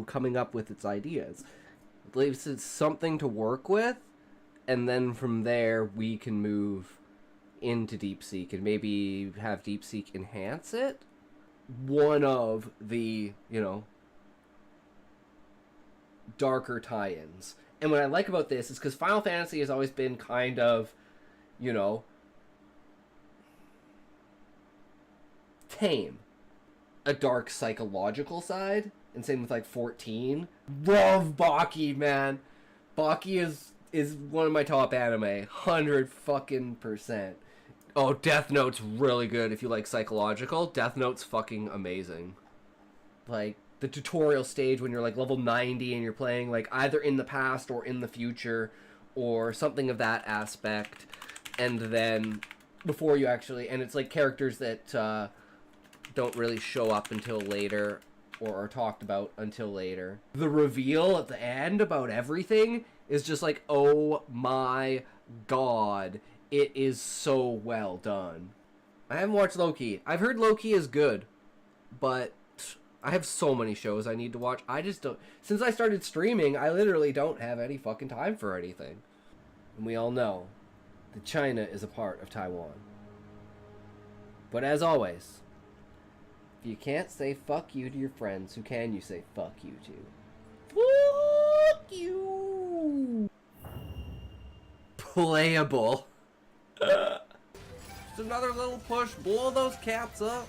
through coming up with its ideas. At least it's something to work with, and then from there we can move into DeepSeek and maybe have DeepSeek enhance it. One of the, you know, darker tie-ins. And what I like about this is because Final Fantasy has always been kind of, you know, tame. A dark psychological side. And same with like 14. Love Baki, man. Baki is one of my top anime. 100%. Oh, Death Note's really good if you like psychological. Death Note's fucking amazing. Like, the tutorial stage when you're like level 90 and you're playing like either in the past or in the future or something of that aspect. And then before you actually... And it's like characters that don't really show up until later or are talked about until later. The reveal at the end about everything is just like, oh my god. It is so well done. I haven't watched Loki. I've heard Loki is good, but I have so many shows I need to watch. I just don't... Since I started streaming, I literally don't have any fucking time for anything. And we all know that China is a part of Taiwan. But as always, if you can't say fuck you to your friends, who can you say fuck you to? Fuck you! Playable. Just another little push. Blow those cats up.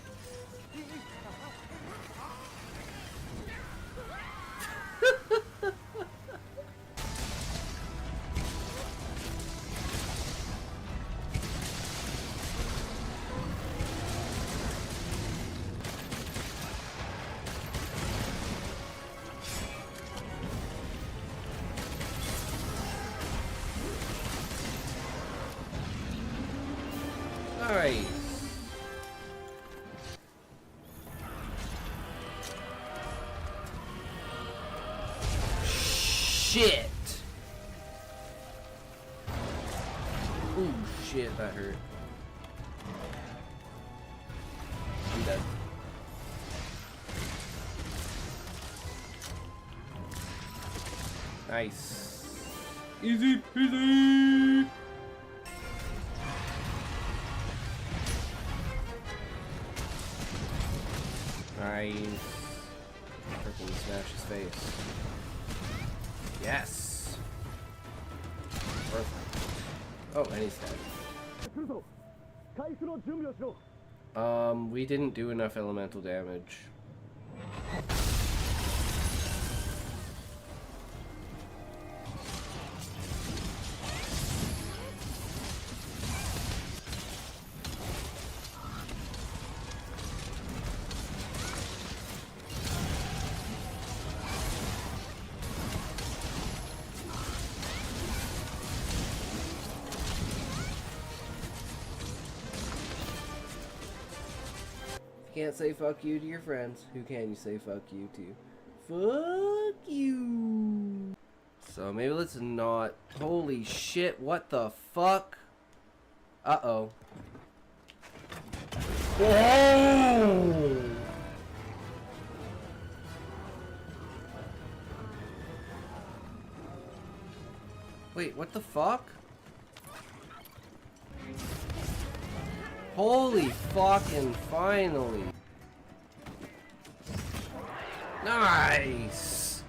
Nice. Shit. Ooh, shit, that hurt. I'm dead. Nice. Easy peasy. Nice. Freaking smash his face. Yes. Perfect. Oh, and he's dead. We didn't do enough elemental damage. Can't say fuck you to your friends. Who can you say fuck you to? Fuck you. So maybe let's not. Holy shit, what the fuck? Uh-oh. Whoa! Wait, what the fuck? Holy fucking finally. Nice.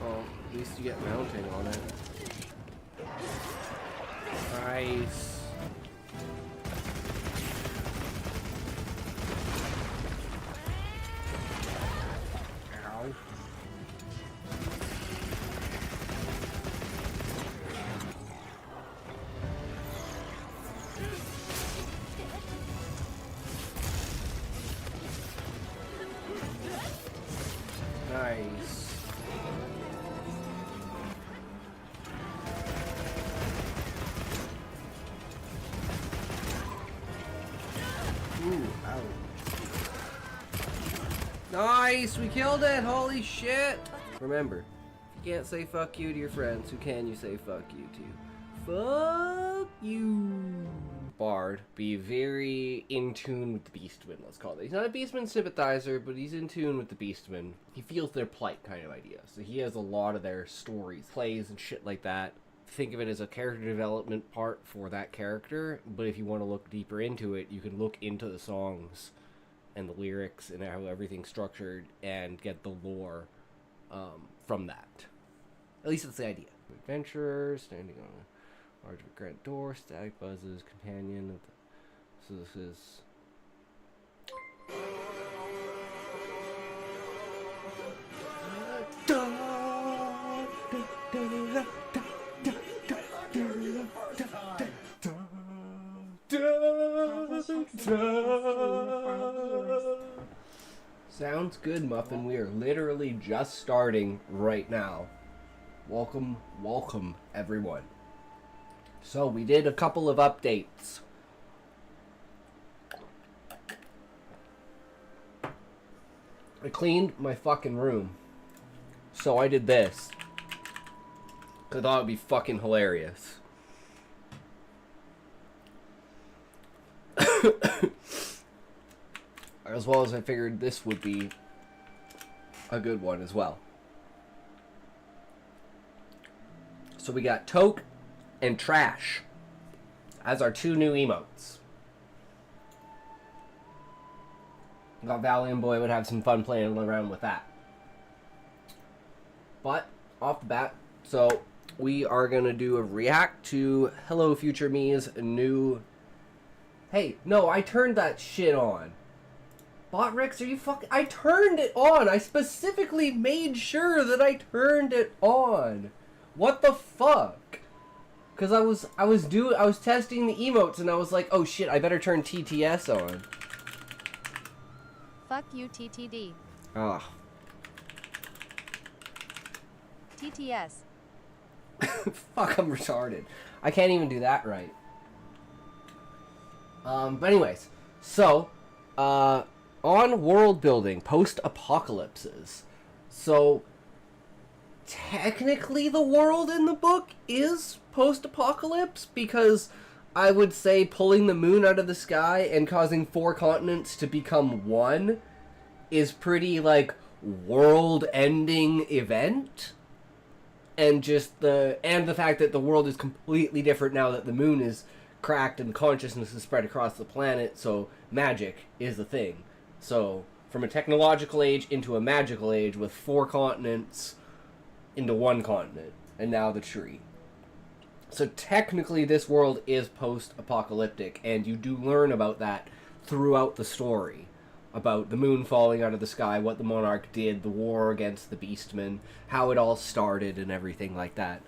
Oh, at least you get mounting on it. Nice. Nice. Ooh, ow. Nice, we killed it, holy shit. Remember, if you can't say fuck you to your friends, who can you say fuck you to? Fuck you. Bard, be very in tune with the Beastmen, let's call it. He's not a Beastman sympathizer, but he's in tune with the Beastmen. He feels their plight kind of idea. So he has a lot of their stories, plays, and shit like that. Think of it as a character development part for that character, but if you want to look deeper into it, you can look into the songs and the lyrics and how everything's structured and get the lore from that. At least that's the idea. Adventurer, standing on a large granite door, static buzzes, companion of the... So this is... Sounds good, Muffin. We are literally just starting right now. Welcome, welcome, everyone. So, we did a couple of updates. I cleaned my fucking room. So I did this. 'Cause I thought it would be fucking hilarious. As well as I figured this would be a good one as well. So we got Toke and Trash as our two new emotes. I thought Valiant Boy would have some fun playing around with that. But, off the bat, so we are going to do a react to Hello Future Me's new... Hey, no, I turned that shit on. Botrix, are you fucking... I turned it on! I specifically made sure that I turned it on! What the fuck? Because I was testing the emotes and I was like, oh shit, I better turn TTS on. Fuck you, TTD. Ugh. TTS. Fuck, I'm retarded. I can't even do that right. But anyways, so, on world building, post-apocalypses. So, technically the world in the book is post-apocalypse, because I would say pulling the moon out of the sky and causing 4 continents to become one is pretty, like, world-ending event. And just the fact that the world is completely different now that the moon is cracked and consciousness is spread across the planet, so magic is the thing. So, from a technological age into a magical age with 4 continents into 1 continent, and now the tree. So technically this world is post-apocalyptic, and you do learn about that throughout the story. About the moon falling out of the sky, what the Monarch did, the war against the Beastmen, how it all started, and everything like that.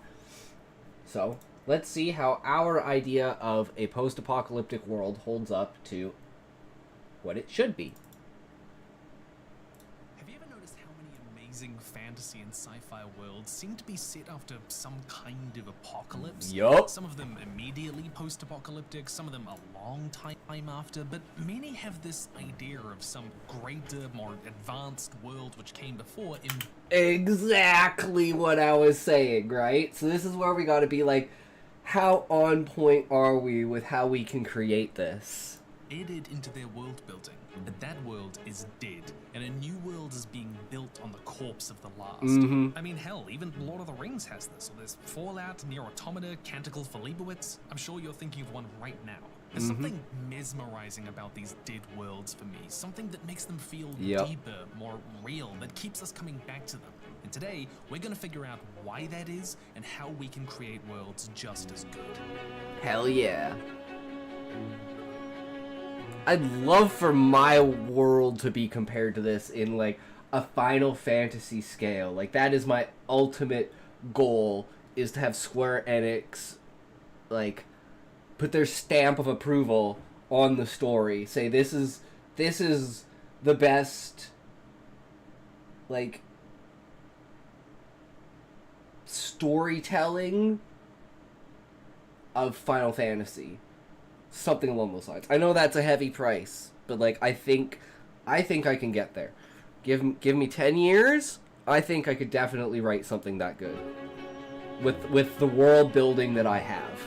So, let's see how our idea of a post-apocalyptic world holds up to what it should be. Have you ever noticed how many amazing fantasy and sci-fi worlds seem to be set after some kind of apocalypse? Yup. Some of them immediately post-apocalyptic, some of them a long time after, but many have this idea of some greater, more advanced world which came before in... Exactly what I was saying, right? So this is where we gotta be like, how on point are we with how we can create this? Added into their world building, but that world is dead, and a new world is being built on the corpse of the last. I mean, hell, even Lord of the Rings has this. So there's Fallout, Nier Automata, Canticle for Leibowitz. I'm sure you're thinking of one right now. There's something mesmerizing about these dead worlds for me, something that makes them feel deeper, more real, that keeps us coming back to them. And today, we're gonna figure out why that is and how we can create worlds just as good. Hell yeah. I'd love for my world to be compared to this in, like, a Final Fantasy scale. Like, that is my ultimate goal, is to have Square Enix, like, put their stamp of approval on the story. Say, this is the best, like, storytelling of Final Fantasy. Something along those lines. I know that's a heavy price, but like I think I can get there. Give me 10 years, I think I could definitely write something that good. With the world building that I have.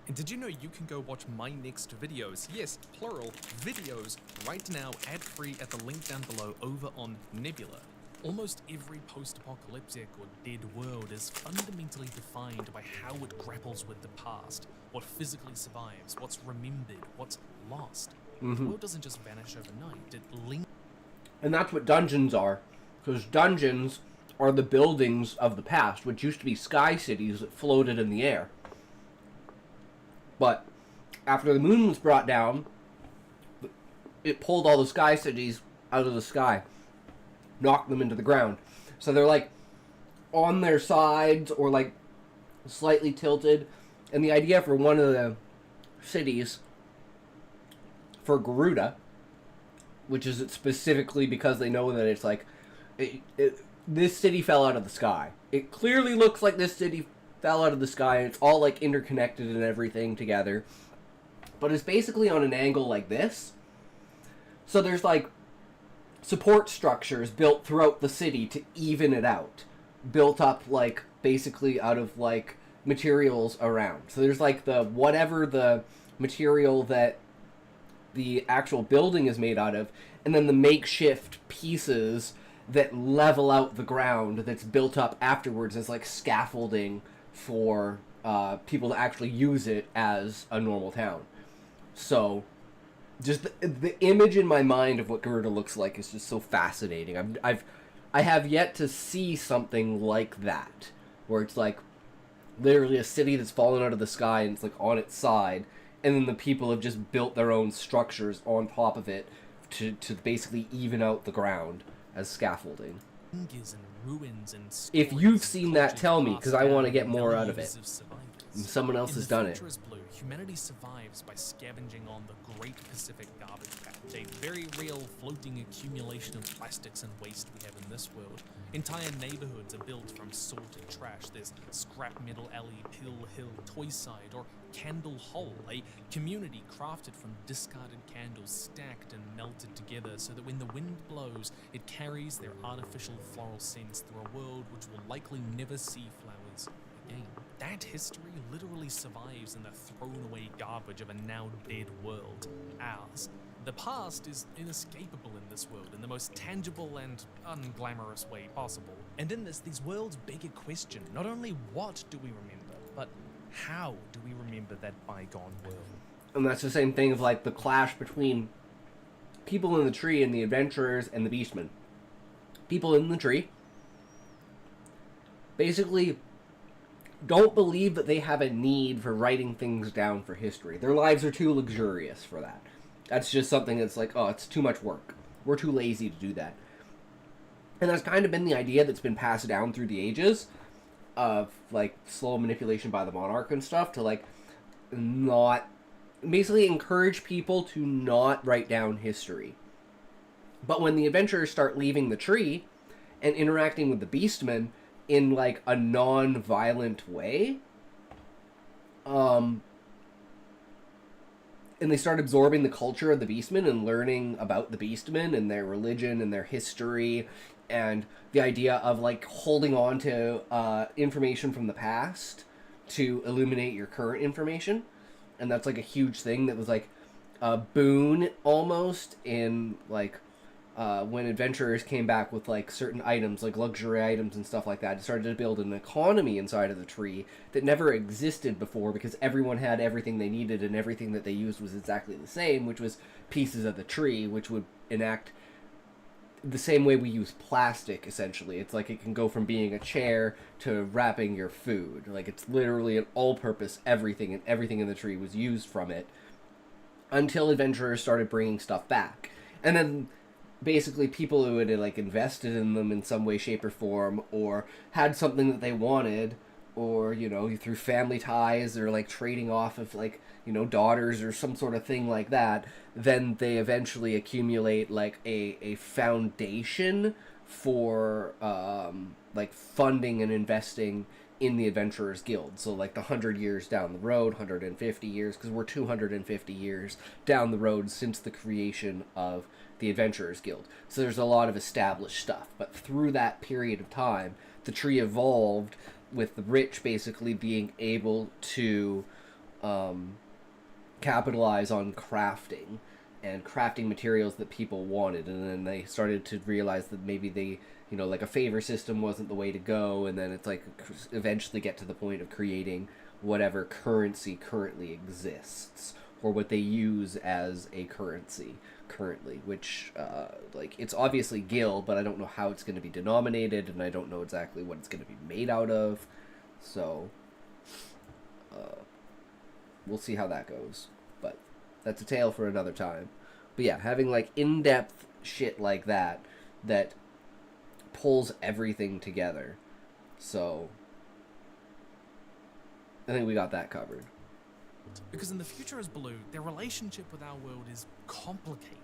And did you know you can go watch my next videos, yes, plural, videos, right now, ad-free at the link down below over on Nebula. Almost every post-apocalyptic or dead world is fundamentally defined by how it grapples with the past, what physically survives, what's remembered, what's lost. The world doesn't just vanish overnight, it lingers. And that's what dungeons are. Because dungeons are the buildings of the past, which used to be sky cities that floated in the air. But after the moon was brought down, it pulled all the sky cities out of the sky, knocked them into the ground. So they're like on their sides or like slightly tilted. And the idea for one of the cities, for Garuda, which is specifically because they know that it's like, this city fell out of the sky. It clearly looks like this city fell out of the sky, and it's all like interconnected and everything together. But it's basically on an angle like this. So there's like support structures built throughout the city to even it out. Built up like basically out of like materials around. So there's like the whatever the material that the actual building is made out of, and then the makeshift pieces that level out the ground that's built up afterwards as like scaffolding for people to actually use it as a normal town. So just the image in my mind of what Garuda looks like is just so fascinating. I have yet to see something like that, where it's like literally a city that's fallen out of the sky and it's like on its side, and then the people have just built their own structures on top of it to basically even out the ground as scaffolding. If you've seen that, tell me, because I want to get more out of it. Someone else has done it. Blue, humanity survives by scavenging on the Great Pacific Garbage Patch, a very real floating accumulation of plastics and waste we have in this world. Entire neighborhoods are built from sorted trash. There's Scrap Metal Alley, Pill Hill, Toyside, or Candle Hole, a community crafted from discarded candles stacked and melted together so that when the wind blows, it carries their artificial floral scents through a world which will likely never see flowers again. That history literally survives in the thrown-away garbage of a now-dead world, ours. The past is inescapable in this world in the most tangible and unglamorous way possible. And in this, these worlds beg a question. Not only what do we remember, but how do we remember that bygone world? And that's the same thing of like the clash between people in the tree and the adventurers and the beastmen. People in the tree basically don't believe that they have a need for writing things down for history. Their lives are too luxurious for that. That's just something that's like, oh, it's too much work. We're too lazy to do that. And that's kind of been the idea that's been passed down through the ages of, like, slow manipulation by the monarch and stuff to, like, not... basically encourage people to not write down history. But when the adventurers start leaving the tree and interacting with the beastmen in, like, a non-violent way, and they start absorbing the culture of the beastmen and learning about the beastmen and their religion and their history and the idea of, like, holding on to information from the past to illuminate your current information. And that's, like, a huge thing that was, like, a boon almost in, like, when adventurers came back with, like, certain items, like luxury items and stuff like that. It started to build an economy inside of the tree that never existed before because everyone had everything they needed and everything that they used was exactly the same, which was pieces of the tree, which would enact the same way we use plastic, essentially. It's like it can go from being a chair to wrapping your food. Like, it's literally an all-purpose everything, and everything in the tree was used from it until adventurers started bringing stuff back. And then basically people who had, like, invested in them in some way, shape, or form, or had something that they wanted, or, you know, through family ties, or, like, trading off of, like, you know, daughters or some sort of thing like that, then they eventually accumulate, like, a foundation for, like, funding and investing in the Adventurers Guild. So like the 100 years down the road, 150 years, because we're 250 years down the road since the creation of the Adventurers Guild. So there's a lot of established stuff. But through that period of time, the tree evolved with the rich basically being able to capitalize on crafting and crafting materials that people wanted. And then they started to realize that maybe they, you know, like a favor system wasn't the way to go. And then it's like eventually get to the point of creating whatever currency currently exists, or what they use as a currency currently, which like it's obviously gil, but I don't know how it's going to be denominated, and I don't know exactly what it's going to be made out of. So we'll see how that goes, but that's a tale for another time. But yeah, having like in-depth shit like that pulls everything together. So I think we got that covered. Because in the future as Blue, their relationship with our world is complicated.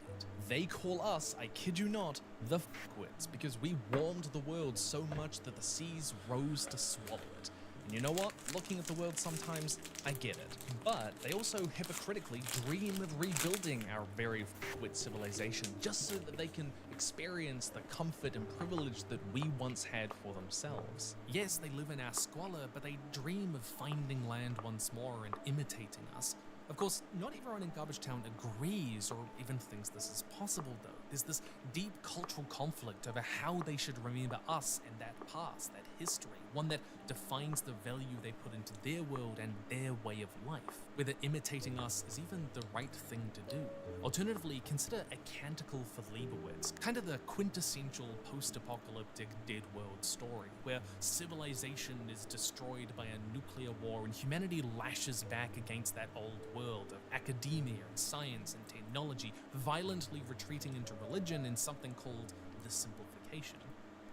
They call us, I kid you not, the fuckwits, because we warmed the world so much that the seas rose to swallow it. And you know what? Looking at the world sometimes, I get it. But they also hypocritically dream of rebuilding our very fuckwit civilization just so that they can experience the comfort and privilege that we once had for themselves. Yes, they live in our squalor, but they dream of finding land once more and imitating us. Of course, not everyone in Garbage Town agrees or even thinks this is possible, though. There's this deep cultural conflict over how they should remember us and that past, that history, one that defines the value they put into their world and their way of life, whether imitating us is even the right thing to do. Alternatively, consider A Canticle for Leibowitz, kind of the quintessential post-apocalyptic dead world story, where civilization is destroyed by a nuclear war and humanity lashes back against that old world of academia and science and technology, violently retreating into religion in something called the simplification.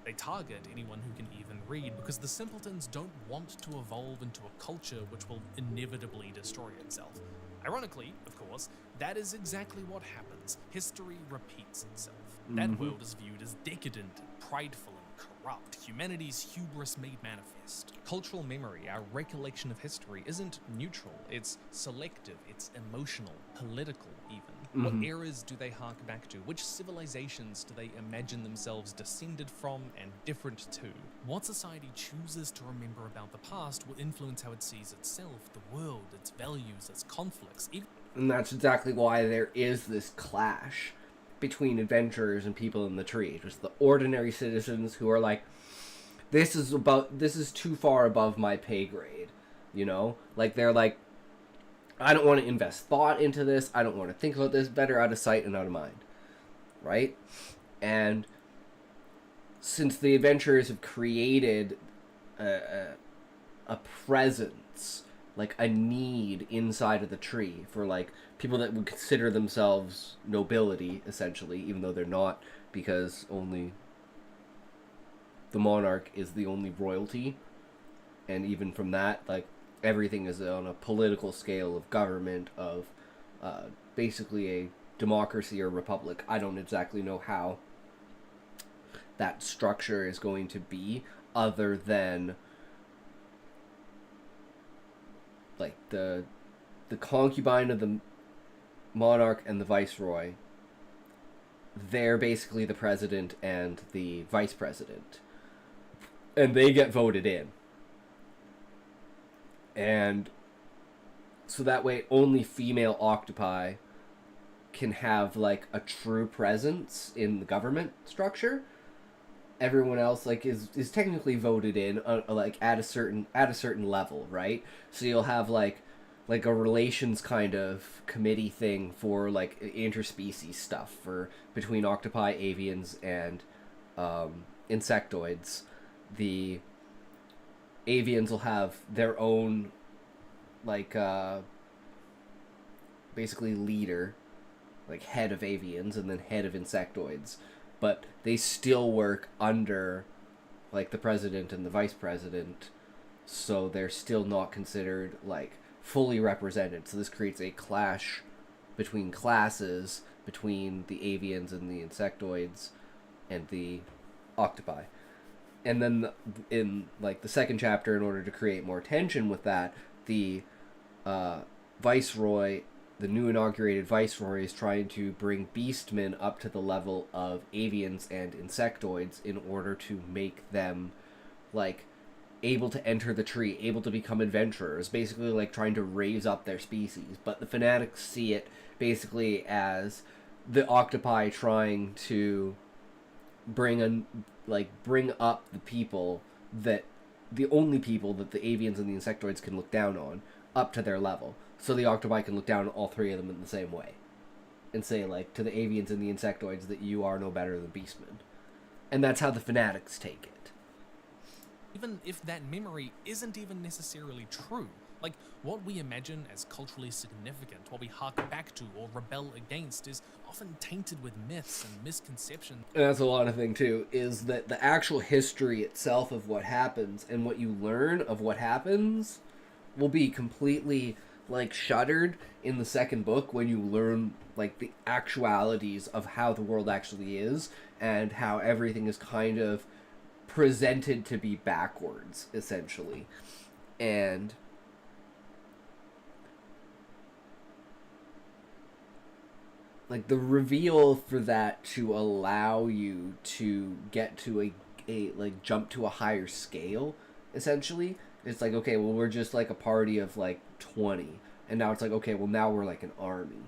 They target anyone who can even read because the simpletons don't want to evolve into a culture which will inevitably destroy itself. Ironically, of course, that is exactly what happens. History repeats itself. That world is viewed as decadent and prideful and corrupt, humanity's hubris made manifest. Cultural memory, our recollection of history, isn't neutral, it's selective, it's emotional, political even. What eras do they hark back to? Which civilizations do they imagine themselves descended from and different to? What society chooses to remember about the past will influence how it sees itself, the world, its values, its conflicts. And that's exactly why there is this clash between adventurers and people in the tree. Just the ordinary citizens who are like, this is too far above my pay grade, you know? Like, they're like, I don't want to invest thought into this. I don't want to think about this. Better out of sight and out of mind. Right? And since the adventurers have created a presence, like a need inside of the tree for like people that would consider themselves nobility, essentially, even though they're not, because only the monarch is the only royalty. And even from that, like, everything is on a political scale of government, of basically a democracy or republic. I don't exactly know how that structure is going to be, other than like the concubine of the monarch and the viceroy. They're basically the president and the vice president, and they get voted in. And so that way only female octopi can have like a true presence in the government structure. Everyone else like is technically voted in like at a certain level, right? So you'll have like a relations kind of committee thing for like interspecies stuff for between octopi, avians, and insectoids. The avians will have their own like basically leader, like head of avians, and then head of insectoids, but they still work under like the president and the vice president, so they're still not considered like fully represented. So this creates a clash between classes, between the avians and the insectoids and the octopi. And then in like the second chapter, in order to create more tension with that, the viceroy, the new inaugurated viceroy, is trying to bring beastmen up to the level of avians and insectoids in order to make them like able to enter the tree, able to become adventurers, basically like trying to raise up their species. But the fanatics see it basically as the octopi trying to bring up the people that the only people that the avians and the insectoids can look down on up to their level. So the octopi can look down on all three of them in the same way and say, like, to the avians and the insectoids that you are no better than beastmen. And that's how the fanatics take it. Even if that memory isn't even necessarily true. Like, what we imagine as culturally significant, what we hark back to or rebel against, is often tainted with myths and misconceptions. And that's a lot of thing, too, is that the actual history itself of what happens and what you learn of what happens will be completely, like, shuttered in the second book when you learn, like, the actualities of how the world actually is and how everything is kind of presented to be backwards, essentially. And like the reveal for that to allow you to get to a like jump to a higher scale, essentially. It's like, okay, well, we're just like a party of like 20, and now it's like, okay, well, now we're like an army.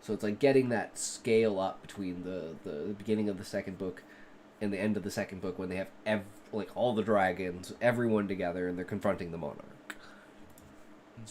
So it's like getting that scale up between the beginning of the second book and the end of the second book when they have like all the dragons, everyone together, and they're confronting the monarch.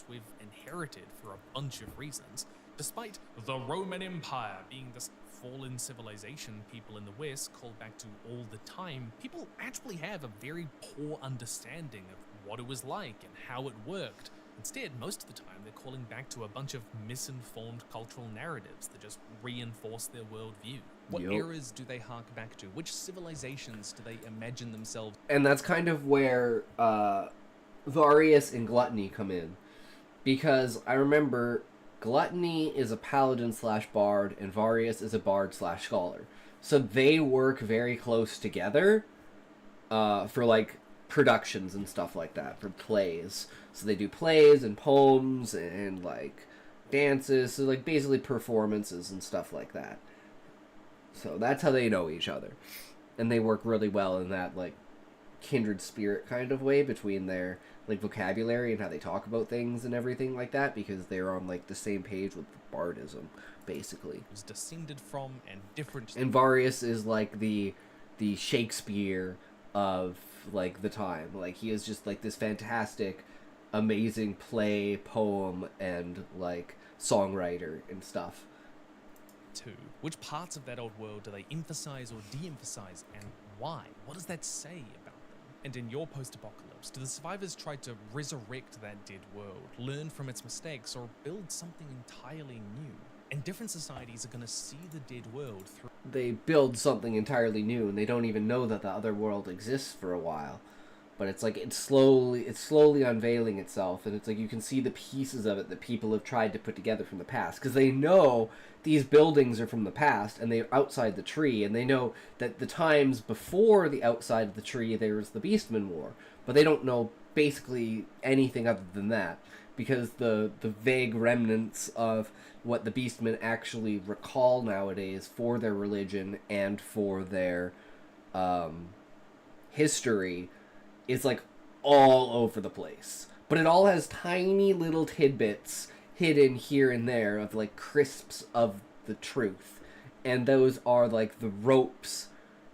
We've inherited for a bunch of reasons. Despite the Roman Empire being this fallen civilization people in the West call back to all the time, people actually have a very poor understanding of what it was like and how it worked. Instead, most of the time, they're calling back to a bunch of misinformed cultural narratives that just reinforce their worldview. What eras do they hark back to? Which civilizations do they imagine themselves? And that's kind of where Varius and Gluttony come in. Because I remember Gluttony is a paladin / bard, and Varius is a bard / scholar. So they work very close together for, like, productions and stuff like that, for plays. So they do plays and poems and, like, dances, so, like, basically performances and stuff like that. So that's how they know each other. And they work really well in that, like, kindred spirit kind of way between their, like, vocabulary and how they talk about things and everything like that, because they're on, like, the same page with bardism, basically. Was descended from and different. And Varius is, like, the Shakespeare of, like, the time. Like, he is just, like, this fantastic, amazing play, poem, and, like, songwriter and stuff. Which parts of that old world do they emphasize or de-emphasize, and why? What does that say about them? And in your post-apocalypse, do the survivors try to resurrect that dead world, learn from its mistakes, or build something entirely new? And different societies are going to see the dead world through... They build something entirely new, and they don't even know that the other world exists for a while. But it's like it's slowly unveiling itself, and it's like you can see the pieces of it that people have tried to put together from the past, because they know these buildings are from the past, and they're outside the tree, and they know that the times before the outside of the tree there was the Beastman War, but they don't know basically anything other than that, because the vague remnants of what the Beastmen actually recall nowadays for their religion and for their history is like all over the place. But it all has tiny little tidbits hidden here and there of like crisps of the truth. And those are like the ropes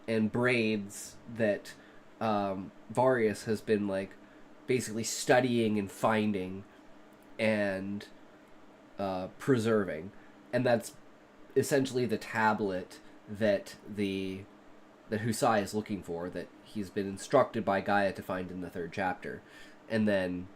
and braids that Varius has been like basically studying and finding and preserving. And that's essentially the tablet that that Husai is looking for, that he's been instructed by Gaia to find in the third chapter. And then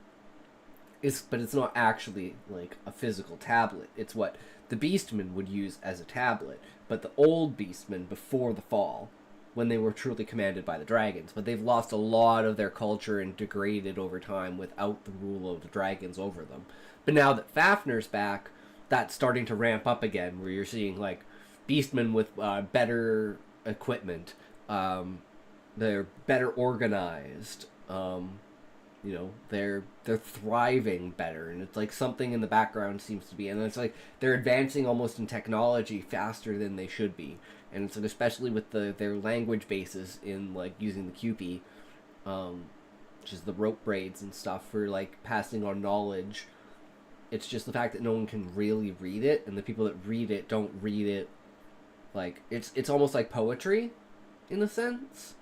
but it's not actually like a physical tablet. It's what the Beastmen would use as a tablet, but the old Beastmen before the fall, when they were truly commanded by the dragons. But they've lost a lot of their culture and degraded over time without the rule of the dragons over them. But now that Fafnir's back, that's starting to ramp up again, where you're seeing like Beastmen with better equipment, they're better organized. You know, they're thriving better, and it's like something in the background seems to be, and it's like they're advancing almost in technology faster than they should be, and it's like especially with their language bases in like using the QP, which is the rope braids and stuff for like passing on knowledge. It's just the fact that no one can really read it, and the people that read it don't read it like it's almost like poetry, in a sense.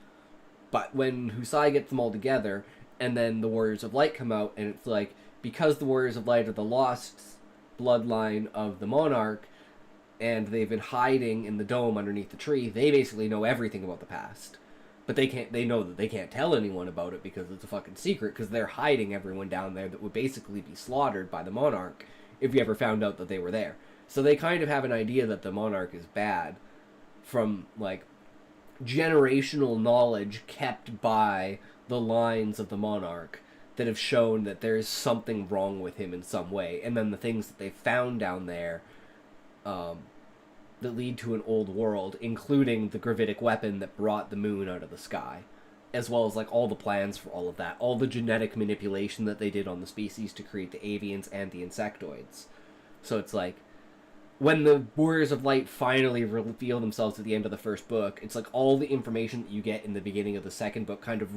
But when Husai gets them all together, and then the Warriors of Light come out, and it's like, because the Warriors of Light are the lost bloodline of the Monarch, and they've been hiding in the dome underneath the tree, they basically know everything about the past. But they know that they can't tell anyone about it because it's a fucking secret, because they're hiding everyone down there that would basically be slaughtered by the Monarch if you ever found out that they were there. So they kind of have an idea that the Monarch is bad from, like, generational knowledge kept by the lines of the Monarch that have shown that there is something wrong with him in some way. And then the things that they found down there that lead to an old world, including the gravitic weapon that brought the moon out of the sky, as well as like all the plans for all of that, all the genetic manipulation that they did on the species to create the avians and the insectoids. So it's like, when the Warriors of Light finally reveal themselves at the end of the first book, it's like all the information that you get in the beginning of the second book kind of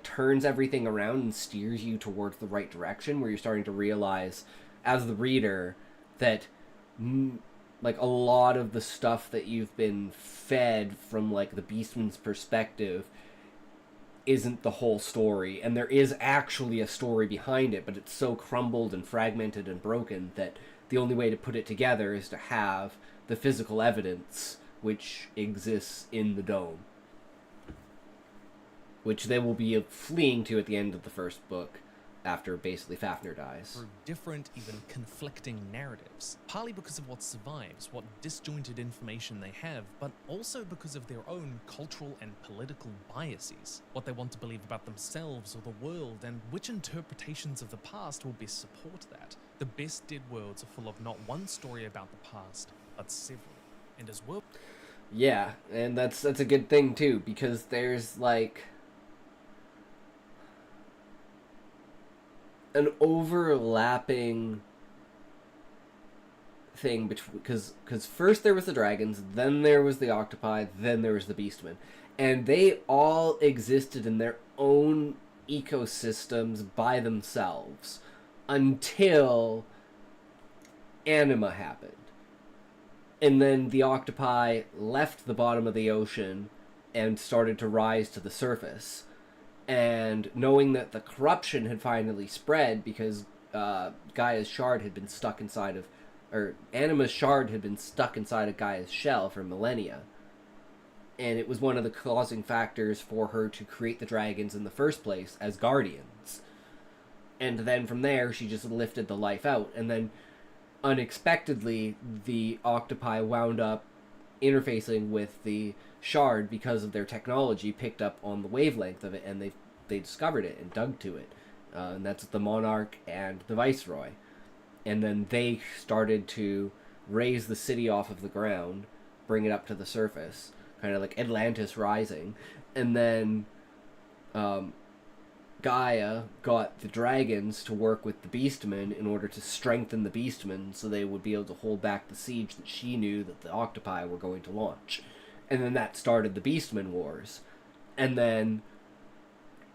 turns everything around and steers you towards the right direction, where you're starting to realize, as the reader, that like a lot of the stuff that you've been fed from like the Beastman's perspective isn't the whole story, and there is actually a story behind it, but it's so crumbled and fragmented and broken that the only way to put it together is to have the physical evidence which exists in the dome, which they will be fleeing to at the end of the first book after basically Fafnir dies. Through different, even conflicting narratives, partly because of what survives, what disjointed information they have, but also because of their own cultural and political biases, what they want to believe about themselves or the world, and which interpretations of the past will best support that. The best Dead Worlds are full of not one story about the past, but several. And as well... Yeah, and that's a good thing too, because there's like an overlapping thing between, because first there was the dragons, then there was the octopi, then there was the beastmen, and they all existed in their own ecosystems by themselves until Anima happened. And then the octopi left the bottom of the ocean and started to rise to the surface. And knowing that the corruption had finally spread because Gaia's shard had been stuck inside of... or Anima's shard had been stuck inside of Gaia's shell for millennia. And it was one of the causing factors for her to create the dragons in the first place as guardians. And then from there, she just lifted the life out. And then, unexpectedly, the octopi wound up interfacing with the shard because of their technology picked up on the wavelength of it, and they discovered it and dug to it. And that's the Monarch and the Viceroy. And then they started to raise the city off of the ground, bring it up to the surface, kind of like Atlantis rising. And then Gaia got the dragons to work with the Beastmen in order to strengthen the Beastmen so they would be able to hold back the siege that she knew that the octopi were going to launch. And then that started the Beastmen Wars. And then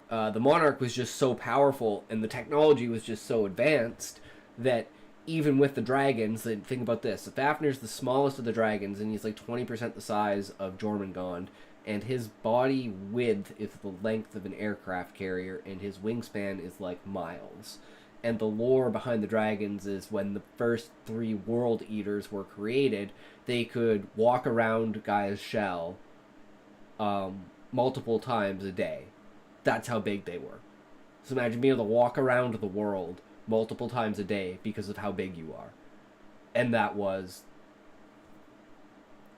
the Monarch was just so powerful and the technology was just so advanced that even with the dragons, think about this, Fafnir's the smallest of the dragons and he's like 20% the size of Jormungand, and his body width is the length of an aircraft carrier, and his wingspan is like miles. And the lore behind the dragons is when the first 3 world eaters were created, they could walk around Gaia's shell multiple times a day. That's how big they were. So imagine being able to walk around the world multiple times a day because of how big you are. And that was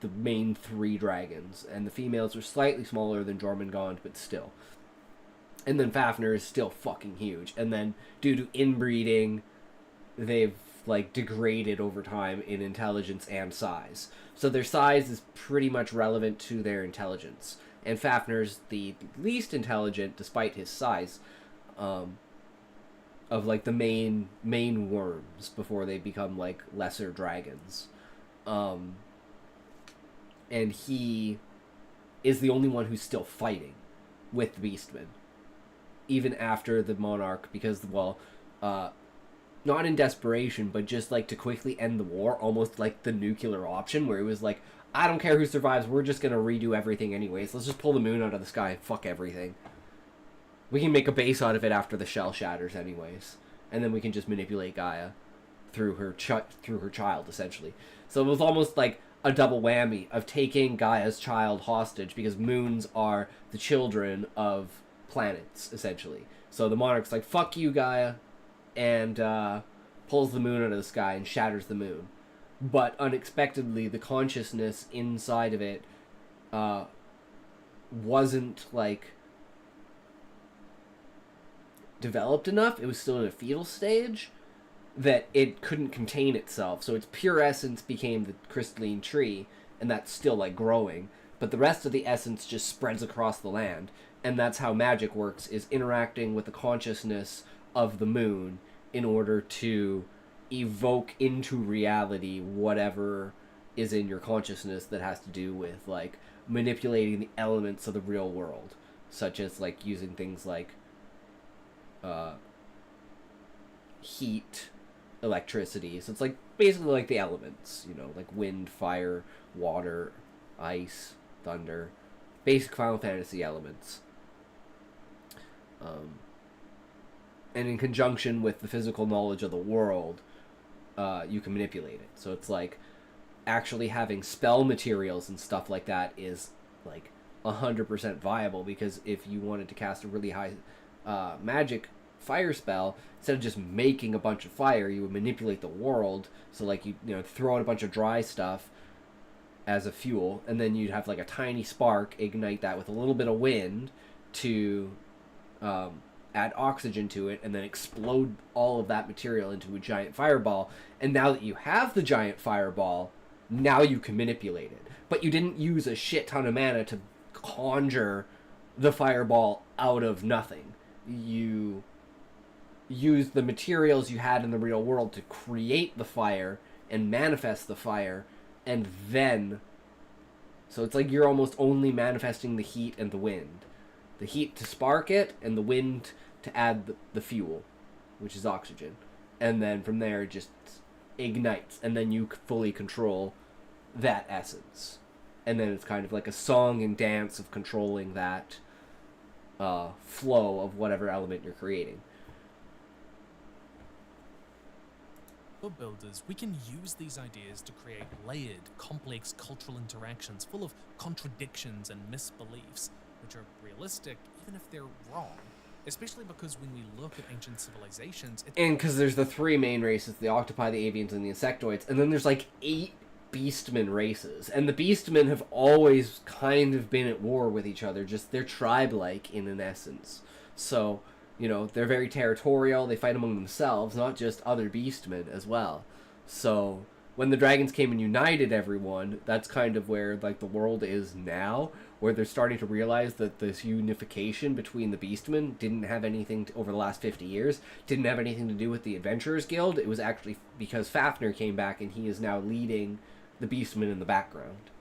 the main 3 dragons, and the females are slightly smaller than Jormungand, but still. And then Fafnir is still fucking huge, and then due to inbreeding, they've like degraded over time in intelligence and size. So their size is pretty much relevant to their intelligence. and Fafnir's the least intelligent, despite his size, of like the main worms before they become like lesser dragons. And he is the only one who's still fighting with the Beastmen, even after the Monarch, because, well, not in desperation, but just like to quickly end the war, almost like the nuclear option, where it was like, I don't care who survives, we're just gonna redo everything anyways. Let's just pull the moon out of the sky and fuck everything. We can make a base out of it after the shell shatters anyways, and then we can just manipulate Gaia through her child, essentially. So it was almost like a double whammy of taking Gaia's child hostage, because moons are the children of planets, essentially. So the Monarch's like, fuck you, Gaia, and pulls the moon out of the sky and shatters the moon. But unexpectedly, the consciousness inside of it wasn't, like, developed enough. It was still in a fetal stage that it couldn't contain itself. So its pure essence became the crystalline tree, and that's still, like, growing. But the rest of the essence just spreads across the land. And that's how magic works, is interacting with the consciousness of the moon in order to evoke into reality whatever is in your consciousness that has to do with, like, manipulating the elements of the real world, such as, like, using things like heat, electricity. So it's like basically like the elements, you know, like wind, fire, water, ice, thunder, basic Final Fantasy elements. And in conjunction with the physical knowledge of the world, you can manipulate it. So it's like actually having spell materials and stuff like that is like 100% viable, because if you wanted to cast a really high magic fire spell, instead of just making a bunch of fire, you would manipulate the world. So like you know, throw out a bunch of dry stuff as a fuel, and then you'd have like a tiny spark, ignite that with a little bit of wind to add oxygen to it, and then explode all of that material into a giant fireball. And now that you have the giant fireball, now you can manipulate it. But you didn't use a shit ton of mana to conjure the fireball out of nothing. You used the materials you had in the real world to create the fire and manifest the fire, and then... So it's like you're almost only manifesting the heat and the wind. The heat to spark it, and the wind to add the fuel, which is oxygen. And then from there it just ignites, and then you fully control that essence. And then it's kind of like a song and dance of controlling that flow of whatever element you're creating. For builders, we can use these ideas to create layered, complex cultural interactions full of contradictions and misbeliefs, which are realistic even if they're wrong. Especially because when we look at ancient civilizations... And because there's the three main races, the octopi, the avians, and the insectoids, and then there's like 8 beastmen races. And the beastmen have always kind of been at war with each other, just they're tribe-like in an essence. So... You know, they're very territorial, they fight among themselves, not just other beastmen as well. So, when the dragons came and united everyone, that's kind of where, like, the world is now, where they're starting to realize that this unification between the beastmen didn't have anything to, over the last 50 years, didn't have anything to do with the Adventurers Guild. It was actually because Fafnir came back and he is now leading the beastmen in the background.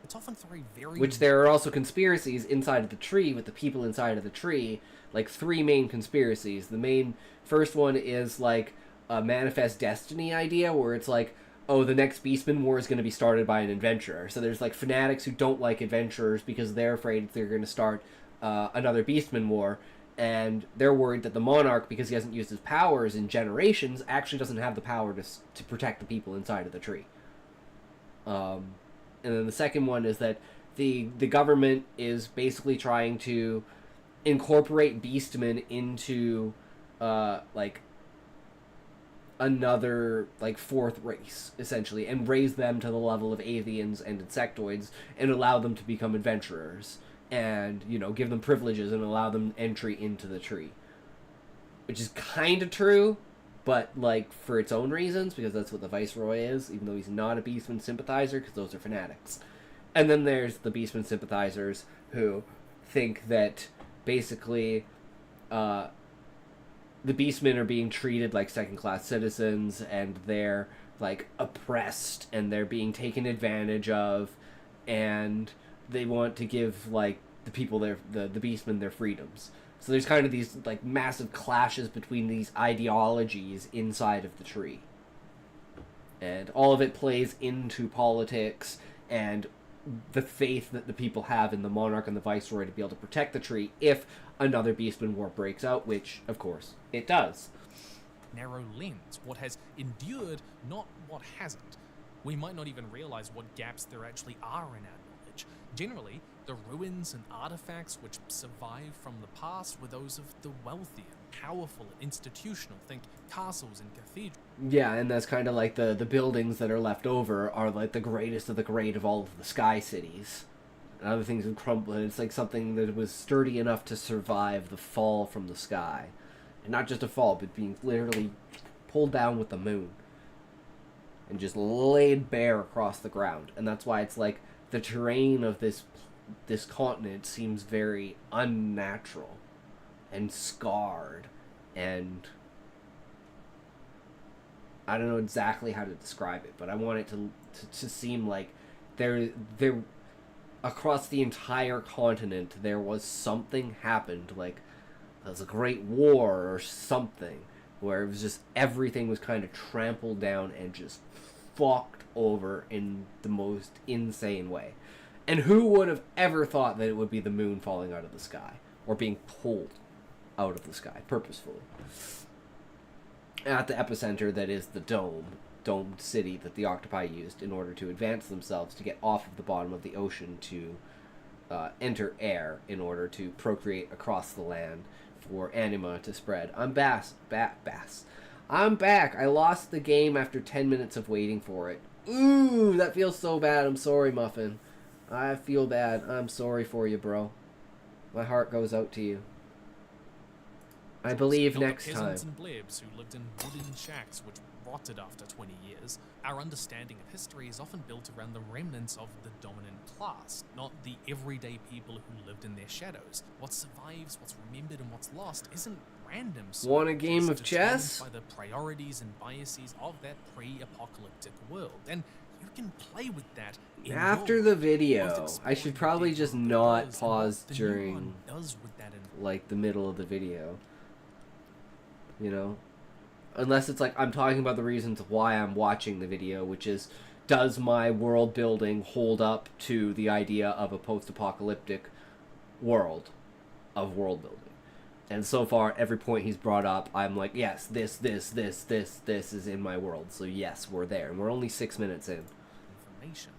It's often very... Which there are also conspiracies inside of the tree, with the people inside of the tree, like 3 main conspiracies. The main first one is like a manifest destiny idea, where it's like, oh, the next Beastman War is going to be started by an adventurer. So there's like fanatics who don't like adventurers because they're afraid they're going to start another Beastman War, and they're worried that the Monarch, because he hasn't used his powers in generations, actually doesn't have the power to protect the people inside of the tree. And then the second one is that the government is basically trying to incorporate beastmen into like another like 4th race, essentially, and raise them to the level of avians and insectoids and allow them to become adventurers, and, you know, give them privileges and allow them entry into the tree. Which is kind of true, but, like, for its own reasons, because that's what the Viceroy is, even though he's not a Beastman sympathizer, because those are fanatics. And then there's the Beastman sympathizers who think that basically the Beastmen are being treated like second-class citizens, and they're like oppressed, and they're being taken advantage of, and they want to give like the people the Beastmen their freedoms. So there's kind of these like massive clashes between these ideologies inside of the tree. And all of it plays into politics and the faith that the people have in the monarch and the viceroy to be able to protect the tree if another Beastman war breaks out, which, of course, it does. Narrow lens, what has endured, not what hasn't. We might not even realize what gaps there actually are in our knowledge. Generally, the ruins and artifacts which survive from the past were those of the wealthy and powerful and institutional. Think castles and cathedrals. Yeah, and that's kind of like the buildings that are left over are like the greatest of the great of all of the sky cities. And other things would crumble. It's like something that was sturdy enough to survive the fall from the sky. And not just a fall, but being literally pulled down with the moon. And just laid bare across the ground. And that's why it's like the terrain of this continent seems very unnatural and scarred, and I don't know exactly how to describe it, but I want it to seem like there across the entire continent there was something happened, like there was a great war or something, where it was just everything was kind of trampled down and just fucked over in the most insane way. And who would have ever thought that it would be the moon falling out of the sky, or being pulled out of the sky purposefully? At the epicenter that is the domed city that the octopi used in order to advance themselves to get off of the bottom of the ocean to enter air in order to procreate across the land for anima to spread. I'm back. I'm back. I lost the game after 10 minutes of waiting for it. Ooh, that feels so bad. I'm sorry, Muffin. I feel bad. I'm sorry for you, bro. My heart goes out to you. I believe next time. Peasants and plebs who lived in wooden shacks which rotted after 20 years. Our understanding of history is often built around the remnants of the dominant class, not the everyday people who lived in their shadows. What survives, what's remembered, and what's lost isn't random. Want a game of chess? By the priorities and biases of that pre-apocalyptic world, and you can play with that. After the video, I should probably just not pause during like the middle of the video. You know? Unless it's like I'm talking about the reasons why I'm watching the video, which is, does my world building hold up to the idea of a post-apocalyptic world of world building? And so far, every point he's brought up, I'm like, yes, this is in my world. So yes, we're there. And we're only 6 minutes in. Information.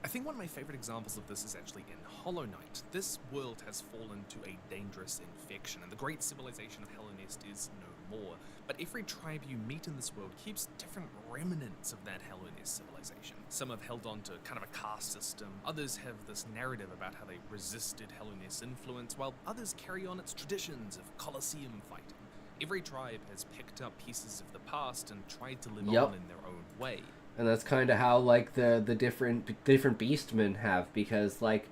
I think one of my favorite examples of this is actually in Hollow Knight. This world has fallen to a dangerous infection, and the great civilization of Hellenist is no more. But every tribe you meet in this world keeps different remnants of that Hellenist civilization. Some have held on to kind of a caste system, others have this narrative about how they resisted Hellenist influence, while others carry on its traditions of Colosseum fighting. Every tribe has picked up pieces of the past and tried to live on in their own way. And that's kind of how like the different beastmen have, because like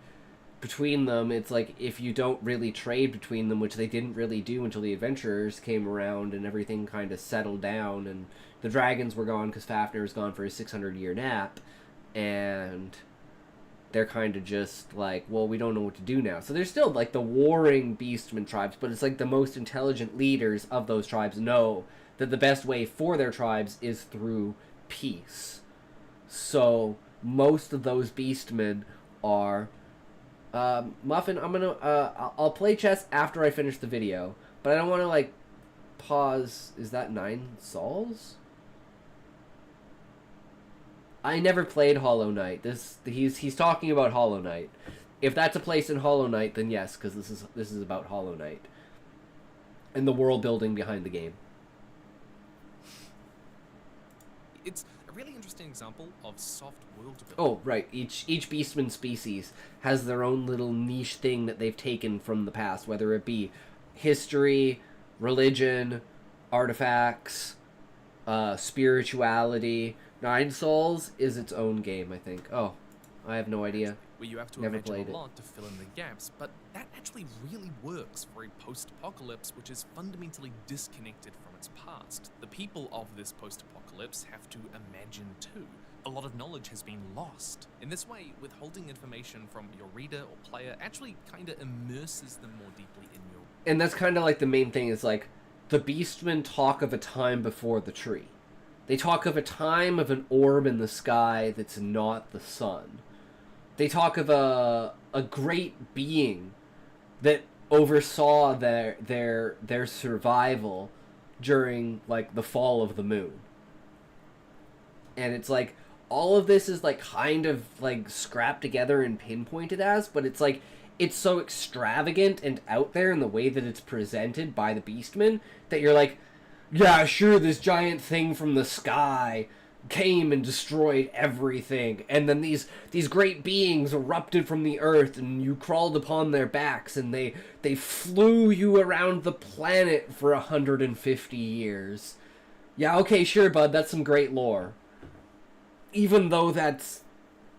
between them, it's like if you don't really trade between them, which they didn't really do until the adventurers came around and everything kind of settled down and the dragons were gone because Fafnir was gone for his 600-year nap, and they're kind of just like, well, we don't know what to do now. So there's still like the warring beastmen tribes, but it's like the most intelligent leaders of those tribes know that the best way for their tribes is through peace. So most of those beastmen are Muffin, I'm gonna I'll play chess after I finish the video, but I don't want to like pause. Is that 9 sols? I never played Hollow Knight. He's talking about Hollow Knight. If that's a place in Hollow Knight, then yes, because this is about Hollow Knight and the world building behind the game. It's a really interesting example of soft world building. Oh, right. Each beastman species has their own little niche thing that they've taken from the past, whether it be history, religion, artifacts, spirituality. 9 Souls is its own game, I think. Oh, I have no idea. where you have to Never imagine played a it. lot to fill in the gaps, but that actually really works for a post-apocalypse which is fundamentally disconnected from its past. The people of this post-apocalypse have to imagine too. A lot of knowledge has been lost. In this way, withholding information from your reader or player actually kinda immerses them more deeply in your... And that's kind of like the main thing is like, the Beastmen talk of a time before the tree. They talk of a time of an orb in the sky that's not the sun. They talk of a great being that oversaw their survival during like the fall of the moon. And it's like all of this is like kind of like scrapped together and pinpointed as, but it's like it's so extravagant and out there in the way that it's presented by the Beastmen that you're like, yeah, sure, this giant thing from the sky came and destroyed everything, and then these great beings erupted from the earth, and you crawled upon their backs, and they flew you around the planet for 150 years. Yeah, okay, sure, bud, that's some great lore. Even though that's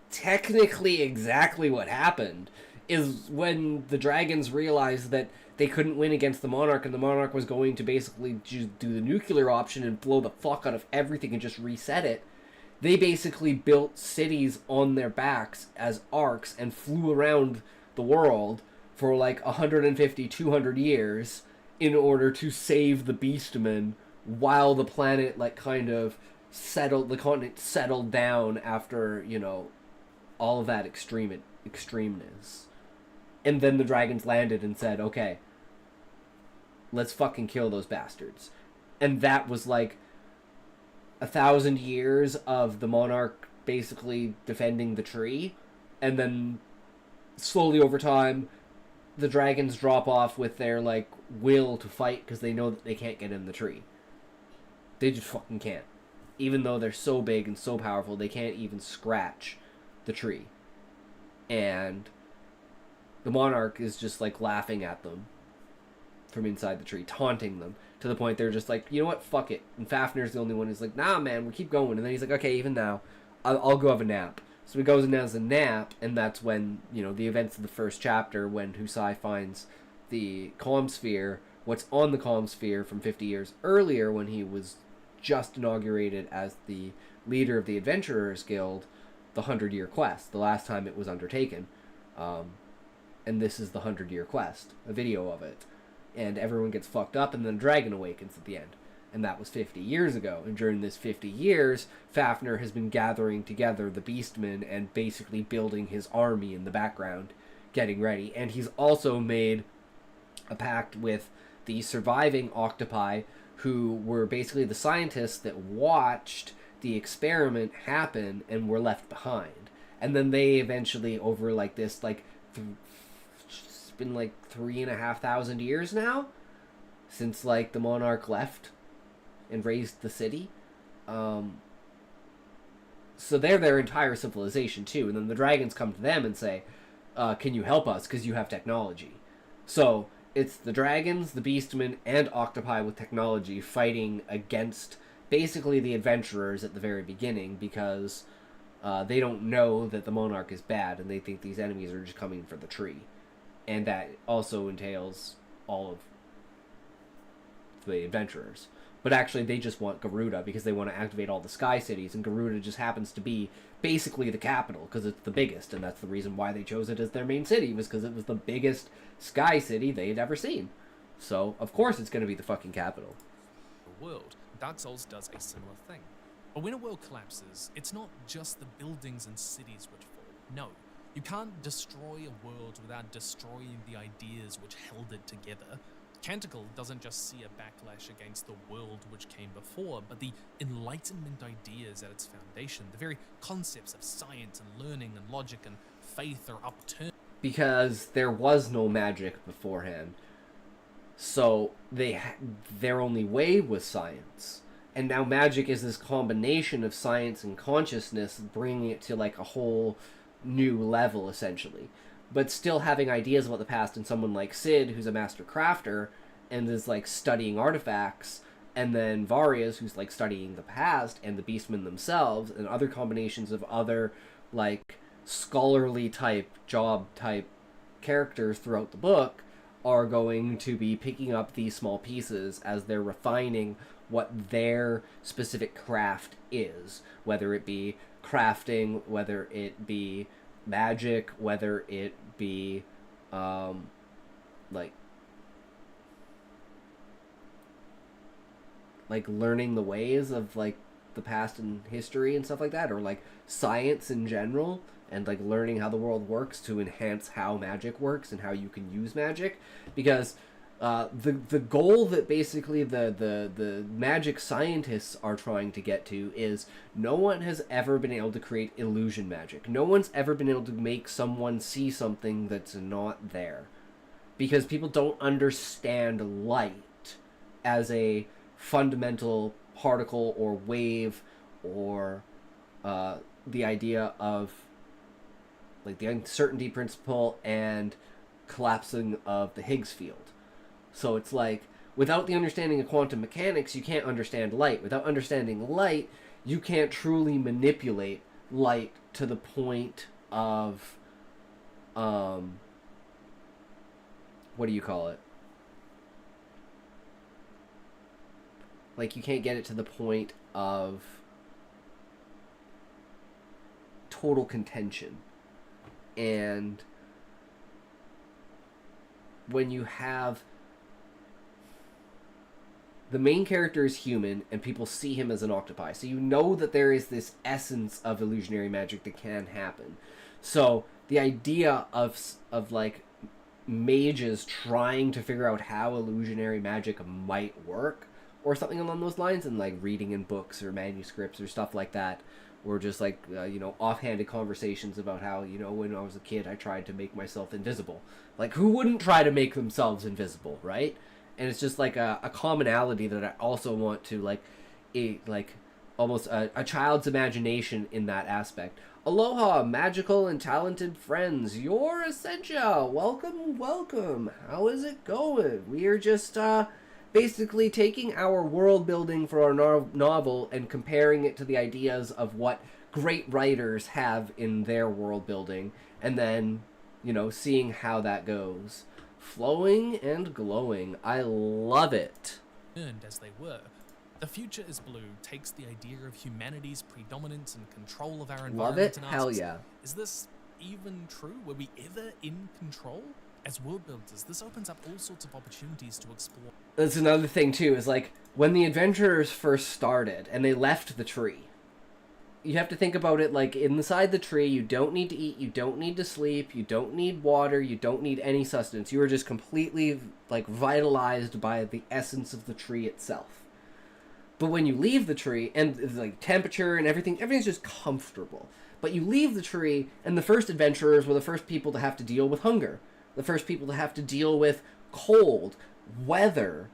technically exactly what happened, is when the dragons realized that they couldn't win against the Monarch, and the Monarch was going to basically just do the nuclear option and blow the fuck out of everything and just reset it. They basically built cities on their backs as arcs and flew around the world for like 150, 200 years in order to save the Beastmen while the planet like kind of settled, the continent settled down after, you know, all of that extremeness. And then the dragons landed and said, okay, let's fucking kill those bastards. And that was like 1,000 years of the Monarch basically defending the tree. And then slowly over time, the dragons drop off with their like will to fight because they know that they can't get in the tree. They just fucking can't. Even though they're so big and so powerful, they can't even scratch the tree. And the Monarch is just like laughing at them from inside the tree, taunting them to the point they're just like, you know what, fuck it. And Fafnir's the only one who's like, nah, man, we'll keep going. And then he's like, okay, even now, I'll go have a nap. So he goes and has a nap, and that's when, you know, the events of the first chapter, when Husai finds the Calm Sphere, what's on the Calm Sphere from 50 years earlier when he was just inaugurated as the leader of the Adventurers Guild, the 100-Year Quest, the last time it was undertaken. And this is the 100-Year Quest, a video of it. And everyone gets fucked up, and then a dragon awakens at the end. And that was 50 years ago. And during this 50 years, Fafnir has been gathering together the Beastmen and basically building his army in the background, getting ready. And he's also made a pact with the surviving octopi, who were basically the scientists that watched the experiment happen and were left behind. And then they eventually, over like this, like, it's been like 3,500 years now since like the Monarch left and raised the city. So they're their entire civilization too. And then the dragons come to them and say, can you help us? Because you have technology. So it's the dragons, the Beastmen, and octopi with technology fighting against basically the adventurers at the very beginning, because they don't know that the Monarch is bad, and they think these enemies are just coming for the tree. And that also entails all of the adventurers. But actually, they just want Garuda because they want to activate all the sky cities, and Garuda just happens to be basically the capital because it's the biggest, and that's the reason why they chose it as their main city, was because it was the biggest sky city they had ever seen. So, of course it's going to be the fucking capital. The world. Dark Souls does a similar thing. But when a world collapses, it's not just the buildings and cities which fall. No. You can't destroy a world without destroying the ideas which held it together. Canticle doesn't just see a backlash against the world which came before, but the Enlightenment ideas at its foundation, the very concepts of science and learning and logic and faith are upturned. Because there was no magic beforehand. So their only way was science. And now magic is this combination of science and consciousness, bringing it to like a whole new level, essentially. But still having ideas about the past, and someone like Sid, who's a master crafter and is like studying artifacts, and then Varias, who's like studying the past, and the Beastmen themselves, and other combinations of other like scholarly type, job type characters throughout the book are going to be picking up these small pieces as they're refining what their specific craft is, whether it be crafting, whether it be magic, whether it be like learning the ways of like the past and history and stuff like that, or like science in general, and like learning how the world works to enhance how magic works and how you can use magic. Because the goal that basically the magic scientists are trying to get to is no one has ever been able to create illusion magic. No one's ever been able to make someone see something that's not there, because people don't understand light as a fundamental particle or wave, or the idea of like the uncertainty principle and collapsing of the Higgs field. So it's like, without the understanding of quantum mechanics, you can't understand light. Without understanding light, you can't truly manipulate light to the point of what do you call it? Like, you can't get it to the point of total contention. And when you have the main character is human and people see him as an octopi, so you know that there is this essence of illusionary magic that can happen. So the idea of like mages trying to figure out how illusionary magic might work or something along those lines, and like reading in books or manuscripts or stuff like that, or just like offhanded conversations about how, when I was a kid I tried to make myself invisible. Like, who wouldn't try to make themselves invisible, right? And it's just like a commonality that I also want to almost a child's imagination in that aspect. Aloha, magical and talented friends. You're Essentia. Welcome. How is it going? We are just basically taking our world building for our novel and comparing it to the ideas of what great writers have in their world building, and then, seeing how that goes. Flowing and glowing. I love it. Earned as they were. The Future is Blue takes the idea of humanity's predominance and control of our environment. Love it? And Hell asks, yeah. is this even true? Were we ever in control? As world builders, this opens up all sorts of opportunities to explore. That's another thing too, is like when the adventurers first started and they left the tree, you have to think about it like inside the tree, you don't need to eat, you don't need to sleep, you don't need water, you don't need any sustenance. You are just completely like vitalized by the essence of the tree itself. But when you leave the tree, and it's like temperature and everything's just comfortable. But you leave the tree, and the first adventurers were the first people to have to deal with hunger. The first people to have to deal with cold, weather,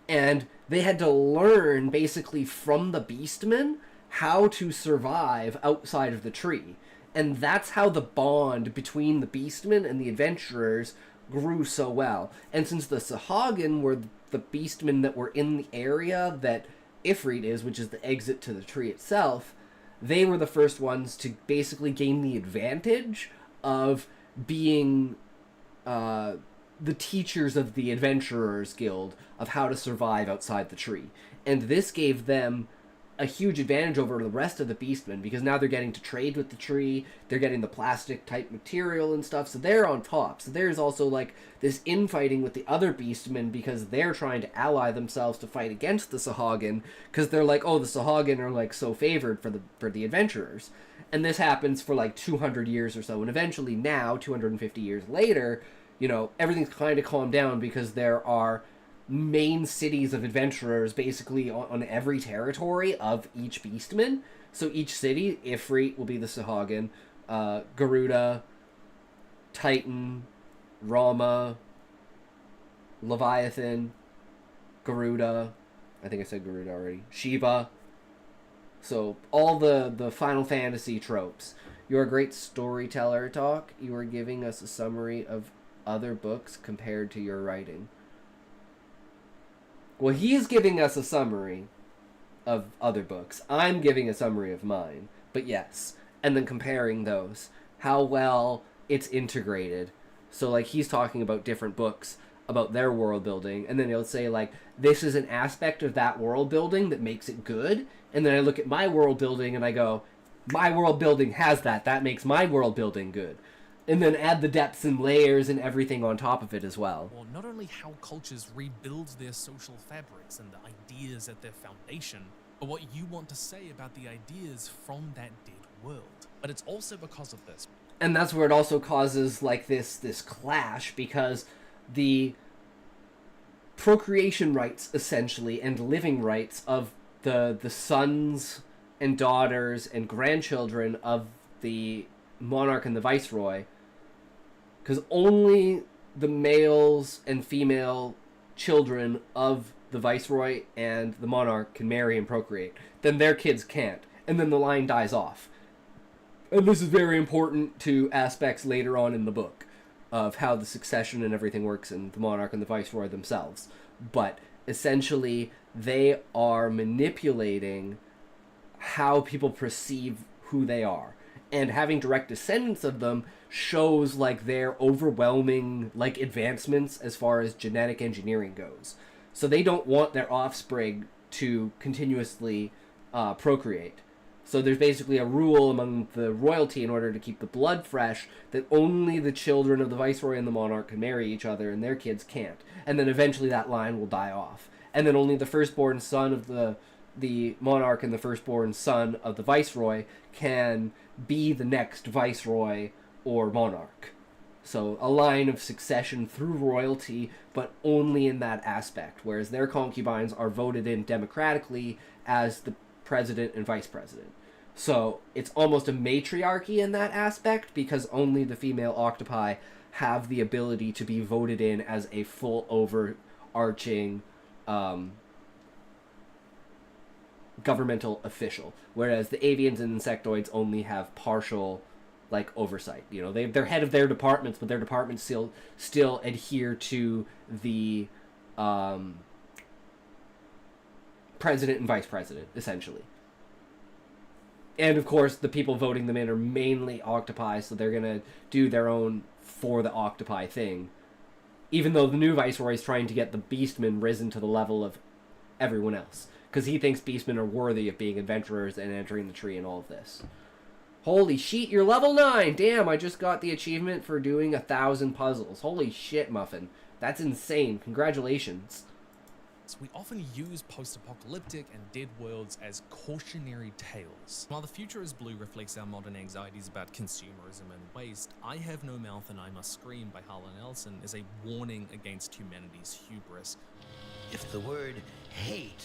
and they had to learn basically from the beastmen how to survive outside of the tree. And that's how the bond between the beastmen and the adventurers grew so well. And since the Sahagin were the beastmen that were in the area that Ifrit is, which is the exit to the tree itself, they were the first ones to basically gain the advantage of being the teachers of the Adventurers Guild of how to survive outside the tree. And this gave them a huge advantage over the rest of the beastmen, because now they're getting to trade with the tree, they're getting the plastic type material and stuff, so they're on top. So there's also like this infighting with the other beastmen, because they're trying to ally themselves to fight against the Sahagin, because they're like, oh, the Sahagin are like so favored for the adventurers. And this happens for like 200 years or so, and eventually now, 250 years later, everything's kind of calmed down, because there are main cities of adventurers basically on every territory of each beastman. So each city, Ifrit will be the Sahagin, Garuda, Titan, Rama, Leviathan, Garuda, I think I said Garuda already, Shiva. So all the Final Fantasy tropes. You're a great storyteller, Talk. You are giving us a summary of other books compared to your writing. Well, he's giving us a summary of other books. I'm giving a summary of mine. But yes, and then comparing those. how well it's integrated. So like he's talking about different books about their world building, and then he'll say like, this is an aspect of that world building that makes it good, and then I look at my world building and I go, my world building has that makes my world building good, and then add the depths and layers and everything on top of it as well. Well, not only how cultures rebuild their social fabrics and the ideas at their foundation, but what you want to say about the ideas from that dead world. But it's also because of this. And that's where it also causes like this clash, because the procreation rights essentially and living rights of the sons and daughters and grandchildren of the monarch and the viceroy, because only the males and female children of the viceroy and the monarch can marry and procreate, then their kids can't, and then the line dies off. And this is very important to aspects later on in the book of how the succession and everything works in the monarch and the viceroy themselves. But essentially, they are manipulating how people perceive who they are. And having direct descendants of them shows like their overwhelming like advancements as far as genetic engineering goes. So they don't want their offspring to continuously procreate. So there's basically a rule among the royalty in order to keep the blood fresh that only the children of the viceroy and the monarch can marry each other and their kids can't. And then eventually that line will die off. And then only the firstborn son of the monarch and the firstborn son of the viceroy can be the next viceroy or monarch. So a line of succession through royalty, but only in that aspect, whereas their concubines are voted in democratically as the president and vice president. So it's almost a matriarchy in that aspect, because only the female octopi have the ability to be voted in as a full overarching governmental official, whereas the avians and insectoids only have partial like oversight. You know, they're head of their departments, but their departments still adhere to the president and vice president, essentially. And of course, the people voting them in are mainly octopi, so they're gonna do their own for the octopi thing. Even though the new viceroy is trying to get the beastmen risen to the level of everyone else, because he thinks beastmen are worthy of being adventurers and entering the tree and all of this. Holy shit, you're level 9! Damn, I just got the achievement for doing 1,000 puzzles. Holy shit, Muffin. That's insane. Congratulations. We often use post-apocalyptic and dead worlds as cautionary tales. While the future is blue reflects our modern anxieties about consumerism and waste, I Have No Mouth and I Must Scream by Harlan Ellison is a warning against humanity's hubris. If the word hate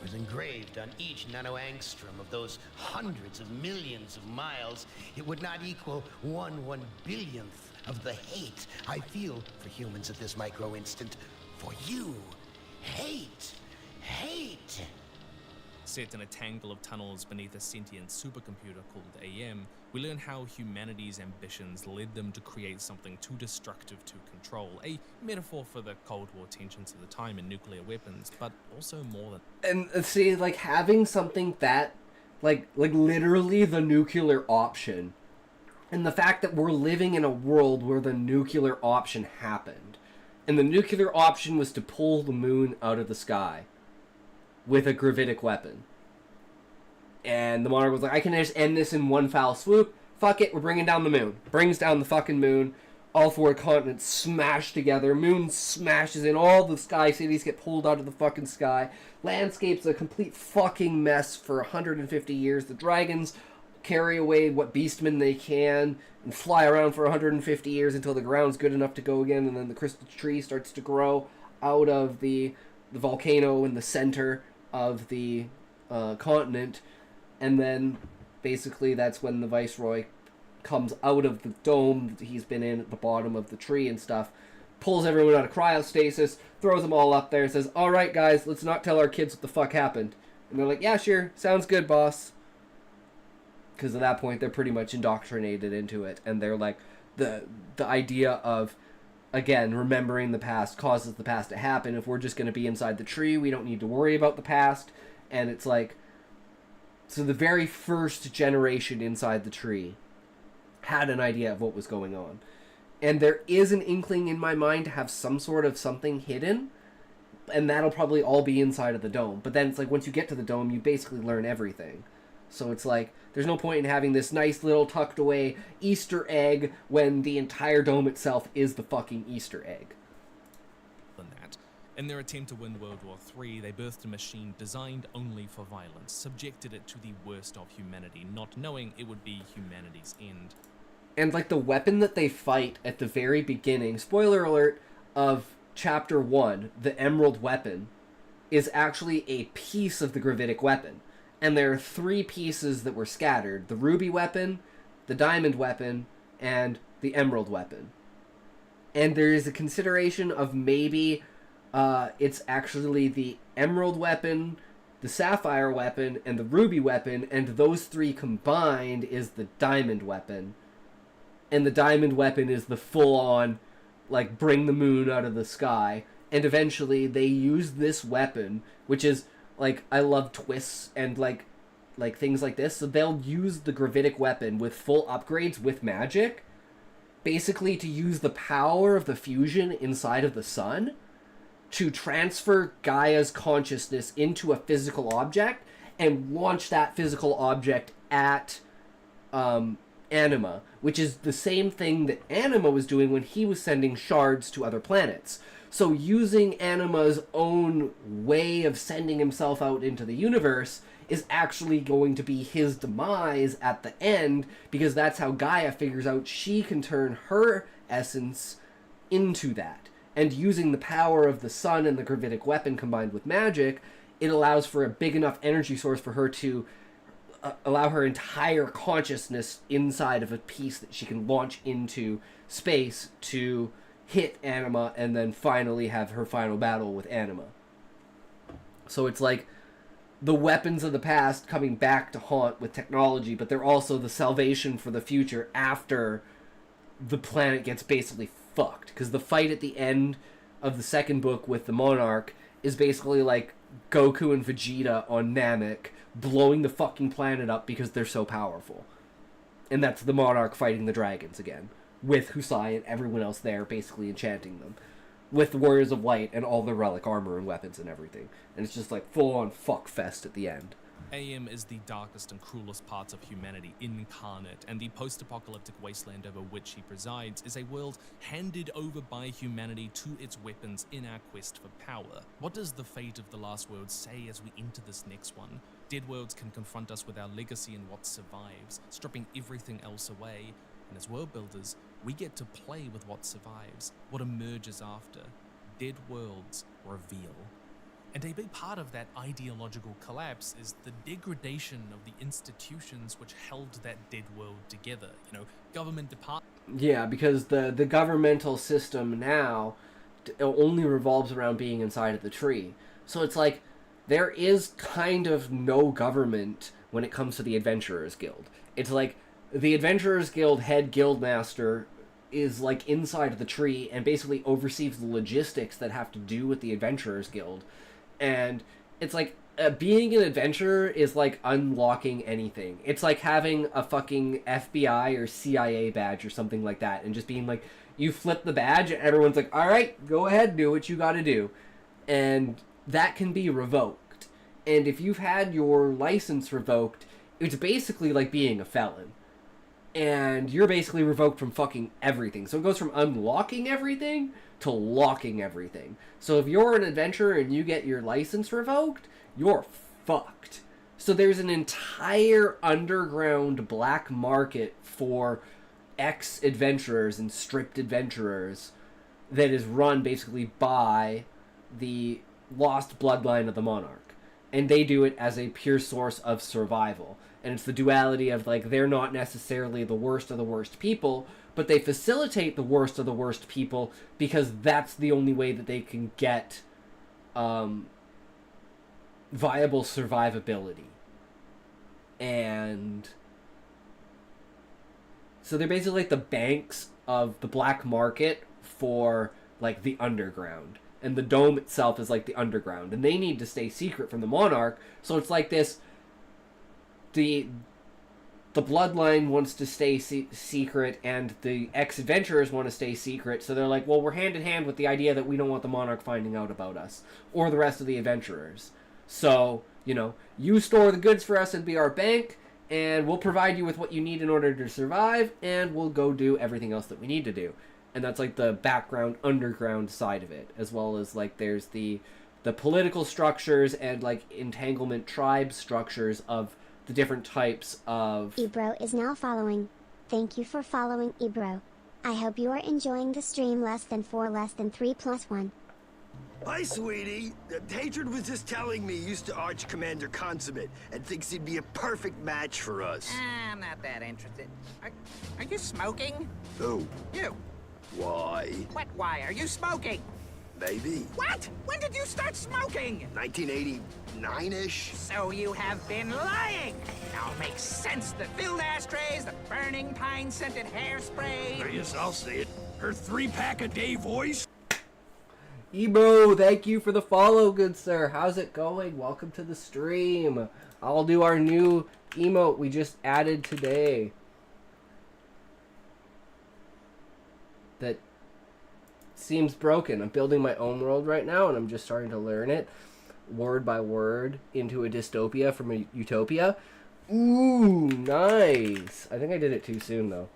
was engraved on each nanoangstrom of those hundreds of millions of miles, it would not equal 1/1 billionth of the hate I feel for humans at this micro instant. For you. Hate. Hate. Set in a tangle of tunnels beneath a sentient supercomputer called AM, we learn how humanity's ambitions led them to create something too destructive to control. A metaphor for the Cold War tensions of the time and nuclear weapons, but also more than... And see, like, having something that, like literally the nuclear option, and the fact that we're living in a world where the nuclear option happened. And the nuclear option was to pull the moon out of the sky with a gravitic weapon. And the monarch was like, I can just end this in one foul swoop. Fuck it, we're bringing down the moon. Brings down the fucking moon. All 4 continents smash together. Moon smashes in. All the sky cities get pulled out of the fucking sky. Landscape's a complete fucking mess for 150 years. The dragons carry away what beastmen they can and fly around for 150 years until the ground's good enough to go again, and then the crystal tree starts to grow out of the volcano in the center of the continent, and then basically that's when the viceroy comes out of the dome that he's been in at the bottom of the tree and stuff, pulls everyone out of cryostasis, throws them all up there, says, alright guys, let's not tell our kids what the fuck happened. And they're like, yeah, sure, sounds good, boss. Because at that point, they're pretty much indoctrinated into it. And they're like, the idea of, again, remembering the past causes the past to happen. If we're just going to be inside the tree, we don't need to worry about the past. And it's like, so the very first generation inside the tree had an idea of what was going on. And there is an inkling in my mind to have some sort of something hidden, and that'll probably all be inside of the dome. But then it's like, once you get to the dome, you basically learn everything. So it's like, there's no point in having this nice little tucked away Easter egg when the entire dome itself is the fucking Easter egg. Than that. In their attempt to win World War III, they birthed a machine designed only for violence, subjected it to the worst of humanity, not knowing it would be humanity's end. And like the weapon that they fight at the very beginning, spoiler alert, of Chapter 1, the Emerald Weapon, is actually a piece of the gravitic weapon. And there are 3 pieces that were scattered. The Ruby Weapon, the Diamond Weapon, and the Emerald Weapon. And there is a consideration of maybe it's actually the Emerald Weapon, the Sapphire Weapon, and the Ruby Weapon, and those 3 combined is the Diamond Weapon. And the Diamond Weapon is the full-on, like, bring the moon out of the sky. And eventually they use this weapon, which is, like, I love twists and, like things like this. So they'll use the gravitic weapon with full upgrades with magic, basically to use the power of the fusion inside of the sun to transfer Gaia's consciousness into a physical object and launch that physical object at Anima, which is the same thing that Anima was doing when he was sending shards to other planets. So using Anima's own way of sending himself out into the universe is actually going to be his demise at the end, because that's how Gaia figures out she can turn her essence into that. And using the power of the sun and the gravitic weapon combined with magic, it allows for a big enough energy source for her to allow her entire consciousness inside of a piece that she can launch into space to hit Anima and then finally have her final battle with Anima. So it's like the weapons of the past coming back to haunt with technology, but they're also the salvation for the future after the planet gets basically fucked. Because the fight at the end of the second book with the Monarch is basically like Goku and Vegeta on Namek blowing the fucking planet up because they're so powerful. And that's the Monarch fighting the dragons again, with Husai and everyone else there basically enchanting them, with the Warriors of Light and all the relic armor and weapons and everything. And it's just like full-on fuck fest at the end. AM is the darkest and cruelest parts of humanity incarnate, and the post-apocalyptic wasteland over which he presides is a world handed over by humanity to its weapons in our quest for power. What does the fate of the last world say as we enter this next one? Dead worlds can confront us with our legacy and what survives, stripping everything else away. And as world builders, we get to play with what survives, what emerges after. Dead worlds reveal. And a big part of that ideological collapse is the degradation of the institutions which held that dead world together. You know, government departments. Yeah, because the governmental system now only revolves around being inside of the tree. So it's like, there is kind of no government when it comes to the Adventurers Guild. It's like, the Adventurers Guild head guildmaster is like inside of the tree and basically oversees the logistics that have to do with the Adventurers Guild. And it's like, being an adventurer is like unlocking anything. It's like having a fucking FBI or CIA badge or something like that, and just being like, you flip the badge and everyone's like, alright, go ahead, do what you gotta do. And that can be revoked. And if you've had your license revoked, it's basically like being a felon. And you're basically revoked from fucking everything. So it goes from unlocking everything to locking everything. So if you're an adventurer and you get your license revoked, you're fucked. So there's an entire underground black market for ex-adventurers and stripped adventurers that is run basically by the lost bloodline of the Monarch. And they do it as a pure source of survival. And it's the duality of, like, they're not necessarily the worst of the worst people, but they facilitate the worst of the worst people because that's the only way that they can get viable survivability. And so they're basically like the banks of the black market for, like, the underground. And the dome itself is like the underground. And they need to stay secret from the Monarch. So it's like this... the bloodline wants to stay secret, and the ex-adventurers want to stay secret, so they're like, well, we're hand in hand with the idea that we don't want the monarch finding out about us, or the rest of the adventurers. So, you know, you store the goods for us and be our bank, and we'll provide you with what you need in order to survive, and we'll go do everything else that we need to do. And that's like the background, underground side of it, as well as like there's the political structures and like entanglement tribe structures of the different types of... Ebro is now following. Thank you for following, Ebro. I hope you are enjoying the stream less than 4 less than 3 plus 1. Hi, sweetie. Hatred was just telling me you used to Arch Commander Consummate and thinks he'd be a perfect match for us. I'm not that interested. Are you smoking? Who? You. Why? What, why? Are you smoking? Maybe. What? When did you start smoking? 1989-ish? So you have been lying. Now it makes sense. The filled ashtrays, the burning pine-scented hairspray. Yes, I'll say it. Her 3-pack-a-day voice? Ebro, thank you for the follow, good sir. How's it going? Welcome to the stream. I'll do our new emote we just added today. That seems broken. I'm building my own world right now, and I'm just starting to learn it word by word into a dystopia from a utopia. Ooh, nice. I think I did it too soon, though.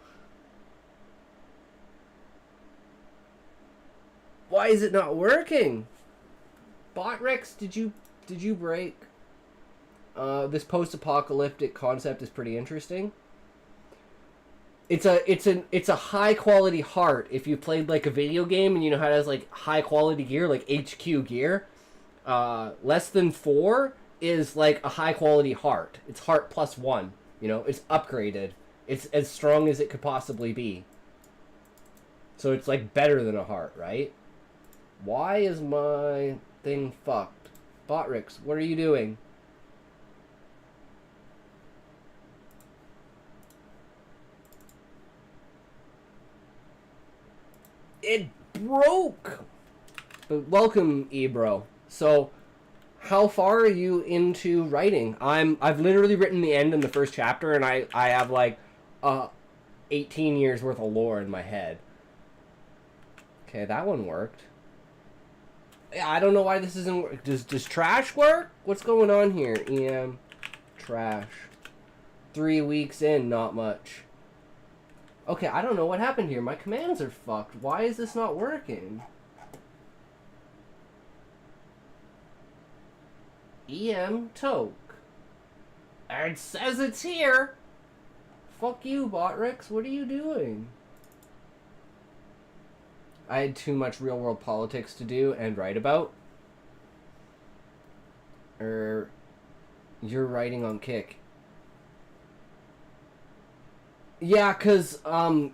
Why is it not working? Botrex, did you break? This post-apocalyptic concept is pretty interesting. It's a high quality heart. If you played like a video game and you know how it has like high quality gear, like HQ gear, less than 4 is like a high quality heart. It's heart plus 1. You know, it's upgraded. It's as strong as it could possibly be. So it's like better than a heart, right? Why is my thing fucked? Botrix, what are you doing? It broke! But welcome, Ebro. So, how far are you into writing? I've literally written the end in the first chapter, and I have like 18 years worth of lore in my head. Okay, that one worked. I don't know why this isn't work. Does trash work? What's going on here? EM trash. 3 weeks in, not much. Okay, I don't know what happened here. My commands are fucked. Why is this not working? EM toke. It says it's here. Fuck you, Botrix. What are you doing? I had too much real world politics to do and write about. You're writing on Kick. Yeah, because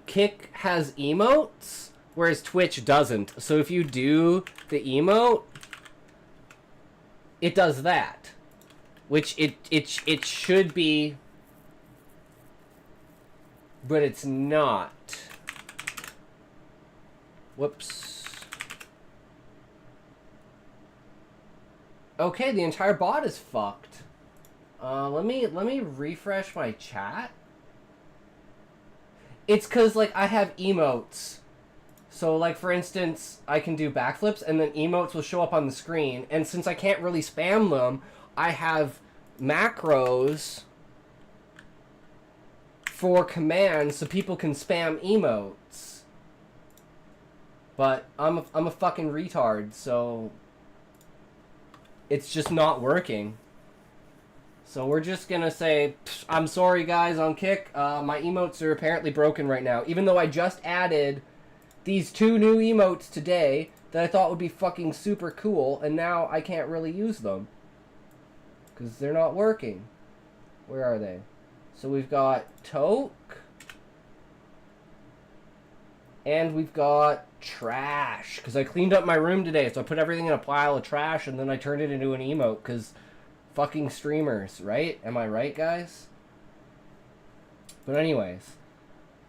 Kick has emotes, whereas Twitch doesn't. So if you do the emote, it does that. Which it should be, but it's not. Whoops. Okay, the entire bot is fucked. Let me refresh my chat. It's cause like I have emotes. So like for instance, I can do backflips and then emotes will show up on the screen, and since I can't really spam them, I have macros for commands so people can spam emotes. But I'm a fucking retard, so it's just not working. So we're just gonna say, I'm sorry guys on Kick, my emotes are apparently broken right now. Even though I just added these 2 new emotes today that I thought would be fucking super cool, and now I can't really use them. Because they're not working. Where are they? So we've got Toke. And we've got trash. Because I cleaned up my room today, so I put everything in a pile of trash and then I turned it into an emote. Because fucking streamers, right? Am I right, guys? But anyways,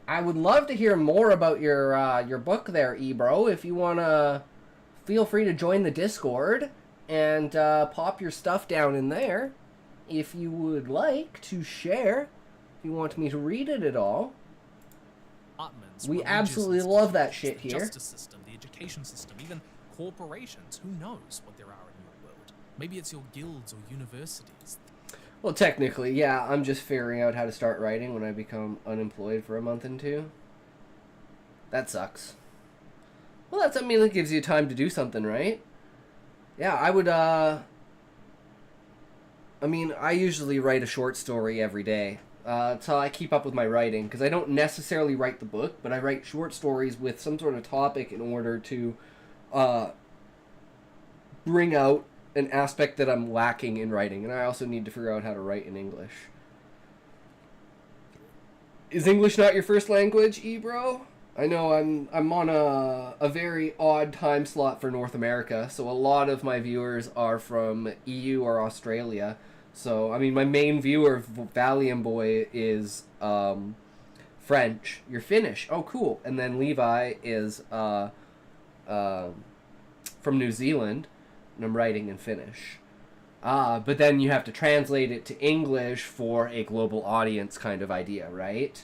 I would love to hear more about your book there, Ebro. If you want to, feel free to join the Discord and pop your stuff down in there if you would like to share. If you want me to read it at all. Apartments, We religious absolutely love that institutions, shit the here. justice system, the education system, even corporations. Who knows what there are in your world? Maybe it's your guilds or universities. Well, technically, yeah, I'm just figuring out how to start writing when I become unemployed for a month and two. That sucks. Well, that's, I mean, it gives you time to do something, right? Yeah, I would, I mean, I usually write a short story every day. So I keep up with my writing, because I don't necessarily write the book, but I write short stories with some sort of topic in order to bring out an aspect that I'm lacking in writing, and I also need to figure out how to write in English. Is English not your first language, Ebro? I know I'm on a very odd time slot for North America, so a lot of my viewers are from EU or Australia. So, I mean, my main viewer, Valium Boy, is French. You're Finnish. Oh, cool. And then Levi is from New Zealand, and I'm writing in Finnish. But then you have to translate it to English for a global audience kind of idea, right?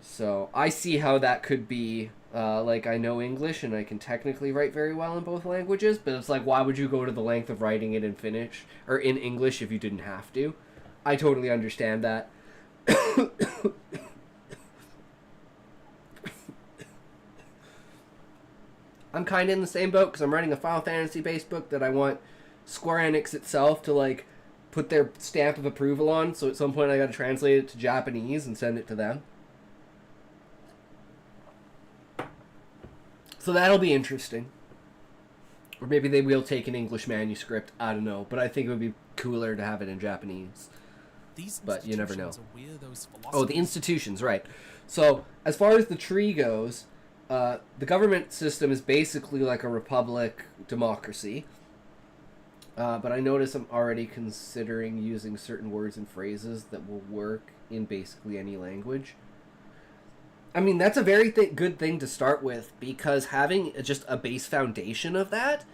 So I see how that could be, like, I know English and I can technically write very well in both languages, but it's like, why would you go to the length of writing it in Finnish, or in English if you didn't have to? I totally understand that. I'm kind of in the same boat, because I'm writing a Final Fantasy-based book that I want Square Enix itself to, like, put their stamp of approval on, so at some point I gotta translate it to Japanese and send it to them. So that'll be interesting. Or maybe they will take an English manuscript, I don't know, but I think it would be cooler to have it in Japanese. But you never know. Oh, the institutions, right. So, as far as the tree goes, the government system is basically like a republic democracy. But I notice I'm already considering using certain words and phrases that will work in basically any language. I mean, that's a very good thing to start with, because having just a base foundation of that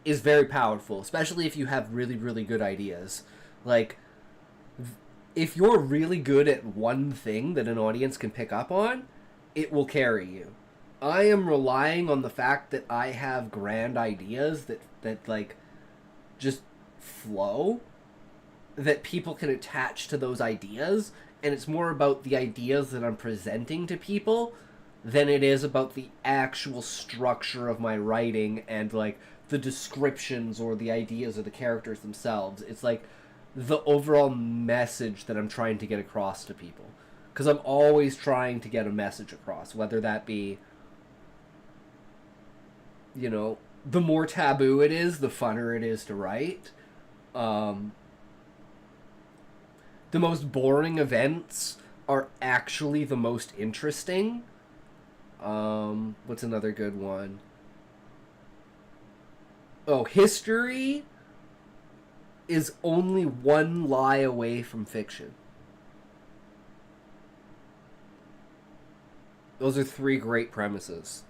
is very powerful, especially if you have really, really good ideas. Like, if you're really good at one thing that an audience can pick up on, it will carry you. I am relying on the fact that I have grand ideas that like, just flow, that people can attach to those ideas, and it's more about the ideas that I'm presenting to people than it is about the actual structure of my writing and, like, the descriptions or the ideas of the characters themselves. It's, like, the overall message that I'm trying to get across to people. Because I'm always trying to get a message across, whether that be, you know, the more taboo it is, the funner it is to write. The most boring events are actually the most interesting. What's another good one? Oh, history is only one lie away from fiction. Those are three great premises.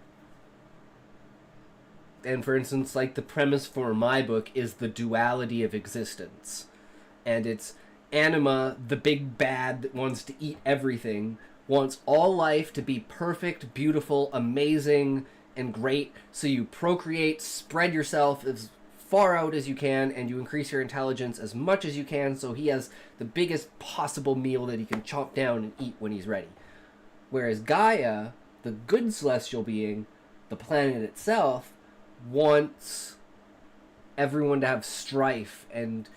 And for instance, like, the premise for my book is the duality of existence. And it's Anima, the big bad that wants to eat everything, wants all life to be perfect, beautiful, amazing, and great, so you procreate, spread yourself as far out as you can, and you increase your intelligence as much as you can, so he has the biggest possible meal that he can chomp down and eat when he's ready. Whereas Gaia, the good celestial being, the planet itself, wants everyone to have strife and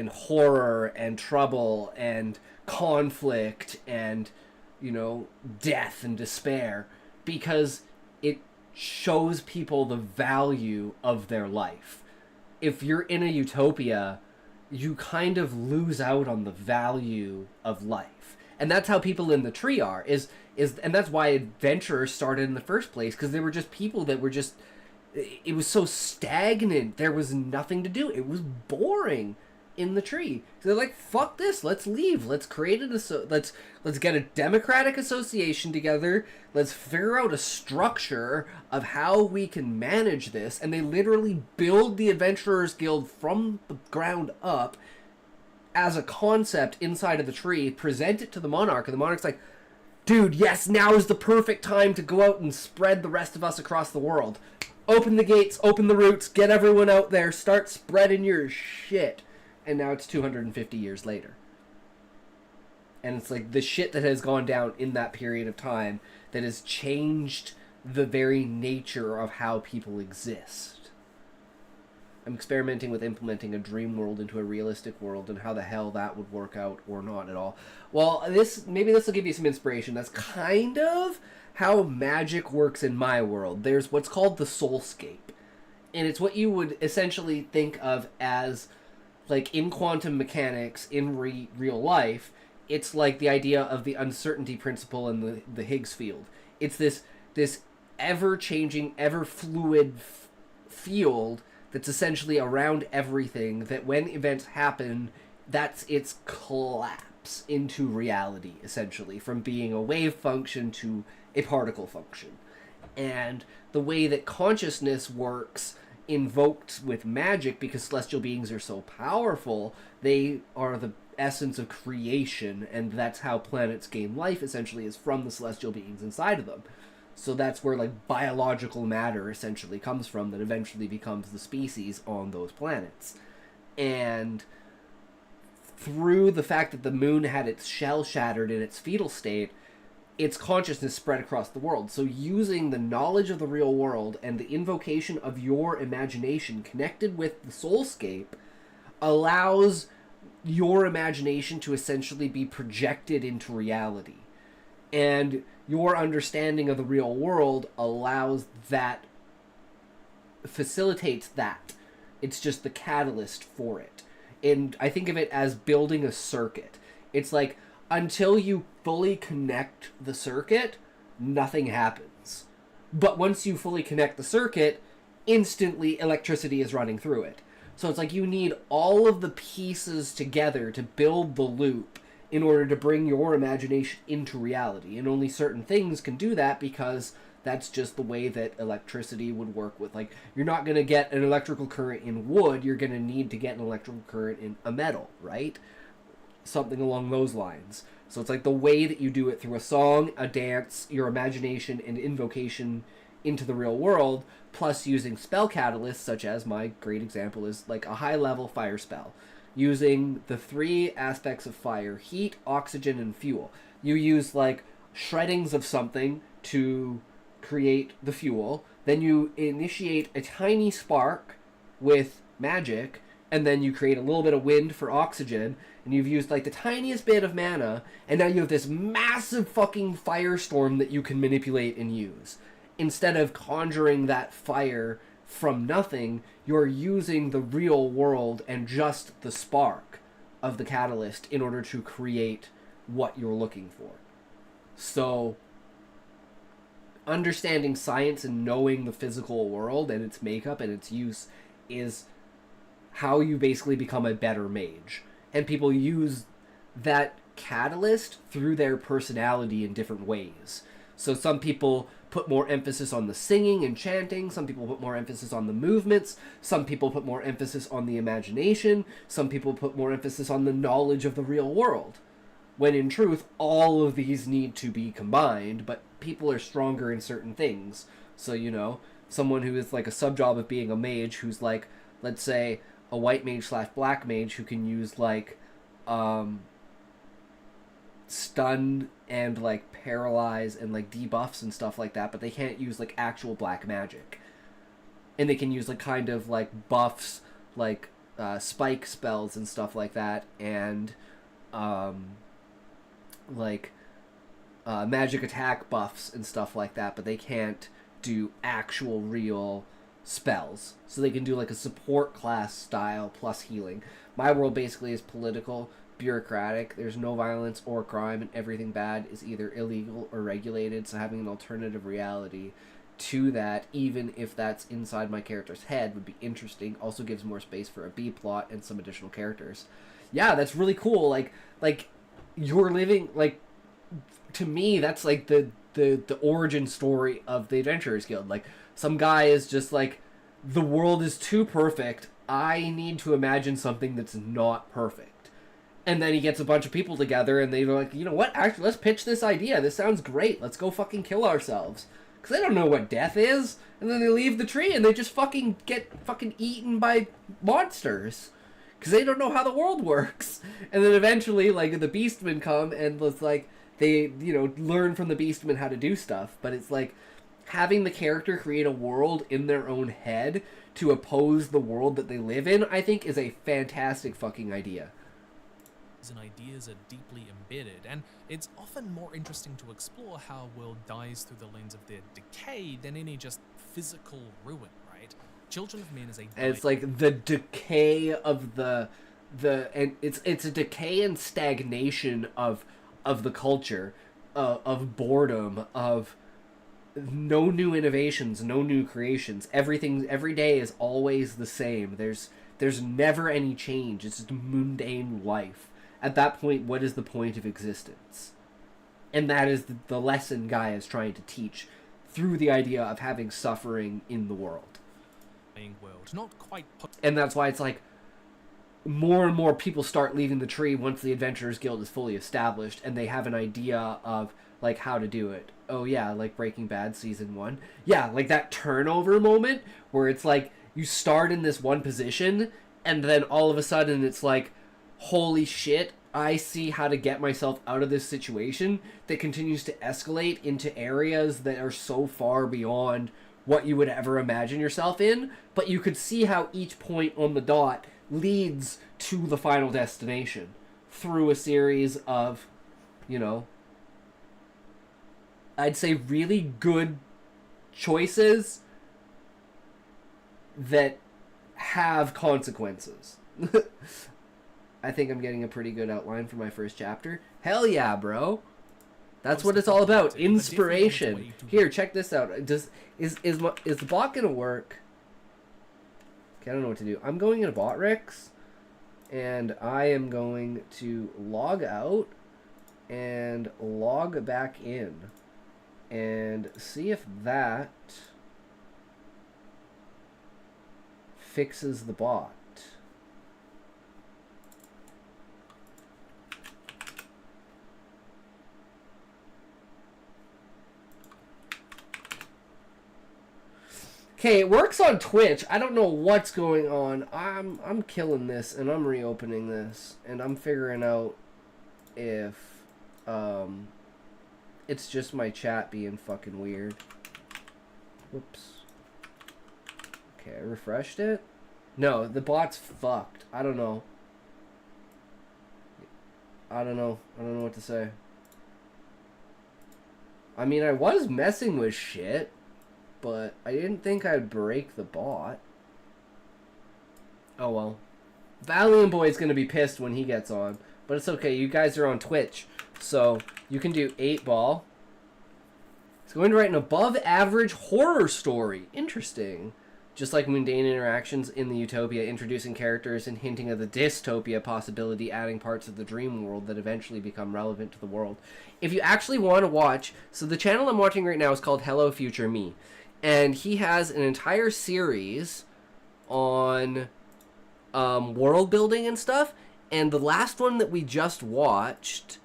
horror and trouble and conflict and, you know, death and despair, because it shows people the value of their life. If you're in a utopia, you kind of lose out on the value of life. And that's how people in the tree are, and that's why adventurers started in the first place, because they were just people that were just, it was so stagnant, there was nothing to do, it was boring in the tree. So they're like, fuck this, let's leave, let's create let's get a democratic association together, let's figure out a structure of how we can manage this. And they literally build the Adventurers Guild from the ground up as a concept inside of the tree, present it to the monarch, and the monarch's like, dude, yes, now is the perfect time to go out and spread the rest of us across the world. Open the gates, open the routes, get everyone out there, start spreading your shit. And now it's 250 years later. And it's like the shit that has gone down in that period of time that has changed the very nature of how people exist. I'm experimenting with implementing a dream world into a realistic world and how the hell that would work out or not at all. Well, maybe this will give you some inspiration. That's kind of how magic works in my world. There's what's called the soulscape. And it's what you would essentially think of as, like, in quantum mechanics, in real life, it's like the idea of the uncertainty principle in the Higgs field. It's this ever-changing, ever-fluid field that's essentially around everything, that when events happen, that's its collapse into reality, essentially, from being a wave function to a particle function. And the way that consciousness works, invoked with magic, because celestial beings are so powerful, they are the essence of creation, and that's how planets gain life, essentially, is from the celestial beings inside of them. So that's where, like, biological matter essentially comes from, that eventually becomes the species on those planets. And through the fact that the moon had its shell shattered in its fetal state, its consciousness spread across the world. So using the knowledge of the real world and the invocation of your imagination connected with the soulscape allows your imagination to essentially be projected into reality. And your understanding of the real world allows that, facilitates that. It's just the catalyst for it. And I think of it as building a circuit. It's like, until you fully connect the circuit, nothing happens. But once you fully connect the circuit, instantly electricity is running through it. So it's like you need all of the pieces together to build the loop in order to bring your imagination into reality. And only certain things can do that, because that's just the way that electricity would work with, like, you're not going to get an electrical current in wood, you're going to need to get an electrical current in a metal, right? Something along those lines. So it's like the way that you do it through a song, a dance, your imagination, and invocation into the real world, plus using spell catalysts, such as my great example is like a high-level fire spell. Using the three aspects of fire: heat, oxygen, and fuel. You use, like, shreddings of something to create the fuel, then you initiate a tiny spark with magic, and then you create a little bit of wind for oxygen, and you've used, like, the tiniest bit of mana, and now you have this massive fucking firestorm that you can manipulate and use. Instead of conjuring that fire from nothing, you're using the real world and just the spark of the catalyst in order to create what you're looking for. So, understanding science and knowing the physical world and its makeup and its use is how you basically become a better mage. And people use that catalyst through their personality in different ways. So some people put more emphasis on the singing and chanting, some people put more emphasis on the movements, some people put more emphasis on the imagination, some people put more emphasis on the knowledge of the real world. When in truth, all of these need to be combined, but people are stronger in certain things. So, you know, someone who is like a sub-job of being a mage, who's like, let's say, a white mage / black mage who can use, like, stun and, like, paralyze and, like, debuffs and stuff like that, but they can't use, like, actual black magic. And they can use, like, kind of, like, buffs, like, spike spells and stuff like that, and, magic attack buffs and stuff like that, but they can't do actual real spells. So they can do, like, a support class style plus healing. My world basically is political, bureaucratic. There's no violence or crime, and everything bad is either illegal or regulated, so having an alternative reality to that, even if that's inside my character's head, would be interesting. Also gives more space for a B plot and some additional characters. Yeah, that's really cool. Like you're living, like, to me, that's like the origin story of the Adventurers Guild. Like, some guy is just like, the world is too perfect, I need to imagine something that's not perfect. And then he gets a bunch of people together, and they're like, you know what? Actually, let's pitch this idea. This sounds great. Let's go fucking kill ourselves. Because they don't know what death is. And then they leave the tree, and they just fucking get fucking eaten by monsters. Because they don't know how the world works. And then eventually, like, the Beastmen come, and it's like, they, you know, learn from the Beastmen how to do stuff. But it's like, having the character create a world in their own head to oppose the world that they live in, I think, is a fantastic fucking idea. And ideas are deeply embedded, and it's often more interesting to explore how a world dies through the lens of their decay than any just physical ruin, right? Children of Men is a... And it's like the decay of and it's a decay and stagnation of the culture, of boredom, of no new innovations, no new creations. Every day is always the same. There's never any change. It's just mundane life. At that point, what is the point of existence? And that is the lesson Guy is trying to teach through the idea of having suffering in the world. World. Not quite. And that's why it's like more and more people start leaving the tree once the Adventurers Guild is fully established and they have an idea of like how to do it. Oh yeah, like Breaking Bad season 1. Yeah, like that turnover moment where it's like you start in this one position and then all of a sudden it's like, holy shit, I see how to get myself out of this situation that continues to escalate into areas that are so far beyond what you would ever imagine yourself in, but you could see how each point on the dot leads to the final destination through a series of, you know, I'd say really good choices that have consequences. I think I'm getting a pretty good outline for my first chapter. Hell yeah, bro. That's what it's all about. Inspiration. Here, check this out. Is the bot gonna work? Okay, I don't know what to do. I'm going into Botrix, and I am going to log out and log back in and see if that fixes the bot. Okay, it works on Twitch. I don't know what's going on. I'm killing this and I'm reopening this and I'm figuring out if it's just my chat being fucking weird. Whoops. Okay, I refreshed it. No, the bot's fucked. I don't know. I don't know what to say. I mean, I was messing with shit, but I didn't think I'd break the bot. Oh well. Valiant Boy's gonna be pissed when he gets on, but it's okay. You guys are on Twitch, so you can do 8-ball. It's going to write an above-average horror story. Interesting. Just like mundane interactions in the utopia, introducing characters and hinting at the dystopia possibility, adding parts of the dream world that eventually become relevant to the world. If you actually want to watch, so the channel I'm watching right now is called Hello Future Me. And he has an entire series on world building and stuff. And the last one that we just watched...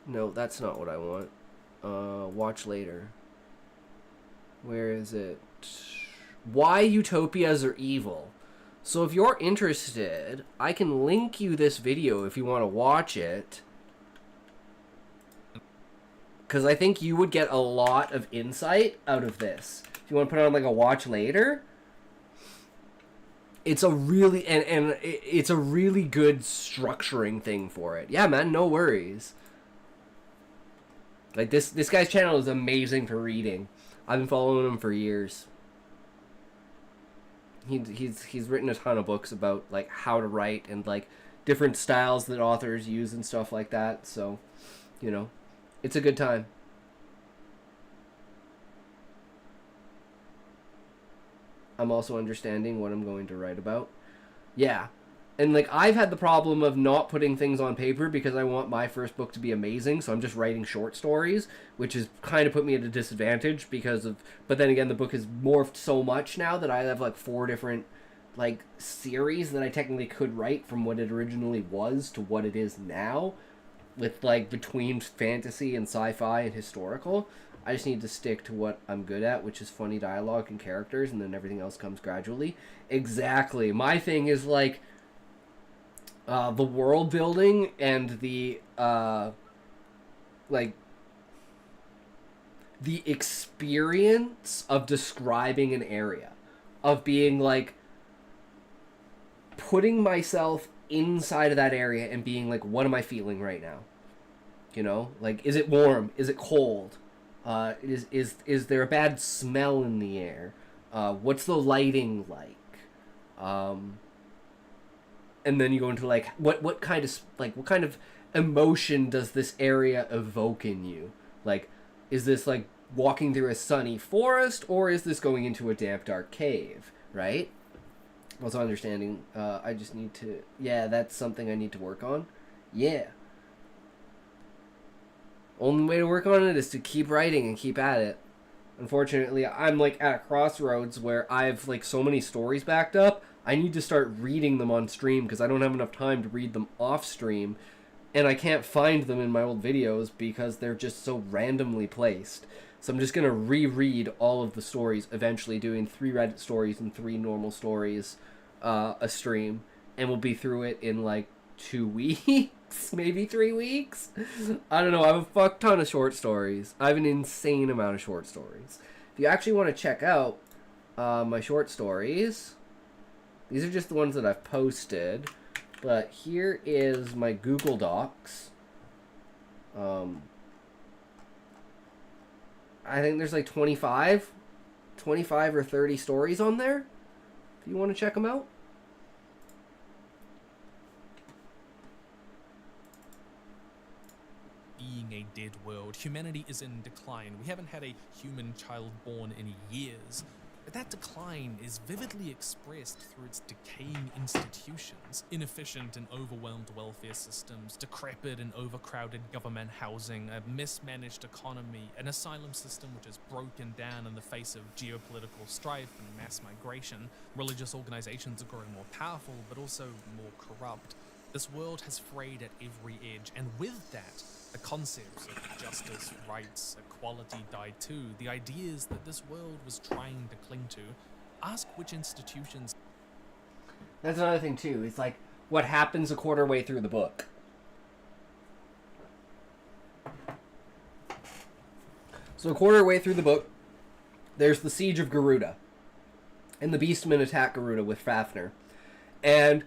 No, that's not what I want. Watch later. Where is it? Why Utopias Are Evil. So if you're interested, I can link you this video if you want to watch it. Because I think you would get a lot of insight out of this. If you want to put it on like a watch later, it's a really and it's a really good structuring thing for it. Yeah, man, no worries. Like this guy's channel is amazing for reading. I've been following him for years. He's written a ton of books about like how to write and like different styles that authors use and stuff like that. So, you know, it's a good time. I'm also understanding what I'm going to write about. Yeah. And like I've had the problem of not putting things on paper because I want my first book to be amazing, so I'm just writing short stories, which has kind of put me at a disadvantage because of, but then again the book has morphed so much now that I have like 4 different like series that I technically could write from what it originally was to what it is now, with like between fantasy and sci-fi and historical. I just need to stick to what I'm good at, which is funny dialogue and characters, and then everything else comes gradually. Exactly. My thing is like the world building and the like the experience of describing an area, of being like putting myself inside of that area and being like, what am I feeling right now? You know, like, is it warm? Is it cold? Is there a bad smell in the air? What's the lighting like? And then you go into like, what kind of emotion does this area evoke in you? Like, is this like walking through a sunny forest, or is this going into a damp, dark cave? Right? Also understanding, I just need to, yeah, that's something I need to work on. Yeah. Only way to work on it is to keep writing and keep at it. Unfortunately, I'm like at a crossroads where I've like so many stories backed up. I need to start reading them on stream because I don't have enough time to read them off stream. And I can't find them in my old videos because they're just so randomly placed. So I'm just going to reread all of the stories, eventually doing 3 Reddit stories and 3 normal stories a stream. And we'll be through it in like 2 weeks, maybe 3 weeks. I don't know. I have a fuck ton of short stories. I have an insane amount of short stories. If you actually want to check out my short stories, these are just the ones that I've posted. But here is my Google Docs. I think there's like 25 or 30 stories on there. If you want to check them out. Being a dead world, humanity is in decline. We haven't had a human child born in years. But that decline is vividly expressed through its decaying institutions, inefficient and overwhelmed welfare systems, decrepit and overcrowded government housing, a mismanaged economy, an asylum system which is broken down in the face of geopolitical strife and mass migration. Religious organizations are growing more powerful, but also more corrupt. This world has frayed at every edge, and with that, the concepts of justice, rights, equality died too. The ideas that this world was trying to cling to. Ask which institutions... That's another thing too. It's like what happens a quarter way through the book. So a quarter way through the book, there's the Siege of Garuda. And the Beastmen attack Garuda with Fafnir. And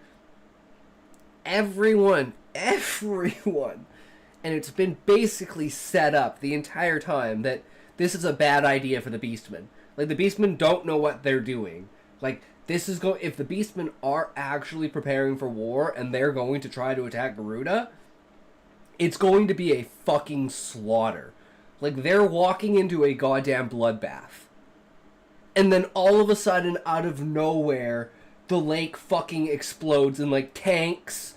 everyone, and it's been basically set up the entire time that this is a bad idea for the Beastmen. Like, the Beastmen don't know what they're doing. Like, this is if the Beastmen are actually preparing for war and they're going to try to attack Garuda, it's going to be a fucking slaughter. Like, they're walking into a goddamn bloodbath. And then all of a sudden, out of nowhere, the lake fucking explodes and, like, tanks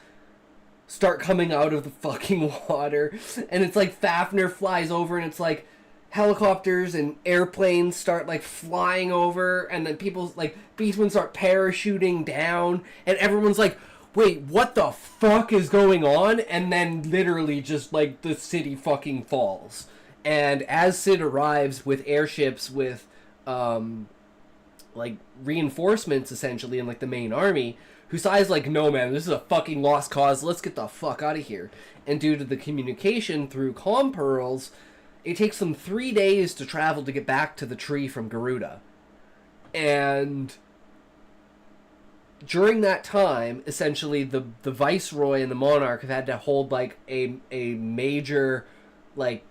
start coming out of the fucking water. And it's like Fafnir flies over and it's like helicopters and airplanes start like flying over. And then people, like, Beastmen start parachuting down. And everyone's like, wait, what the fuck is going on? And then literally just like the city fucking falls. And as Sid arrives with airships with like reinforcements essentially and like the main army, Husai's like, no man, this is a fucking lost cause, let's get the fuck out of here. And due to the communication through comm pearls, it takes them 3 days to travel to get back to the tree from Garuda. And during that time, essentially the Viceroy and the Monarch have had to hold like a major like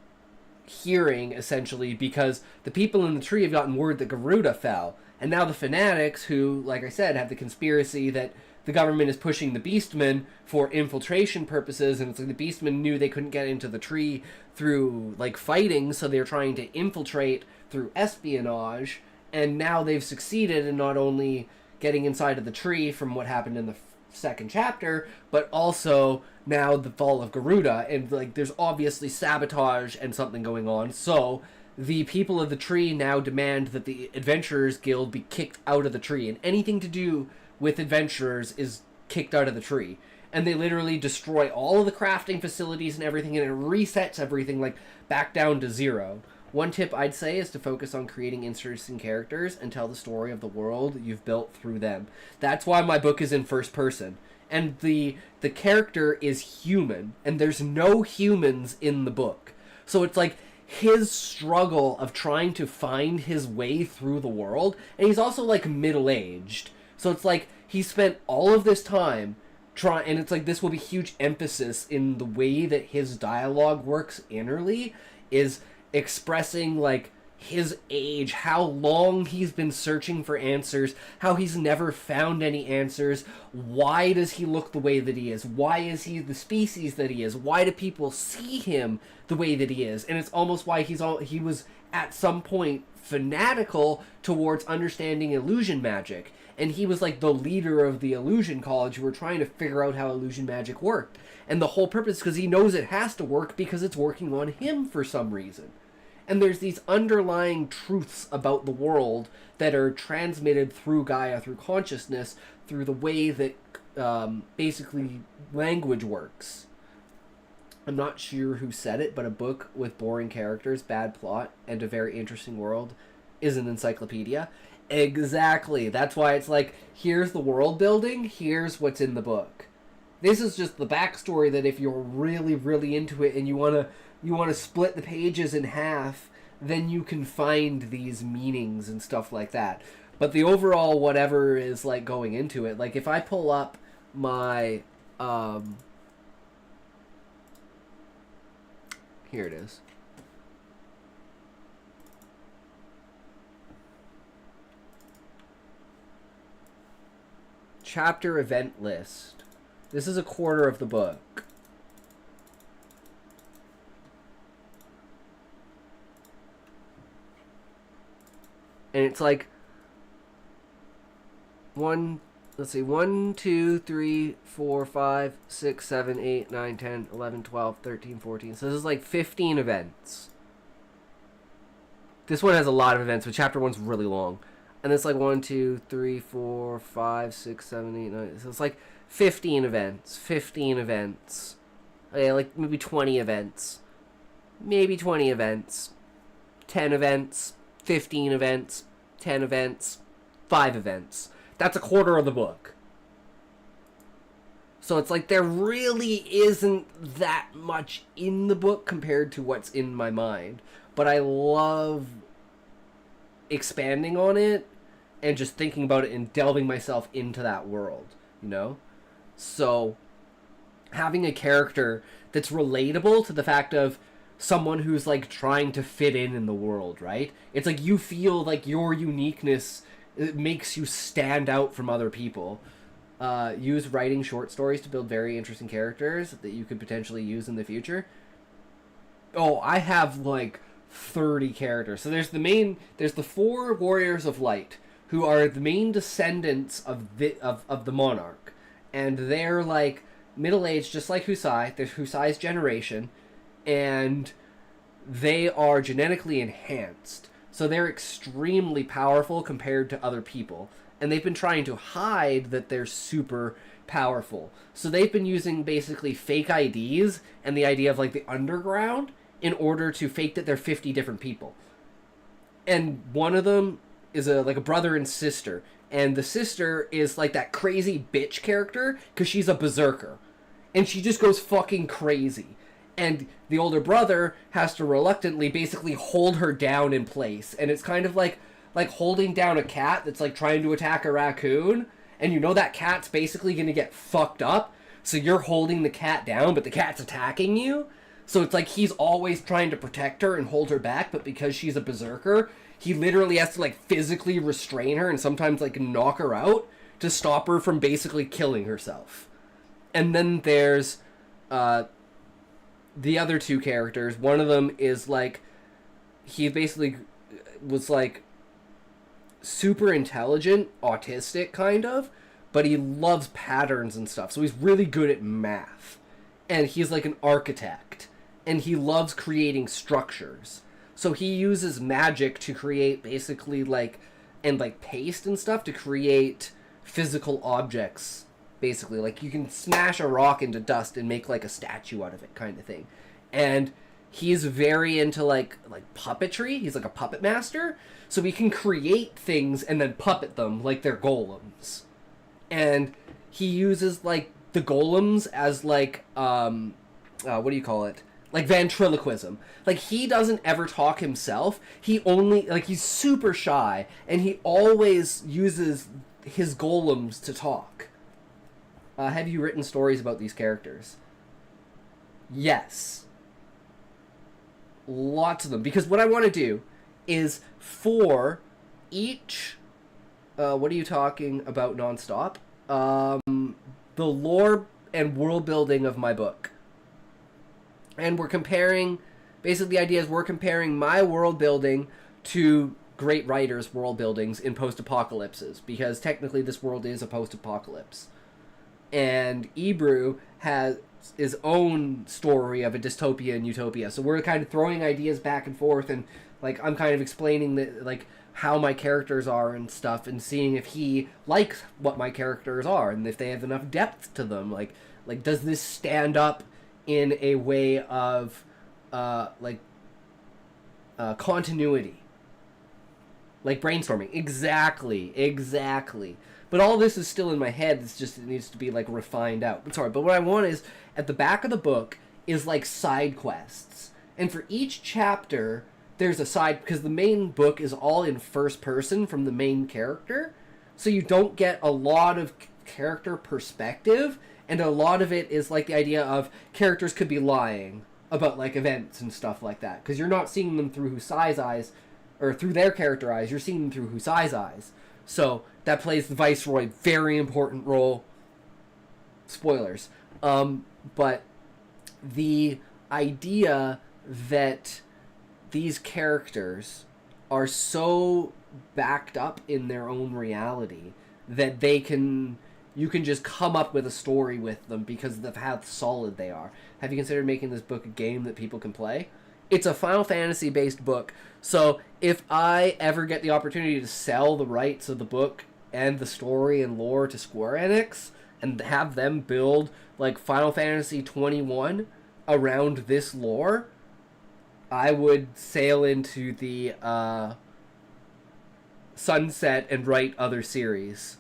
hearing essentially because the people in the tree have gotten word that Garuda fell. And now the fanatics, who, like I said, have the conspiracy that the government is pushing the Beastmen for infiltration purposes, and it's like the Beastmen knew they couldn't get into the tree through, like, fighting, so they're trying to infiltrate through espionage, and now they've succeeded in not only getting inside of the tree from what happened in the second chapter, but also now the fall of Garuda, and, like, there's obviously sabotage and something going on, so the people of the tree now demand that the Adventurers Guild be kicked out of the tree, and anything to do with adventurers is kicked out of the tree. And they literally destroy all of the crafting facilities and everything, and it resets everything, like, back down to zero. One tip I'd say is to focus on creating interesting characters and tell the story of the world you've built through them. That's why my book is in first person. And the character is human, and there's no humans in the book. So it's like his struggle of trying to find his way through the world, and he's also, like, middle-aged. So it's like he spent all of this time and it's like this will be huge emphasis in the way that his dialogue works innerly, is expressing, like, his age, how long he's been searching for answers, how he's never found any answers, why does he look the way that he is, why is he the species that he is, why do people see him the way that he is, and it's almost why he was at some point fanatical towards understanding illusion magic, and he was like the leader of the illusion college who were trying to figure out how illusion magic worked, and the whole purpose because he knows it has to work because it's working on him for some reason. And there's these underlying truths about the world that are transmitted through Gaia, through consciousness, through the way that basically language works. I'm not sure who said it, but a book with boring characters, bad plot, and a very interesting world is an encyclopedia. Exactly. That's why it's like, here's the world building, here's what's in the book. This is just the backstory that if you're really, really into it and you want to split the pages in half, then you can find these meanings and stuff like that. But the overall whatever is, like, going into it, like, if I pull up my here it is. Chapter event list. This is a quarter of the book. And it's like 1, 2, 3, 4, 5, 6, 7, 8, 9, 10, 11, 12, 13, 14. So this is like 15 events. This one has a lot of events, but chapter 1's really long. And it's like 1, 2, 3, 4, 5, 6, 7, 8, 9. So it's like 15 events. 15 events. Okay, like maybe 20 events. Maybe 20 events. 10 events. 15 events. 10 events. 5 events. That's a quarter of the book. So it's like there really isn't that much in the book compared to what's in my mind. But I love expanding on it and just thinking about it and delving myself into that world, you know? So having a character that's relatable to the fact of someone who's, like, trying to fit in the world, right? It's like you feel like your uniqueness, it makes you stand out from other people. Use writing short stories to build very interesting characters that you could potentially use in the future. Oh, I have, like, 30 characters. So there's the 4 Warriors of Light, who are the main descendants of the monarch. And they're, like, middle-aged, just like Husai. They're Husai's generation. And they are genetically enhanced. So they're extremely powerful compared to other people. And they've been trying to hide that they're super powerful. So they've been using basically fake IDs and the idea of, like, the underground in order to fake that they're 50 different people. And one of them is a brother and sister. And the sister is, like, that crazy bitch character because she's a berserker. And she just goes fucking crazy. And the older brother has to reluctantly basically hold her down in place. And it's kind of like holding down a cat that's, like, trying to attack a raccoon. And you know that cat's basically going to get fucked up. So you're holding the cat down, but the cat's attacking you. So it's like he's always trying to protect her and hold her back. But because she's a berserker, he literally has to, like, physically restrain her and sometimes, like, knock her out to stop her from basically killing herself. And then there's the other 2 characters. One of them is, like, he basically was, like, super intelligent, autistic kind of, but he loves patterns and stuff. So he's really good at math. And he's, like, an architect. And he loves creating structures. So he uses magic to create basically, like, and, like, paste and stuff to create physical objects, basically. Like, you can smash a rock into dust and make, like, a statue out of it, kind of thing. And he's very into, like puppetry. He's, like, a puppet master. So he can create things and then puppet them like they're golems. And he uses, like, the golems as, like, what do you call it? Like, ventriloquism. Like, he doesn't ever talk himself. He only, like, he's super shy, and he always uses his golems to talk. Have you written stories about these characters? Yes. Lots of them. Because what I want to do is, for each... what are you talking about nonstop? The lore and world building of my book. And we're comparing, basically the idea is we're comparing my world building to great writers' world buildings in post-apocalypses, because technically this world is a post-apocalypse. And Ebrew has his own story of a dystopia and utopia. So we're kind of throwing ideas back and forth, and like I'm kind of explaining that, like, how my characters are and stuff, and seeing if he likes what my characters are and if they have enough depth to them. Like does this stand up in a way of continuity, like brainstorming. Exactly. But all this is still in my head. It's just, it needs to be like refined out. But what I want is, at the back of the book is like side quests, and for each chapter there's a side, because the main book is all in first person from the main character, so you don't get a lot of character perspective. And a lot of it is like the idea of characters could be lying about like events and stuff like that, because you're not seeing them through Husai's eyes, or through their character eyes. You're seeing them through Husai's eyes. So that plays the Viceroy very important role. Spoilers. But the idea that these characters are so backed up in their own reality that you can just come up with a story with them because of how solid they are. Have you considered making this book a game that people can play? It's a Final Fantasy based book, so if I ever get the opportunity to sell the rights of the book and the story and lore to Square Enix and have them build like Final Fantasy 21 around this lore, I would sail into the sunset and write other series.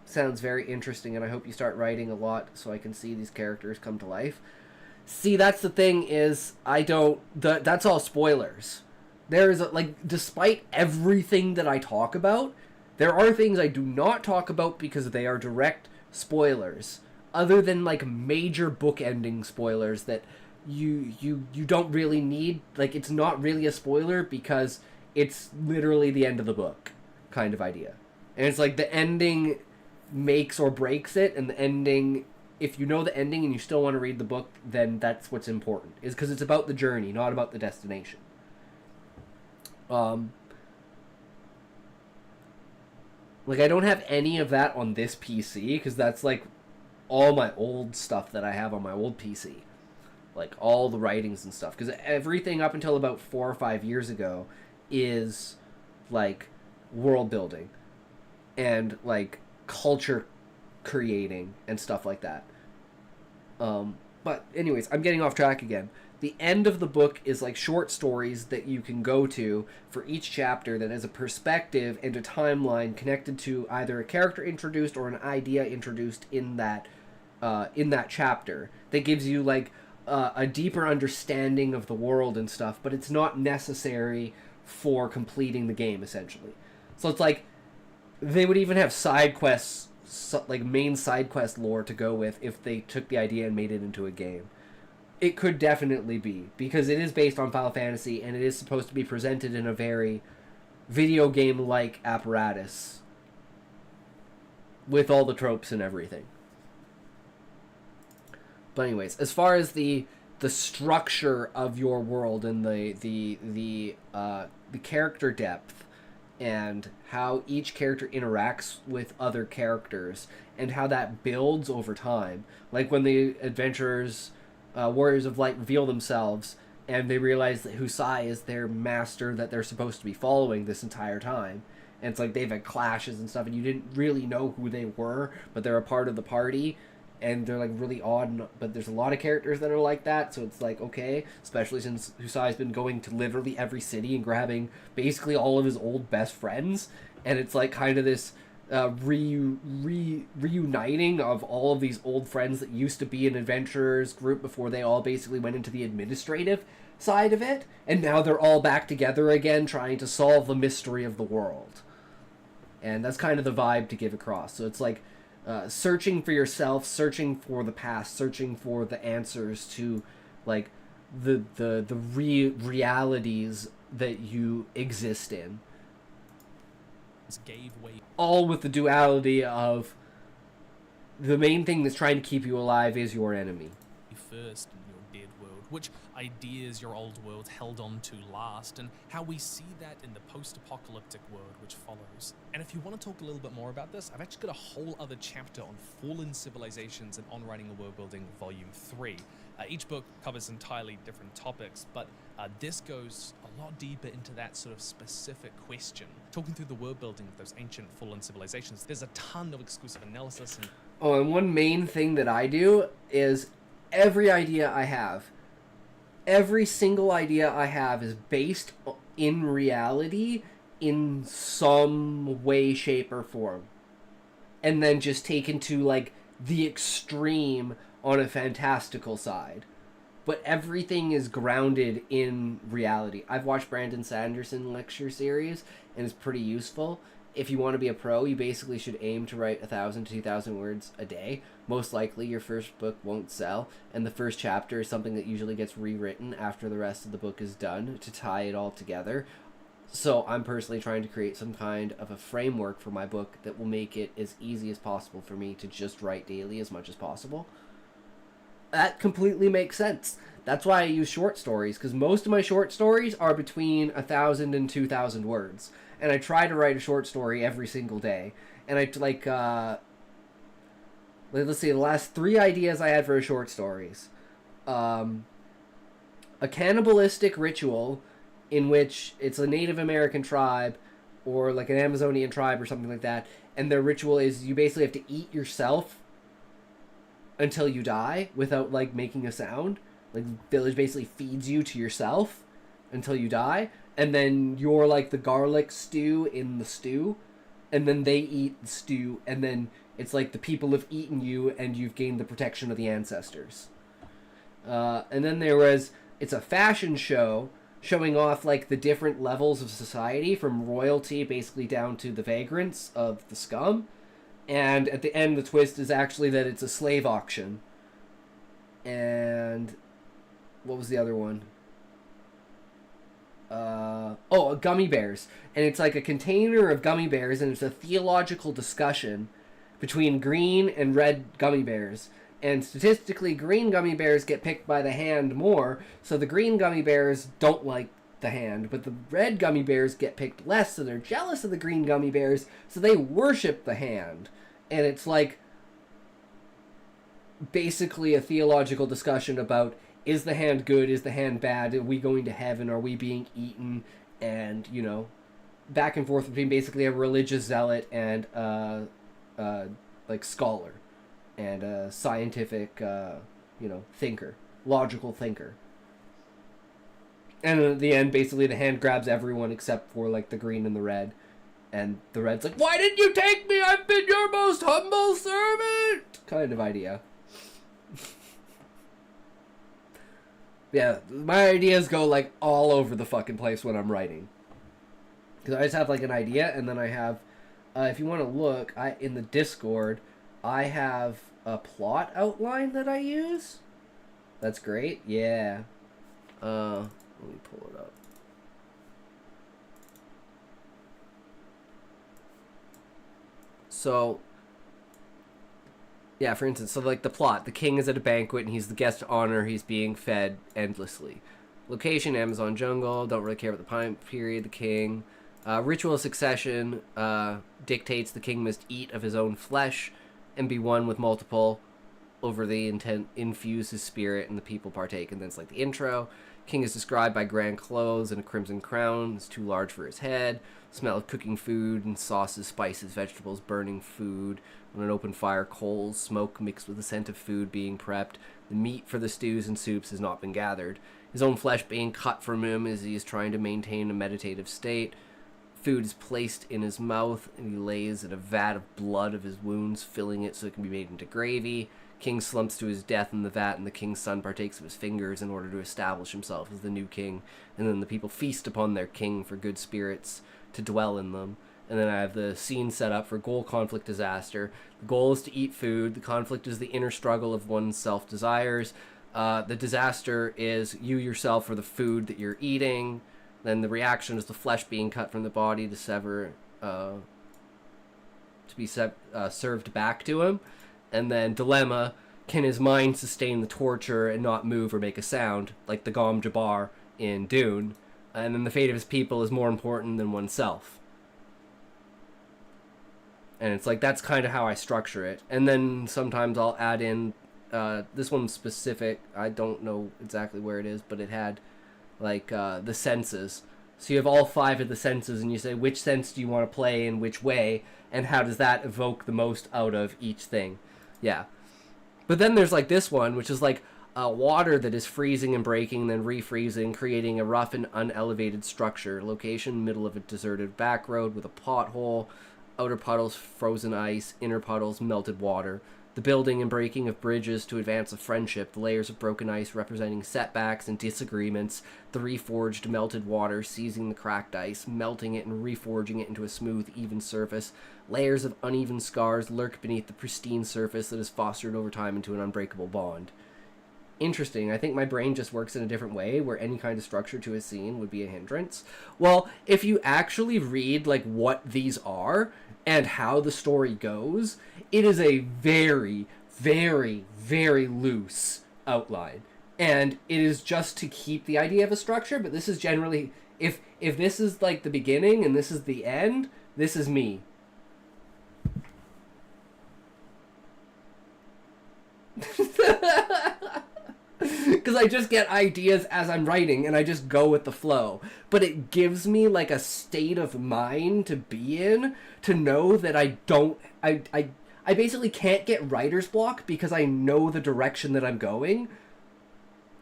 Sounds very interesting, and I hope you start writing a lot so I can see these characters come to life. See, that's the thing, is that's all spoilers. There is despite everything that I talk about, there are things I do not talk about because they are direct spoilers, other than like major book ending spoilers that you don't really need. Like, it's not really a spoiler because it's literally the end of the book kind of idea. And it's like the ending makes or breaks it, and the ending, if you know the ending and you still want to read the book, then that's what's important, is because it's about the journey, not about the destination. Like, I don't have any of that on this PC, because that's like all my old stuff that I have on my old PC, like all the writings and stuff, because everything up until about 4 or 5 years ago is like world building and like culture creating and stuff like that. But anyways, I'm getting off track again. The end of the book is like short stories that you can go to for each chapter that has a perspective and a timeline connected to either a character introduced or an idea introduced in that chapter, that gives you like a deeper understanding of the world and stuff, but it's not necessary for completing the game, essentially. So it's like they would even have side quests, like main side quest lore to go with if they took the idea and made it into a game. It could definitely be, because it is based on Final Fantasy and it is supposed to be presented in a very video game-like apparatus with all the tropes and everything. But anyways, as far as the structure of your world and the character depth and how each character interacts with other characters and how that builds over time, like when the adventurers, Warriors of Light, reveal themselves and they realize that Husai is their master that they're supposed to be following this entire time, and it's like they've had clashes and stuff, and you didn't really know who they were, but they're a part of the party, and they're like really odd. But there's a lot of characters that are like that, so it's like, okay, especially since Husai's been going to literally every city and grabbing basically all of his old best friends, and it's like kind of this reuniting of all of these old friends that used to be an adventurers group before they all basically went into the administrative side of it, and now they're all back together again trying to solve the mystery of the world. And that's kind of the vibe to give across. So it's like searching for yourself, searching for the past, searching for the answers to like the realities that you exist in. Gave way All with the duality of the main thing that's trying to keep you alive is your enemy. first in your dead world, which ideas your old world held on to last, and how we see that in the post-apocalyptic world which follows. And if you want to talk a little bit more about this, I've actually got a whole other chapter on fallen civilizations and on writing a world building volume 3. Each book covers entirely different topics, but this goes a lot deeper into that sort of specific question. Talking through the world building of those ancient fallen civilizations, there's a ton of exclusive analysis. And one main thing that I do is every idea I have, every single idea I have is based in reality in some way, shape, or form. And then just taken to like the extreme on a fantastical side. But everything is grounded in reality. I've watched Brandon Sanderson lecture series, and it's pretty useful. If you want to be a pro, you basically should aim to write 1,000 to 2,000 words a day. Most likely your first book won't sell, and the first chapter is something that usually gets rewritten after the rest of the book is done to tie it all together. So I'm personally trying to create some kind of a framework for my book that will make it as easy as possible for me to just write daily as much as possible. That completely makes sense. That's why I use short stories, because most of my short stories are between 1,000 and 2,000 words. And I try to write a short story every single day. And I, let's see, the last 3 ideas I had for short stories. A cannibalistic ritual in which it's a Native American tribe or like an Amazonian tribe or something like that. And their ritual is you basically have to eat yourself until you die without like making a sound. Like the village basically feeds you to yourself until you die, and then you're like the garlic stew in the stew, and then they eat the stew, and then it's like the people have eaten you and you've gained the protection of the ancestors. And then it's a fashion show showing off like the different levels of society, from royalty basically down to the vagrants of the scum. And at the end, the twist is actually that it's a slave auction. And what was the other one? Gummy bears. And it's like a container of gummy bears, and it's a theological discussion between green and red gummy bears. And statistically, green gummy bears get picked by the hand more, so the green gummy bears don't like the hand, but the red gummy bears get picked less, so they're jealous of the green gummy bears, so they worship the hand. And it's like basically a theological discussion about, is the hand good, is the hand bad, are we going to heaven, are we being eaten, and, you know, back and forth between basically a religious zealot and like scholar and a scientific thinker, logical thinker. And at the end, basically the hand grabs everyone except for like the green and the red. And the red's like, why didn't you take me? I've been your most humble servant! Kind of idea. Yeah, my ideas go like all over the fucking place when I'm writing. Because I just have like an idea, and then I have, if you want to look, in the Discord, I have a plot outline that I use. That's great, yeah. Let me pull it up. So, yeah, for instance, so like the plot, the king is at a banquet and he's the guest of honor, he's being fed endlessly. Location, Amazon jungle, don't really care about the time period, the king. Ritual succession dictates the king must eat of his own flesh and be one with multiple over the intent, infuse his spirit, and the people partake. And then it's like the intro. King is described by grand clothes and a crimson crown. It's too large for his head. Smell of cooking food and sauces, spices, vegetables, burning food. On an open fire, coals, smoke mixed with the scent of food being prepped. The meat for the stews and soups has not been gathered. His own flesh being cut from him as he is trying to maintain a meditative state. Food is placed in his mouth, and he lays in a vat of blood of his wounds, filling it so it can be made into gravy. King slumps to his death in the vat, and the king's son partakes of his fingers in order to establish himself as the new king. And then the people feast upon their king for good spirits to dwell in them. And then I have the scene set up for goal, conflict, disaster. The goal is to eat food. The conflict is the inner struggle of one's self-desires. The disaster is you yourself or the food that you're eating. Then the reaction is the flesh being cut from the body to sever, to be served back to him. And then dilemma, can his mind sustain the torture and not move or make a sound, like the Gom Jabbar in Dune? And then the fate of his people is more important than oneself. And it's like, that's kind of how I structure it. And then sometimes I'll add in, this one's specific, I don't know exactly where it is, but it had, like, the senses. So you have all 5 of the senses, and you say, which sense do you want to play in which way, and how does that evoke the most out of each thing? Yeah. But then there's, like, this one, which is, like, water that is freezing and breaking, then refreezing, creating a rough and unelevated structure. Location, middle of a deserted back road with a pothole. Outer puddles, frozen ice. Inner puddles, melted water. The building and breaking of bridges to advance a friendship. The layers of broken ice representing setbacks and disagreements. The reforged melted water seizing the cracked ice, melting it and reforging it into a smooth, even surface. Layers of uneven scars lurk beneath the pristine surface that is fostered over time into an unbreakable bond. Interesting. I think my brain just works in a different way, where any kind of structure to a scene would be a hindrance. Well, if you actually read, like, what these are and how the story goes, it is a very, very, very loose outline. And it is just to keep the idea of a structure, but this is generally, if this is, like, the beginning and this is the end, this is me. Because I just get ideas as I'm writing, and I just go with the flow. But it gives me, like, a state of mind to be in, to know that I basically can't get writer's block because I know the direction that I'm going.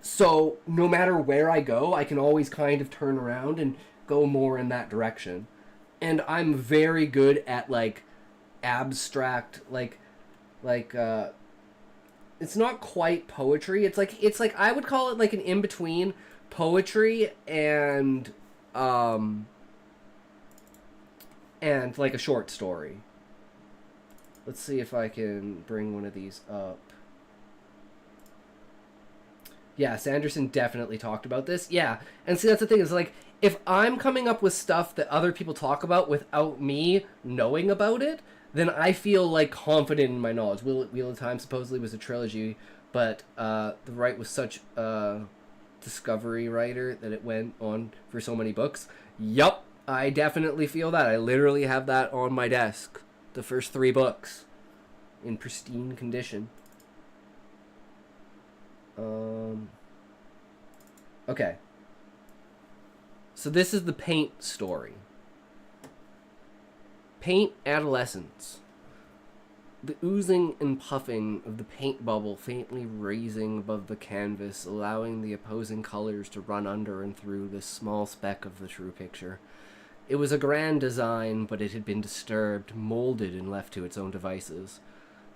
So, no matter where I go, I can always kind of turn around and go more in that direction. And I'm very good at, like, abstract, it's not quite poetry. It's like I would call it like an in-between poetry and like a short story. Let's see if I can bring one of these up. Yeah, Sanderson definitely talked about this. Yeah, and see, that's the thing, is like, if I'm coming up with stuff that other people talk about without me knowing about it, then I feel, like, confident in my knowledge. Wheel of Time supposedly was a trilogy, but the Wright was such a discovery writer that it went on for so many books. Yup, I definitely feel that. I literally have that on my desk. The first 3 books in pristine condition. Okay. So this is the paint story. Paint adolescence. The oozing and puffing of the paint bubble faintly raising above the canvas, allowing the opposing colors to run under and through this small speck of the true picture. It was a grand design, but it had been disturbed, molded, and left to its own devices.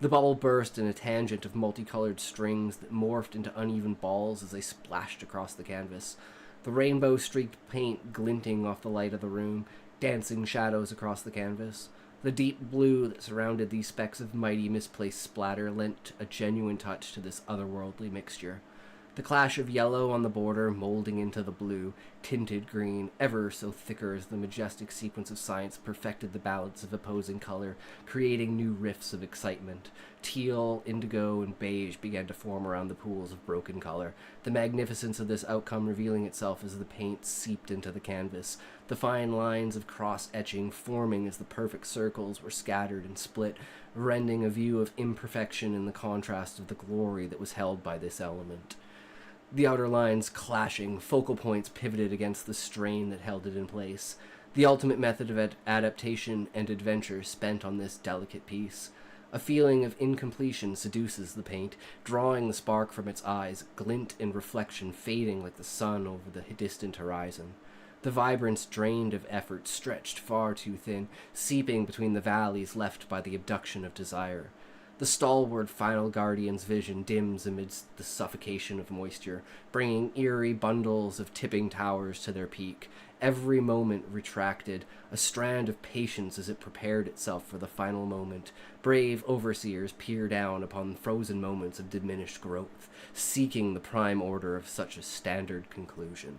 The bubble burst in a tangent of multicolored strings that morphed into uneven balls as they splashed across the canvas. The rainbow-streaked paint glinting off the light of the room, dancing shadows across the canvas. The deep blue that surrounded these specks of mighty misplaced splatter lent a genuine touch to this otherworldly mixture. The clash of yellow on the border molding into the blue, tinted green, ever so thicker as the majestic sequence of science perfected the balance of opposing color, creating new rifts of excitement. Teal, indigo, and beige began to form around the pools of broken color, the magnificence of this outcome revealing itself as the paint seeped into the canvas, the fine lines of cross-etching forming as the perfect circles were scattered and split, rending a view of imperfection in the contrast of the glory that was held by this element. The outer lines clashing, focal points pivoted against the strain that held it in place. The ultimate method of adaptation and adventure spent on this delicate piece. A feeling of incompletion seduces the paint, drawing the spark from its eyes, glint and reflection fading like the sun over the distant horizon. The vibrance drained of effort, stretched far too thin, seeping between the valleys left by the abduction of desire. The stalwart final guardian's vision dims amidst the suffocation of moisture, bringing eerie bundles of tipping towers to their peak, every moment retracted, a strand of patience as it prepared itself for the final moment. Brave overseers peer down upon frozen moments of diminished growth, seeking the prime order of such a standard conclusion.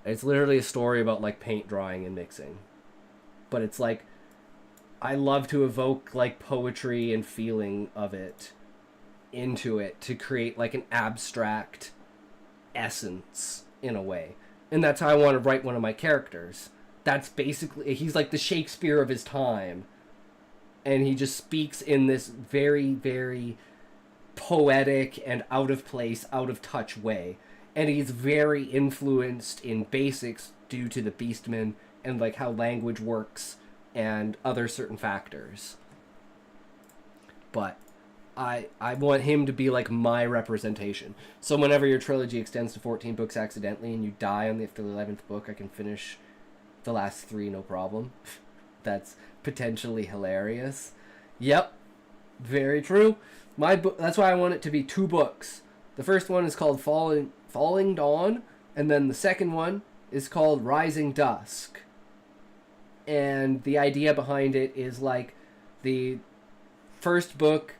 It's literally a story about, like, paint drying and mixing. But it's like, I love to evoke, like, poetry and feeling of it into it to create, like, an abstract essence, in a way. And that's how I want to write one of my characters. That's basically, he's like the Shakespeare of his time. And he just speaks in this very, very poetic and out of place, out of touch way. And he's very influenced in basics due to the Beastmen and like how language works and other certain factors. But I want him to be like my representation. So whenever your trilogy extends to 14 books accidentally and you die on the 11th book, I can finish the last 3 no problem. That's potentially hilarious. Yep, very true. My book. That's why I want it to be 2 books. The first one is called Falling Dawn, and then the second one is called Rising Dusk. And the idea behind it is like the first book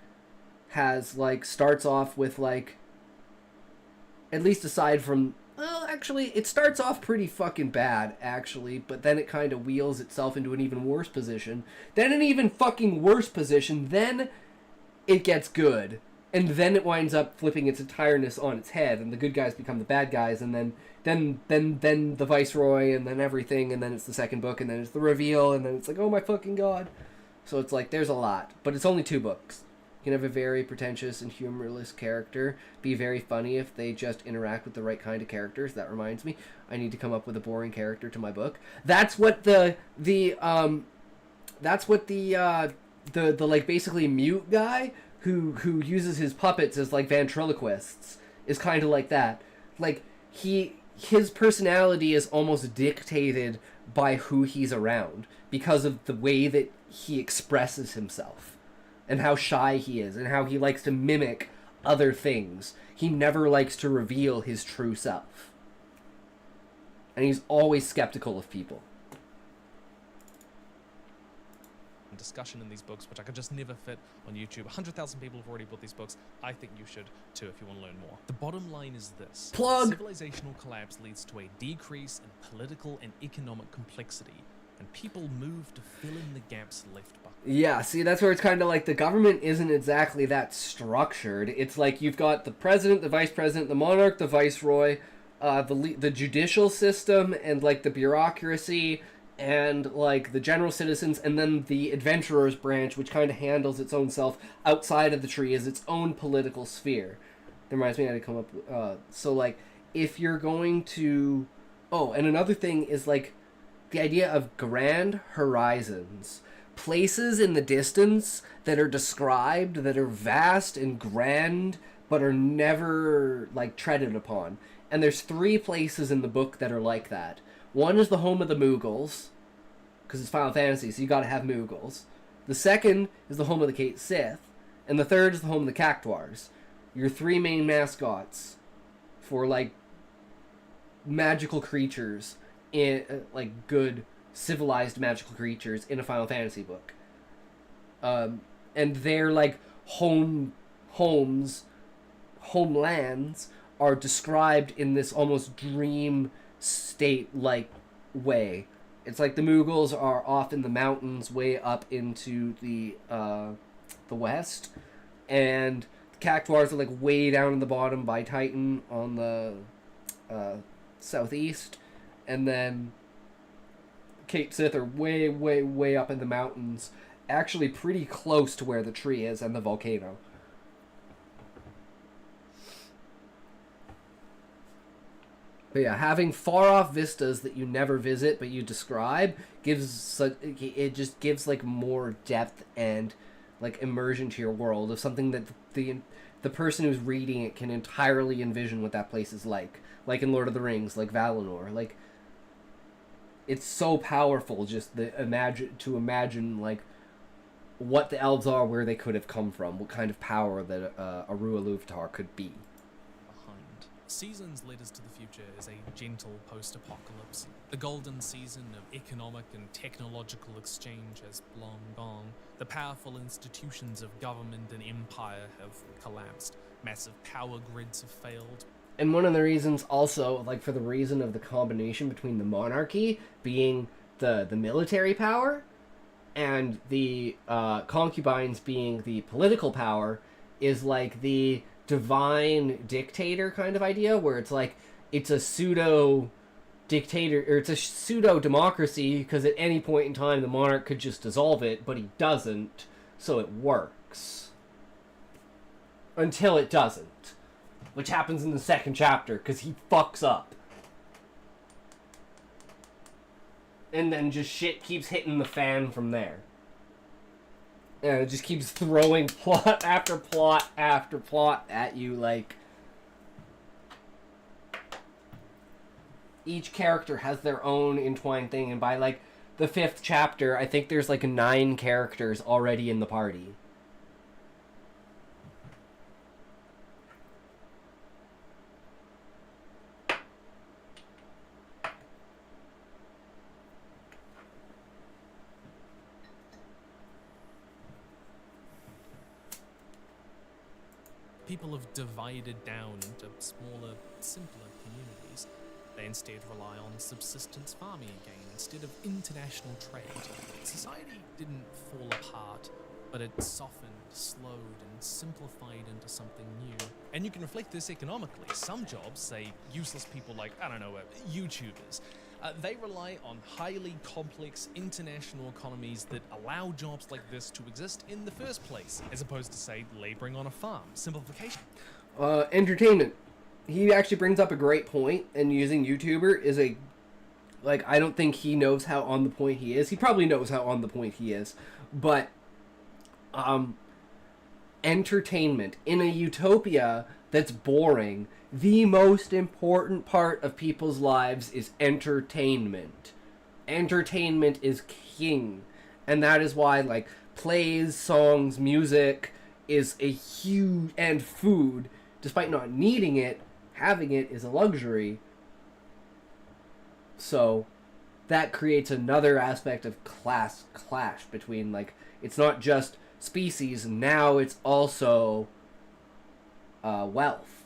has like starts off with like, at least aside from, well, actually it starts off pretty fucking bad actually, but then it kind of wheels itself into an even worse position, then an even fucking worse position, then it gets good, and then it winds up flipping its entireness on its head, and the good guys become the bad guys, and then the Viceroy, and then everything, and then it's the second book, and then it's the reveal, and then it's like, oh my fucking god. So it's like, there's a lot, but it's only 2 books. You can have a very pretentious and humorless character, be very funny if they just interact with the right kind of characters. That reminds me, I need to come up with a boring character to my book. That's what the like basically mute guy who uses his puppets as like ventriloquists is kind of like that. Like his personality is almost dictated by who he's around because of the way that he expresses himself and how shy he is and how he likes to mimic other things. He never likes to reveal his true self. And he's always skeptical of people. Discussion in these books, which I could just never fit on YouTube. 100,000 people have already bought these books. I think you should too if you want to learn more. The bottom line is this. Plug! Civilizational collapse leads to a decrease in political and economic complexity, and people move to fill in the gaps left behind. Yeah, see, that's where it's kind of like the government isn't exactly that structured. It's like you've got the president, the vice president, the monarch, the viceroy, the judicial system, and like the bureaucracy, and like the general citizens, and then the adventurers branch, which kind of handles its own self outside of the tree as its own political sphere. That reminds me, I had to come up. So like, if you're going to, and another thing is like the idea of grand horizons, places in the distance that are described that are vast and grand, but are never like treaded upon. And there's 3 places in the book that are like that. One is the home of the Moogles, because it's Final Fantasy, so you gotta have Moogles. The second is the home of the Kate Sith, and the third is the home of the Cactuars. Your 3 main mascots for, like, magical creatures, in like, good, civilized magical creatures in a Final Fantasy book. And their, like, homelands are described in this almost dream state-like way. It's like the Moogles are off in the mountains way up into the west, and the Cactuars are like way down in the bottom by Titan on the southeast, and then Kate Sith are way, way, way up in the mountains, actually pretty close to where the tree is and the volcano. But yeah, having far off vistas that you never visit but you describe it just gives like more depth and like immersion to your world of something that the person who's reading it can entirely envision what that place is like in Lord of the Rings, like Valinor. Like, it's so powerful just to imagine like what the elves are, where they could have come from, what kind of power that a Rua-Luvatar could be. Behind. Seasons Letters to the Future is a gentle post-apocalypse. The golden season of economic and technological exchange has long gone. The powerful institutions of government and empire have collapsed. Massive power grids have failed. And one of the reasons also, like, for the reason of the combination between the monarchy being the military power and the concubines being the political power, is like the divine dictator kind of idea, where it's like it's a pseudo dictator, or it's a pseudo democracy, because at any point in time the monarch could just dissolve it, but he doesn't, so it works until it doesn't, which happens in the second chapter because he fucks up. And then just shit keeps hitting the fan from there. And it just keeps throwing plot after plot after plot at you, like... Each character has their own entwined thing, and by, like, the 5th chapter, I think there's, like, 9 characters already in the party. People have divided down into smaller, simpler communities. They instead rely on subsistence farming again instead of international trade. Society didn't fall apart, but it softened, slowed, and simplified into something new. And you can reflect this economically. Some jobs, say useless people like, I don't know, YouTubers, they rely on highly complex international economies that allow jobs like this to exist in the first place, as opposed to, say, laboring on a farm. Simplification. Entertainment. He actually brings up a great point, and using YouTuber is a... Like, I don't think he knows how on the point he is. He probably knows how on the point he is. But, entertainment. In a utopia that's boring, the most important part of people's lives is entertainment. Entertainment is king. And that is why, like, plays, songs, music is a huge... And food, despite not needing it, having it is a luxury. So that creates another aspect of class clash between, like, it's not just species, now it's also wealth.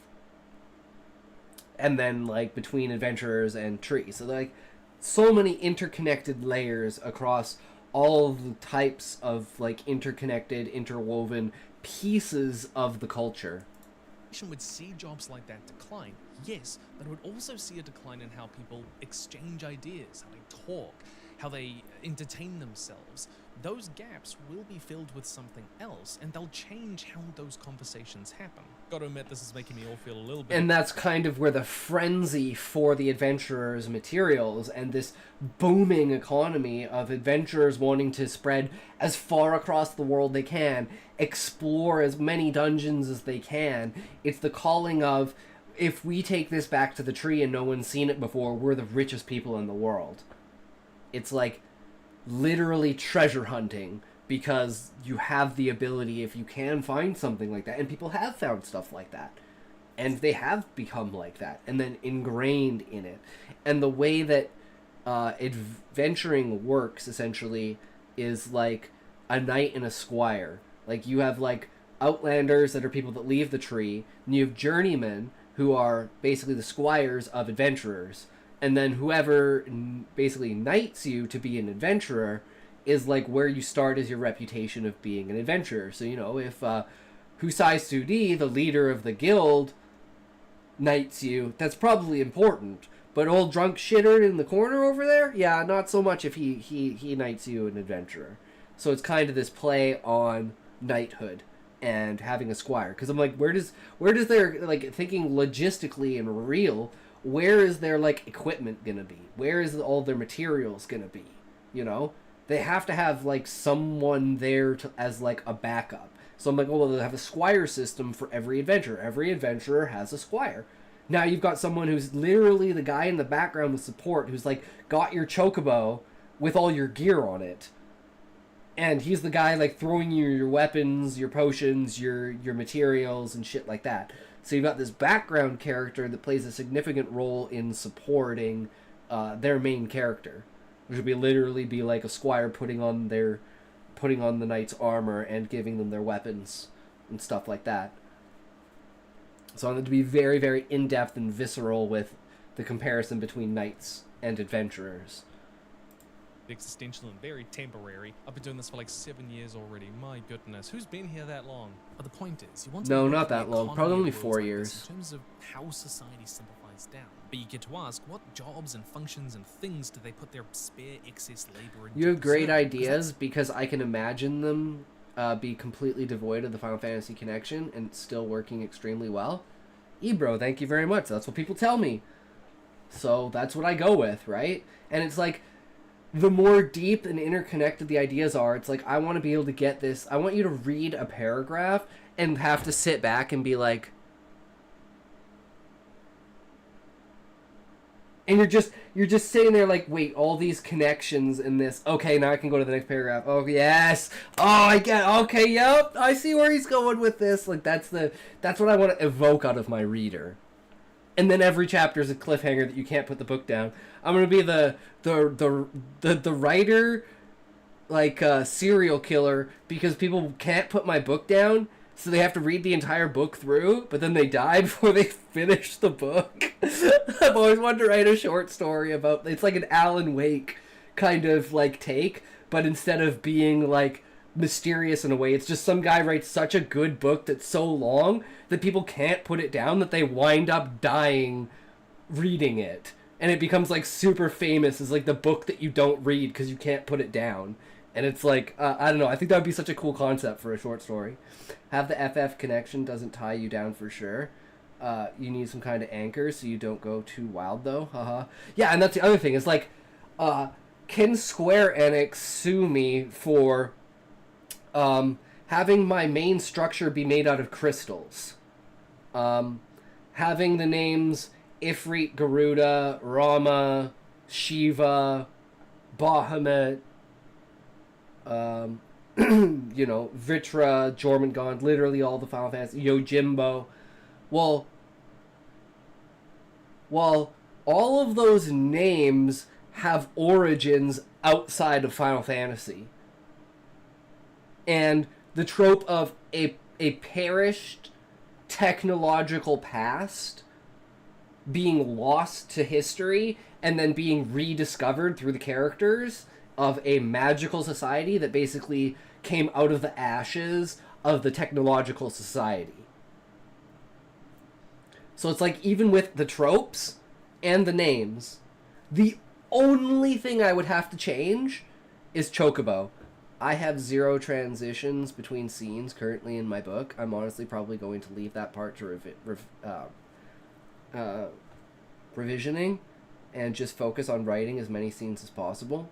And then, like, between adventurers and trees. So, like, so many interconnected layers across all of the types of, like, interconnected, interwoven pieces of the culture. Would see jobs like that decline, yes, but it would also see a decline in how people exchange ideas, how they talk, how they entertain themselves. Those gaps will be filled with something else, and they'll change how those conversations happen. Gotta admit, this is making me all feel a little bit... And that's kind of where the frenzy for the adventurers' materials and this booming economy of adventurers wanting to spread as far across the world they can, explore as many dungeons as they can. It's the calling of, if we take this back to the tree and no one's seen it before, we're the richest people in the world. It's like literally treasure hunting, because you have the ability, if you can find something like that, and people have found stuff like that, and they have become like that, and then ingrained in it. And the way that adventuring works, essentially, is like a knight and a squire. Like, you have, like, outlanders that are people that leave the tree, and you have journeymen, who are basically the squires of adventurers. And then whoever basically knights you to be an adventurer is, like, where you start as your reputation of being an adventurer. So, you know, if Husai Sudi, the leader of the guild, knights you, that's probably important. But old drunk shitter in the corner over there? Yeah, not so much if he knights you an adventurer. So it's kind of this play on knighthood and having a squire. Because I'm like, where does their, like, thinking logistically and real, where is their, like, equipment gonna be? Where is all their materials gonna be? You know? They have to have, like, someone there as, like, a backup. So I'm like, oh, well, they'll have a squire system for every adventurer. Every adventurer has a squire. Now you've got someone who's literally the guy in the background with support, who's, like, got your chocobo with all your gear on it. And he's the guy, like, throwing you your weapons, your potions, your materials, and shit like that. So you've got this background character that plays a significant role in supporting their main character, which would literally be like a squire putting on the knight's armor and giving them their weapons and stuff like that. So I wanted to be very, very in-depth and visceral with the comparison between knights and adventurers. Existential and very temporary. I've been doing this for like 7 years already. My goodness, who's been here that long? But the point is, you want to No, look not at the that long. economy Probably of only worlds 4 like this years. in terms of how society simplifies down. But you get to ask, what jobs and functions and things do they put their spare excess labor into? You have great serving? ideas, because I can imagine them be completely devoid of the Final Fantasy connection and still working extremely well. Ebro, thank you very much. That's what people tell me. So that's what I go with, right? And it's like, the more deep and interconnected the ideas are, it's like, I want to be able to get this. I want you to read a paragraph and have to sit back and be like, and you're just sitting there like, wait, all these connections in this. Okay, now I can go to the next paragraph. Oh, yes. Oh, I get, okay, yep. I see where he's going with this. Like, that's what I want to evoke out of my reader. And then every chapter is a cliffhanger that you can't put the book down. I'm gonna be the writer, like, serial killer, because people can't put my book down, so they have to read the entire book through, but then they die before they finish the book. I've always wanted to write a short story about, it's like an Alan Wake kind of, like, take, but instead of being, like, mysterious in a way, it's just some guy writes such a good book that's so long that people can't put it down that they wind up dying reading it, and it becomes like super famous as like the book that you don't read because you can't put it down. And it's like, I don't know, I think that would be such a cool concept for a short story. Have the FF connection doesn't tie you down for sure. You need some kind of anchor so you don't go too wild though. Haha. Yeah, and that's the other thing, is like, can Square Enix sue me for having my main structure be made out of crystals? Having the names Ifrit, Garuda, Rama, Shiva, Bahamut, you know, Vitra, Jormungand, literally all the Final Fantasy, Yojimbo. Well, all of those names have origins outside of Final Fantasy. And the trope of a perished technological past being lost to history and then being rediscovered through the characters of a magical society that basically came out of the ashes of the technological society. So it's like, even with the tropes and the names, the only thing I would have to change is Chocobo. I have 0 transitions between scenes currently in my book. I'm honestly probably going to leave that part to revisioning and just focus on writing as many scenes as possible.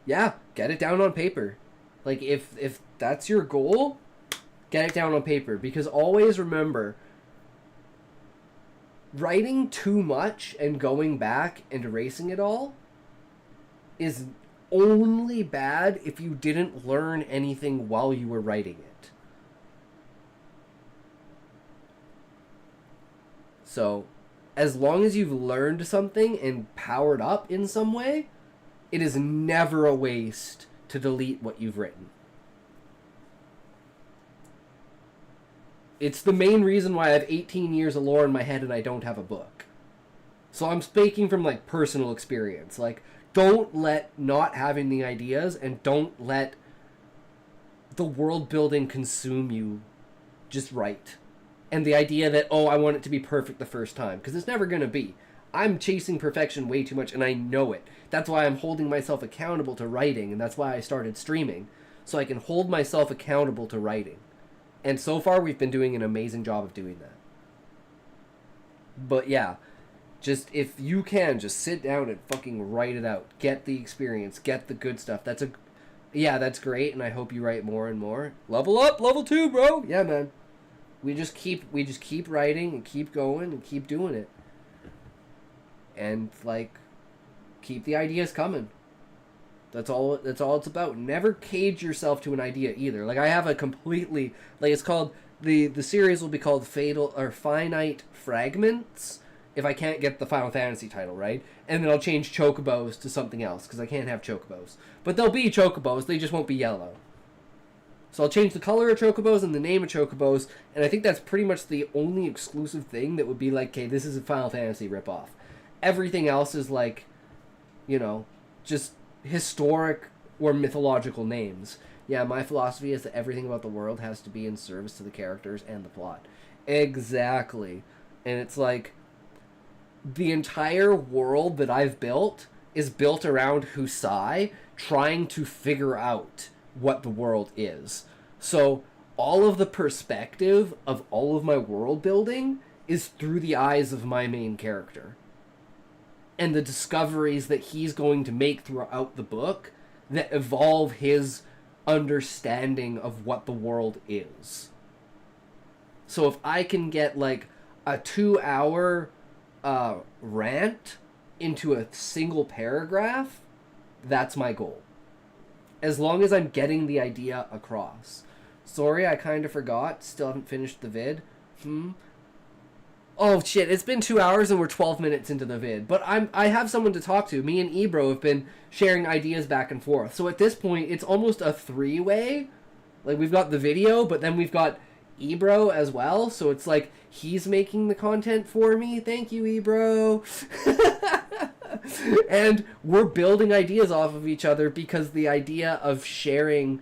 Yeah, get it down on paper. Like, if that's your goal, get it down on paper. Because always remember, writing too much and going back and erasing it all is only bad if you didn't learn anything while you were writing it. So, as long as you've learned something and powered up in some way, it is never a waste to delete what you've written. It's the main reason why I have 18 years of lore in my head and I don't have a book. So I'm speaking from, like, personal experience. Like, don't let not having the ideas and don't let the world building consume you. Just write. And the idea that, oh, I want it to be perfect the first time. Because it's never going to be. I'm chasing perfection way too much and I know it. That's why I'm holding myself accountable to writing, and that's why I started streaming. So I can hold myself accountable to writing. And so far we've been doing an amazing job of doing that. But yeah, just if you can, just sit down and fucking write it out. Get the experience. Get the good stuff. That's great, and I hope you write more and more. Level up, level 2, bro. Yeah, man. We just keep writing and keep going and keep doing it. And like, keep the ideas coming. That's all it's about. Never cage yourself to an idea either. Like, I have a completely, like, it's called, the series will be called Finite Fragments, if I can't get the Final Fantasy title right. And then I'll change chocobos to something else, because I can't have chocobos. But they'll be chocobos, they just won't be yellow. So I'll change the color of chocobos and the name of chocobos, and I think that's pretty much the only exclusive thing that would be like, okay, this is a Final Fantasy ripoff. Everything else is like, you know, just historic or mythological names. Yeah, my philosophy is that everything about the world has to be in service to the characters and the plot. Exactly. And it's like, the entire world that I've built is built around Husai trying to figure out what the world is. So all of the perspective of all of my world building is through the eyes of my main character. And the discoveries that he's going to make throughout the book that evolve his understanding of what the world is. So if I can get like a 2-hour rant into a single paragraph, that's my goal. As long as I'm getting the idea across. Sorry, I kind of forgot. Still haven't finished the vid. Oh shit, it's been 2 hours and we're 12 minutes into the vid. But I have someone to talk to. Me and Ebro have been sharing ideas back and forth. So at this point, it's almost a 3-way. Like, we've got the video, but then we've got Ebro as well. So it's like, he's making the content for me. Thank you, Ebro. And we're building ideas off of each other, because the idea of sharing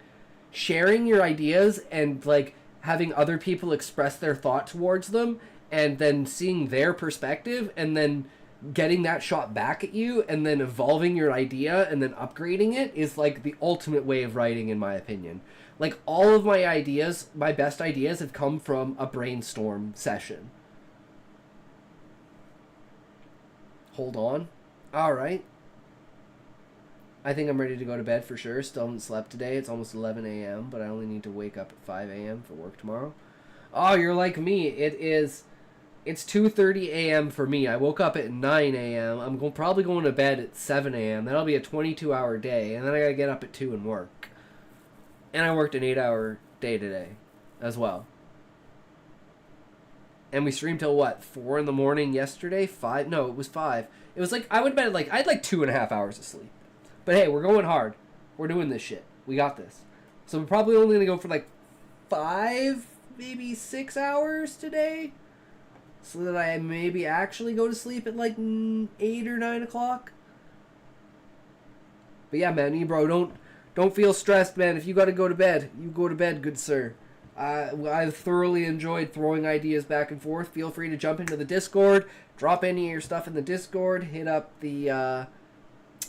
your ideas and like having other people express their thought towards them, and then seeing their perspective, and then getting that shot back at you, and then evolving your idea, and then upgrading it, is like the ultimate way of writing, in my opinion. Like, all of my ideas, my best ideas, have come from a brainstorm session. Hold on. Alright. I think I'm ready to go to bed for sure. Still haven't slept today. It's almost 11 a.m., but I only need to wake up at 5 a.m. for work tomorrow. Oh, you're like me. It's 2:30 a.m. for me. I woke up at 9 a.m. I'm probably going to bed at 7 a.m. That'll be a 22-hour day, and then I gotta get up at 2 and work. And I worked an 8-hour day today as well. And we streamed till what, 4 in the morning yesterday? 5? No, it was 5. It was like, I would bet like, I had like 2.5 hours of sleep. But hey, we're going hard. We're doing this shit. We got this. So we're probably only gonna go for like 5, maybe 6 hours today. So that I maybe actually go to sleep at like 8 or 9 o'clock. But yeah, man, Ebro, don't feel stressed, man. If you gotta go to bed, you go to bed, good sir. I've thoroughly enjoyed throwing ideas back and forth. Feel free to jump into the Discord, drop any of your stuff in the Discord, hit up the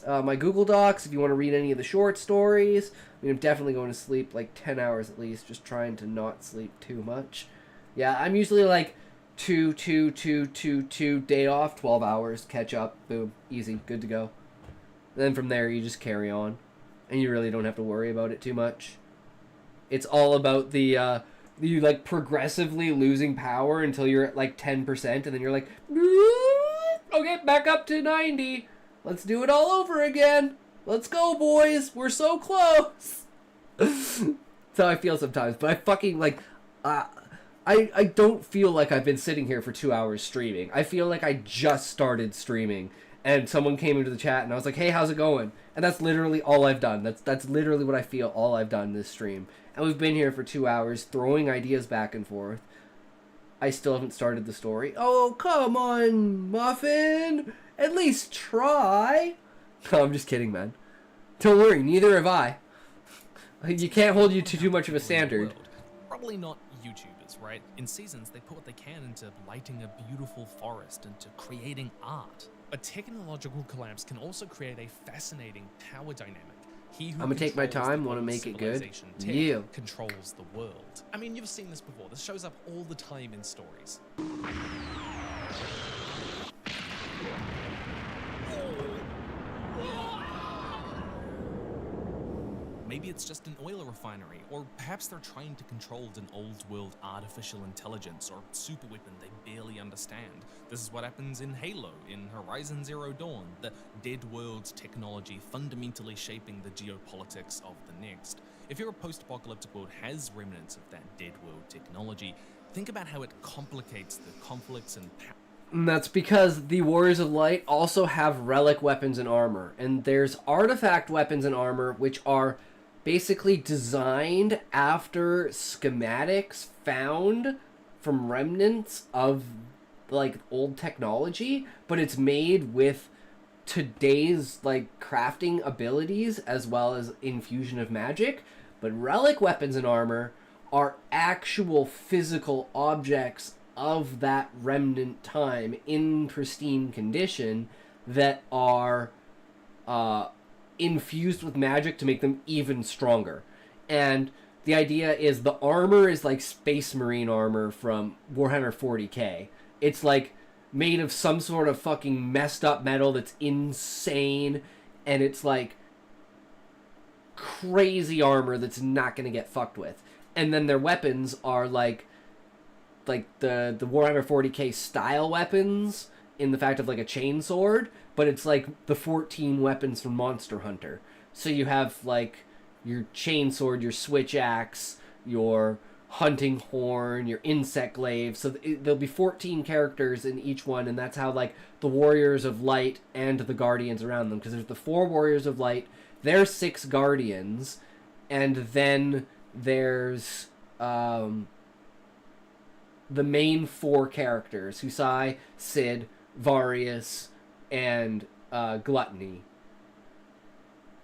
my Google Docs if you want to read any of the short stories. I mean, I'm definitely going to sleep like 10 hours at least, just trying to not sleep too much. Yeah, I'm usually like 2, day off, 12 hours, catch up, boom, easy, good to go. Then from there, you just carry on, and you really don't have to worry about it too much. It's all about the you like progressively losing power until you're at like 10%, and then you're like, okay, back up to 90. Let's do it all over again. Let's go, boys. We're so close. That's how I feel sometimes. But I fucking like, I don't feel like I've been sitting here for 2 hours streaming. I feel like I just started streaming, and someone came into the chat, and I was like, hey, how's it going? And that's literally all I've done. That's literally what I feel all I've done this stream. And we've been here for 2 hours, throwing ideas back and forth. I still haven't started the story. Oh, come on, Muffin. At least try. No, I'm just kidding, man. Don't worry, neither have I. You can't hold you to too much of a standard. Probably not YouTubers, right? In Seasons, they put what they can into lighting a beautiful forest, into creating art. A technological collapse can also create a fascinating power dynamic. I'm gonna take my time, want to make it good. Yeah. Controls the world. I mean, you've seen this before. This shows up all the time in stories. Maybe it's just an oil refinery, or perhaps they're trying to control an old world artificial intelligence or super weapon they barely understand. This is what happens in Halo, in Horizon Zero Dawn, the dead world's technology fundamentally shaping the geopolitics of the next. If your post-apocalyptic world has remnants of that dead world technology, think about how it complicates the conflicts and power. And that's because the Warriors of Light also have relic weapons and armor. And there's artifact weapons and armor, which are basically designed after schematics found from remnants of like old technology, but it's made with today's like crafting abilities as well as infusion of magic. But relic weapons and armor are actual physical objects of that remnant time in pristine condition that are infused with magic to make them even stronger. And the idea is the armor is like Space Marine armor from Warhammer 40k. It's like made of some sort of fucking messed up metal that's insane, and it's like crazy armor that's not going to get fucked with. And then their weapons are like the Warhammer 40k style weapons in the fact of like a chainsword, but it's like the 14 weapons from Monster Hunter. So you have like your chainsword, your switch axe, your hunting horn, your insect glaive. So there'll be 14 characters in each one, and that's how like the Warriors of Light and the Guardians around them, because there's the 4 Warriors of Light, there's 6 Guardians, and then there's the main 4 characters: Husai, Cid, Varius, and Gluttony.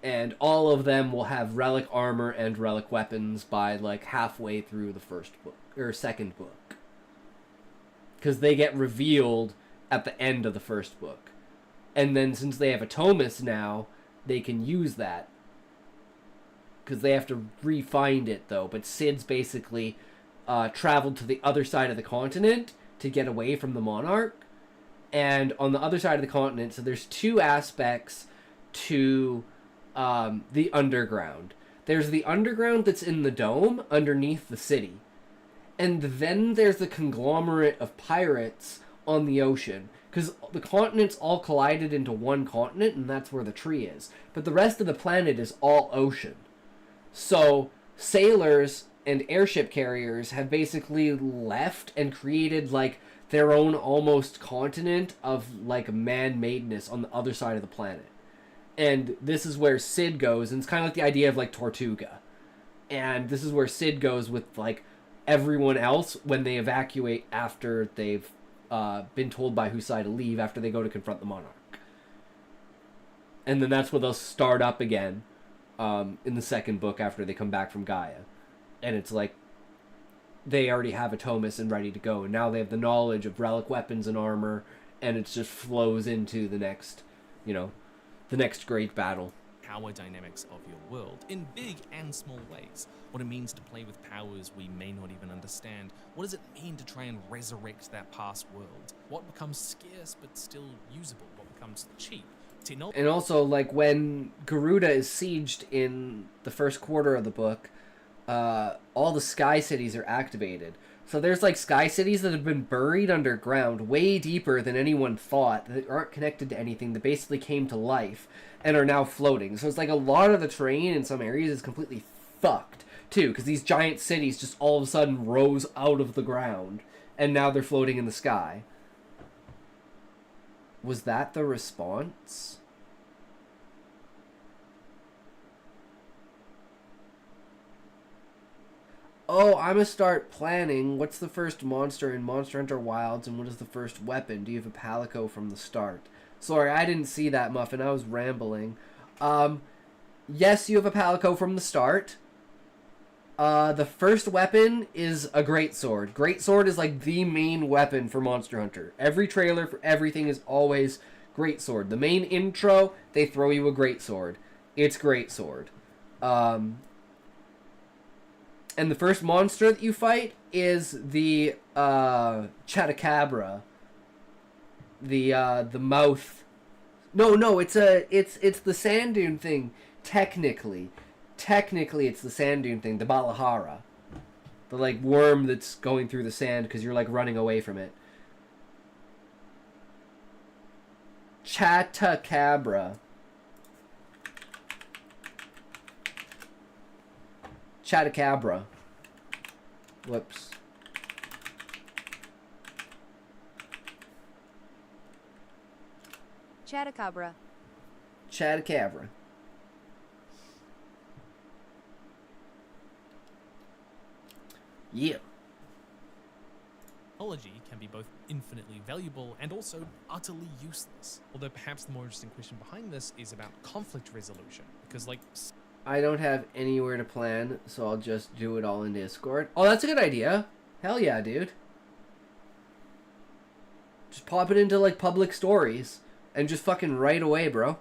And all of them will have relic armor and relic weapons by like halfway through the first book or second book, because they get revealed at the end of the first book. And then since they have a Thomas now, they can use that, because they have to re-find it though. But Cid's basically traveled to the other side of the continent to get away from the Monarch. And on the other side of the continent, so there's 2 aspects to the underground. There's the underground that's in the dome underneath the city. And then there's the conglomerate of pirates on the ocean. Because the continents all collided into one continent, and that's where the tree is. But the rest of the planet is all ocean. So sailors and airship carriers have basically left and created like their own almost continent of like man-madeness on the other side of the planet. And this is where Cid goes, and it's kind of like the idea of like Tortuga. And this is where Cid goes with like everyone else when they evacuate after they've been told by Husai to leave after they go to confront the Monarch. And then that's where they'll start up again in the second book after they come back from Gaia. And it's like they already have a Thomas and ready to go, and now they have the knowledge of relic weapons and armor, and it just flows into the next, the next great battle. Power dynamics of your world in big and small ways. What it means to play with powers we may not even understand. What does it mean to try and resurrect that past world? What becomes scarce but still usable? What becomes cheap? And also, like, when Garuda is sieged in the first quarter of the book, all the sky cities are activated. So there's like sky cities that have been buried underground way deeper than anyone thought, that aren't connected to anything, that basically came to life and are now floating. So it's like a lot of the terrain in some areas is completely fucked too, because these giant cities just all of a sudden rose out of the ground and now they're floating in the sky. Was that the response? Oh, I'm gonna start planning. What's the first monster in Monster Hunter Wilds, and what is the first weapon? Do you have a Palico from the start? Sorry, I didn't see that, Muffin. I was rambling. Yes, you have a Palico from the start. The first weapon is a Greatsword. Greatsword is like the main weapon for Monster Hunter. Every trailer for everything is always Greatsword. The main intro, they throw you a Greatsword. It's Greatsword. And the first monster that you fight is the Chatacabra the mouth. No, it's the sand dune thing. Technically, it's the sand dune thing. The Balahara, the like worm that's going through the sand because you're like running away from it. Chatacabra. Chatacabra. Whoops. Chatacabra. Chatacabra. Yeah. Technology can be both infinitely valuable and also utterly useless. Although perhaps the more interesting question behind this is about conflict resolution. Because, like, I don't have anywhere to plan, so I'll just do it all in Discord. Oh, that's a good idea. Hell yeah, dude. Just pop it into, like, public stories and just fucking right away, bro.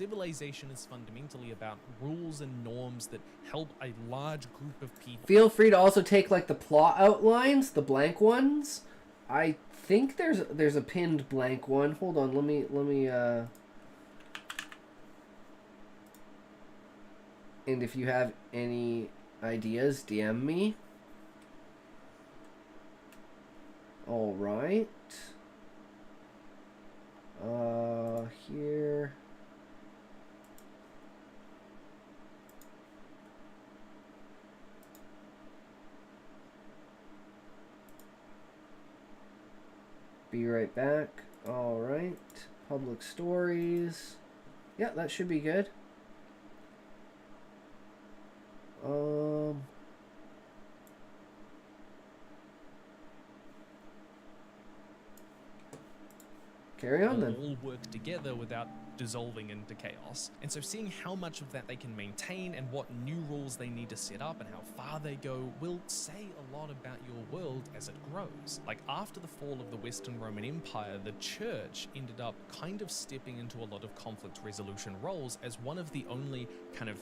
civilization is fundamentally about rules and norms that help a large group of people. Feel free to also take, like, the plot outlines, the blank ones. I think there's a pinned blank one. Hold on, let me and if you have any ideas, DM me. All right. Here. Be right back. All right. Public stories. Yeah, that should be good. Carry on then. All work together without dissolving into chaos. And so seeing how much of that they can maintain and what new rules they need to set up and how far they go will say a lot about your world as it grows. Like after the fall of the Western Roman Empire, the church ended up kind of stepping into a lot of conflict resolution roles as one of the only kind of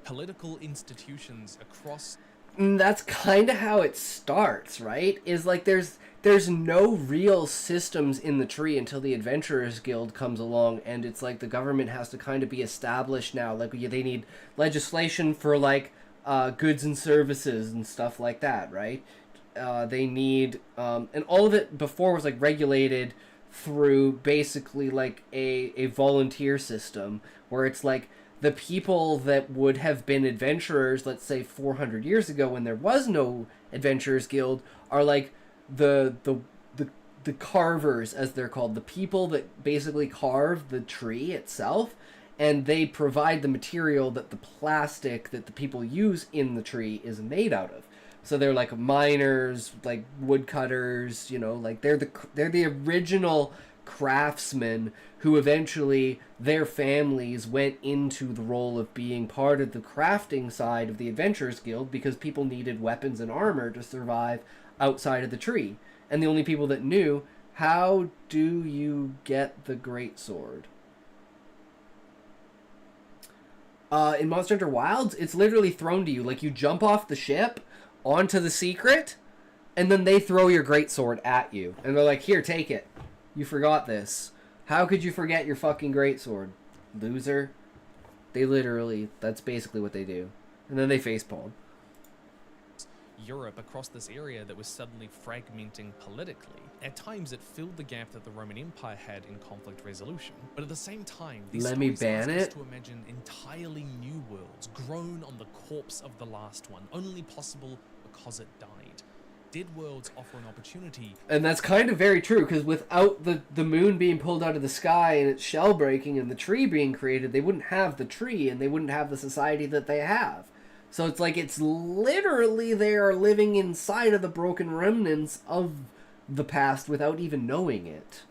political institutions across. That's kind of how it starts, right? Is like there's no real systems in the tree until the Adventurers Guild comes along, and it's like the government has to kind of be established now. Like they need legislation for like goods and services and stuff like that, right? They need and all of it before was like regulated through basically like a volunteer system where it's like the people that would have been adventurers, let's say 400 years ago when there was no Adventurers Guild, are like the carvers, as they're called, the people that basically carve the tree itself, and they provide the material that the plastic that the people use in the tree is made out of. So they're like miners, like woodcutters, you know, like they're the original craftsmen who eventually their families went into the role of being part of the crafting side of the Adventurers Guild because people needed weapons and armor to survive outside of the tree. And the only people that knew, how do you get the greatsword? In Monster Hunter Wilds, it's literally thrown to you. Like, you jump off the ship onto the secret, and then they throw your greatsword at you. And they're like, here, take it. You forgot this. How could you forget your fucking greatsword? Loser. They literally, that's basically what they do. And then they facepalm. Europe across this area that was suddenly fragmenting politically. At times it filled the gap that the Roman Empire had in conflict resolution. But at the same time, these Let me stories ban ask us it. to imagine entirely new worlds grown on the corpse of the last one, only possible because it died. Dead worlds offer an opportunity. And that's kind of very true, because without the moon being pulled out of the sky and its shell breaking and the tree being created, they wouldn't have the tree and they wouldn't have the society that they have. So it's like it's literally they are living inside of the broken remnants of the past without even knowing it.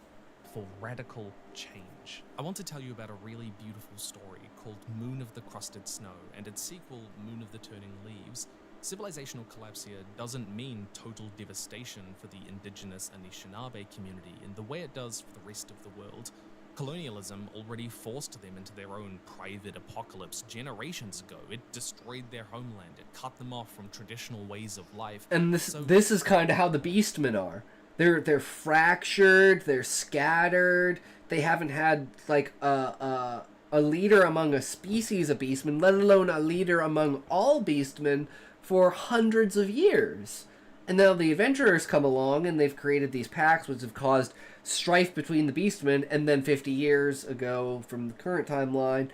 For radical change. I want to tell you about a really beautiful story called Moon of the Crusted Snow and its sequel, Moon of the Turning Leaves. Civilizational collapse here doesn't mean total devastation for the indigenous Anishinaabe community in the way it does for the rest of the world. Colonialism already forced them into their own private apocalypse generations ago. It destroyed their homeland. It cut them off from traditional ways of life. And this is kind of how the Beastmen are. they're fractured, they're scattered. They haven't had like a leader among a species of beastmen, let alone a leader among all beastmen, for hundreds of years. And now the adventurers come along and they've created these pacts which have caused strife between the beastmen, and then 50 years ago from the current timeline,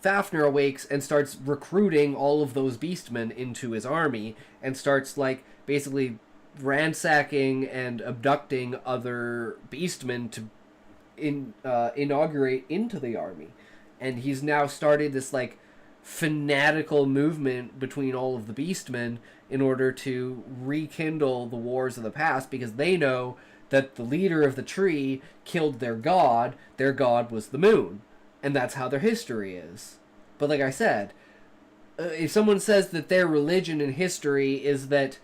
Fafnir awakes and starts recruiting all of those beastmen into his army and starts like basically ransacking and abducting other beastmen to inaugurate into the army. And he's now started this like fanatical movement between all of the beastmen in order to rekindle the wars of the past, because they know that the leader of the tree killed their god was the moon, and that's how their history is. But like I said, if someone says that their religion and history is that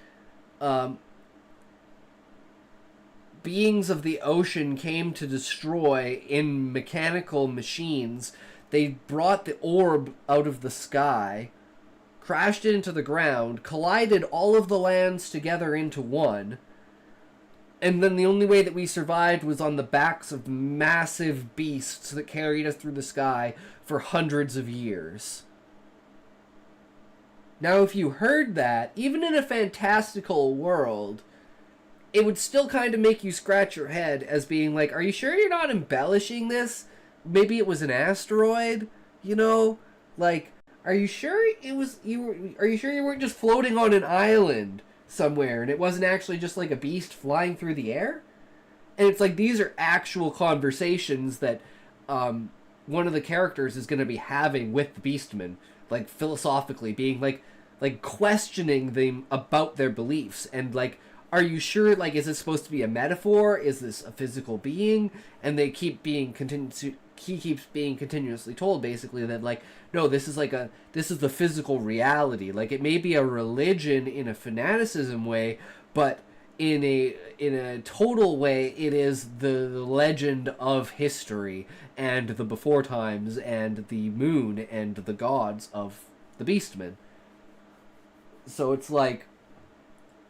beings of the ocean came to destroy in mechanical machines, they brought the orb out of the sky, crashed it into the ground, collided all of the lands together into one, and then the only way that we survived was on the backs of massive beasts that carried us through the sky for hundreds of years. Now, if you heard that, even in a fantastical world, it would still kind of make you scratch your head as being like, are you sure you're not embellishing this? Maybe it was an asteroid, you know? Like, are you sure are you sure you weren't just floating on an island somewhere and it wasn't actually just like a beast flying through the air? And it's like, these are actual conversations that one of the characters is going to be having with the beastmen, like philosophically being like questioning them about their beliefs, and like, are you sure, like, is this supposed to be a metaphor? Is this a physical being? And they keep being he keeps being continuously told basically that like, no, this is the physical reality. Like, it may be a religion in a fanaticism way, but in a total way, it is the legend of history and the before times and the moon and the gods of the beastmen. So it's like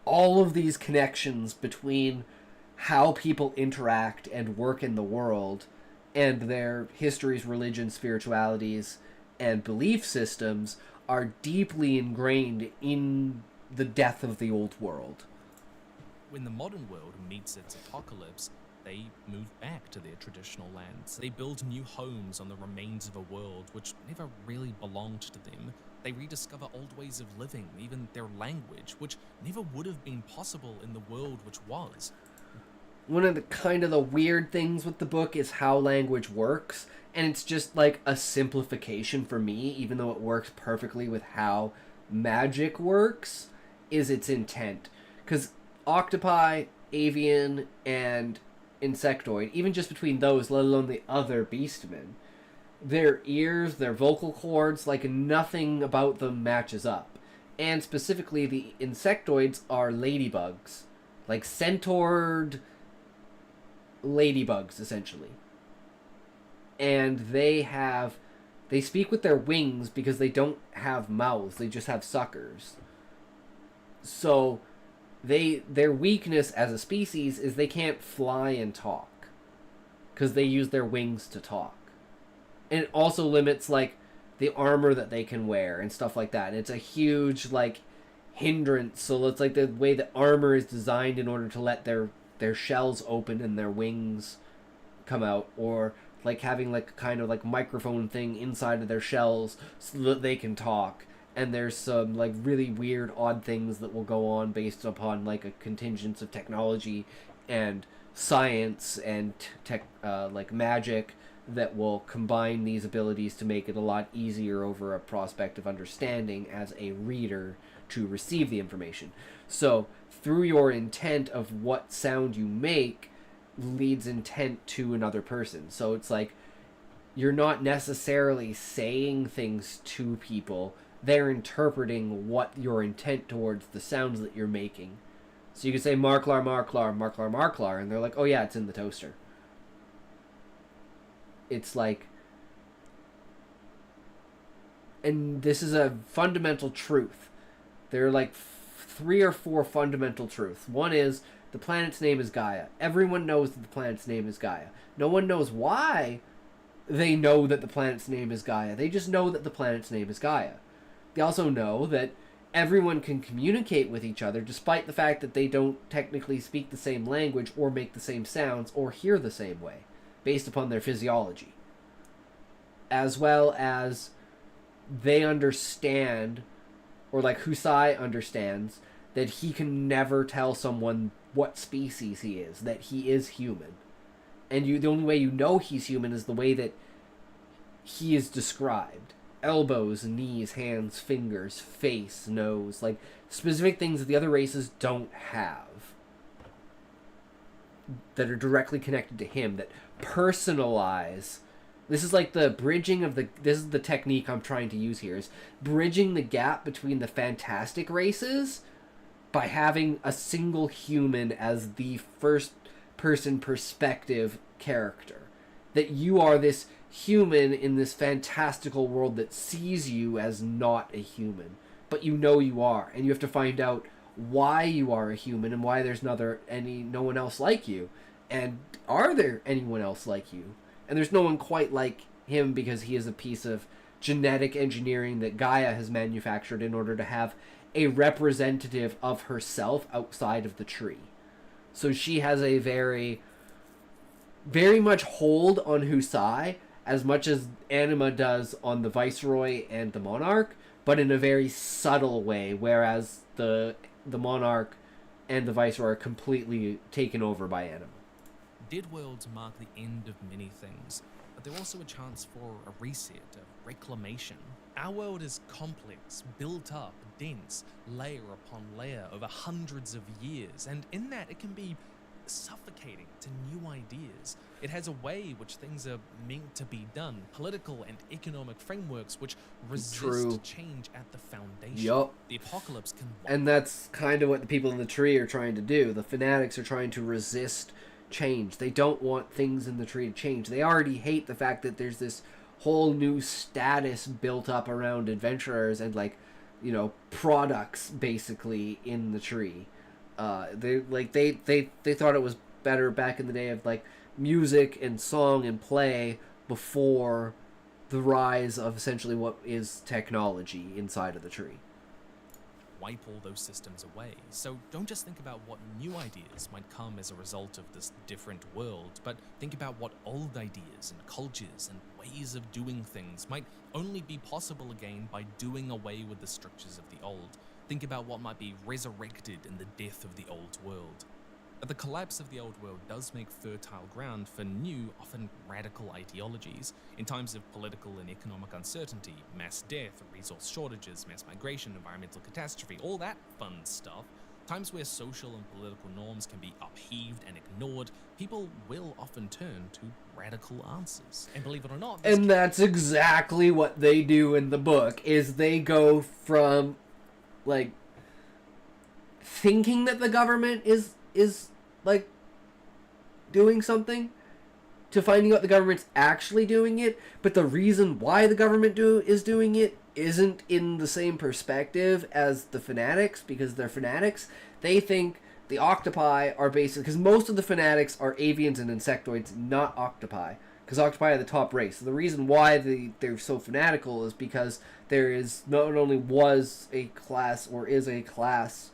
all of these connections between how people interact and work in the world and their histories, religions, spiritualities, and belief systems are deeply ingrained in the death of the old world. When the modern world meets its apocalypse, they move back to their traditional lands. They build new homes on the remains of a world which never really belonged to them. They rediscover old ways of living, even their language, which never would have been possible in the world which was. One of the kind of the weird things with the book is how language works, and it's just like a simplification for me, even though it works perfectly with how magic works, is its intent. Because octopi, avian, and insectoid, even just between those, let alone the other beastmen, their ears, their vocal cords, like nothing about them matches up. And specifically, the insectoids are ladybugs. Like centaured ladybugs, essentially. And they speak with their wings because they don't have mouths, they just have suckers. So their weakness as a species is they can't fly and talk, because they use their wings to talk. And it also limits like the armor that they can wear and stuff like that. And it's a huge like hindrance. So it's like the way that armor is designed in order to let their shells open and their wings come out, or like having like kind of like microphone thing inside of their shells so that they can talk. And there's some like really weird odd things that will go on based upon like a contingence of technology and science and like magic that will combine these abilities to make it a lot easier over a prospect of understanding as a reader to receive the information. So through your intent of what sound you make leads intent to another person. So it's like you're not necessarily saying things to people, they're interpreting what your intent towards the sounds that you're making. So you can say Marklar, Marklar, Marklar, Marklar, and they're like, oh yeah, it's in the toaster. It's like, and this is a fundamental truth. They're like 3 or 4 fundamental truths. One is the planet's name is Gaia. Everyone knows that the planet's name is Gaia. No one knows why they know that the planet's name is Gaia. They just know that the planet's name is Gaia. They also know that everyone can communicate with each other despite the fact that they don't technically speak the same language or make the same sounds or hear the same way, based upon their physiology. As well as they understand, or like Husai understands, that he can never tell someone what species he is, that he is human. And the only way you know he's human is the way that he is described. Elbows, knees, hands, fingers, face, nose, like specific things that the other races don't have, that are directly connected to him, that personalize. This is like the bridging of this is the technique I'm trying to use here, is bridging the gap between the fantastic races by having a single human as the first person perspective character. That you are this human in this fantastical world that sees you as not a human, but you know you are, and you have to find out why you are a human and why there's no one else like you, and are there anyone else like you? And there's no one quite like him because he is a piece of genetic engineering that Gaia has manufactured in order to have a representative of herself outside of the tree. So she has a very, very much hold on Husai, as much as Anima does on the Viceroy and the Monarch, but in a very subtle way, whereas the Monarch and the Viceroy are completely taken over by Anima. Dead worlds mark the end of many things, but they're also a chance for a reset, a reclamation. Our world is complex, built up, dense, layer upon layer over hundreds of years, and in that it can be suffocating to new ideas. It has a way which things are meant to be done, political and economic frameworks which resist change at the foundation. Yup. The apocalypse can... And that's kind of what the people in the tree are trying to do. The fanatics are trying to resist change. They don't want things in the tree to change. They already hate the fact that there's this whole new status built up around adventurers and, like, you know, products basically in the tree. They thought it was better back in the day of like music and song and play before the rise of essentially what is technology inside of the tree. Wipe all those systems away. So don't just think about what new ideas might come as a result of this different world, but think about what old ideas and cultures and ways of doing things might only be possible again by doing away with the structures of the old. Think about what might be resurrected in the death of the old world. But the collapse of the old world does make fertile ground for new, often radical ideologies. In times of political and economic uncertainty, mass death, resource shortages, mass migration, environmental catastrophe, all that fun stuff, times where social and political norms can be upheaved and ignored, people will often turn to radical answers. And believe it or not... And that's exactly what they do in the book, is they go from, like, thinking that the government is like doing something to finding out the government's actually doing it, but the reason why the government is doing it isn't in the same perspective as the fanatics, because they're fanatics. They think the octopi are basically, because most of the fanatics are avians and insectoids, not octopi, because octopi are the top race. So the reason why they're so fanatical is because there is not only was a class or is a class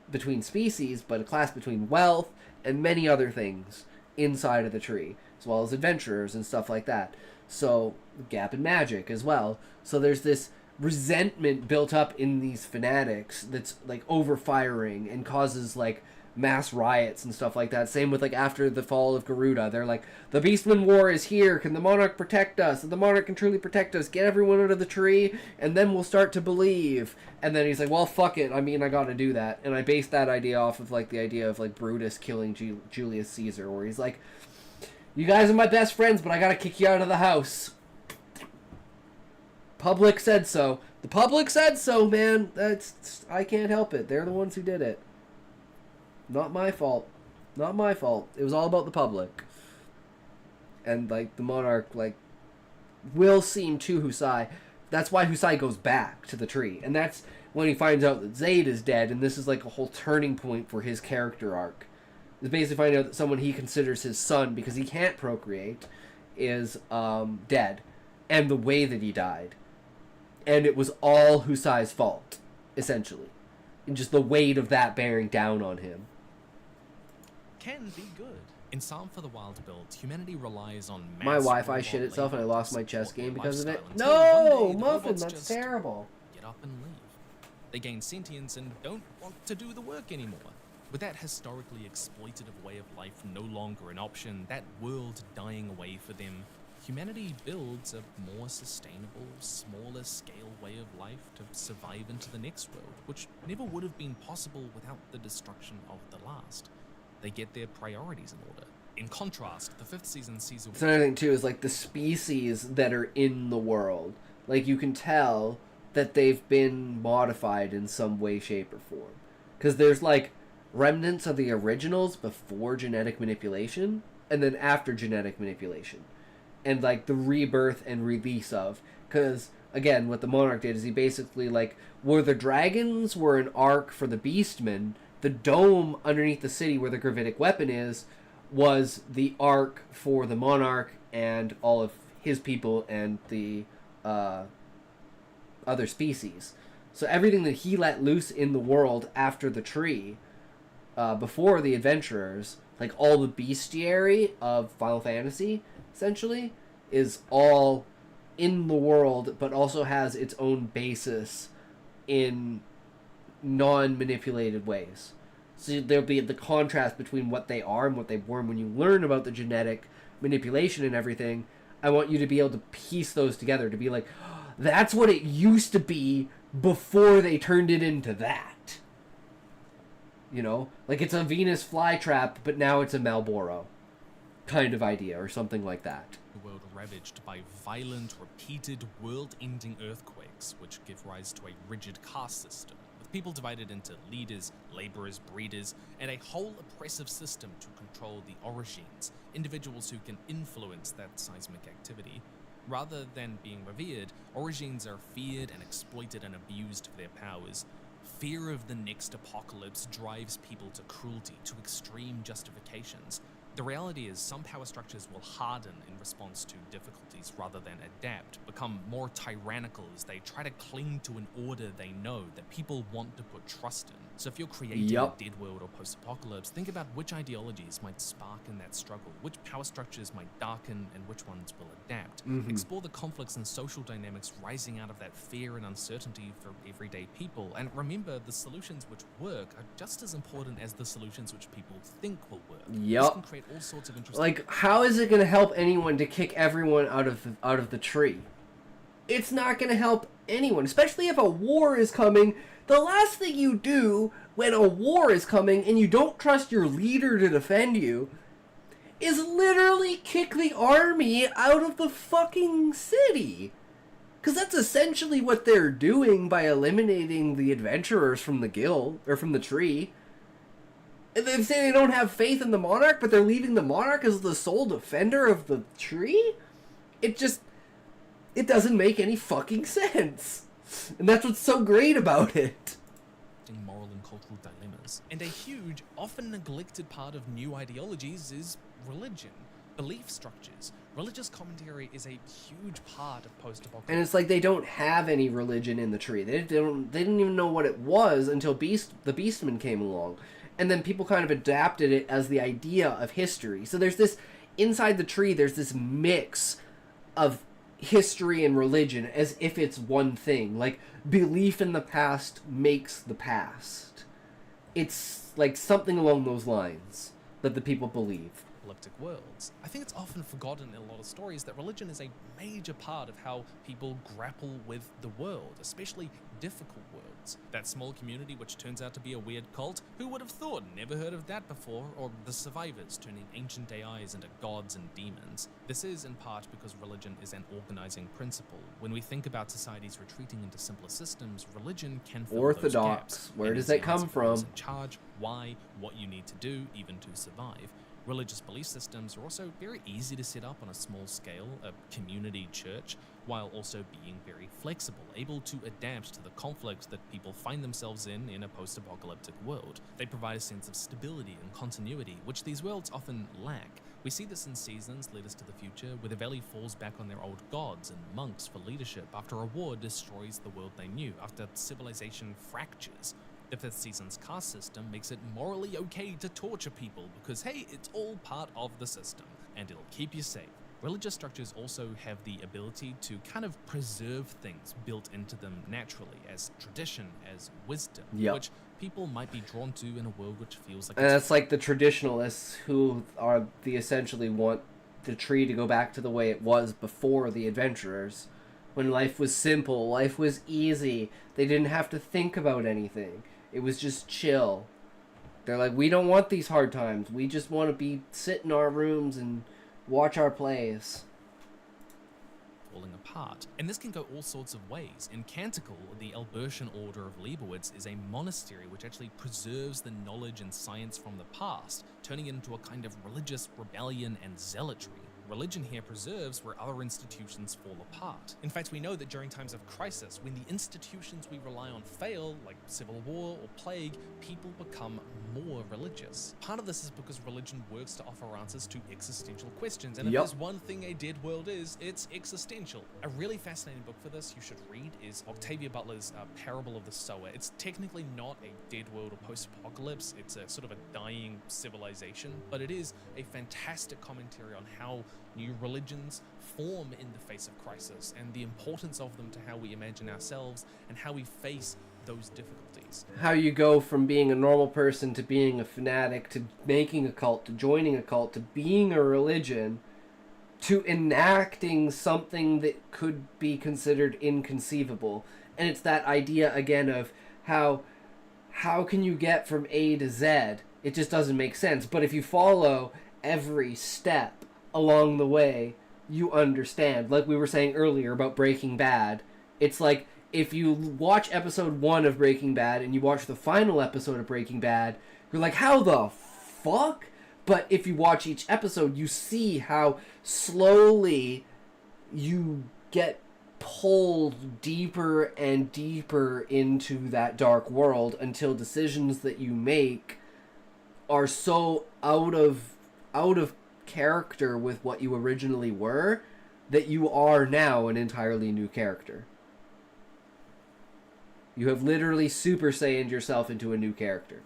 between species, but a class between wealth and many other things inside of the tree, as well as adventurers and stuff like that. So, gap in magic as well. So there's this resentment built up in these fanatics that's like overfiring and causes like mass riots and stuff like that. Same with like after the fall of Garuda, they're like, the Beastman War is here, can the monarch protect us? If the monarch can truly protect us, get everyone out of the tree and then we'll start to believe. And then he's like, well, fuck it, I mean, I gotta do that. And I based that idea off of like the idea of like Brutus killing Julius Caesar, where he's like, you guys are my best friends, but I gotta kick you out of the house. Public said so. The public said so, man. I can't help it. They're the ones who did it. Not my fault. Not my fault. It was all about the public. And, like, the monarch, like, will seem to Husai. That's why Husai goes back to the tree. And that's when he finds out that Zayd is dead, and this is like a whole turning point for his character arc. Is basically finding out that someone he considers his son, because he can't procreate, is dead, and the way that he died. And it was all Husai's fault, essentially. And just the weight of that bearing down on him. Can be good. In Psalm for the Wild build, humanity relies on My mass Wi-Fi raw shit itself and I labor lost to my chess support game their because of it. lifestyle until No! one day the Muffin, robots that's just terrible. Get up and leave. They gain sentience and don't want to do the work anymore. With that historically exploitative way of life no longer an option, that world dying away for them, humanity builds a more sustainable, smaller scale way of life to survive into the next world, which never would have been possible without the destruction of the last. They get their priorities in order. In contrast, the 5th season sees a... It's another thing too, is like the species that are in the world. Like you can tell that they've been modified in some way, shape, or form. Because there's like remnants of the originals before genetic manipulation, and then after genetic manipulation. And like the rebirth and release of. Because, again, what the Monarch did is he basically, like, where the dragons were an arc for the Beastmen, the dome underneath the city where the gravitic weapon is, was the arc for the Monarch and all of his people and the other species. So everything that he let loose in the world after the tree, before the adventurers, like all the bestiary of Final Fantasy, essentially, is all in the world, but also has its own basis in non-manipulated ways. So there'll be the contrast between what they are and what they were. And when you learn about the genetic manipulation and everything, I want you to be able to piece those together, to be like, oh, that's what it used to be before they turned it into that. You know? Like it's a Venus flytrap, but now it's a Malboro kind of idea, or something like that. The world ravaged by violent, repeated, world-ending earthquakes, which give rise to a rigid caste system, with people divided into leaders, laborers, breeders, and a whole oppressive system to control the origins, individuals who can influence that seismic activity. Rather than being revered, origins are feared and exploited and abused for their powers. Fear of the next apocalypse drives people to cruelty, to extreme justifications. The reality is some power structures will harden in response to difficulties rather than adapt, become more tyrannical as they try to cling to an order they know that people want to put trust in. So if you're creating a dead world or post-apocalypse, think about which ideologies might spark in that struggle, which power structures might darken, and which ones will adapt. Explore the conflicts and social dynamics rising out of that fear and uncertainty for everyday people, and remember the solutions which work are just as important as the solutions which people think will work. This can create all sorts of interesting... Like, how is it going to help anyone to kick everyone out of the tree? It's not going to help anyone, especially if a war is coming. The last thing you do when a war is coming and you don't trust your leader to defend you is literally kick the army out of the fucking city. Because that's essentially what they're doing by eliminating the adventurers from the guild, or from the tree. And they say they don't have faith in the Monarch, but they're leaving the Monarch as the sole defender of the tree? It doesn't make any fucking sense. And that's what's so great about it. Moral and cultural dilemmas. And a huge, often neglected part of new ideologies is religion, belief structures. Religious commentary is a huge part of post-apocalypse. And it's like they don't have any religion in the tree. They didn't even know what it was until the Beastmen came along. And then people kind of adapted it as the idea of history. So there's this, inside the tree, there's this mix of history and religion as if it's one thing. Like, belief in the past makes the past. It's like something along those lines that the people believe. Apocalyptic worlds. I think it's often forgotten in a lot of stories that religion is a major part of how people grapple with the world, especially difficult worlds. That small community which turns out to be a weird cult, who would have thought? Never heard of that before. Or the survivors turning ancient AIs into gods and demons. This is in part because religion is an organizing principle. When we think about societies retreating into simpler systems, religion can fill those gaps. Where does that come from? In charge, why, what you need to do even to survive. Religious belief systems are also very easy to set up on a small scale, a community church, while also being very flexible, able to adapt to the conflicts that people find themselves in a post-apocalyptic world. They provide a sense of stability and continuity, which these worlds often lack. We see this in Seasons Lead Us to the Future, where the Valley falls back on their old gods and monks for leadership after a war destroys the world they knew, after civilization fractures. The fifth season's caste system makes it morally okay to torture people because, hey, it's all part of the system, and it'll keep you safe. Religious structures also have the ability to kind of preserve things built into them naturally, as tradition, as wisdom, which people might be drawn to in a world which feels like and it's like the traditionalists who are the essentially want the tree to go back to the way it was before the adventurers, when life was simple, life was easy, they didn't have to think about anything. It was just chill. They're like, we don't want these hard times. We just want to sit in our rooms and watch our plays. Falling apart. And this can go all sorts of ways. In Canticle, the Albertian Order of Leibowitz is a monastery which actually preserves the knowledge and science from the past, turning it into a kind of religious rebellion and zealotry. Religion here preserves where other institutions fall apart. In fact, we know that during times of crisis, when the institutions we rely on fail, like civil war or plague, people become more religious. Part of this is because religion works to offer answers to existential questions, and if there's one thing a dead world is, it's existential. A really fascinating book for this you should read is Octavia Butler's Parable of the Sower. It's technically not a dead world or post-apocalypse, it's a sort of a dying civilization, but it is a fantastic commentary on how new religions form in the face of crisis and the importance of them to how we imagine ourselves and how we face those difficulties. How you go from being a normal person to being a fanatic to making a cult to joining a cult to being a religion to enacting something that could be considered inconceivable. And it's that idea again of how can you get from A to Z? It just doesn't make sense. But if you follow every step along the way, you understand. Like we were saying earlier about Breaking Bad, it's like if you watch episode 1 of Breaking Bad and you watch the final episode of Breaking Bad, you're like, how the fuck? But if you watch each episode, you see how slowly you get pulled deeper and deeper into that dark world until decisions that you make are so out of character with what you originally were that you are now an entirely new character. You have literally Super Saiyaned yourself into a new character.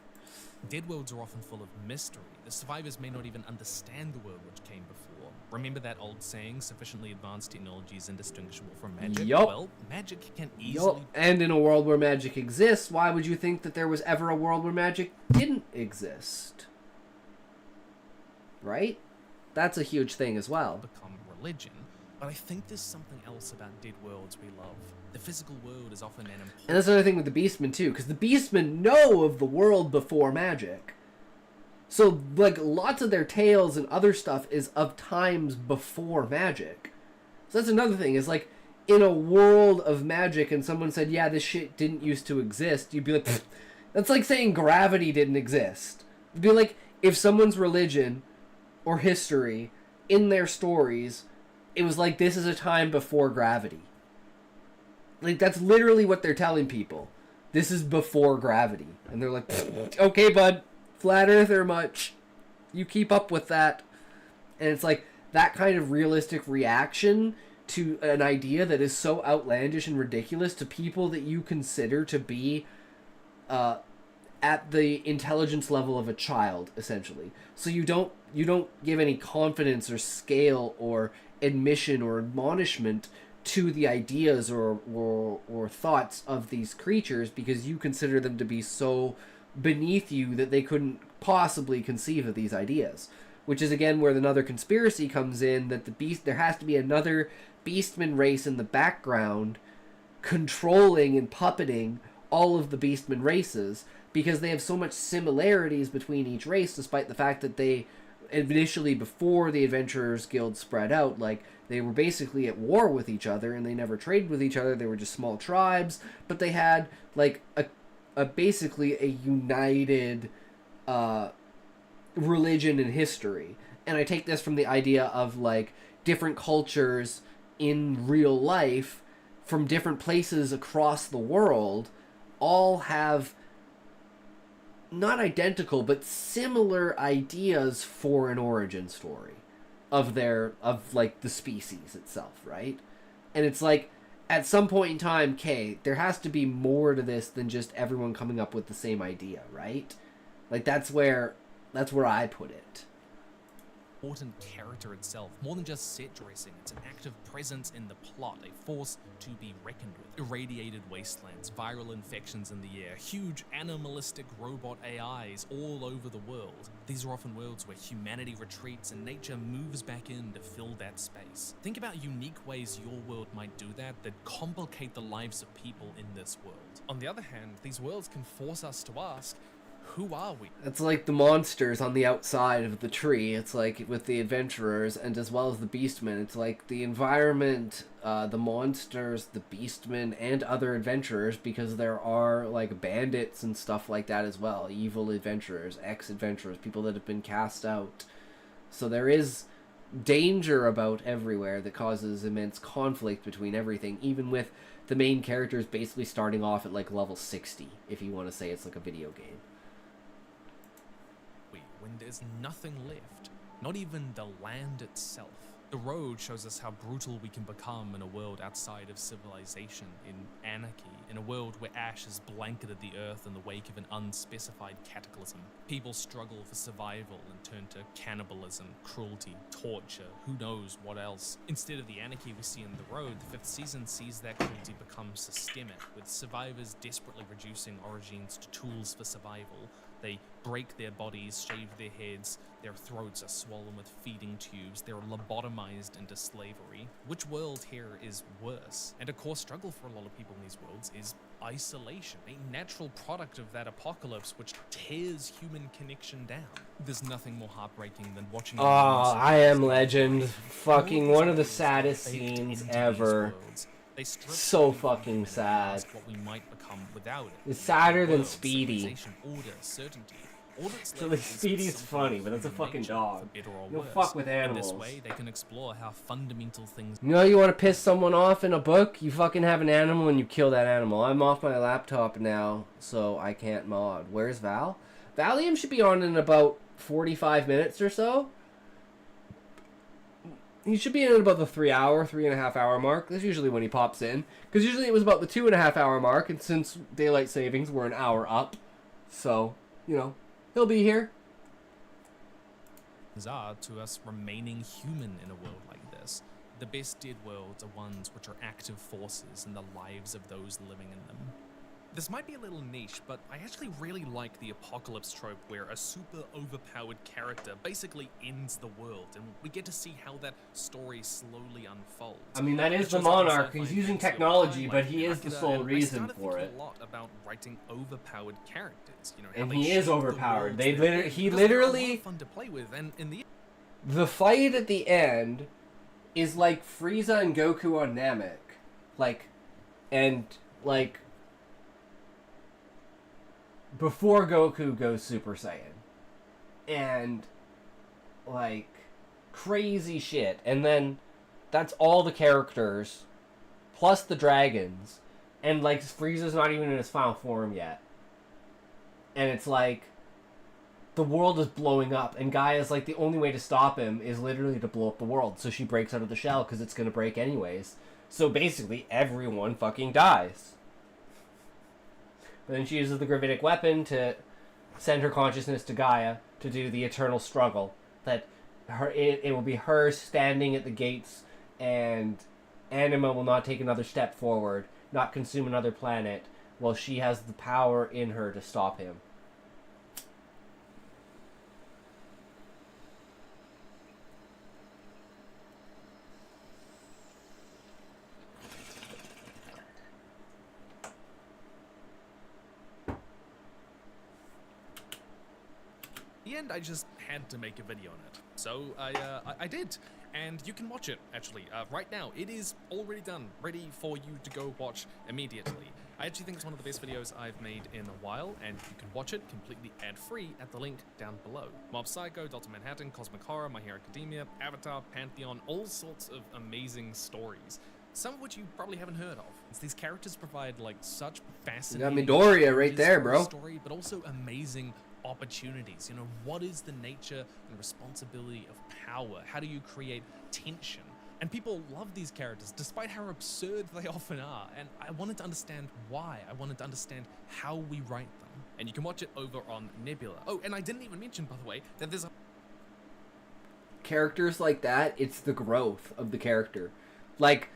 Dead worlds are often full of mystery. The survivors may not even understand the world which came before. Remember that old saying, sufficiently advanced technology is indistinguishable from magic? Yup. Well, magic can easily... And in a world where magic exists, why would you think that there was ever a world where magic didn't exist? Right? That's a huge thing as well. Become religion, but I think there's something else about dead worlds we love. The physical world is often an important... And that's another thing with the Beastmen too, because the Beastmen know of the world before magic. So, like, lots of their tales and other stuff is of times before magic. So that's another thing, is like, in a world of magic and someone said, yeah, this shit didn't used to exist, you'd be like, pfft. That's like saying gravity didn't exist. It'd be like, if someone's religion or history, in their stories, it was like, this is a time before gravity. Like, that's literally what they're telling people. This is before gravity. And they're like, okay, bud, flat earther much. You keep up with that. And it's like, that kind of realistic reaction to an idea that is so outlandish and ridiculous to people that you consider to be at the intelligence level of a child, essentially. So you don't give any confidence or scale or admission or admonishment to the ideas or thoughts of these creatures because you consider them to be so beneath you that they couldn't possibly conceive of these ideas. Which is again where another conspiracy comes in, that there has to be another Beastman race in the background controlling and puppeting all of the Beastman races, because they have so much similarities between each race, despite the fact that they initially, before the Adventurers Guild spread out, like, they were basically at war with each other and they never traded with each other. They were just small tribes, but they had like a basically a united religion and history. And I take this from the idea of like different cultures in real life from different places across the world all have not identical but similar ideas for an origin story of like the species itself, right? And it's like at some point in time, there has to be more to this than just everyone coming up with the same idea, right? Like that's where I put it. Important character itself, more than just set dressing. It's an active presence in the plot, a force to be reckoned with. Irradiated wastelands, viral infections in the air, huge animalistic robot AIs all over the world. These are often worlds where humanity retreats and nature moves back in to fill that space. Think about unique ways your world might do that complicate the lives of people in this world. On the other hand, these worlds can force us to ask, who are we? It's like the monsters on the outside of the tree. It's like with the adventurers and as well as the beastmen. It's like the environment, the monsters, the beastmen, and other adventurers, because there are like bandits and stuff like that as well. Evil adventurers, ex-adventurers, people that have been cast out. So there is danger about everywhere that causes immense conflict between everything, even with the main characters basically starting off at like level 60, if you want to say it's like a video game. When there's nothing left, not even the land itself. The road shows us how brutal we can become in a world outside of civilization, in anarchy, in a world where ash has blanketed the earth in the wake of an unspecified cataclysm. People struggle for survival and turn to cannibalism, cruelty, torture, who knows what else. Instead of the anarchy we see in the road, the 5th season sees that cruelty become systemic, with survivors desperately reducing origins to tools for survival. They break their bodies, shave their heads, their throats are swollen with feeding tubes, they're lobotomized into slavery. Which world here is worse? And a core struggle for a lot of people in these worlds is isolation, a natural product of that apocalypse which tears human connection down. There's nothing more heartbreaking than watching... Oh, I Am Legend. Fucking one of the saddest scenes ever. So fucking sad. What we might become without it. It's sadder than Speedy. Order, certainty. So like Speedy's funny, but that's a fucking dog. You don't fuck with animals. In this way, they can explore how fundamental things... You know, you want to piss someone off in a book? You fucking have an animal and you kill that animal. I'm off my laptop now, so I can't mod. Where's Val? Valium should be on in about 45 minutes or so. He should be in at about the 3.5 hour mark. That's usually when he pops in. Because usually it was about the 2.5 hour mark, and since daylight savings, we're an hour up. So, you know, he'll be here. Are to us remaining human in a world like this. The best dead worlds are ones which are active forces in the lives of those living in them. This might be a little niche, but I actually really like the apocalypse trope where a super overpowered character basically ends the world, and we get to see how that story slowly unfolds. I mean, that is the Monarch. He's using technology, but he is the sole reason for it. A lot about writing overpowered characters, you know, and he is overpowered. He literally fun to play with, and in the fight at the end is like Frieza and Goku on Namek, before Goku goes Super Saiyan. And, like, crazy shit. And then, that's all the characters, plus the dragons. And, like, Frieza's not even in his final form yet. And it's like, the world is blowing up. And Gaia's like, the only way to stop him is literally to blow up the world. So she breaks out of the shell, because it's gonna break anyways. So basically, everyone fucking dies. Then she uses the gravitic weapon to send her consciousness to Gaia to do the eternal struggle. That it will be her standing at the gates, and Anima will not take another step forward, not consume another planet, while she has the power in her to stop him. In the end, I just had to make a video on it. So I did, and you can watch it, actually, right now. It is already done, ready for you to go watch immediately. I actually think it's one of the best videos I've made in a while, and you can watch it completely ad-free at the link down below. Mob Psycho, Dr. Manhattan, Cosmic Horror, My Hero Academia, Avatar, Pantheon, all sorts of amazing stories. Some of which you probably haven't heard of. These characters provide like such fascinating... You got Midoriya right there, bro. ...story, but also amazing opportunities. You know, what is the nature and responsibility of power? How do you create tension? And people love these characters, despite how absurd they often are. And I wanted to understand why. I wanted to understand how we write them. And you can watch it over on Nebula. Oh, and I didn't even mention, by the way, that there's a... Characters like that, it's the growth of the character. Like,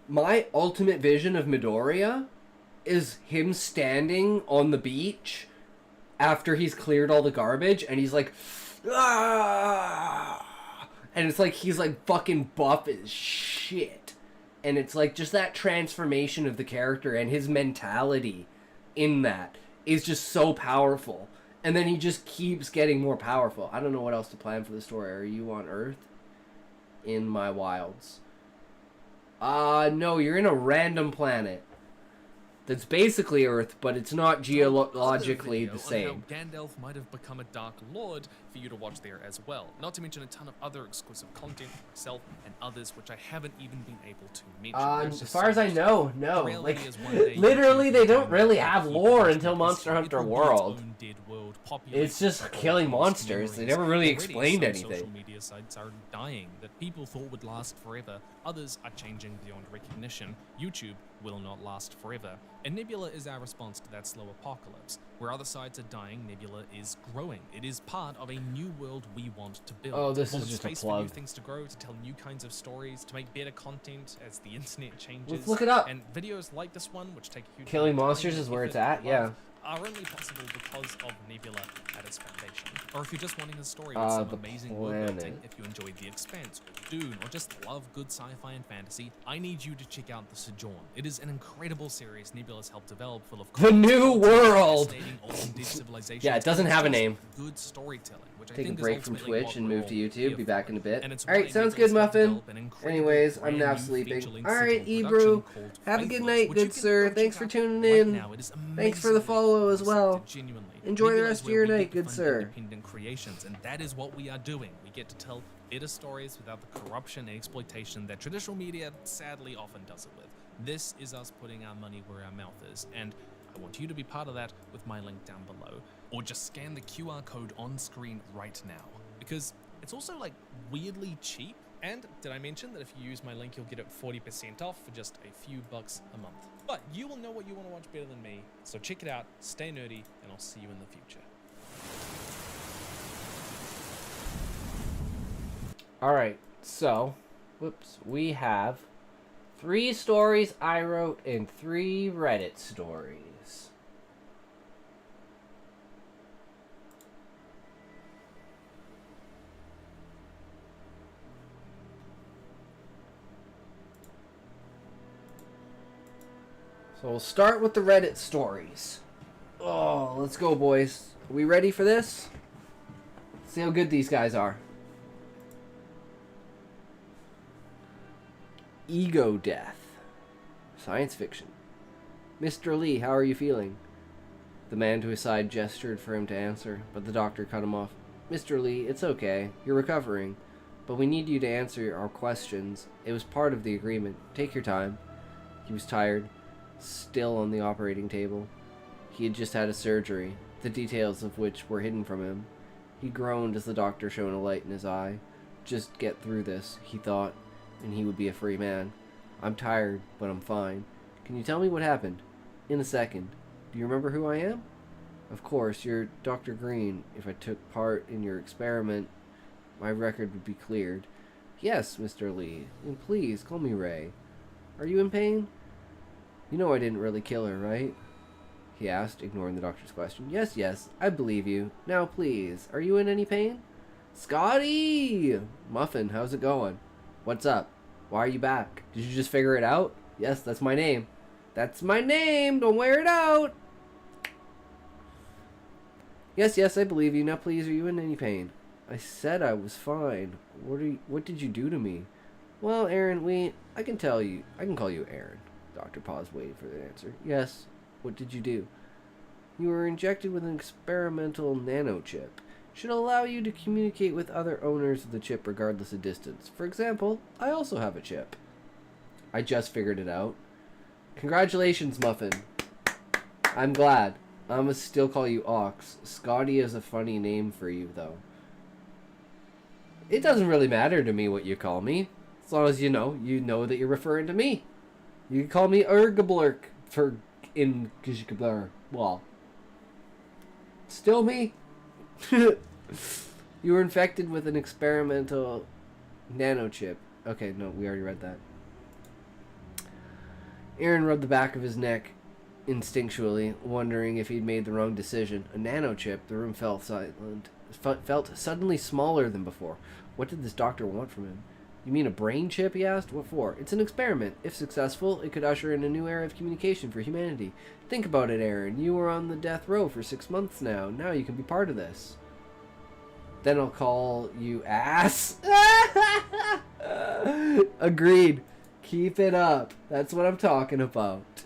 my ultimate vision of Midoriya is him standing on the beach after he's cleared all the garbage, and he's like, ah! And it's like he's like fucking buff as shit. And it's like just that transformation of the character and his mentality in that is just so powerful. And then he just keeps getting more powerful. I don't know what else to plan for the story. Are you on Earth? In my wilds. No, you're in a random planet. That's basically Earth, but it's not geologically the same. On how Gandalf might have become a Dark Lord for you to watch there as well. Not to mention a ton of other exclusive content, myself and others, which I haven't even been able to mention. As far as I know, no. Like, literally, they don't really have lore until Monster Hunter World. It's just killing monsters. They never really explained anything. Social media sites are dying that people thought would last forever. Others are changing beyond recognition. YouTube will not last forever. And Nebula is our response to that slow apocalypse. Where other sides are dying, Nebula is growing. It is part of a new world we want to build. Oh, this is just a space plug. For new things to grow, to tell new kinds of stories, to make better content as the internet changes. Let's look it up. And videos like this one, which take a huge Killing amount of monsters time, is where effort, it's at, and yeah. love, are only possible because of Nebula at its foundation. Or if you're just wanting a story with some amazing world building, if you enjoyed The Expanse, or Dune, or just love good sci-fi and fantasy, I need you to check out The Sojourn. It is an incredible series Nebula's helped develop, full of The New World! Civilizations, Yeah, it doesn't have a name. Good storytelling, which I Take a think break is from ultimately Twitch what and we're move to all YouTube. here Be back in a for. bit. And it's Alright, why sounds Nebula's good, helped Muffin. develop an incredible Anyways, I'm brand now new sleeping. feature-length Alright, digital Ebrew. production called Have a good Faithless, night, which you good can sir. go Thanks check for out tuning right in. now. It is Thanks for the amazingly follow as well. well-constructed, genuinely. Enjoy the Nebula rest is of where your we get night, to good fund sir. independent creations, and that is what we are doing. We get to tell better stories without the corruption and exploitation that traditional media sadly often does it with. This is us putting our money where our mouth is, and I want you to be part of that with my link down below, or just scan the QR code on screen right now, because it's also like weirdly cheap. And did I mention that if you use my link, you'll get it 40% off for just a few bucks a month? But you will know what you want to watch better than me, so check it out, stay nerdy, and I'll see you in the future. Alright, so, whoops, we have 3 stories I wrote and 3 Reddit stories. So we'll start with the Reddit stories. Oh, let's go, boys. Are we ready for this? See how good these guys are. Ego death. Science fiction. Mr. Lee, how are you feeling? The man to his side gestured for him to answer, but the doctor cut him off. Mr. Lee, it's okay. You're recovering. But we need you to answer our questions. It was part of the agreement. Take your time. He was tired, still on the operating table. He had just had a surgery, the details of which were hidden from him. He groaned as the doctor shone a light in his eye. Just get through this, he thought, and he would be a free man. I'm tired, but I'm fine. Can you tell me what happened? In a second. Do you remember who I am? Of course, you're Dr. Green. If I took part in your experiment, my record would be cleared. Yes, Mr. Lee, and please, call me Ray. Are you in pain? You know I didn't really kill her, right? He asked, ignoring the doctor's question. Yes, yes, I believe you. Now, please, are you in any pain? Scotty! Muffin, how's it going? What's up? Why are you back? Did you just figure it out? Yes, that's my name. That's my name! Don't wear it out! Yes, yes, I believe you. Now, please, are you in any pain? I said I was fine. What did you do to me? Well, Aaron, I can call you Aaron. Doctor paused, waiting for the answer. Yes. What did you do? You were injected with an experimental nanochip. Should allow you to communicate with other owners of the chip regardless of distance. For example, I also have a chip. I just figured it out. Congratulations, Muffin. I'm glad. I'm gonna still call you Ox. Scotty is a funny name for you, though. It doesn't really matter to me what you call me. As long as you know that you're referring to me. You can call me Ergablurk for in Gishkablur. Well, still me. You were infected with an experimental nanochip. Okay, no, we already read that. Aaron rubbed the back of his neck instinctually, wondering if he'd made the wrong decision. A nanochip. The room felt silent. Felt suddenly smaller than before. What did this doctor want from him? You mean a brain chip, he asked. What for? It's an experiment. If successful, it could usher in a new era of communication for humanity. Think about it, Aaron. You were on the death row for 6 months now. Now you can be part of this. Then I'll call you ass. Agreed. Keep it up. That's what I'm talking about.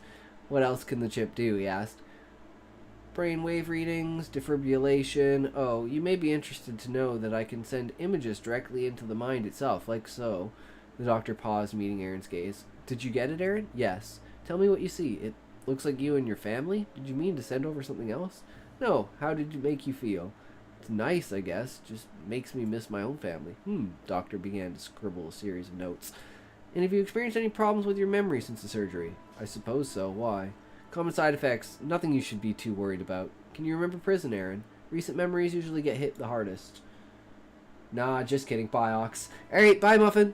What else can the chip do, he asked. Brainwave readings, defibrillation. Oh, you may be interested to know that I can send images directly into the mind itself, like so. The doctor paused, meeting Aaron's gaze. Did you get it, Aaron? Yes. Tell me what you see. It looks like you and your family? Did you mean to send over something else? No. How did it make you feel? It's nice, I guess. Just makes me miss my own family. Doctor began to scribble a series of notes. And have you experienced any problems with your memory since the surgery? I suppose so. Why? Common side effects. Nothing you should be too worried about. Can you remember prison, Aaron? Recent memories usually get hit the hardest. Nah, just kidding. Bye, Ox. Alright, bye, Muffin.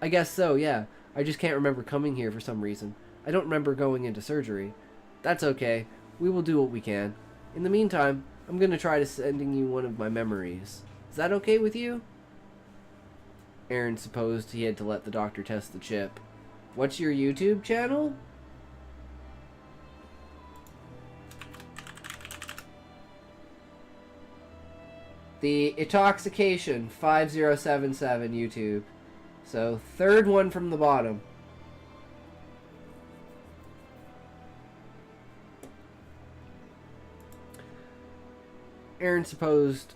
I guess so, yeah. I just can't remember coming here for some reason. I don't remember going into surgery. That's okay. We will do what we can. In the meantime, I'm going to try to sending you one of my memories. Is that okay with you? Aaron supposed he had to let the doctor test the chip. What's your YouTube channel? The Intoxication 5077 YouTube. So, third one from the bottom. Aaron supposed...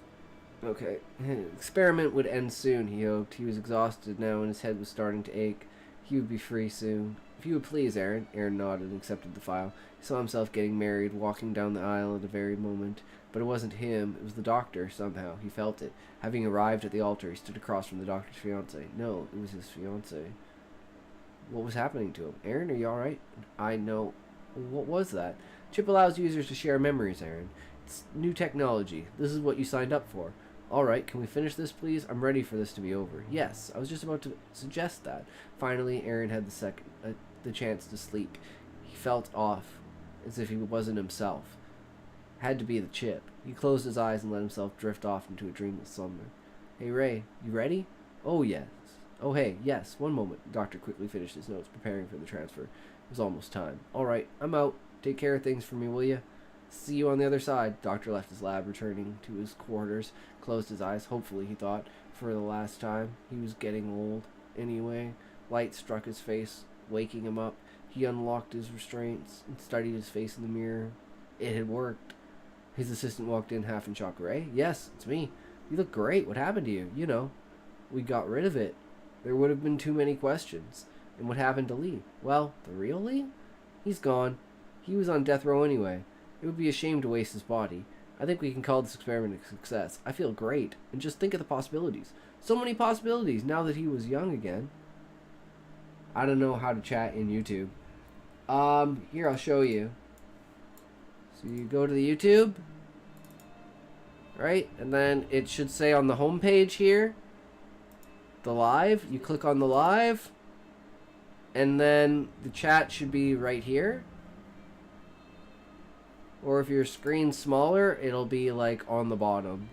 Okay. His experiment would end soon, he hoped. He was exhausted now and his head was starting to ache. He would be free soon. If you would please, Aaron. Aaron nodded and accepted the file. He saw himself getting married, walking down the aisle at a very moment. But it wasn't him. It was the doctor, somehow. He felt it. Having arrived at the altar, he stood across from the doctor's fiancée. No, it was his fiancée. What was happening to him? Aaron, are you alright? I know. What was that? Chip allows users to share memories, Aaron. It's new technology. This is what you signed up for. Alright, can we finish this, please? I'm ready for this to be over. Yes, I was just about to suggest that. Finally, Aaron had the chance to sleep. He felt off, as if he wasn't himself. Had to be the chip. He closed his eyes and let himself drift off into a dreamless slumber. Hey, Ray, you ready? Oh, yes. Oh, hey, yes, one moment. The doctor quickly finished his notes, preparing for the transfer. It was almost time. Alright, I'm out. Take care of things for me, will you? See you on the other side. Doctor left his lab, returning to his quarters, closed his eyes, hopefully, he thought, for the last time. He was getting old. Anyway, light struck his face, waking him up. He unlocked his restraints and studied his face in the mirror. It had worked. His assistant walked in, half in shock. Ray? Yes, it's me. You look great. What happened to you? You know. We got rid of it. There would have been too many questions. And what happened to Lee? Well, the real Lee? He's gone. He was on death row anyway. It would be a shame to waste his body. I think we can call this experiment a success. I feel great. And just think of the possibilities. So many possibilities now that he was young again. I don't know how to chat in YouTube. Here, I'll show you. So you go to the YouTube. Right? And then it should say on the home page here, the live. You click on the live. And then the chat should be right here. Or if your screen's smaller, it'll be like on the bottom.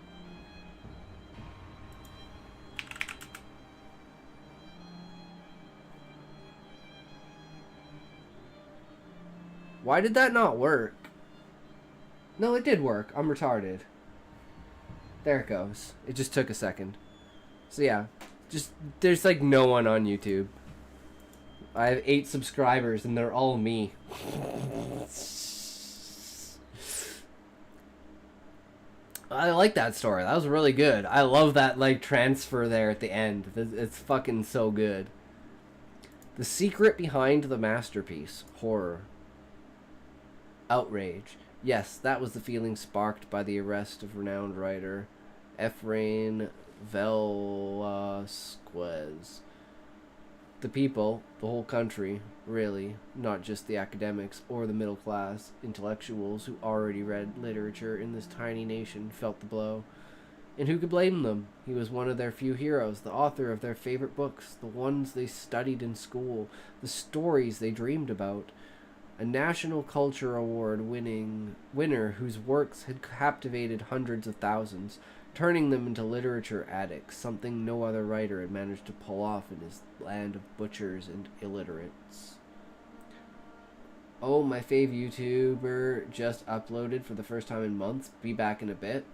Why did that not work? No, it did work. I'm retarded. There it goes. It just took a second. So yeah, just there's like no one on YouTube. I have 8 subscribers, and they're all me. I like that story. That was really good. I love that, like, transfer there at the end. It's fucking so good. The secret behind the masterpiece. Horror. Outrage. Yes, that was the feeling sparked by the arrest of renowned writer Efrain Velasquez. The people, the whole country, really, not just the academics or the middle class intellectuals who already read literature in this tiny nation, felt the blow. And who could blame them? He was one of their few heroes, the author of their favorite books, the ones they studied in school, the stories they dreamed about. A National Culture Award winner whose works had captivated hundreds of thousands, turning them into literature addicts, something no other writer had managed to pull off in his land of butchers and illiterates. Oh, my fave YouTuber just uploaded for the first time in months. Be back in a bit.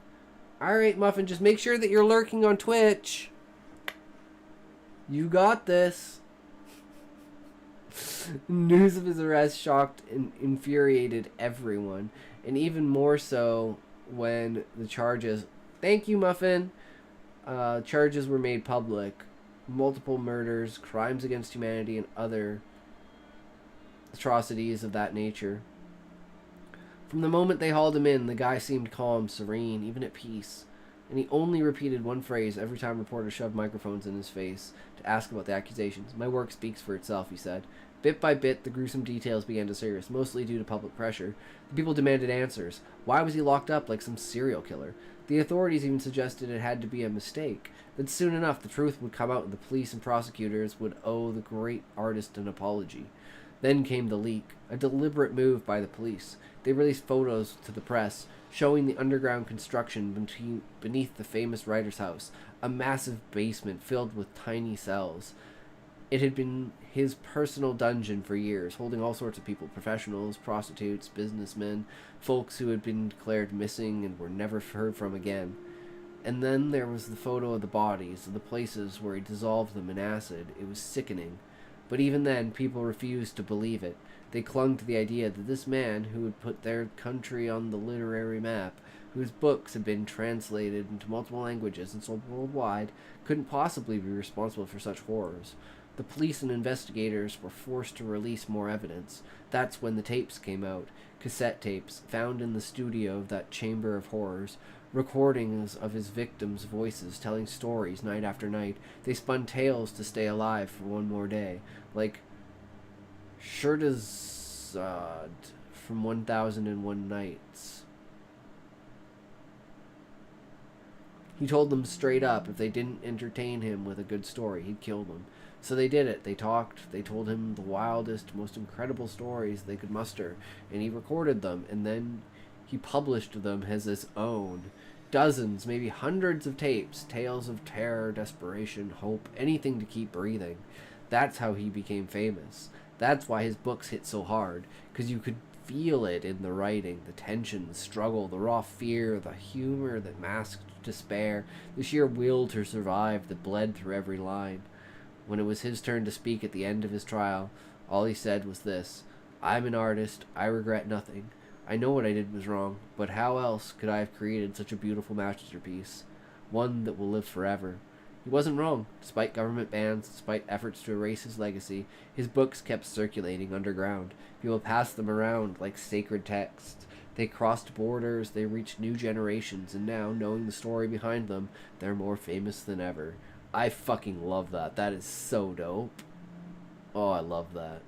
Alright, Muffin, just make sure that you're lurking on Twitch. You got this. News of his arrest shocked and infuriated everyone, and even more so when the charges... Thank you, Muffin. Charges were made public. Multiple murders, crimes against humanity, and other atrocities of that nature. From the moment they hauled him in, the guy seemed calm, serene, even at peace. And he only repeated one phrase every time reporters shoved microphones in his face to ask about the accusations. My work speaks for itself, he said. Bit by bit, the gruesome details began to surface, mostly due to public pressure. The people demanded answers. Why was he locked up like some serial killer? The authorities even suggested it had to be a mistake. That soon enough, the truth would come out and the police and prosecutors would owe the great artist an apology. Then came the leak, a deliberate move by the police. They released photos to the press, showing the underground construction beneath the famous writer's house, a massive basement filled with tiny cells. It had been his personal dungeon for years, holding all sorts of people, professionals, prostitutes, businessmen, folks who had been declared missing and were never heard from again. And then there was the photo of the bodies, of the places where he dissolved them in acid. It was sickening. But even then, people refused to believe it. They clung to the idea that this man, who had put their country on the literary map, whose books had been translated into multiple languages and sold worldwide, couldn't possibly be responsible for such horrors. The police and investigators were forced to release more evidence. That's when the tapes came out. Cassette tapes, found in the studio of that chamber of horrors. Recordings of his victims' voices telling stories night after night. They spun tales to stay alive for one more day. Like Sherazad from 1001 Nights. He told them straight up if they didn't entertain him with a good story, he'd kill them. So they did it. They talked. They told him the wildest, most incredible stories they could muster, and he recorded them, and then he published them as his own. Dozens, maybe hundreds of tapes, tales of terror, desperation, hope, anything to keep breathing. That's how he became famous. That's why his books hit so hard, because you could feel it in the writing, the tension, the struggle, the raw fear, the humor that masked despair, the sheer will to survive that bled through every line. When it was his turn to speak at the end of his trial, all he said was this: I'm an artist, I regret nothing. I know what I did was wrong, but how else could I have created such a beautiful masterpiece? One that will live forever. He wasn't wrong. Despite government bans, despite efforts to erase his legacy, his books kept circulating underground. People passed them around like sacred texts. They crossed borders, they reached new generations, and now, knowing the story behind them, they're more famous than ever. I fucking love that. That is so dope. Oh, I love that.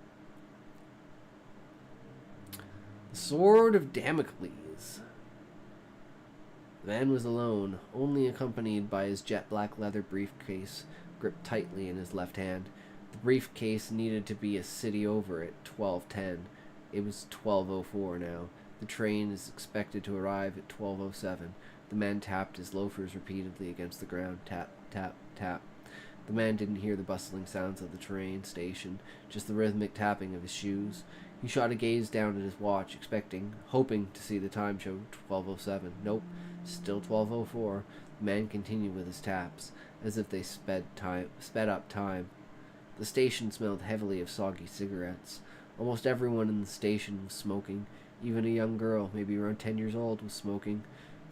Sword of Damocles. The man was alone, only accompanied by his jet black leather briefcase gripped tightly in his left hand. The briefcase needed to be a city over at 12:10. It was 12:04 now. The train is expected to arrive at 12:07. The man tapped his loafers repeatedly against the ground. Tap, tap, tap. The man didn't hear the bustling sounds of the train station, just the rhythmic tapping of his shoes. He shot a gaze down at his watch, expecting, hoping to see the time show 12:07. Nope, still 12:04. The man continued with his taps, as if they sped up time. The station smelled heavily of soggy cigarettes. Almost everyone in the station was smoking. Even a young girl, maybe around 10 years old, was smoking.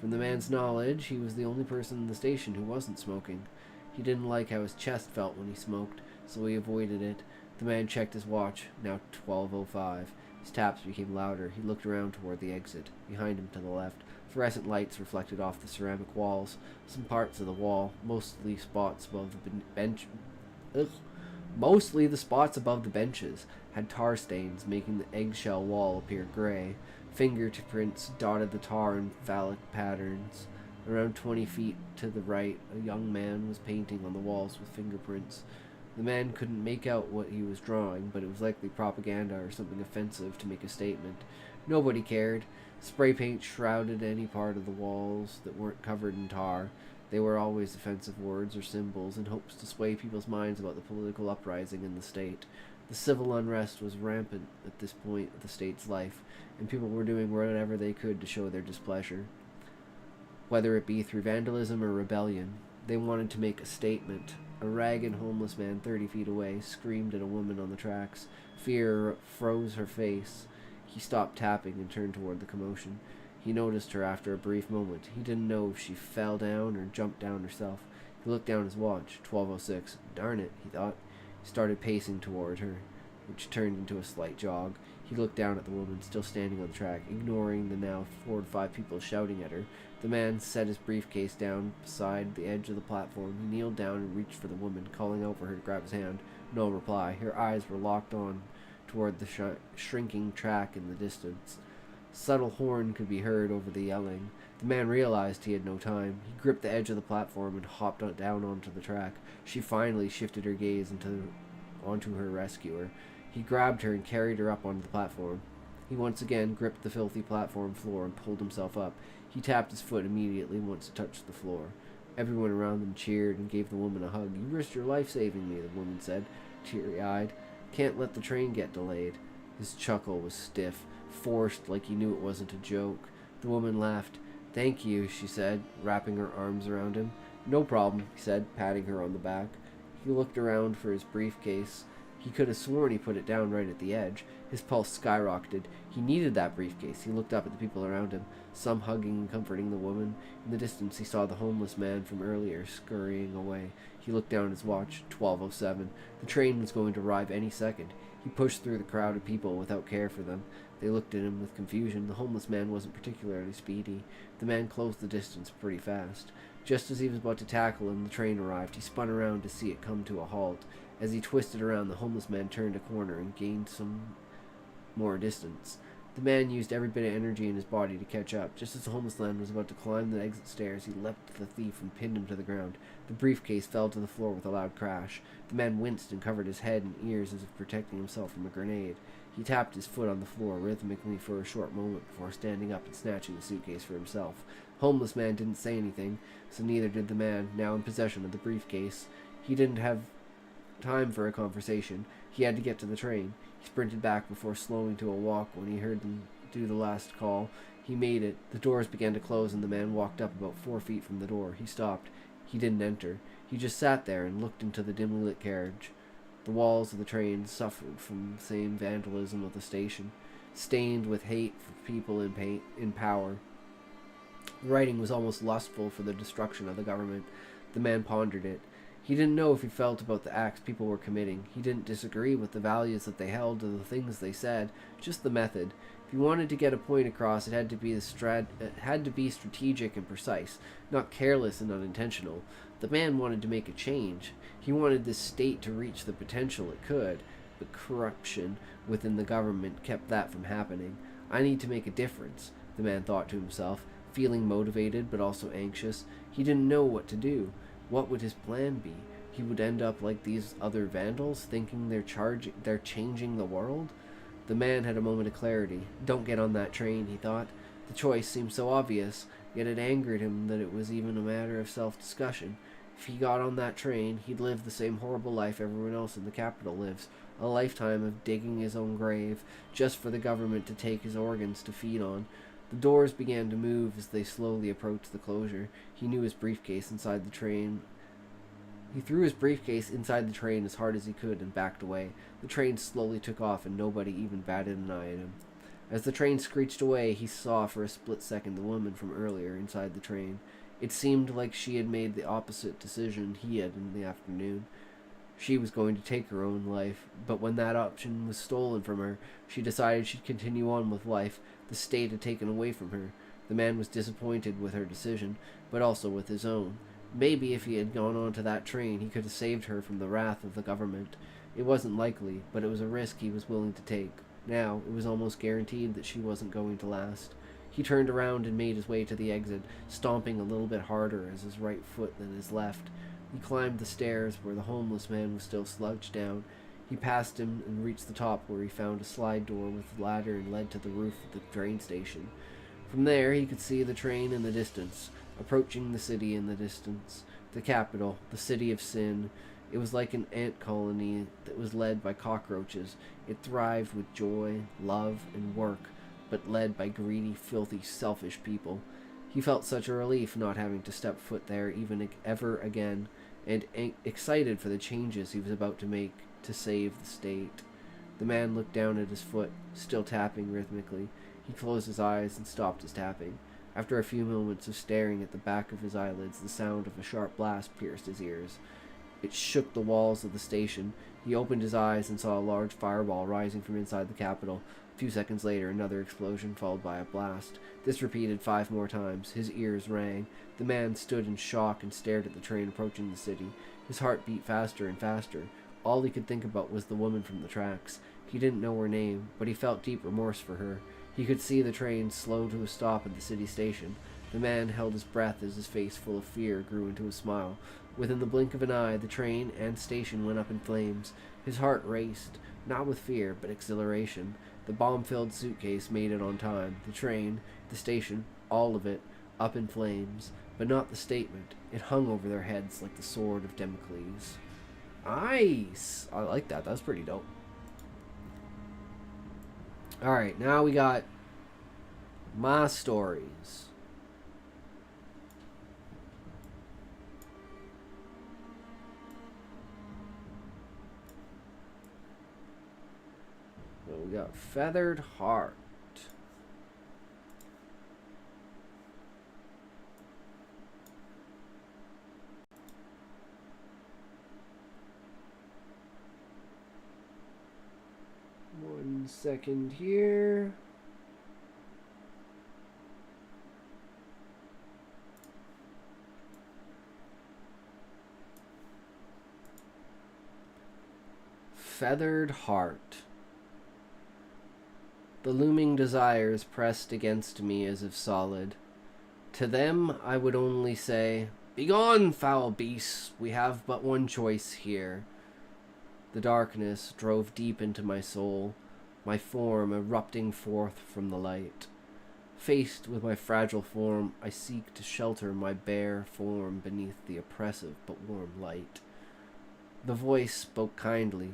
From the man's knowledge, he was the only person in the station who wasn't smoking. He didn't like how his chest felt when he smoked, so he avoided it. The man checked his watch, now 12:05. His taps became louder. He looked around toward the exit. Behind him to the left, fluorescent lights reflected off the ceramic walls. Some parts of the wall, mostly the spots above the benches, had tar stains, making the eggshell wall appear gray. Fingerprints dotted the tar in phallic patterns. Around 20 feet to the right, a young man was painting on the walls with fingerprints. The man couldn't make out what he was drawing, but it was likely propaganda or something offensive to make a statement. Nobody cared. Spray paint shrouded any part of the walls that weren't covered in tar. They were always offensive words or symbols in hopes to sway people's minds about the political uprising in the state. The civil unrest was rampant at this point of the state's life, and people were doing whatever they could to show their displeasure. Whether it be through vandalism or rebellion, they wanted to make a statement. A ragged homeless man 30 feet away screamed at a woman on the tracks. Fear froze her face. He stopped tapping and turned toward the commotion. He noticed her after a brief moment. He didn't know if she fell down or jumped down herself. He looked down his watch. 12:06. Darn it, he thought. He started pacing toward her, which turned into a slight jog. He looked down at the woman, still standing on the track, ignoring the now 4 to 5 people shouting at her. The man set his briefcase down beside the edge of the platform. He kneeled down and reached for the woman, calling out for her to grab his hand. No reply. Her eyes were locked on toward the shrinking track in the distance. Subtle horn could be heard over the yelling. The man realized he had no time. He gripped the edge of the platform and hopped down onto the track. She finally shifted her gaze onto her rescuer. He grabbed her and carried her up onto the platform. He once again gripped the filthy platform floor and pulled himself up. He tapped his foot immediately once it touched the floor. Everyone around them cheered and gave the woman a hug. "You risked your life saving me," the woman said, teary-eyed. "Can't let the train get delayed." His chuckle was stiff, forced, like he knew it wasn't a joke. The woman laughed. "Thank you," she said, wrapping her arms around him. "No problem," he said, patting her on the back. He looked around for his briefcase. He could have sworn he put it down right at the edge. His pulse skyrocketed. He needed that briefcase. He looked up at the people around him, some hugging and comforting the woman. In the distance, he saw the homeless man from earlier scurrying away. He looked down at his watch. 12:07. The train was going to arrive any second. He pushed through the crowd of people without care for them. They looked at him with confusion. The homeless man wasn't particularly speedy. The man closed the distance pretty fast. Just as he was about to tackle him, the train arrived. He spun around to see it come to a halt. As he twisted around, the homeless man turned a corner and gained some more distance. The man used every bit of energy in his body to catch up. Just as the homeless man was about to climb the exit stairs, he leapt at the thief and pinned him to the ground. The briefcase fell to the floor with a loud crash. The man winced and covered his head and ears as if protecting himself from a grenade. He tapped his foot on the floor rhythmically for a short moment before standing up and snatching the suitcase for himself. The homeless man didn't say anything, so neither did the man, now in possession of the briefcase. He didn't have time for a conversation. He had to get to the train. He sprinted back before slowing to a walk when he heard them do the last call. He made it. The doors began to close and the man walked up about 4 feet from the door. He stopped. He didn't enter. He just sat there and looked into the dimly lit carriage. The walls of the train suffered from the same vandalism of the station, stained with hate for people in power. The writing was almost lustful for the destruction of the government. The man pondered it. He didn't know if he felt about the acts people were committing. He didn't disagree with the values that they held or the things they said, just the method. If he wanted to get a point across, it had to be strategic and precise, not careless and unintentional. The man wanted to make a change. He wanted this state to reach the potential it could, but corruption within the government kept that from happening. "I need to make a difference," the man thought to himself, feeling motivated but also anxious. He didn't know what to do. What would his plan be? He would end up like these other vandals, thinking they're changing the world? The man had a moment of clarity. Don't get on that train, he thought. The choice seemed so obvious, yet it angered him that it was even a matter of self-discussion. If he got on that train, he'd live the same horrible life everyone else in the capital lives, a lifetime of digging his own grave, just for the government to take his organs to feed on. The doors began to move as they slowly approached the closure. He knew his briefcase inside the train He threw his briefcase inside the train as hard as he could and backed away. The train slowly took off and nobody even batted an eye at him. As the train screeched away, he saw for a split second the woman from earlier inside the train. It seemed like she had made the opposite decision he had in the afternoon. She was going to take her own life, but when that option was stolen from her, she decided she'd continue on with life the state had taken away from her. The man was disappointed with her decision, but also with his own. Maybe if he had gone on to that train, he could have saved her from the wrath of the government. It wasn't likely, but it was a risk he was willing to take. Now, it was almost guaranteed that she wasn't going to last. He turned around and made his way to the exit, stomping a little bit harder as his right foot than his left. He climbed the stairs where the homeless man was still slouched down. He passed him and reached the top where he found a slide door with a ladder and led to the roof of the train station. From there, he could see the train in the distance, approaching the city in the distance, the capital, the city of sin. It was like an ant colony that was led by cockroaches. It thrived with joy, love, and work, but led by greedy, filthy, selfish people. He felt such a relief not having to step foot there even ever again, and excited for the changes he was about to make to save the state. The man looked down at his foot, still tapping rhythmically. He closed his eyes and stopped his tapping. After a few moments of staring at the back of his eyelids, the sound of a sharp blast pierced his ears. It shook the walls of the station. He opened his eyes and saw a large fireball rising from inside the Capitol. A few seconds later, another explosion followed by a blast. This repeated 5 more times. His ears rang. The man stood in shock and stared at the train approaching the city. His heart beat faster and faster. All he could think about was the woman from the tracks. He didn't know her name, but he felt deep remorse for her. He could see the train slow to a stop at the city station. The man held his breath as his face full of fear grew into a smile. Within the blink of an eye, the train and station went up in flames. His heart raced, not with fear, but exhilaration. The bomb-filled suitcase made it on time. The train, the station, all of it, up in flames. But not the statement. It hung over their heads like the sword of Damocles. Nice! I like that. That's pretty dope. Alright, now we got my stories. So we got Feathered Heart. One second here. Feathered Heart. The looming desires pressed against me as if solid. To them I would only say, "Begone, foul beasts, we have but one choice here." The darkness drove deep into my soul, my form erupting forth from the light. Faced with my fragile form, I seek to shelter my bare form beneath the oppressive but warm light. The voice spoke kindly.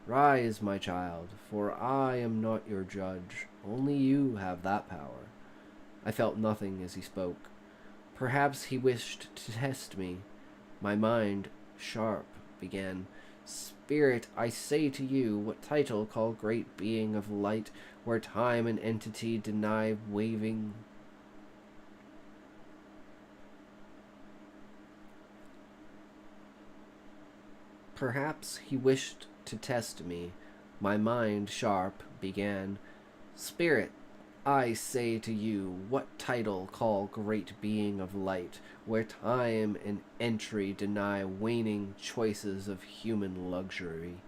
"Rise, my child, for I am not your judge. Only you have that power." I felt nothing as he spoke. Perhaps he wished to test me. My mind, sharp, began, "Spirit, I say to you, what title call great being of light, where time and entity deny waving?" Perhaps he wished to test me. My mind, sharp, began, "Spirit, I say to you, what title call great being of light, where time and entry deny waning choices of human luxury?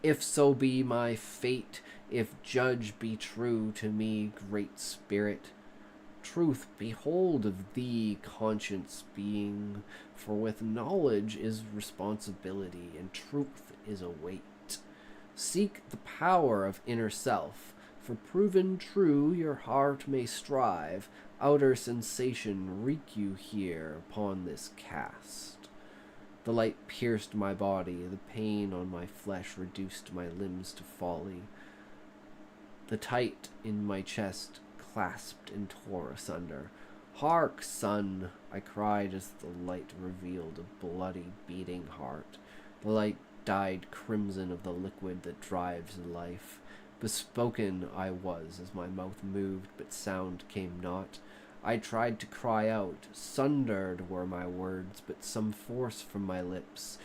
If so be my fate, if judge be true to me, great spirit. Truth, behold of thee, conscience being, for with knowledge is responsibility, and truth is a weight. Seek the power of inner self, for proven true your heart may strive, outer sensation wreak you here upon this cast." The light pierced my body, the pain on my flesh reduced my limbs to folly. The tight in my chest clasped and tore asunder. "Hark, son," I cried as the light revealed a bloody, beating heart. The light dyed crimson of the liquid that drives life. Bespoken I was as my mouth moved, but sound came not. I tried to cry out, sundered were my words, but some force from my lips.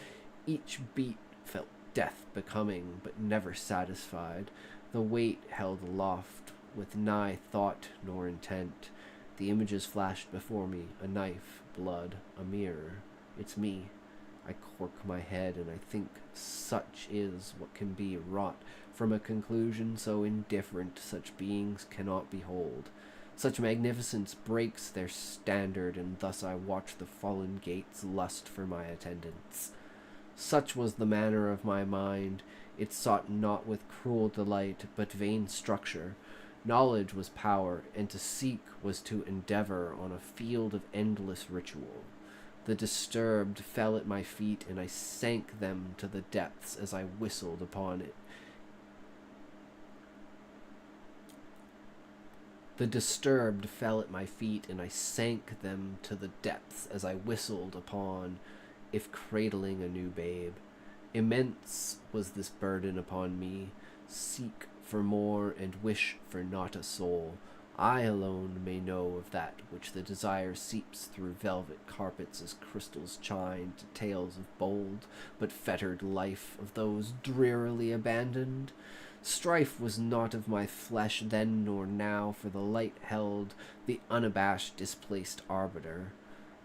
Each beat felt death becoming, but never satisfied. The weight held aloft, with nigh thought nor intent. The images flashed before me, a knife, blood, a mirror. It's me. I cork my head, and I think such is what can be wrought from a conclusion so indifferent such beings cannot behold. Such magnificence breaks their standard, and thus I watch the fallen gates lust for my attendance. Such was the manner of my mind. It sought not with cruel delight, but vain structure. Knowledge was power, and to seek was to endeavor on a field of endless ritual. The disturbed fell at my feet, and I sank them to the depths as I whistled upon it. The disturbed fell at my feet, and I sank them to the depths as I whistled upon, if cradling a new babe. Immense was this burden upon me. Seek for more and wish for not a soul. I alone may know of that which the desire seeps through velvet carpets as crystals chine to tales of bold but fettered life of those drearily abandoned. Strife was not of my flesh then nor now, for the light held the unabashed displaced arbiter.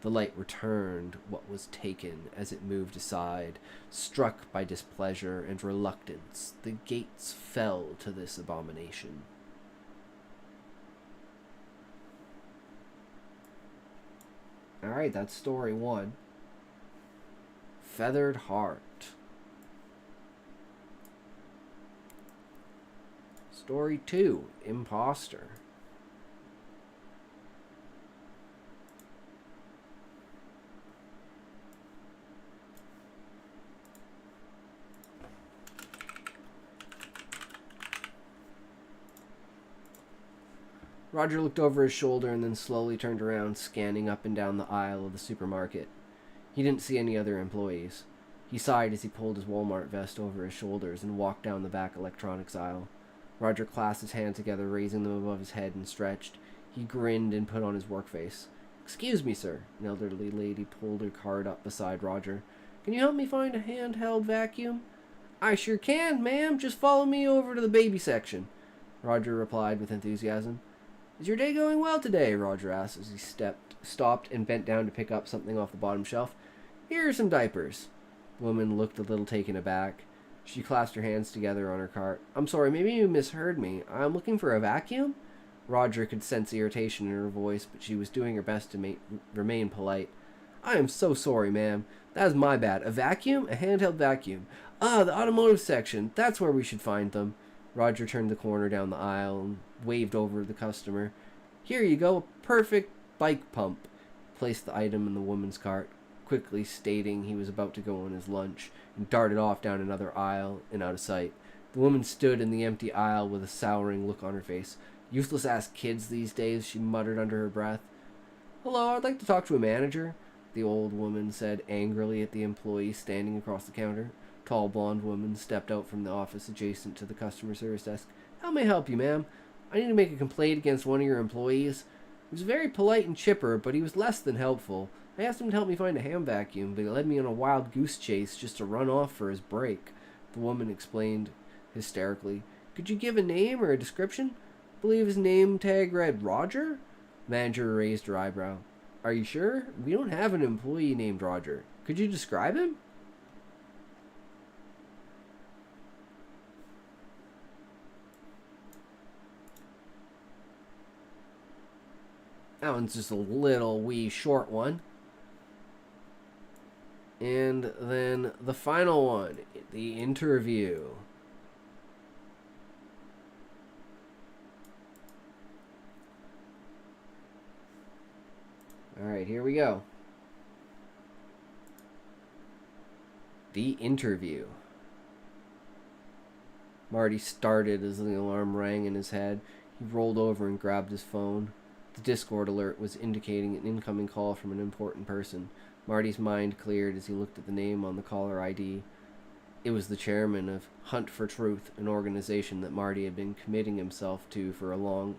The light returned what was taken as it moved aside. Struck by displeasure and reluctance, the gates fell to this abomination. Alright, that's story 1. Feathered Heart. Story 2, Imposter. Roger looked over his shoulder and then slowly turned around, scanning up and down the aisle of the supermarket. He didn't see any other employees. He sighed as he pulled his Walmart vest over his shoulders and walked down the back electronics aisle. Roger clasped his hands together, raising them above his head, and stretched. He grinned and put on his work face. "Excuse me, sir." An elderly lady pulled her cart up beside Roger. "Can you help me find a handheld vacuum?" "I sure can, ma'am. Just follow me over to the baby section," Roger replied with enthusiasm. "Is your day going well today?" Roger asked as he stopped and bent down to pick up something off the bottom shelf. "Here are some diapers." The woman looked a little taken aback. She clasped her hands together on her cart. "I'm sorry, maybe you misheard me. I'm looking for a vacuum?" Roger could sense irritation in her voice, but she was doing her best to remain polite. "I am so sorry, ma'am. That is my bad. A vacuum? A handheld vacuum. Ah, the automotive section. That's where we should find them." Roger turned the corner down the aisle and waved over the customer. "Here you go, a perfect bike pump." Placed the item in the woman's cart, quickly stating he was about to go on his lunch, and darted off down another aisle and out of sight. The woman stood in the empty aisle with a souring look on her face. "Useless ass kids these days," she muttered under her breath. "Hello, I'd like to talk to a manager," the old woman said angrily at the employee standing across the counter. Tall blonde woman stepped out from the office adjacent to the customer service desk. "How may I help you, ma'am? I need to make a complaint against one of your employees. He was very polite and chipper, but he was less than helpful. I asked him to help me find a ham vacuum, but he led me on a wild goose chase just to run off for his break." The woman explained hysterically. "Could you give a name or a description? I believe his name tag read Roger?" The manager raised her eyebrow. "Are you sure? We don't have an employee named Roger. Could you describe him?" That one's just a little wee short one. And then the final one, the interview. Alright, here we go. The interview. Marty started as the alarm rang in his head. He rolled over and grabbed his phone. The Discord alert was indicating an incoming call from an important person. Marty's mind cleared as he looked at the name on the caller ID. It was the chairman of Hunt for Truth, an organization that Marty had been committing himself to for a long.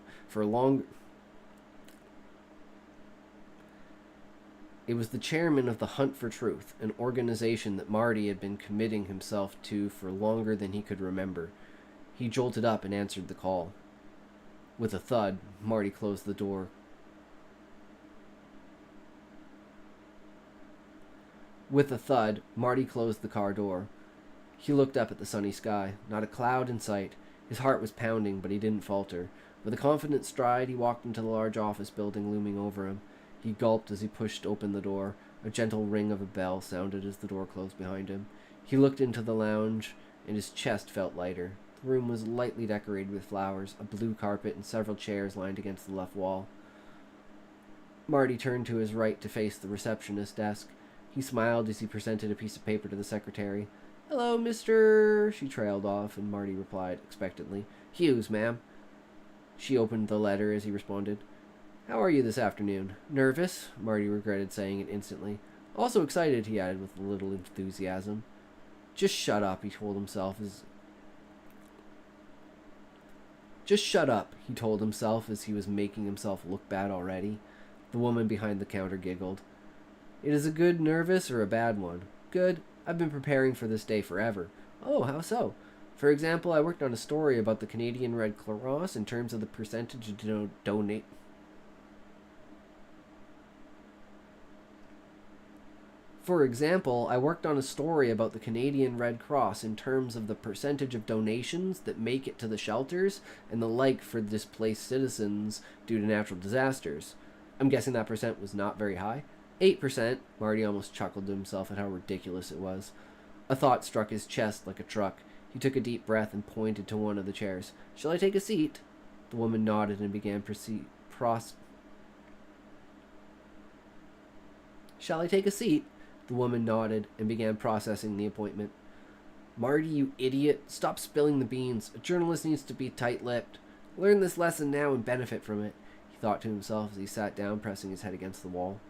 It was the chairman of the Hunt for Truth, an organization that Marty had been committing himself to for longer than he could remember. He jolted up and answered the call. With a thud, Marty closed the door. With a thud, Marty closed the car door. He looked up at the sunny sky. Not a cloud in sight. His heart was pounding, but he didn't falter. With a confident stride, he walked into the large office building looming over him. He gulped as he pushed open the door. A gentle ring of a bell sounded as the door closed behind him. He looked into the lounge, and his chest felt lighter. The room was lightly decorated with flowers, a blue carpet, and several chairs lined against the left wall. Marty turned to his right to face the receptionist's desk. He smiled as he presented a piece of paper to the secretary. "Hello, Mr. She trailed off, and Marty replied expectantly. "Hughes, ma'am." She opened the letter as he responded. "How are you this afternoon?" "Nervous," Marty regretted saying it instantly. "Also excited," he added with a little enthusiasm. Just shut up, he told himself as he was making himself look bad already. The woman behind the counter giggled. "It is a good nervous or a bad one?" "Good. I've been preparing for this day forever." "Oh, how so?" "For example, I worked on a story about the Canadian Red Cross in terms of the percentage donate. For example, I worked on a story about the Canadian Red Cross in terms of the percentage of donations that make it to the shelters and the like for displaced citizens due to natural disasters. I'm guessing that percent was not very high." 8%. Marty almost chuckled to himself at how ridiculous it was. A thought struck his chest like a truck. He took a deep breath and pointed to one of the chairs. "Shall I take a seat?" The woman nodded and began Shall I take a seat? The woman nodded and began processing the appointment. "Marty, you idiot. Stop spilling the beans. A journalist needs to be tight-lipped. Learn this lesson now and benefit from it," he thought to himself as he sat down, pressing his head against the wall.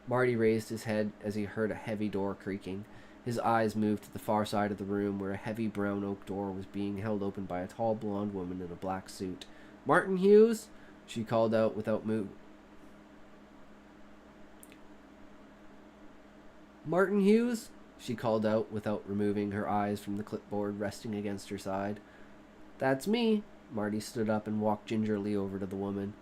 Marty raised his head as he heard a heavy door creaking. His eyes moved to the far side of the room where a heavy brown oak door was being held open by a tall blonde woman in a black suit. "Martin Hughes?" she called out without "Martin Hughes?" she called out without removing her eyes from the clipboard resting against her side. "That's me." Marty stood up and walked gingerly over to the woman.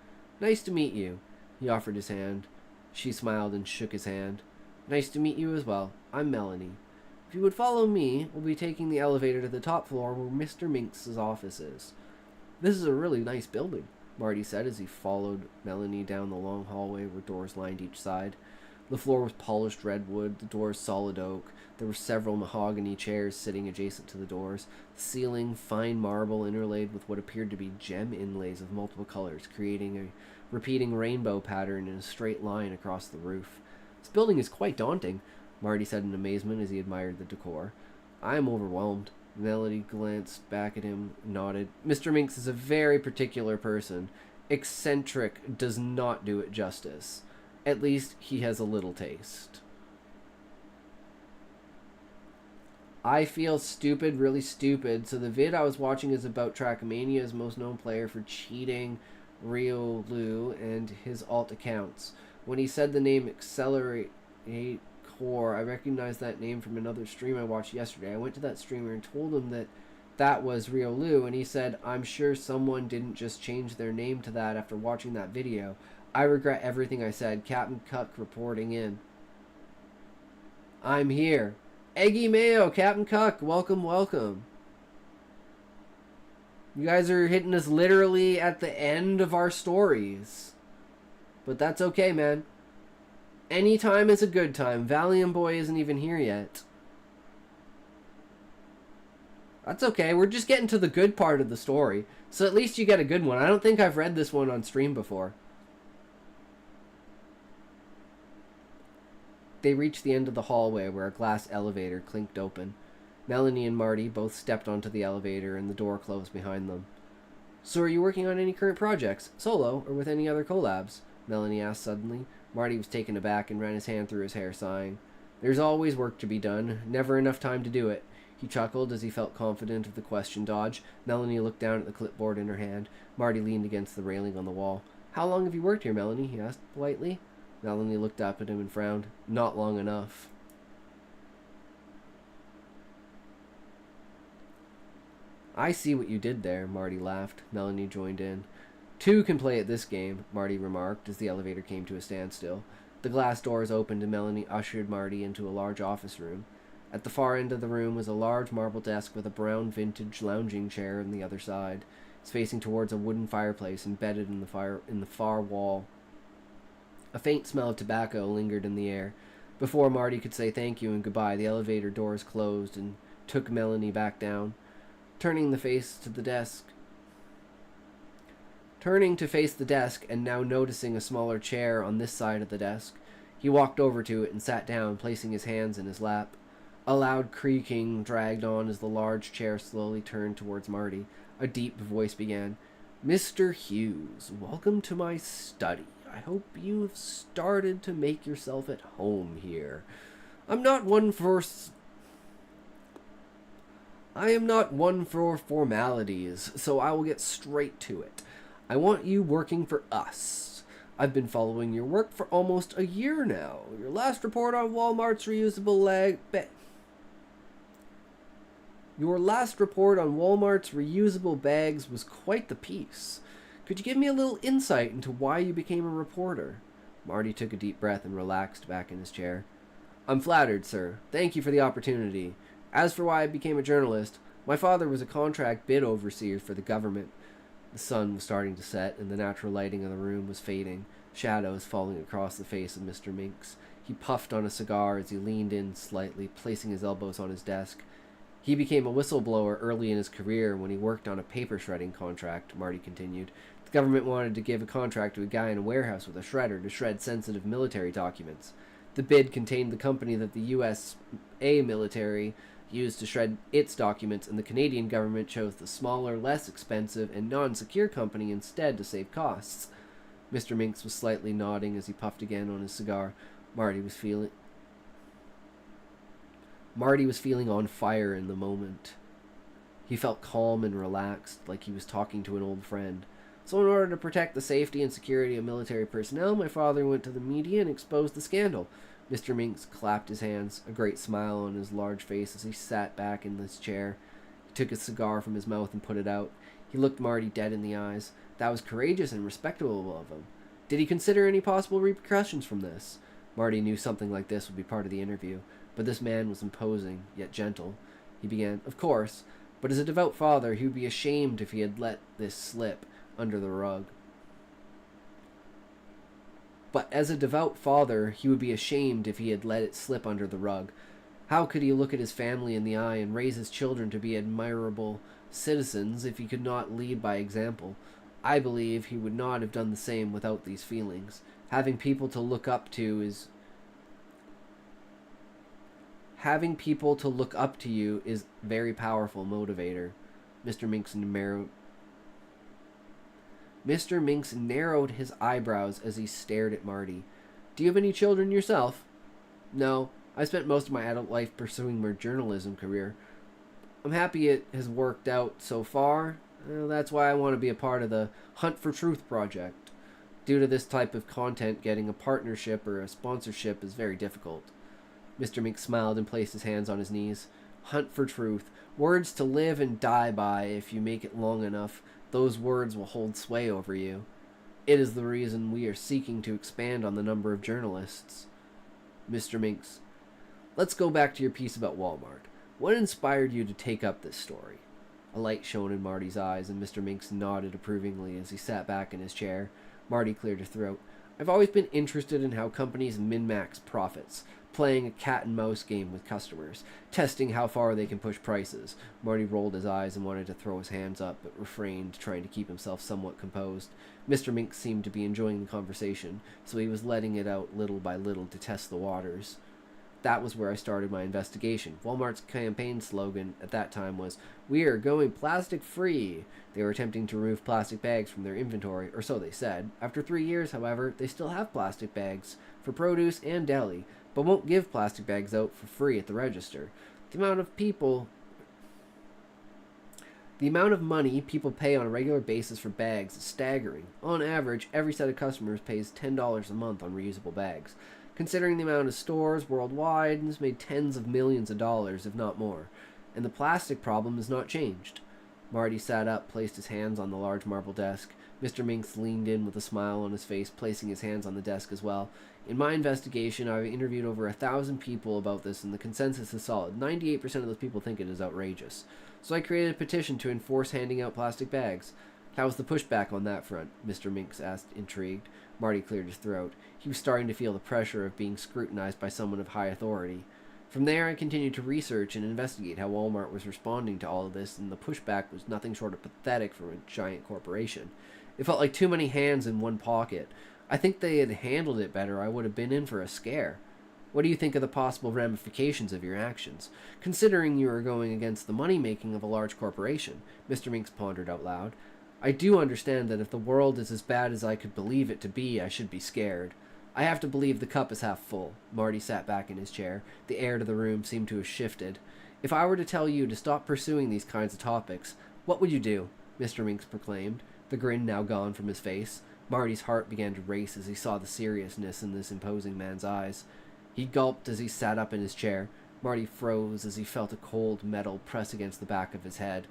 "Nice to meet you." He offered his hand. She smiled and shook his hand. "Nice to meet you as well. I'm Melanie. If you would follow me, we'll be taking the elevator to the top floor where Mr. Minx's office is." "This is a really nice building," Marty said as he followed Melanie down the long hallway where doors lined each side. The floor was polished redwood, the doors solid oak. There were several mahogany chairs sitting adjacent to the doors. The ceiling, fine marble interlaid with what appeared to be gem inlays of multiple colors, creating a repeating rainbow pattern in a straight line across the roof. "This building is quite daunting," Marty said in amazement as he admired the decor. "I am overwhelmed." Melody glanced back at him and nodded. "Mr. Minx is a very particular person. Eccentric does not do it justice. At least he has a little taste." I feel stupid, really stupid. So the vid I was watching is about Trackmania's most known player for cheating, Rio Lu, and his alt accounts. When he said the name Accelerate Core, I recognized that name from another stream I watched yesterday. I went to that streamer and told him that that was Rio Lu, and he said, "I'm sure someone didn't just change their name to that after watching that video. I regret everything I said." Captain Cuck reporting in. "I'm here." Eggy Mayo, Captain Cuck, welcome, welcome. You guys are hitting us literally at the end of our stories. But that's okay, man. Any time is a good time. Valiant Boy isn't even here yet. That's okay, we're just getting to the good part of the story. So at least you get a good one. I don't think I've read this one on stream before. They reached the end of the hallway where a glass elevator clinked open. Melanie and Marty both stepped onto the elevator and the door closed behind them. So are you working on any current projects, solo or with any other collabs? Melanie asked suddenly. Marty was taken aback and ran his hand through his hair, sighing. There's always work to be done, never enough time to do it. He chuckled as he felt confident of the question dodge. Melanie looked down at the clipboard in her hand. Marty leaned against the railing on the wall. How long have you worked here, Melanie? He asked politely. Melanie looked up at him and frowned. Not long enough. I see what you did there, Marty laughed. Melanie joined in. Two can play at this game, Marty remarked as the elevator came to a standstill. The glass doors opened and Melanie ushered Marty into a large office room. At the far end of the room was a large marble desk with a brown vintage lounging chair on the other side. It's facing towards a wooden fireplace embedded in the far wall. A faint smell of tobacco lingered in the air. Before Marty could say thank you and goodbye, the elevator doors closed and took Melanie back down. Turning to face the desk and now noticing a smaller chair on this side of the desk, he walked over to it and sat down, placing his hands in his lap. A loud creaking dragged on as the large chair slowly turned towards Marty. A deep voice began, Mr. Hughes, welcome to my study. I hope you've started to make yourself at home here. I am not one for formalities, so I will get straight to it. I want you working for us. I've been following your work for almost a year now. Your last report on Walmart's reusable bags was quite the piece. Could you give me a little insight into why you became a reporter? Marty took a deep breath and relaxed back in his chair. I'm flattered, sir. Thank you for the opportunity. As for why I became a journalist, my father was a contract bid overseer for the government. The sun was starting to set, and the natural lighting of the room was fading, shadows falling across the face of Mr. Minks. He puffed on a cigar as he leaned in slightly, placing his elbows on his desk. He became a whistleblower early in his career when he worked on a paper shredding contract, Marty continued. The government wanted to give a contract to a guy in a warehouse with a shredder to shred sensitive military documents. The bid contained the company that the USA military used to shred its documents, and the Canadian government chose the smaller, less expensive, and non-secure company instead to save costs. Mr. Minks was slightly nodding as he puffed again on his cigar. Marty was feeling on fire in the moment. He felt calm and relaxed, like he was talking to an old friend. So in order to protect the safety and security of military personnel, my father went to the media and exposed the scandal. Mr. Minks clapped his hands, a great smile on his large face as he sat back in his chair. He took his cigar from his mouth and put it out. He looked Marty dead in the eyes. That was courageous and respectable of him. Did he consider any possible repercussions from this? Marty knew something like this would be part of the interview, but this man was imposing, yet gentle. He began, Of course, but as a devout father, he would be ashamed if he had let this slip under the rug. How could he look at his family in the eye and raise his children to be admirable citizens if he could not lead by example? I believe he would not have done the same without these feelings. Having people to look up to you is very powerful motivator. Mr. Minks narrowed his eyebrows as he stared at Marty. Do you have any children yourself? No, I spent most of my adult life pursuing my journalism career. I'm happy it has worked out so far. That's why I want to be a part of the Hunt for Truth project. Due to this type of content, getting a partnership or a sponsorship is very difficult. Mr. Mink smiled and placed his hands on his knees. Hunt for truth. Words to live and die by. If you make it long enough, those words will hold sway over you. It is the reason we are seeking to expand on the number of journalists. Mr. Minks, let's go back to your piece about Walmart. What inspired you to take up this story? A light shone in Marty's eyes, and Mr. Minks nodded approvingly as he sat back in his chair. Marty cleared his throat. I've always been interested in how companies min-max profits, playing a cat-and-mouse game with customers, testing how far they can push prices. Marty rolled his eyes and wanted to throw his hands up, but refrained, trying to keep himself somewhat composed. Mr. Minks seemed to be enjoying the conversation, so he was letting it out little by little to test the waters. That was where I started my investigation. Walmart's campaign slogan at that time was, "We are going plastic free." They were attempting to remove plastic bags from their inventory, or so they said. After 3 years, however, they still have plastic bags for produce and deli, but won't give plastic bags out for free at the register. The amount of money people pay on a regular basis for bags is staggering. On average, every set of customers pays $10 a month on reusable bags. Considering the amount of stores worldwide, this made tens of millions of dollars, if not more. And the plastic problem has not changed. Marty sat up, placed his hands on the large marble desk. Mr. Minks leaned in with a smile on his face, placing his hands on the desk as well. In my investigation, I've interviewed over 1,000 people about this, and the consensus is solid. 98% of those people think it is outrageous. So I created a petition to enforce handing out plastic bags. How was the pushback on that front? Mr. Minks asked, intrigued. Marty cleared his throat. He was starting to feel the pressure of being scrutinized by someone of high authority. From there, I continued to research and investigate how Walmart was responding to all of this, and the pushback was nothing short of pathetic from a giant corporation. It felt like too many hands in one pocket. I think they had handled it better. I would have been in for a scare. What do you think of the possible ramifications of your actions? Considering you are going against the money-making of a large corporation, Mr. Minks pondered out loud. I do understand that if the world is as bad as I could believe it to be, I should be scared. I have to believe the cup is half full. Marty sat back in his chair. The air to the room seemed to have shifted. If I were to tell you to stop pursuing these kinds of topics, what would you do? Mr. Minks proclaimed, the grin now gone from his face. Marty's heart began to race as he saw the seriousness in this imposing man's eyes. He gulped as he sat up in his chair. Marty froze as he felt a cold metal press against the back of his head.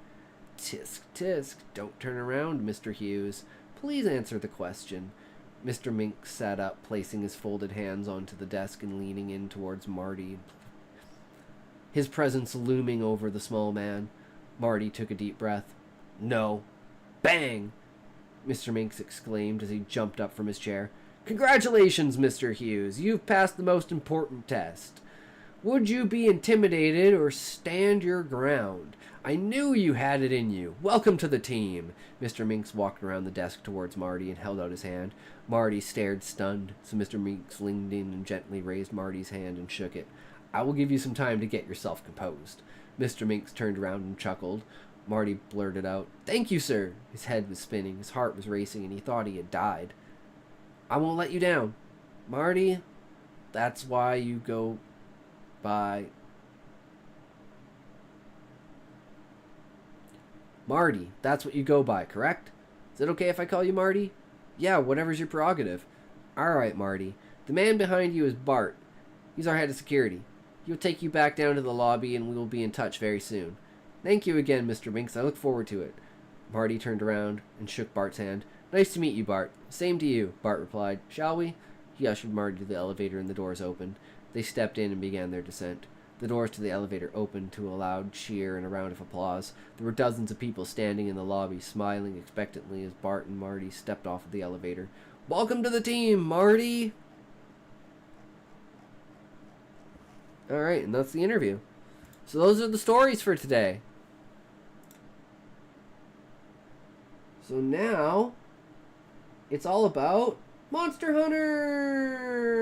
Tisk, tisk, don't turn around, Mr. Hughes. Please answer the question. Mr. Minks sat up, placing his folded hands onto the desk and leaning in towards Marty, his presence looming over the small man. Marty took a deep breath. No. Bang! Mr. Minks exclaimed as he jumped up from his chair. Congratulations, Mr. Hughes. You've passed the most important test. Would you be intimidated or stand your ground? I knew you had it in you. Welcome to the team. Mr. Minks walked around the desk towards Marty and held out his hand. Marty stared stunned, so Mr. Minks leaned in and gently raised Marty's hand and shook it. I will give you some time to get yourself composed. Mr. Minks turned around and chuckled. Marty blurted out, Thank you, sir. His head was spinning, his heart was racing, and he thought he had died. I won't let you down. Marty, that's why you go by... Marty, that's what you go by, correct? Is it okay if I call you Marty? Yeah, whatever's your prerogative. Alright, Marty. The man behind you is Bart. He's our head of security. He'll take you back down to the lobby and we will be in touch very soon. Thank you again, Mr. Minks. I look forward to it. Marty turned around and shook Bart's hand. Nice to meet you, Bart. Same to you, Bart replied. Shall we? He ushered Marty to the elevator and the doors opened. They stepped in and began their descent. The doors to the elevator opened to a loud cheer and a round of applause. There were dozens of people standing in the lobby, smiling expectantly as Bart and Marty stepped off of the elevator. Welcome to the team, Marty! Alright, and that's the interview. So those are the stories for today. So now, it's all about Monster Hunter!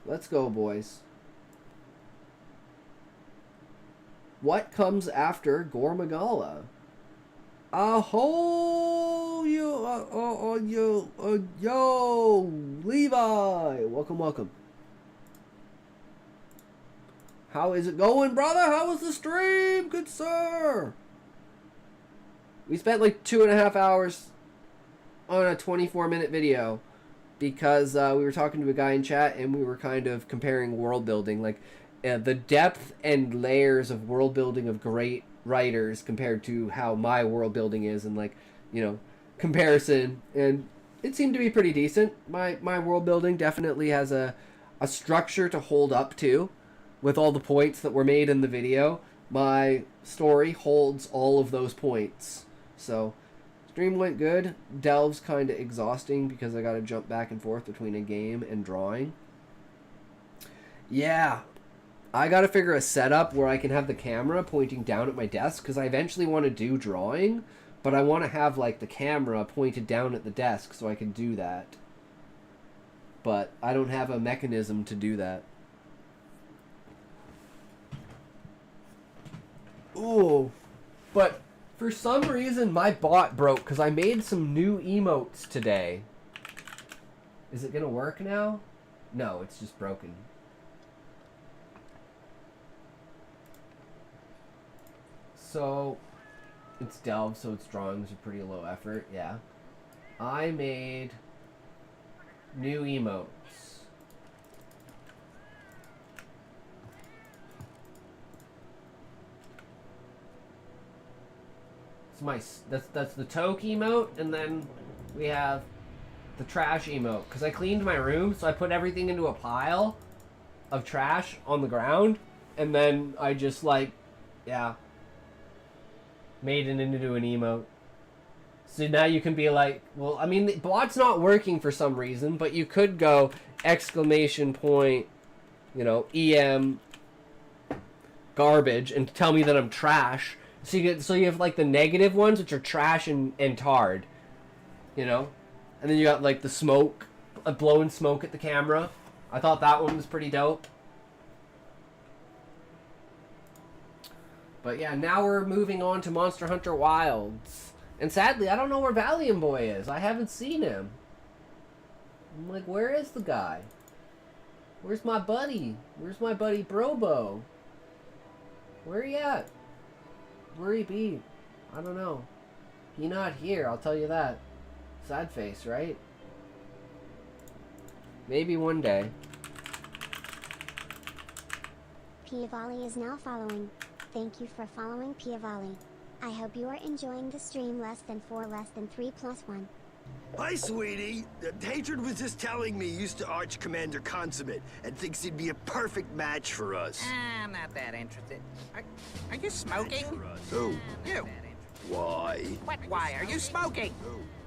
Let's go, boys. What comes after Gormagala? Aho! Yo! Levi! Welcome, welcome. How is it going, brother? How was the stream, good sir? We spent like 2.5 hours on a 24-minute video because we were talking to a guy in chat and we were kind of comparing world building, like the depth and layers of world building of great writers compared to how my world building is, and like, you know, comparison. And it seemed to be pretty decent. My world building definitely has a structure to hold up to. With all the points that were made in the video, my story holds all of those points. So, stream went good. Delve's kind of exhausting because I got to jump back and forth between a game and drawing. Yeah, I got to figure a setup where I can have the camera pointing down at my desk because I eventually want to do drawing, but I want to have like the camera pointed down at the desk so I can do that. but I don't have a mechanism to do that. Ooh, but for some reason my bot broke because I made some new emotes today. Is it gonna work now? No, it's just broken. So, it's Delve, so its drawings are pretty low effort, yeah. I made new emotes. That's the toke emote, and then we have the trash emote. Because I cleaned my room, so I put everything into a pile of trash on the ground, and then I just made it into an emote. So now you can be like, well, I mean, the bot's not working for some reason, but you could go exclamation point, EM garbage and tell me that I'm trash. So you have like the negative ones, which are trash and tarred, and then you got like the smoke, blowing smoke at the camera. I thought that one was pretty dope. But yeah, now we're moving on to Monster Hunter Wilds. And sadly, I don't know where Valiant Boy is. I haven't seen him. I'm like, where is the guy? Where's my buddy? Where's my buddy Brobo? Where he at? Where he be? I don't know. He not here, I'll tell you that. Sad face, right? Maybe one day. Piavali is now following. Thank you for following Piavali. I hope you are enjoying the stream less than 3 + 1. Hi, sweetie. Hatred was just telling me you used to arch Commander Consummate and thinks he'd be a perfect match for us. I'm not that interested. Are you smoking? Who? You. Why? What? Why are you smoking?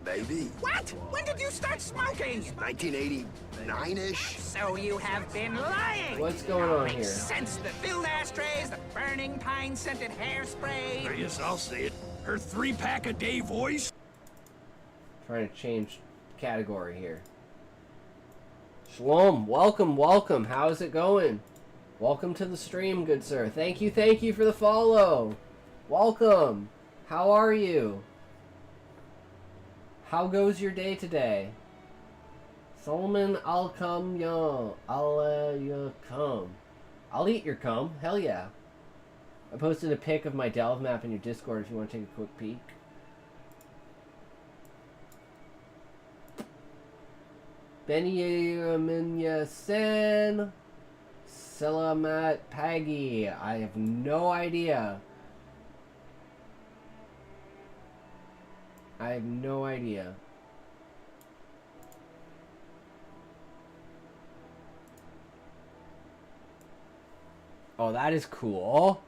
Maybe. What? When did you start smoking? 1989-ish? So you have been lying. What's going on Makes here? sense. The filled ashtrays, the burning pine-scented hairspray. Yes, I'll say it. Her 3-pack-a-day voice? Trying to change category here. Shalom, welcome. How's it going? Welcome to the stream, good sir. Thank you for the follow. Welcome. How are you? How goes your day today? Solomon, I'll come, yo. You come. I'll eat your cum. Hell yeah. I posted a pic of my Delve map in your Discord if you want to take a quick peek. Benjamin Sen. Selamat Paggy. I have no idea. Oh, that is cool.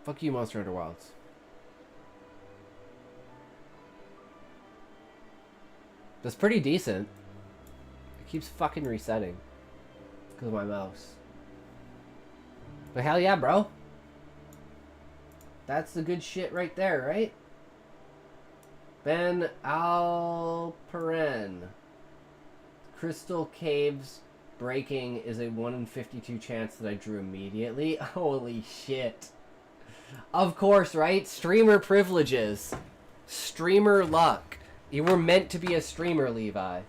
Fuck you, Monster Hunter Wilds. That's pretty decent. It keeps fucking resetting because of my mouse. But hell yeah, bro. That's the good shit right there, right? Ben Alperen. Crystal Caves breaking is a 1 in 52 chance that I drew immediately. Holy shit. Of course, right? Streamer privileges. Streamer luck. You were meant to be a streamer, Levi.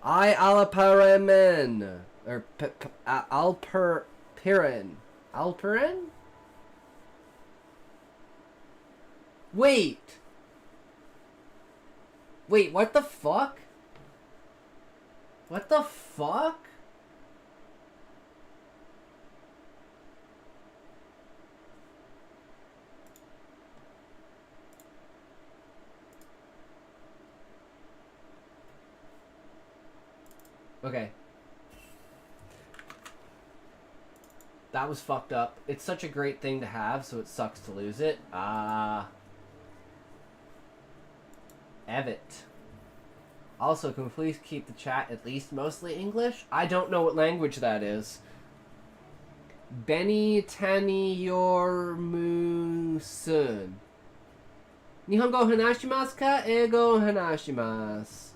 Alperen. Or Alperen. Alperen? Wait, what the fuck? What the fuck? Okay. That was fucked up. It's such a great thing to have, so it sucks to lose it. Evet. Also, can we please keep the chat at least mostly English? I don't know what language that is. Benny Tani Yormusun. Nihongo hanashimasu ka? Eigo hanashimasu.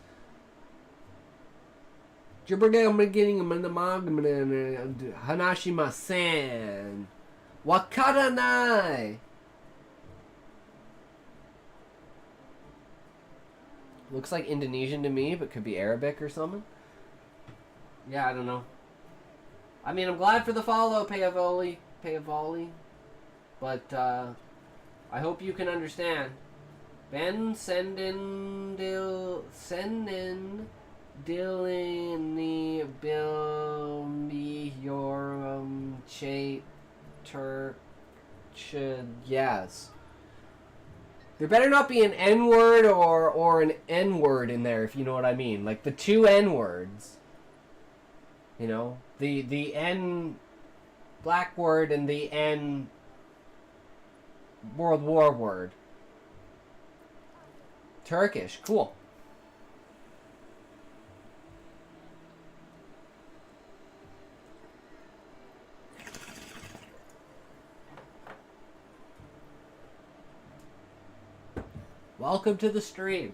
Hanashimasen. Wakaranai. Looks like Indonesian to me, but could be Arabic or something. Yeah, I don't know. I mean, I'm glad for the follow, Payavoli. But, I hope you can understand. Ben sendin dilini bil me your yes. There better not be an N word or an N word in there, if you know what I mean. Like the two N words. You know, the N black word and the N World War word. Turkish, cool. Welcome to the stream.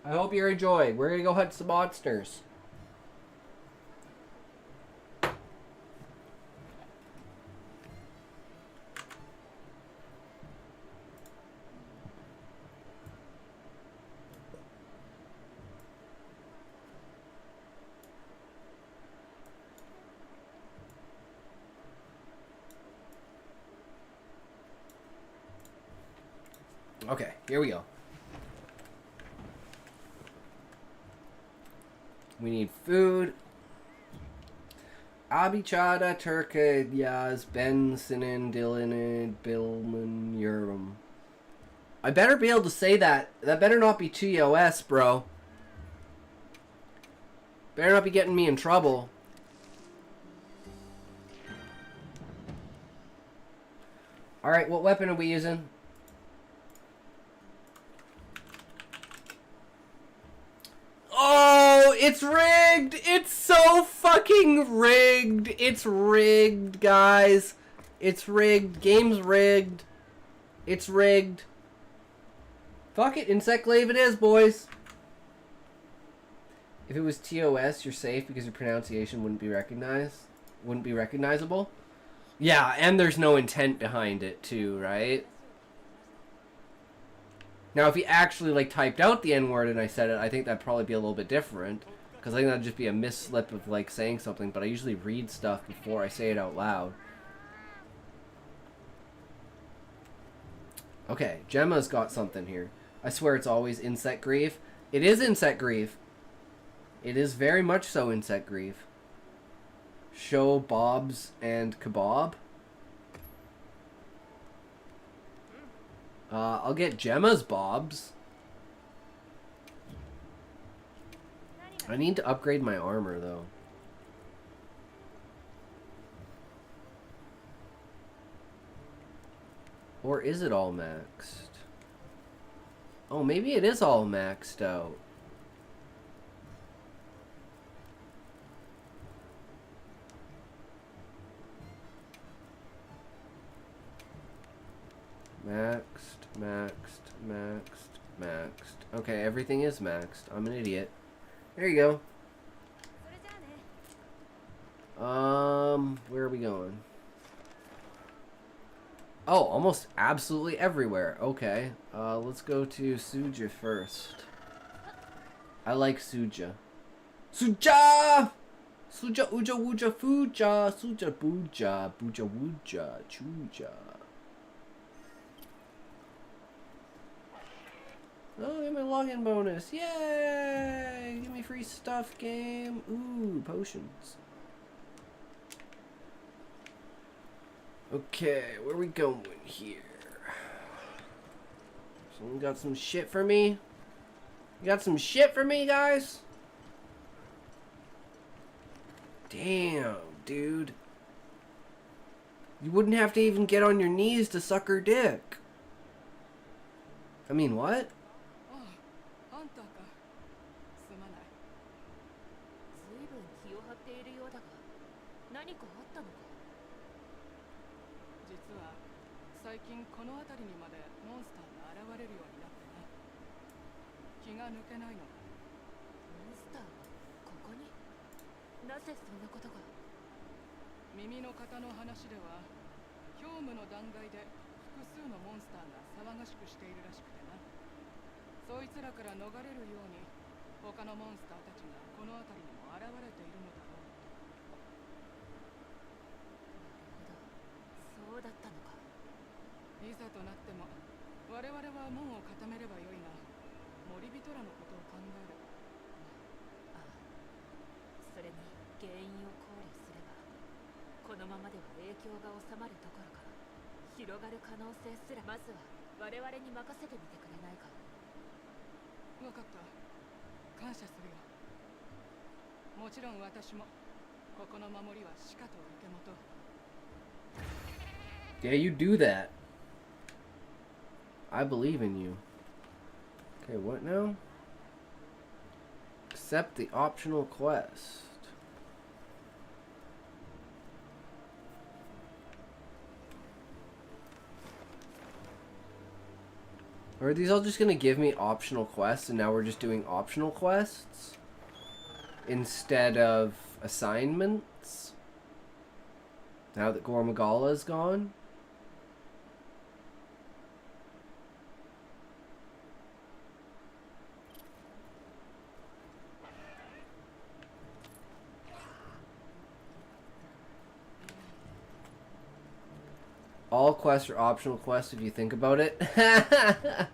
I hope you're enjoying. We're gonna go hunt some monsters. Okay, here we go. We need food. Abichada Turka Yaz Ben Sinin Dylan Bilman Urum. I better be able to say that. That better not be TOS, bro. Better not be getting me in trouble. Alright, what weapon are we using? Oh, it's rigged! It's so fucking rigged! It's rigged, guys. It's rigged. Game's rigged. It's rigged. Fuck it, Insect Glaive it is, boys. If it was TOS, you're safe because your pronunciation wouldn't be recognized. Wouldn't be recognizable. Yeah, and there's no intent behind it, too, right? Now, if he actually, like, typed out the N-word and I said it, I think that'd probably be a little bit different. Because I think that'd just be a misslip of, like, saying something. But I usually read stuff before I say it out loud. Okay, Gemma's got something here. I swear it's always Insect Grief. It is Insect Grief. It is very much so Insect Grief. Show Bob's and Kebab. I'll get Gemma's Bob's. I need to upgrade my armor, though. Or is it all maxed? Oh, maybe it is all maxed out. Maxed. Okay, everything is maxed. I'm an idiot. There you go. Where are we going? Oh, almost absolutely everywhere. Okay. Let's go to Suja first. I like Suja. Suja! Suja, uja, wuja, fuja. Suja, buja, buja, wuja, chuja. Oh, get my login bonus. Yay! Give me free stuff, game. Ooh, potions. Okay, where we going here? Someone got some shit for me? You got some shit for me, guys? Damn, dude. You wouldn't have to even get on your knees to suck her dick. I mean, what? スターここになぜそんなことが耳の方の話では兵務の断崖で複数のモンスターが騒がしくしているらしくてな。そいつらから逃れるように他のモンスターたちがこの辺りにも現れているのだろうと。そうだったのか。いざとなっても我々は門を固めればよいが、森人らのことを考えれば。ああ、それに原因を考慮すればこのままでは影響が収まるどころか広がる可能性すら。まずは我々に任せてみてくれないか。分かった。感謝するよ。もちろん私もここの守りはしかと受け持とう。 Yeah, you do that. I believe in you. Okay, what now? Accept the optional quest. Are these all just gonna give me optional quests and now we're just doing optional quests? Instead of assignments? Now that Gormagala is gone? All quests are optional quests if you think about it. I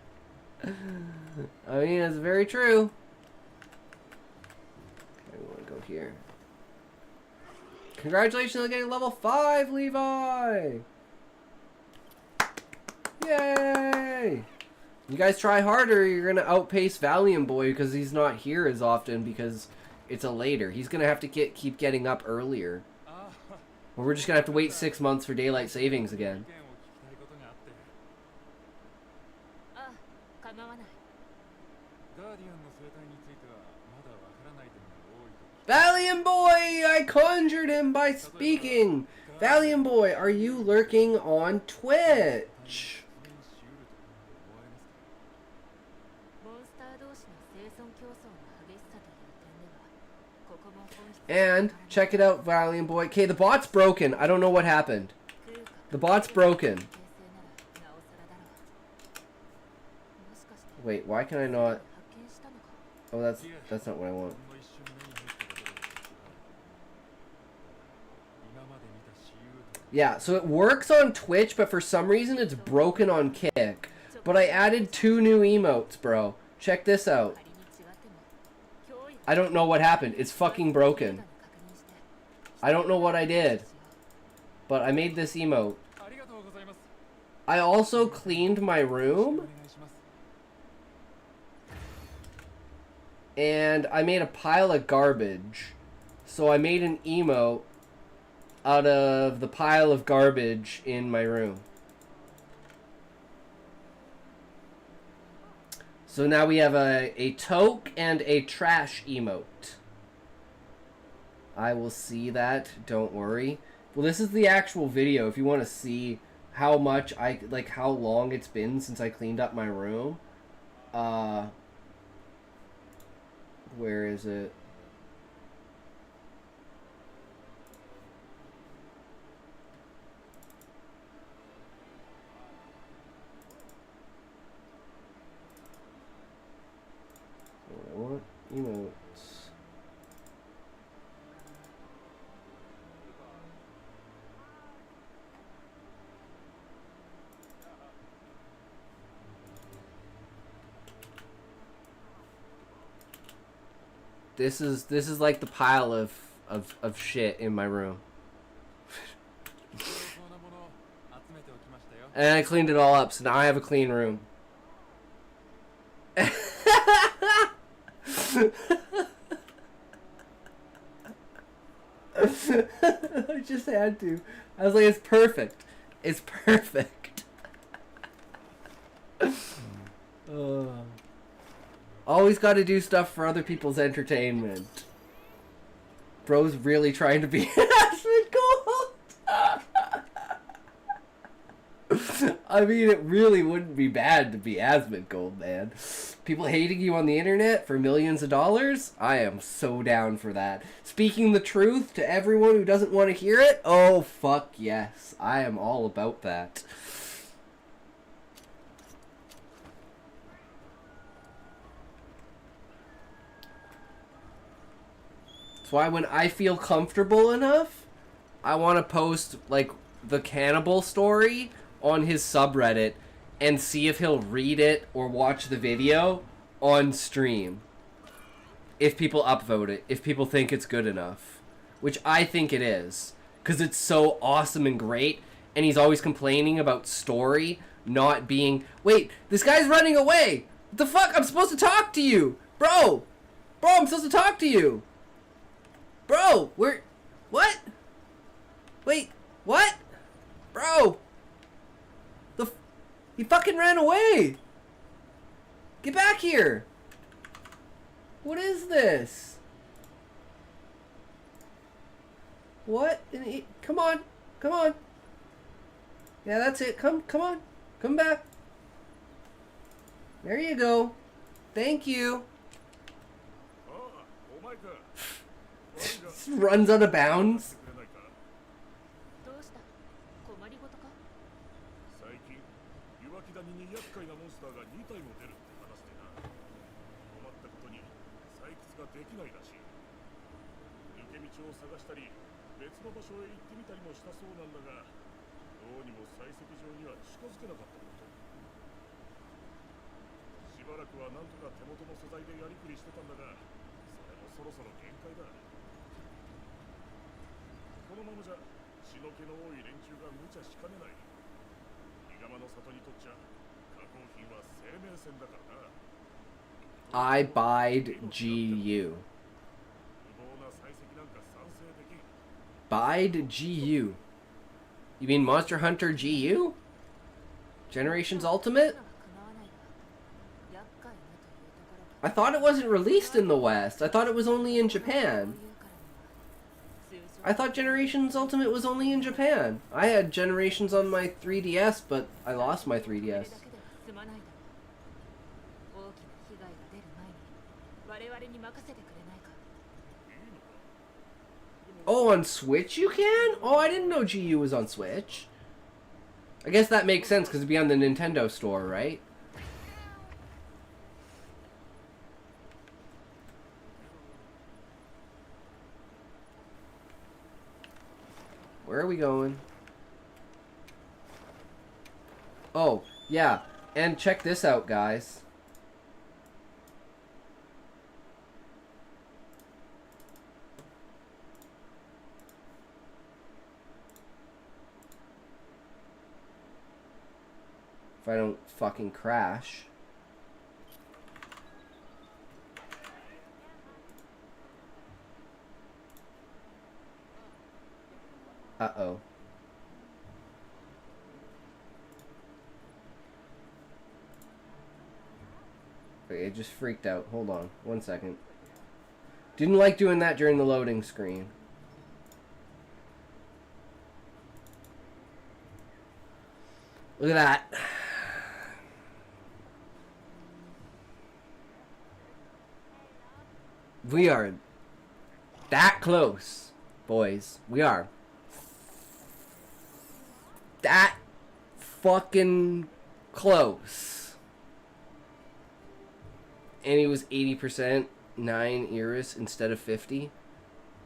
mean, it's very true. Okay, we want to go here. Congratulations on getting level 5, Levi! Yay! You guys try harder, you're gonna outpace Valiant Boy because he's not here as often because it's a later. He's gonna have to keep getting up earlier. Or we're just gonna have to wait 6 months for daylight savings again. Valiant Boy! I conjured him by speaking! Valiant Boy, are you lurking on Twitch? And check it out, Valiant Boy. Okay, the bot's broken. I don't know what happened. The bot's broken. Wait, why can I not? Oh, that's not what I want. Yeah, so it works on Twitch, but for some reason it's broken on Kick. But I added 2 new emotes, bro. Check this out. I don't know what happened. It's fucking broken. I don't know what I did. But I made this emote. I also cleaned my room. And I made a pile of garbage. So I made an emote out of the pile of garbage in my room. So now we have a toke and a trash emote. I will see that, don't worry. Well, this is the actual video if you want to see how much how long it's been since I cleaned up my room. Where is it? I want emotes. This is like the pile of shit in my room. And I cleaned it all up, so now I have a clean room. I just had to. I was like, it's perfect. It's perfect. Always got to do stuff for other people's entertainment. Bro's really trying to be Ashman Gold. I mean, it really wouldn't be bad to be Asmund Gold, man. People hating you on the internet for millions of dollars? I am so down for that. Speaking the truth to everyone who doesn't want to hear it? Oh, fuck yes. I am all about that. That's why when I feel comfortable enough, I want to post, like, the cannibal story on his subreddit and see if he'll read it or watch the video on stream. If people upvote it, if people think it's good enough. Which I think it is. Because it's so awesome and great, and he's always complaining about story not being... Wait, this guy's running away! What the fuck? I'm supposed to talk to you! Bro! Bro, I'm supposed to talk to you! Bro, where... What? Wait, what? Bro! He fucking ran away! Get back here! What is this? What? Come on. Come on. Yeah, that's it. Come on. Come back. There you go. Thank you. Runs out of bounds. どうした？困りごとか？最近岩木谷に厄介なモンスターが2体も出るって話でな。困ったことに採掘ができないらしい。抜け道を探したり別の場所へ行ってみたりもしたそうなんだが、どうにも採石場には近づけなかったこと。しばらくはなんとか手元の素材でやりくりしてたんだが、それもそろそろ限界だ。このままじゃ血の気の多い連中が無茶しかねない。伊賀間の里にとっちゃ加工品は生命線だからな。I bide GU. Bide GU. You mean Monster Hunter GU? Generations Ultimate? I thought it wasn't released in the West. I thought it was only in Japan. I thought Generations Ultimate was only in Japan. I had Generations on my 3DS, but I lost my 3DS. Oh, on Switch you can? Oh, I didn't know GU was on Switch. I guess that makes sense because it'd be on the Nintendo store, right? Where are we going? Oh, yeah. And check this out, guys. If I don't fucking crash. Uh-oh. Okay, it just freaked out. Hold on. 1 second. Didn't like doing that during the loading screen. Look at that. We are that close, boys. We are that fucking close. And he was 80%, 9 euros instead of 50.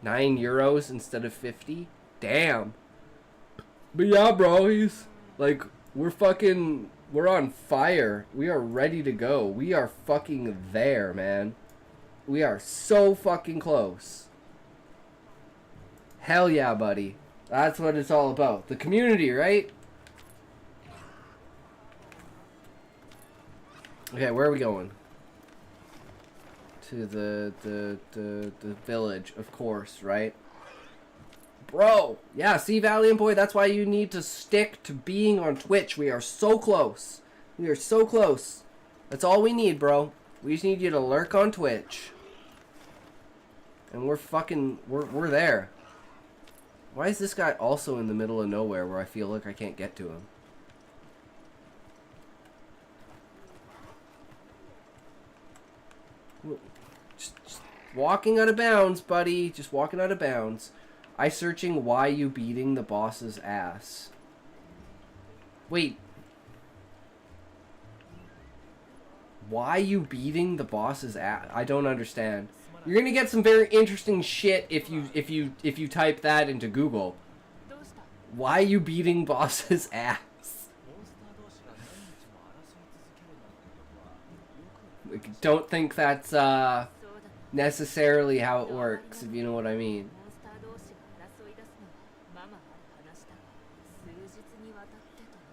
9 euros instead of 50. Damn. But yeah, bro, he's like, we're on fire. We are ready to go. We are fucking there, man. We are so fucking close. Hell yeah, buddy. That's what it's all about. The community, right? Okay, where are we going? To the village, of course, right? Bro! Yeah, see, Valiant Boy, that's why you need to stick to being on Twitch. We are so close. We are so close. That's all we need, bro. We just need you to lurk on Twitch. And we're there. Why is this guy also in the middle of nowhere where I feel like I can't get to him? Just walking out of bounds, buddy. Just walking out of bounds. I searching why you beating the boss's ass. Wait. Why you beating the boss's ass? I don't understand. You're gonna get some very interesting shit if you type that into Google. Why you beating boss's ass? Like, don't think that's necessarily how it works, if you know what I mean.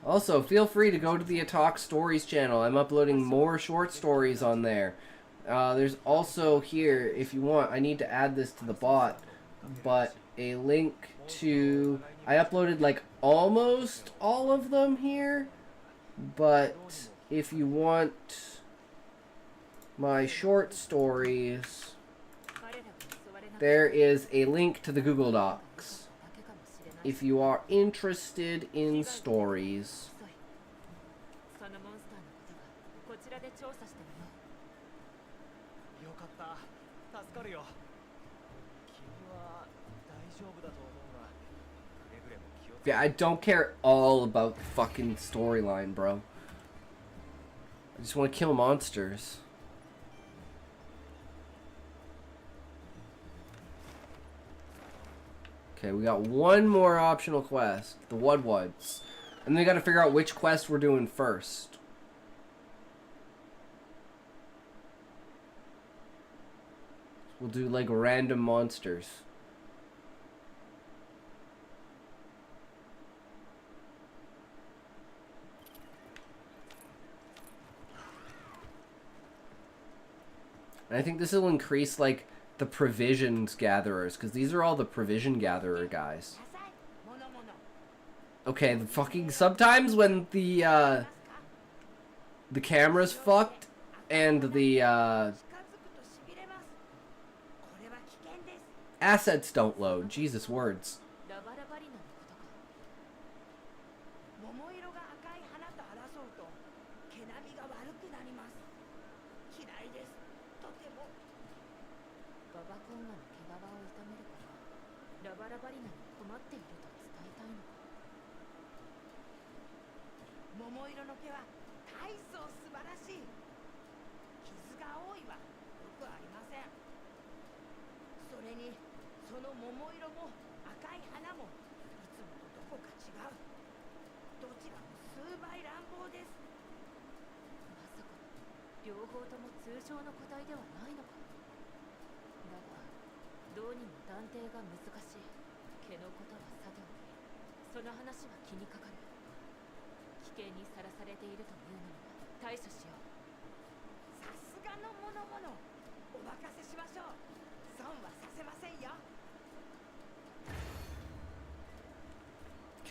Also, feel free to go to the Atalk Stories channel. I'm uploading more short stories on there. There's also here, if you want, I need to add this to the bot, but a link to... I uploaded like almost all of them here, but if you want my short stories, there is a link to the Google Docs. If you are interested in stories. Yeah, I don't care all about the fucking storyline, bro. I just want to kill monsters. Okay, we got one more optional quest. The Wudwuds. And then we gotta figure out which quest we're doing first. We'll do like random monsters. And I think this will increase like the provisions gatherers, because these are all the provision gatherer guys. Okay, the fucking sometimes when the camera's fucked and the assets don't load. Jesus words.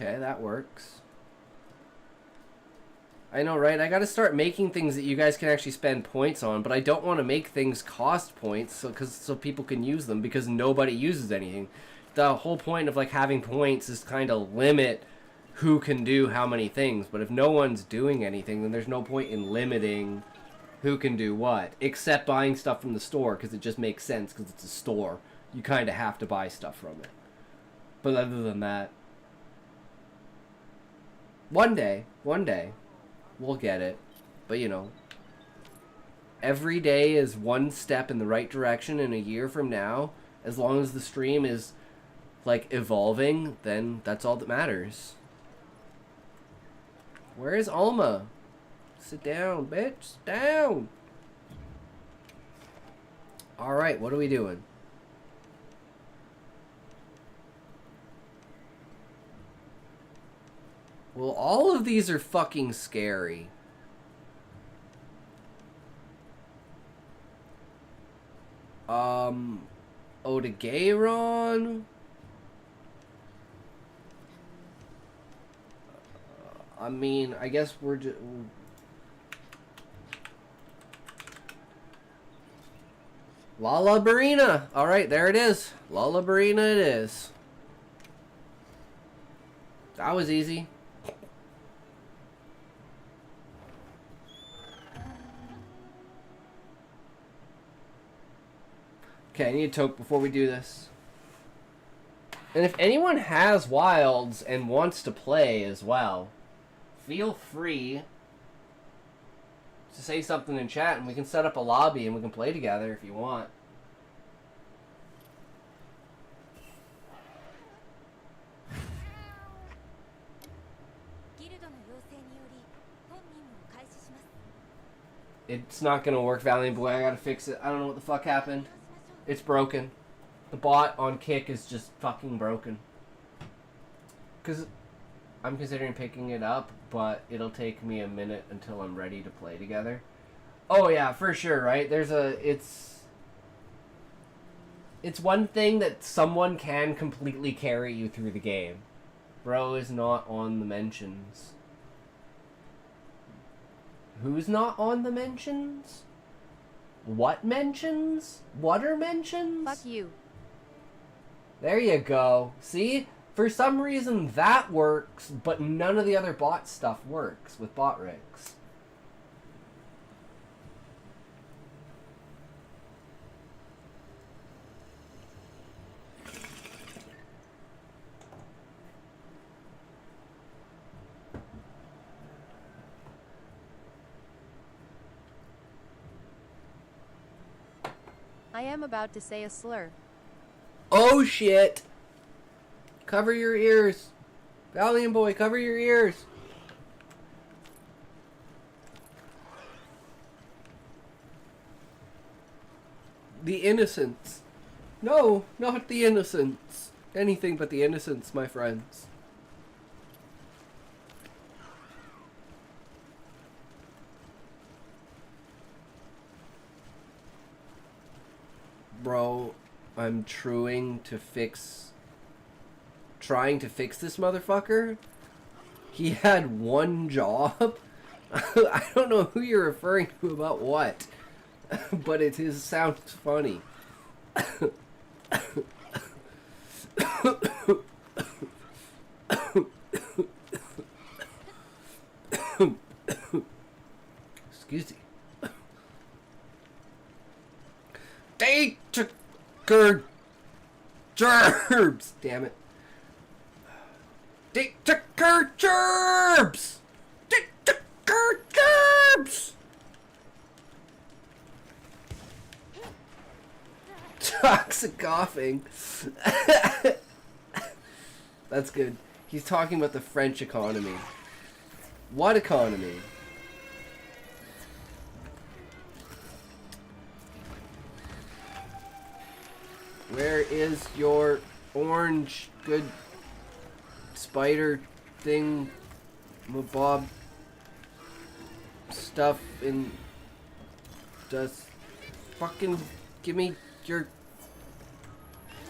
Okay, that works. I know, right? I gotta start making things that you guys can actually spend points on, but I don't want to make things cost points so people can use them, because nobody uses anything. The whole point of like having points is kind of limit who can do how many things, but if no one's doing anything, then there's no point in limiting who can do what, except buying stuff from the store, because it just makes sense, because it's a store. You kind of have to buy stuff from it. But other than that, one day, we'll get it. But you know, every day is one step in the right direction, and a year from now, as long as the stream is like evolving, then that's all that matters. Where is Alma? Sit down, bitch. Sit down. Alright, what are we doing? Well, all of these are fucking scary. Odegaron? I mean, I guess we're just... Lala Barina! Alright, there it is. Lala Barina it is. That was easy. Okay, I need a toke before we do this. And if anyone has wilds and wants to play as well, feel free to say something in chat and we can set up a lobby and we can play together if you want. It's not gonna work, Valiant Boy. I gotta fix it. I don't know what the fuck happened. It's broken. The bot on Kick is just fucking broken. Because I'm considering picking it up, but it'll take me a minute until I'm ready to play together. Oh yeah, for sure, right? It's one thing that someone can completely carry you through the game. Bro is not on the mentions. Who's not on the mentions? What mentions? What are mentions? Fuck you. There you go. See? For some reason that works, but none of the other bot stuff works with bot rigs. I am about to say a slur. Oh shit! Cover your ears. Valiant Boy, cover your ears. The innocents. No, not the innocents. Anything but the innocents, my friends. Bro, I'm trying to fix this motherfucker. He had one job. I don't know who you're referring to about what, but it sounds funny. Excuse me. They took her gerbs. Damn it. They took her gerbs. They took her gerbs. Toxic coughing. That's good. He's talking about the French economy. What economy? Where is your orange good spider thing, mabob stuff in just fucking give me your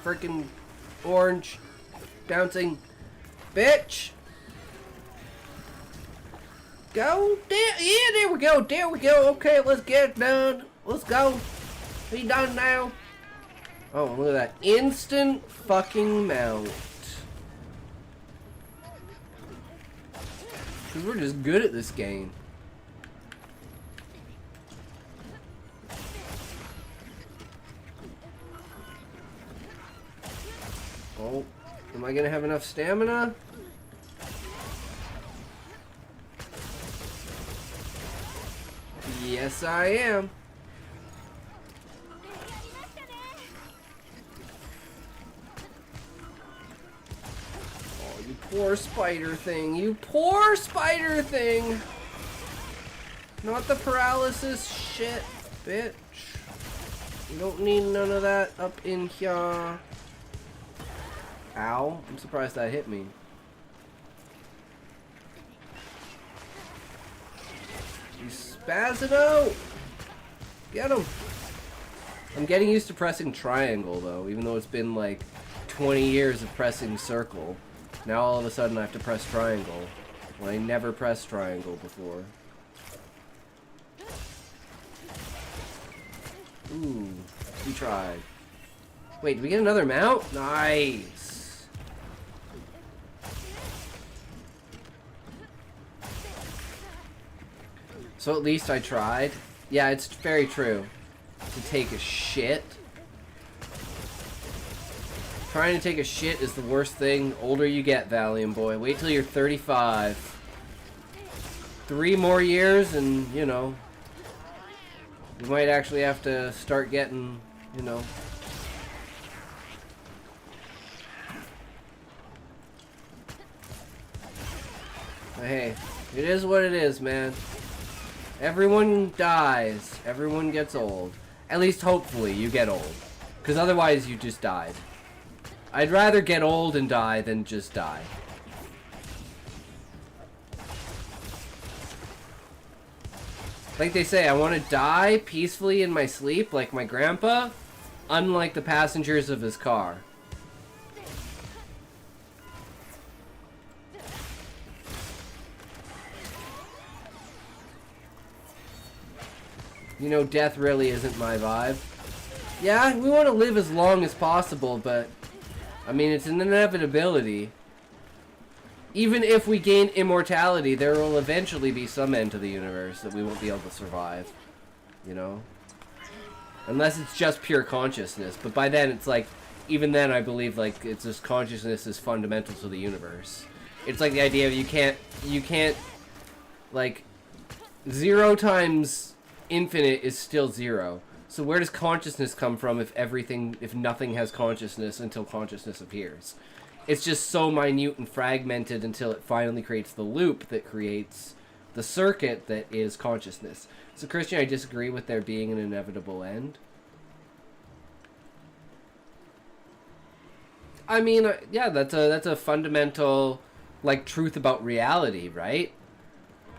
freaking orange bouncing bitch. Go there, yeah, there we go, there we go. Okay, let's get it done. Let's go. Be done now. Oh, look at that. Instant fucking mount. Because we're just good at this game. Oh, am I gonna have enough stamina? Yes, I am. Poor spider thing. You poor spider thing. Not the paralysis shit, bitch. You don't need none of that up in here. Ow. I'm surprised that hit me. You spaz it out. Get him. I'm getting used to pressing triangle though, even though it's been like 20 years of pressing circle. Now all of a sudden I have to press triangle, when I never pressed triangle before. Ooh, we tried. Wait, did we get another mount? Nice! So at least I tried. Yeah, it's very true. To take a shit. Trying to take a shit is the worst thing. Older you get, Valiant boy. Wait till you're 35. 3 more years and, you know, you might actually have to start getting, you know. But hey, it is what it is, man. Everyone dies. Everyone gets old. At least hopefully you get old. Because otherwise you just died. I'd rather get old and die than just die. Like they say, I want to die peacefully in my sleep like my grandpa, unlike the passengers of his car. You know, death really isn't my vibe. Yeah, we want to live as long as possible, but I mean, it's an inevitability. Even if we gain immortality, there will eventually be some end to the universe that we won't be able to survive. You know? Unless it's just pure consciousness. But by then, it's like, even then I believe, like, it's just consciousness is fundamental to the universe. It's like the idea of you can't, like, 0 times infinite is still 0. So where does consciousness come from if nothing has consciousness until consciousness appears? It's just so minute and fragmented until it finally creates the loop that creates the circuit that is consciousness. So Christian, I disagree with there being an inevitable end. I mean, yeah, that's a fundamental, like, truth about reality, right?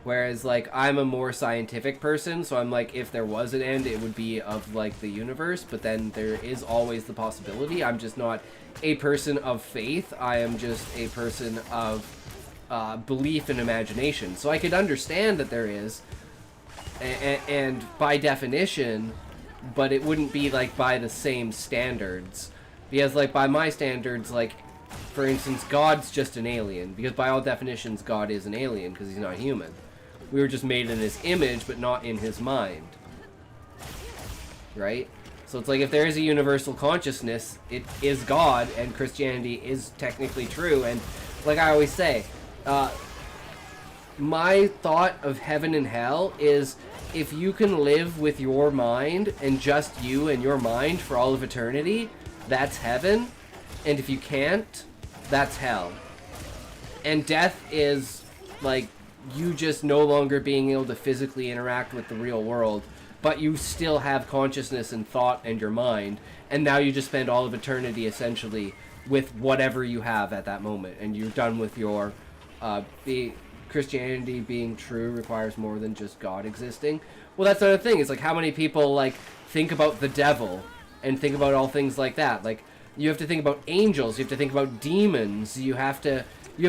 Whereas, like, I'm a more scientific person, so I'm like, if there was an end, it would be of, like, the universe, but then there is always the possibility. I'm just not a person of faith. I am just a person of belief and imagination. So I could understand that there is, and by definition, but it wouldn't be, like, by the same standards. Because, like, by my standards, like, for instance, God's just an alien. Because by all definitions, God is an alien, because he's not human. We were just made in his image, but not in his mind. Right? So it's like, if there is a universal consciousness, it is God, and Christianity is technically true. And like I always say, my thought of heaven and hell is, if you can live with your mind, and just you and your mind for all of eternity, that's heaven. And if you can't, that's hell. And death is, like, you just no longer being able to physically interact with the real world, but you still have consciousness and thought and your mind, and now you just spend all of eternity essentially with whatever you have at that moment, and you're done with your Christianity being true requires more than just God existing. Well, that's another thing. It's like, how many people, like, think about the devil and think about all things like that? Like, you have to think about angels, you have to think about demons, you have to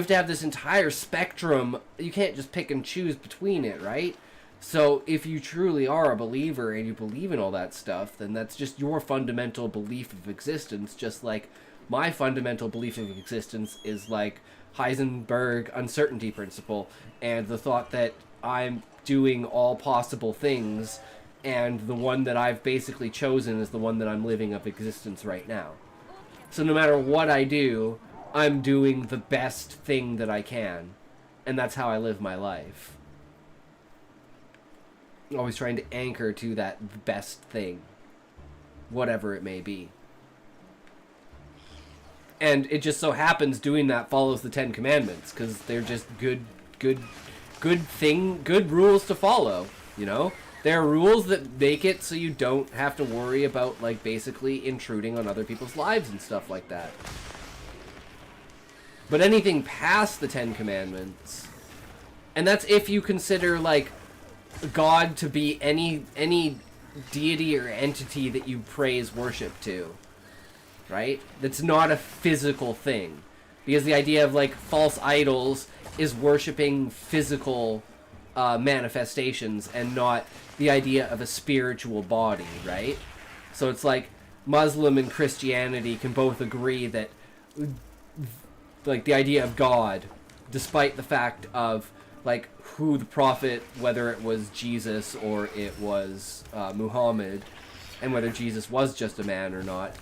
have this entire spectrum. You can't just pick and choose between it, right? So if you truly are a believer and you believe in all that stuff, then that's just your fundamental belief of existence, just like my fundamental belief of existence is like Heisenberg uncertainty principle, and the thought that I'm doing all possible things, and the one that I've basically chosen is the one that I'm living of existence right now. So no matter what I do, I'm doing the best thing that I can. And that's how I live my life. Always trying to anchor to that best thing. Whatever it may be. And it just so happens doing that follows the 10 Commandments. Because they're just good rules to follow. You know? They're rules that make it so you don't have to worry about, like, basically intruding on other people's lives and stuff like that. But anything past the 10 Commandments, and that's if you consider, like, God to be any deity or entity that you praise worship to, right? That's not a physical thing. Because the idea of, like, false idols is worshipping physical manifestations and not the idea of a spiritual body, right? So it's like Muslim and Christianity can both agree that, like, the idea of God, despite the fact of, like, who the prophet, whether it was Jesus or it was Muhammad, and whether Jesus was just a man or not,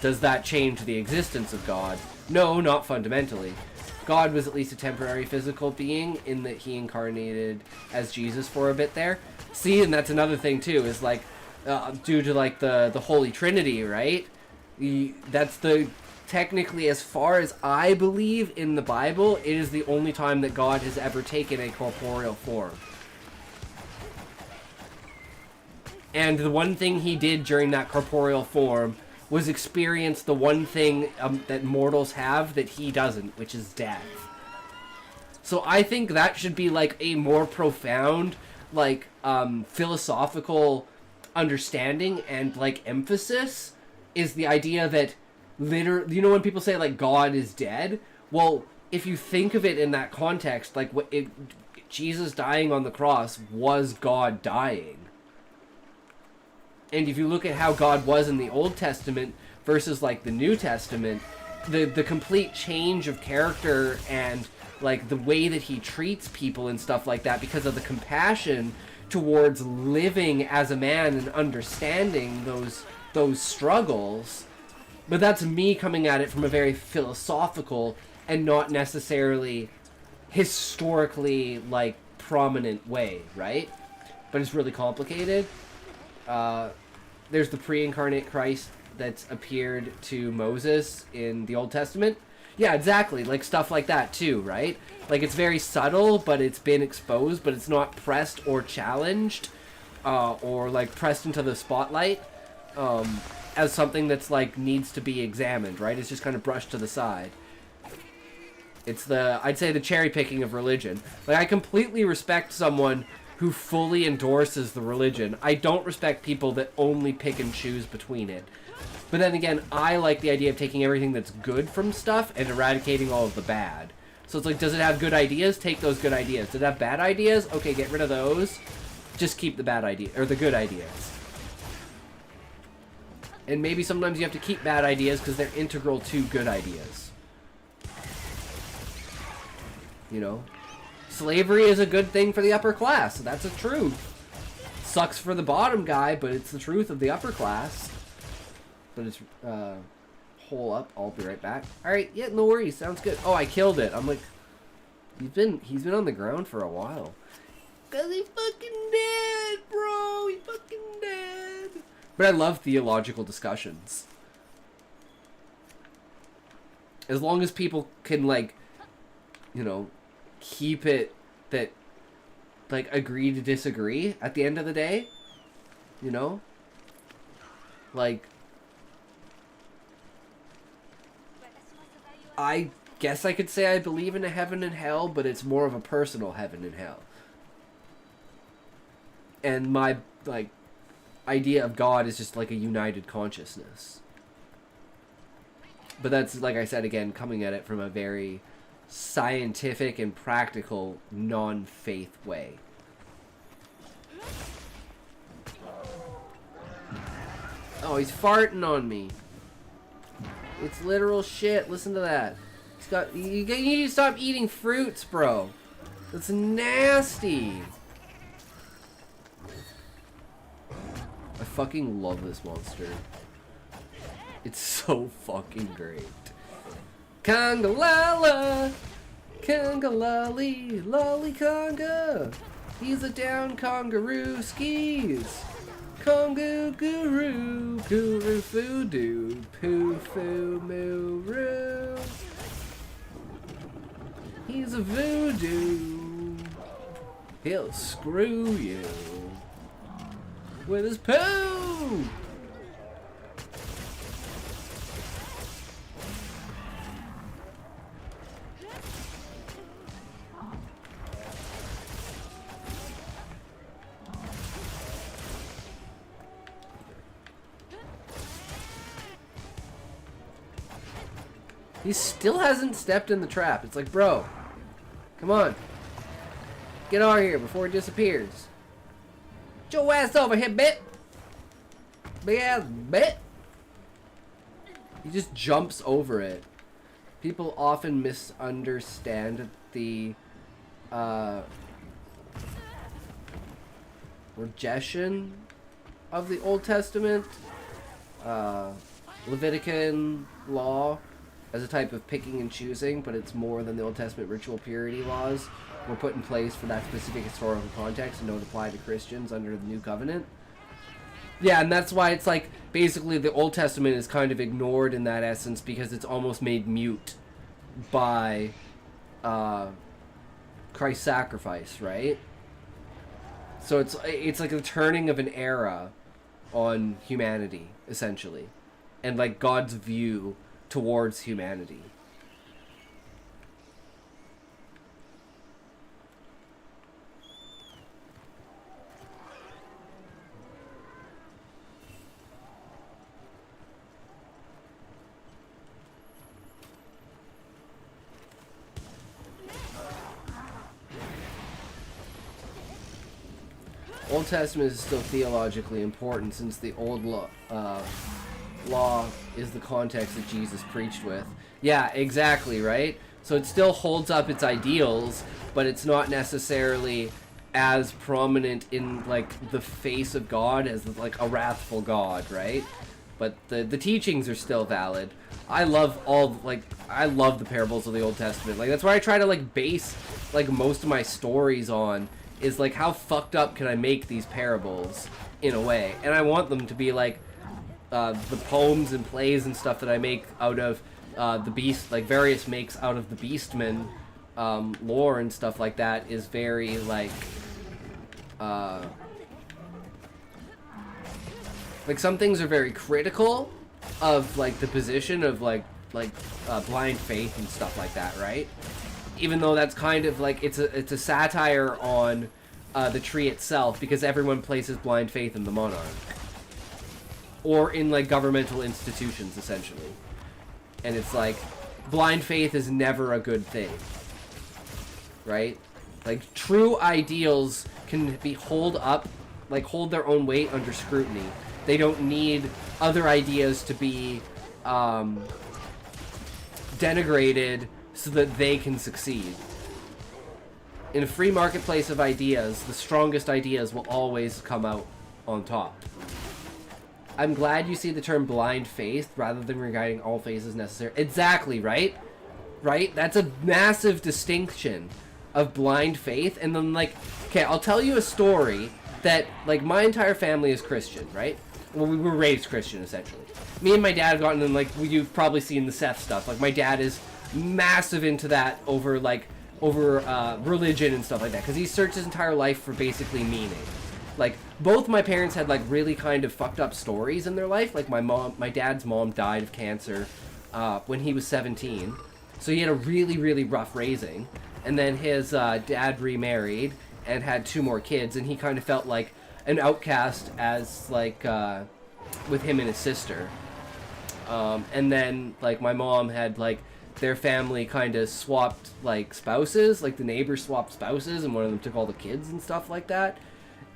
Does that change the existence of God? No, not fundamentally. God was at least a temporary physical being in that he incarnated as Jesus for a bit there. See, and that's another thing too, is like, due to like the Holy Trinity, right? That's the, technically, as far as I believe in the Bible, it is the only time that God has ever taken a corporeal form. And the one thing he did during that corporeal form was experience the one thing that mortals have that he doesn't, which is death. So I think that should be like a more profound, like, philosophical understanding and like emphasis, is the idea that literally, you know, when people say like God is dead, well, if you think of it in that context, like Jesus dying on the cross was God dying. And if you look at how God was in the Old Testament versus like the New Testament, the complete change of character and like the way that he treats people and stuff like that, because of the compassion towards living as a man and understanding those struggles. But that's me coming at it from a very philosophical and not necessarily historically like prominent way, right? But it's really complicated. There's the pre-incarnate Christ that's appeared to Moses in the Old Testament. Yeah, exactly. Like stuff like that too, right? Like it's very subtle, but it's been exposed, but it's not pressed or challenged, or like pressed into the spotlight, as something that's like needs to be examined, right? It's just kind of brushed to the side. It's the, I'd say, the cherry picking of religion. Like I completely respect someone who fully endorses the religion. I don't respect people that only pick and choose between it. But then again, I like the idea of taking everything that's good from stuff and eradicating all of the bad. So it's like, does it have good ideas? Take those good ideas. Does it have bad ideas? Okay, get rid of those. Just keep the bad idea, or the good ideas. And maybe sometimes you have to keep bad ideas because they're integral to good ideas. You know? Slavery is a good thing for the upper class. That's a truth. Sucks for the bottom guy, but it's the truth of the upper class. But it's, hole up. I'll be right back. Alright, yeah, no worries. Sounds good. Oh, I killed it. I'm like, he's been on the ground for a while. Cause he's fucking dead, bro. He's fucking dead. But I love theological discussions. As long as people can, like, you know, keep it that, like, agree to disagree at the end of the day. You know? Like, I guess I could say I believe in a heaven and hell, but it's more of a personal heaven and hell. And my, like, idea of God is just like a united consciousness. But that's, like I said again, coming at it from a very scientific and practical, non-faith way. Oh, he's farting on me. It's literal shit. Listen to that. He's got. You need to stop eating fruits, bro. That's nasty. I fucking love this monster. It's so fucking great. Conga Lala! Conga Lolly! Lolly Conga! He's a down Congaroo skis! Congo Guru! Guru Foodoo! Poo Foo Moo Roo! He's a voodoo! He'll screw you! With his poo! He still hasn't stepped in the trap. It's like, bro, come on. Get out of here before he disappears. Get your ass over here, bit. Big ass bit. He just jumps over it. People often misunderstand the rejection of the Old Testament. Levitican law as a type of picking and choosing, but it's more than the Old Testament ritual purity laws were put in place for that specific historical context and don't apply to Christians under the New Covenant. Yeah, and that's why it's like basically the Old Testament is kind of ignored in that essence because it's almost made mute by Christ's sacrifice, right? So it's like a turning of an era on humanity, essentially, and like God's view towards humanity. Old Testament is still theologically important since the old law is the context that Jesus preached with. Yeah, exactly, right? So it still holds up its ideals, but it's not necessarily as prominent in like the face of God as like a wrathful God, right? But the teachings are still valid. I love the parables of the Old Testament. Like that's why I try to like base like most of my stories on is like how fucked up can I make these parables in a way, and I want them to be like the poems and plays and stuff that I make out of the beast, like various makes out of the Beastmen lore and stuff like that is very like some things are very critical of like the position of like blind faith and stuff like that, right? Even though that's kind of like it's a satire on the tree itself, because everyone places blind faith in the monarch or in like governmental institutions essentially, and it's like blind faith is never a good thing, right? Like true ideals can be hold their own weight under scrutiny. They don't need other ideas to be denigrated so that they can succeed. In a free marketplace of ideas, the strongest ideas will always come out on top. I'm glad you see the term blind faith rather than regarding all faith as necessary. Exactly, right? Right? That's a massive distinction of blind faith. And then, like, okay, I'll tell you a story that, like, my entire family is Christian, right? Well, we were raised Christian, essentially. Me and my dad have gotten in, like, you've probably seen the Seth stuff. Like, my dad is massive into that over religion and stuff like that, because he searched his entire life for basically meaning. Like, both my parents had like really kind of fucked up stories in their life. Like my dad's mom died of cancer when he was 17, so he had a really rough raising, and then his dad remarried and had 2 more kids, and he kind of felt like an outcast as like with him and his sister. And then like my mom had like their family kind of swapped like spouses, like the neighbors swapped spouses, and one of them took all the kids and stuff like that.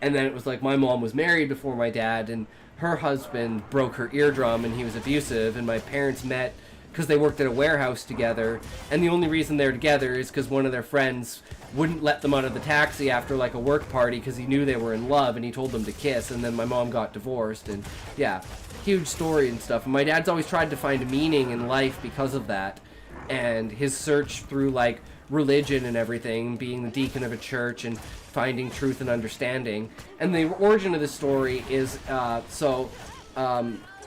And then it was like my mom was married before my dad, and her husband broke her eardrum and he was abusive, and my parents met because they worked at a warehouse together, and the only reason they're together is because one of their friends wouldn't let them out of the taxi after like a work party because he knew they were in love, and he told them to kiss, and then my mom got divorced. And yeah, huge story and stuff. And my dad's always tried to find meaning in life because of that, and his search through like religion and everything, being the deacon of a church and finding truth and understanding. And the origin of the story is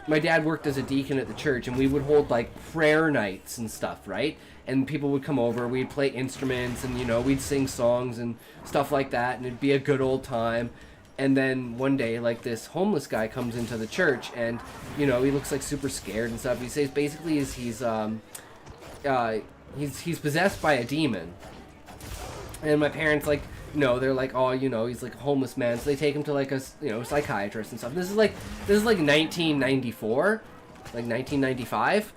my dad worked as a deacon at the church, and we would hold like prayer nights and stuff, right? And people would come over, we'd play instruments, and you know, we'd sing songs and stuff like that, and it'd be a good old time. And then one day, like, this homeless guy comes into the church, and you know, he looks like super scared and stuff. He says basically he's possessed by a demon. And my parents, like, you know, they're like, oh, you know, he's like a homeless man, so they take him to like a, you know, psychiatrist and stuff. This is like 1994, like 1995,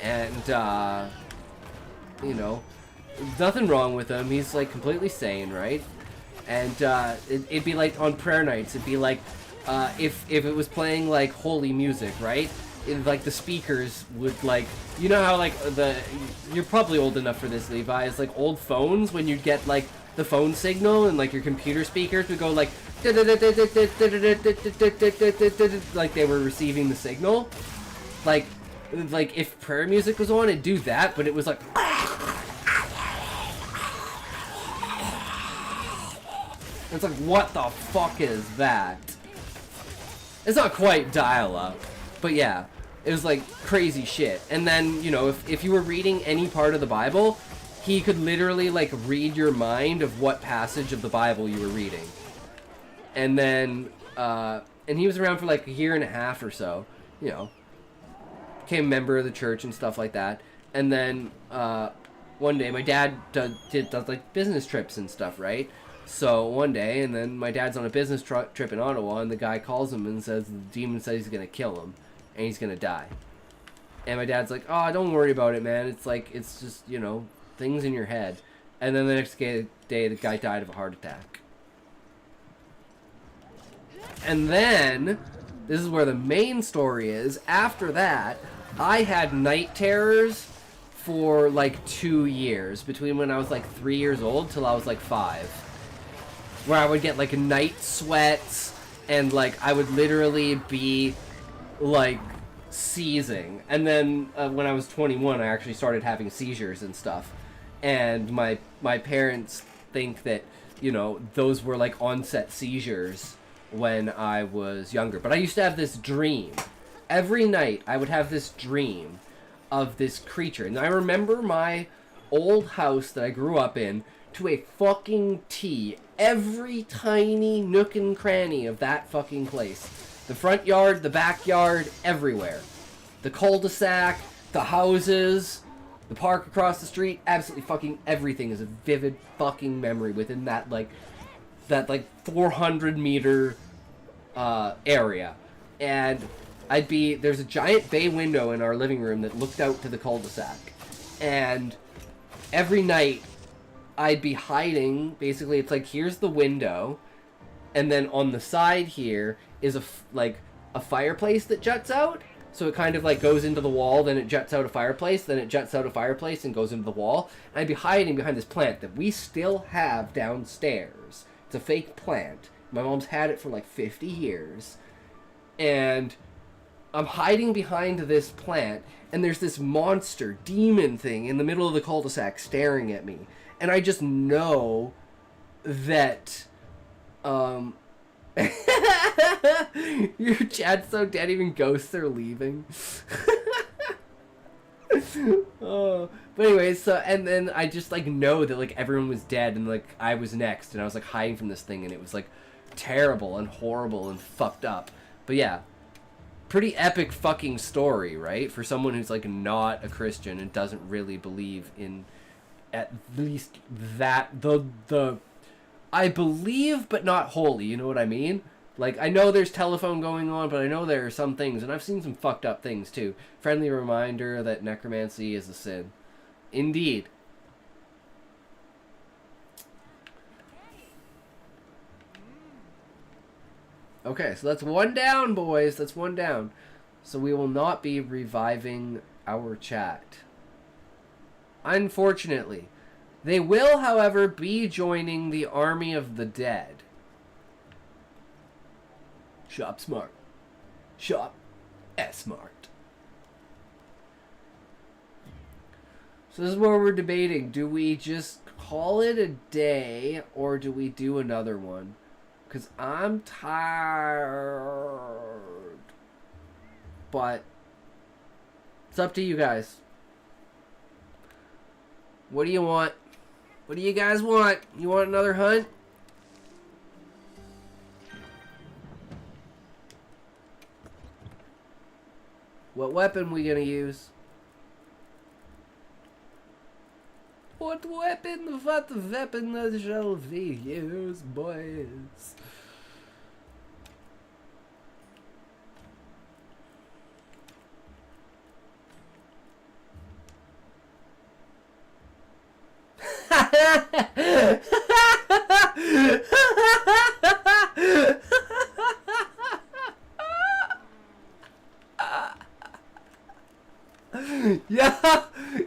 and you know, nothing wrong with him. He's like completely sane, right? And it'd be like on prayer nights, it'd be like if it was playing like holy music, right? Like the speakers would, like, you know how like you're probably old enough for this, Levi, it's like old phones when you'd get like the phone signal, and like your computer speakers would go like like they were receiving the signal. Like like, if prayer music was on, it'd do that, but it was like... It's like, what the fuck is that? It's not quite dial-up, but yeah, it was like crazy shit. And then, you know, if you were reading any part of the Bible, he could literally like read your mind of what passage of the Bible you were reading. And then, and he was around for like a year and a half or so, you know, became a member of the church and stuff like that. And then, one day my dad does like business trips and stuff, right? So one day, and then my dad's on a business trip in Ottawa, and the guy calls him and says the demon says he's gonna kill him, and he's gonna die. And my dad's like, "Oh, don't worry about it, man. It's like, it's just, you know, things in your head." And then the next day, the guy died of a heart attack. And then, this is where the main story is. After that, I had night terrors for like 2 years, between when I was like 3 years old till I was like 5. Where I would get like night sweats, and like I would literally be like seizing. And then when I was 21, I actually started having seizures and stuff. And my parents think that, you know, those were like onset seizures when I was younger. But I used to have this dream. Every night I would have this dream of this creature. And I remember my old house that I grew up in to a fucking T. Every tiny nook and cranny of that fucking place. The front yard, the backyard, everywhere. The cul-de-sac, the houses, the park across the street, absolutely fucking everything is a vivid fucking memory within that like 400 meter area. And there's a giant bay window in our living room that looked out to the cul-de-sac. And every night I'd be hiding. Basically, it's like, here's the window, and then on the side here is a fireplace that juts out. So it kind of like goes into the wall, then it juts out a fireplace, then it juts out a fireplace and goes into the wall. And I'd be hiding behind this plant that we still have downstairs. It's a fake plant. My mom's had it for like 50 years. And I'm hiding behind this plant, and there's this monster demon thing in the middle of the cul-de-sac staring at me. And I just know that, your chat's so dead, even ghosts are leaving. Oh, but anyways, so, and then I just, like, know that, like, everyone was dead, and, like, I was next, and I was, like, hiding from this thing, and it was, like, terrible and horrible and fucked up. But yeah, pretty epic fucking story, right? For someone who's, like, not a Christian and doesn't really believe in... at least that I believe, but not wholly, you know what I mean? Like, I know there's telephone going on, but I know there are some things, and I've seen some fucked up things too. Friendly reminder that necromancy is a sin. Indeed. Okay, so that's one down, boys. That's one down. So we will not be reviving our chat. Unfortunately. They will, however, be joining the Army of the Dead. Shop smart. Shop smart. So this is where we're debating. Do we just call it a day, or do we do another one? Because I'm tired. But it's up to you guys. What do you want? What do you guys want? You want another hunt? What weapon we gonna use? What weapon shall we use, boys?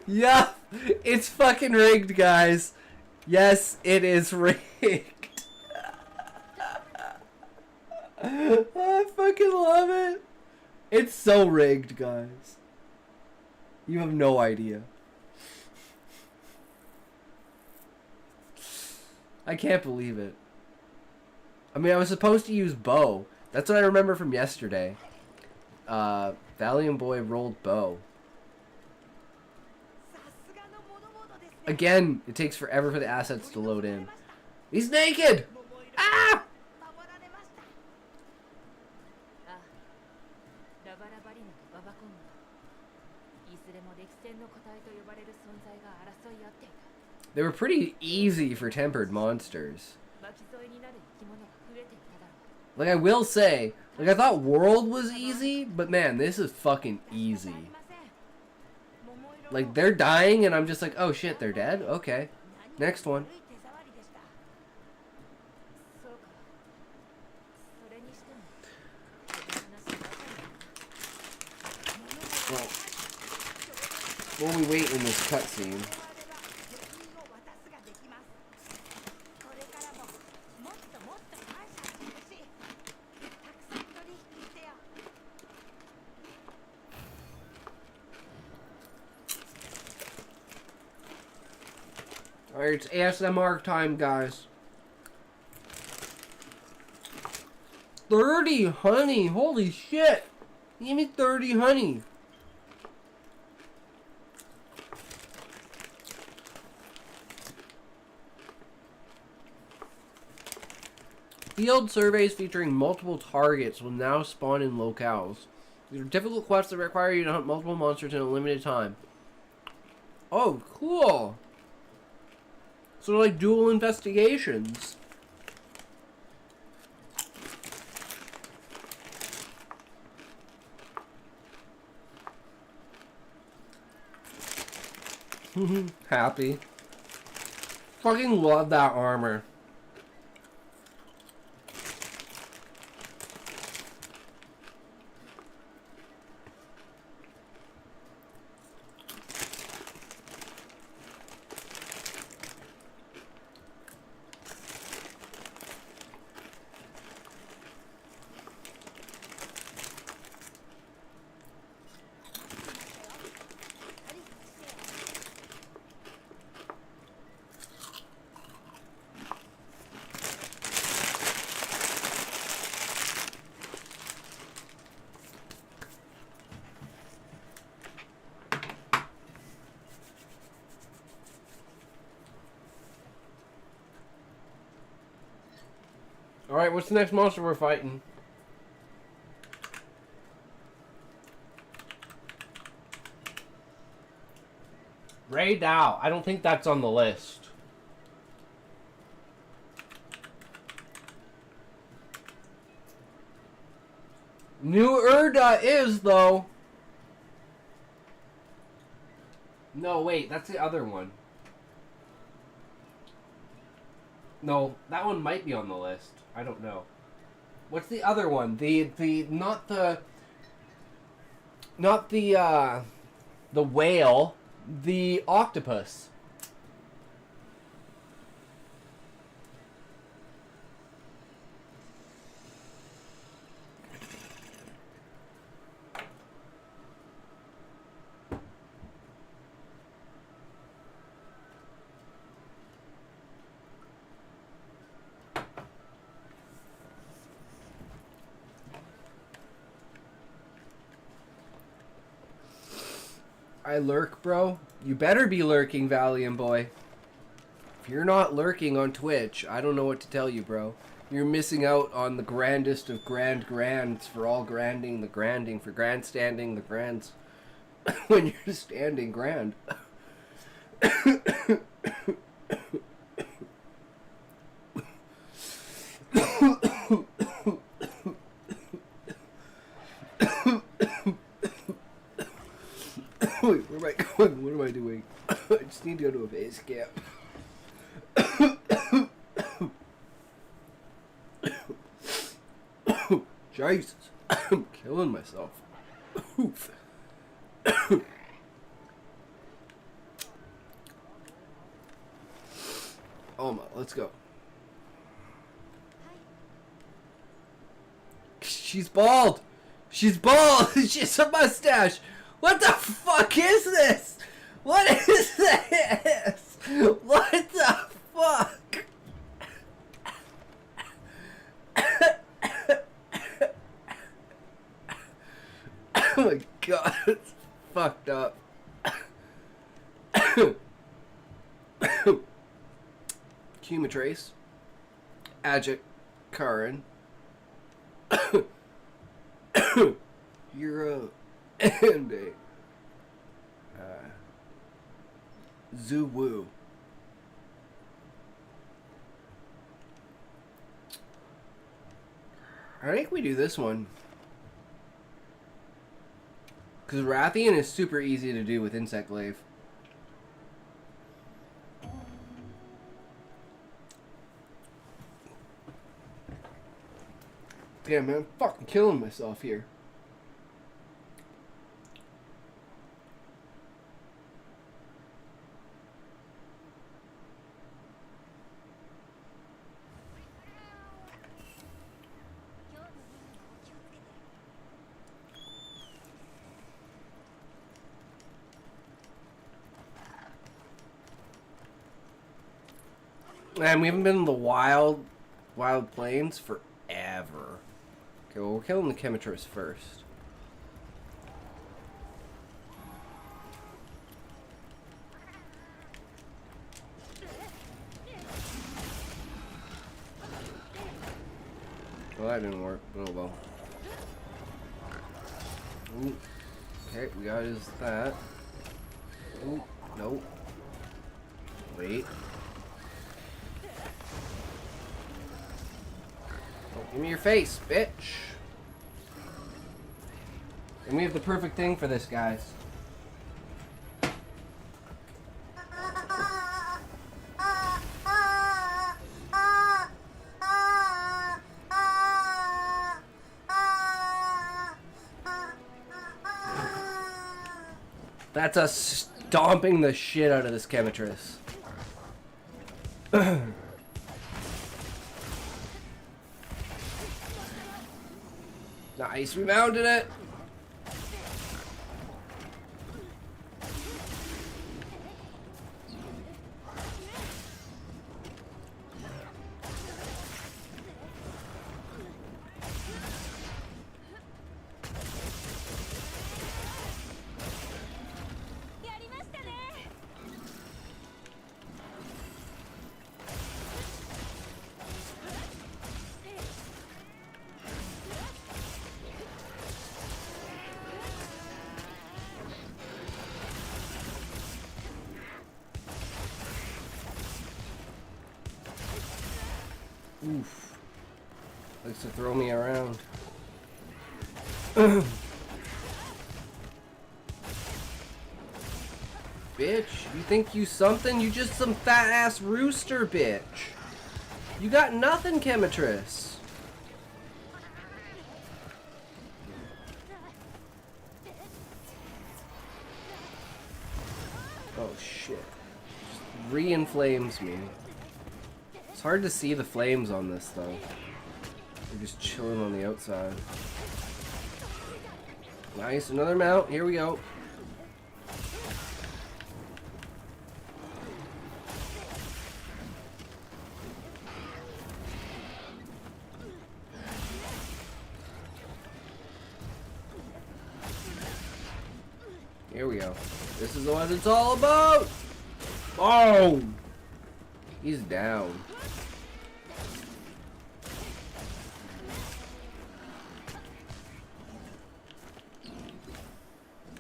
Yeah, it's fucking rigged, guys. Yes, it is rigged. I fucking love it. It's so rigged, guys. You have no idea. I can't believe it. I mean, I was supposed to use bow. That's what I remember from yesterday. Valiant Boy rolled bow. Again, it takes forever for the assets to load in. He's naked! Ah! ラバラバリナとババコングはいずれも歴戦の個体と呼ばれる存在が争い合っていた。 They were pretty easy for tempered monsters. 巻き添えになる生き物が増えていただろう。 Like, I will say, like, I thought World was easy, but man, this is fucking easy. Like, they're dying, and I'm just like, oh shit, they're dead? Okay. Next one. そうか。それにしても話ばかり。 Well, while we wait in this cutscene. Alright, it's ASMR time, guys. 30 honey! Holy shit! Give me 30 honey! Field surveys featuring multiple targets will now spawn in locales. These are difficult quests that require you to hunt multiple monsters in a limited time. Oh, cool! So like dual investigations. Happy. Fucking love that armor. Alright, what's the next monster we're fighting? Ray Dow. I don't think that's on the list. New Urda is, though. No, wait, that's the other one. No, that one might be on the list. I don't know. What's the other one? Not the whale, the octopus. I lurk, bro. You better be lurking, Valiant Boy. If you're not lurking on Twitch, I don't know what to tell you, bro. You're missing out on the grandest of grands for all granding, the granding for grandstanding, the grands. When you're standing grand. Wait, where am I going? What am I doing? I just need to go to a base camp. Jesus, I'm killing myself. Oof. Alma, let's go. She's bald! She's bald! She has a mustache! What the fuck is this? What is this? What the fuck? Oh my god, it's fucked up. Cumatrace. Ajit Karin. Euro and a Zhu Wu. I think we do this one. Because Rathian is super easy to do with Insect Glaive. Damn, man, I'm fucking killing myself here. Man, we haven't been in the wild plains forever. Okay, well, we're killing the Chemitress first. Well, that didn't work. Oh well. Ooh. Okay, we got his that. Ooh, nope. Wait. Give me your face, bitch. And we have the perfect thing for this, guys. That's us stomping the shit out of this Chemitress. Nice, we mounted it. Oof. Likes to throw me around. Bitch, you think you something? You just some fat ass rooster, bitch. You got nothing, Chemitress. Oh shit. Just re-inflames me. It's hard to see the flames on this though. They're just chilling on the outside. Nice, another mount. Here we go. Here we go. This is what it's all about. Oh, he's down.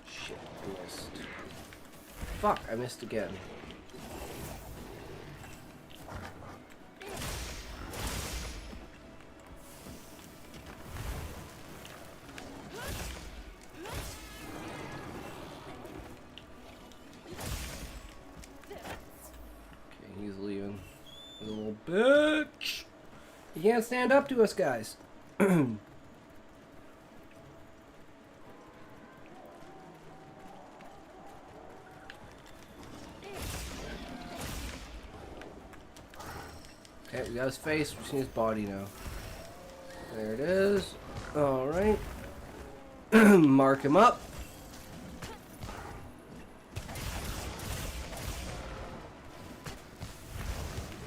Shit, I missed. Fuck, I missed again. He's leaving. He's a little bitch. He can't stand up to us, guys. Okay, we got his face. We see his body now. There it is. All right. Mark him up.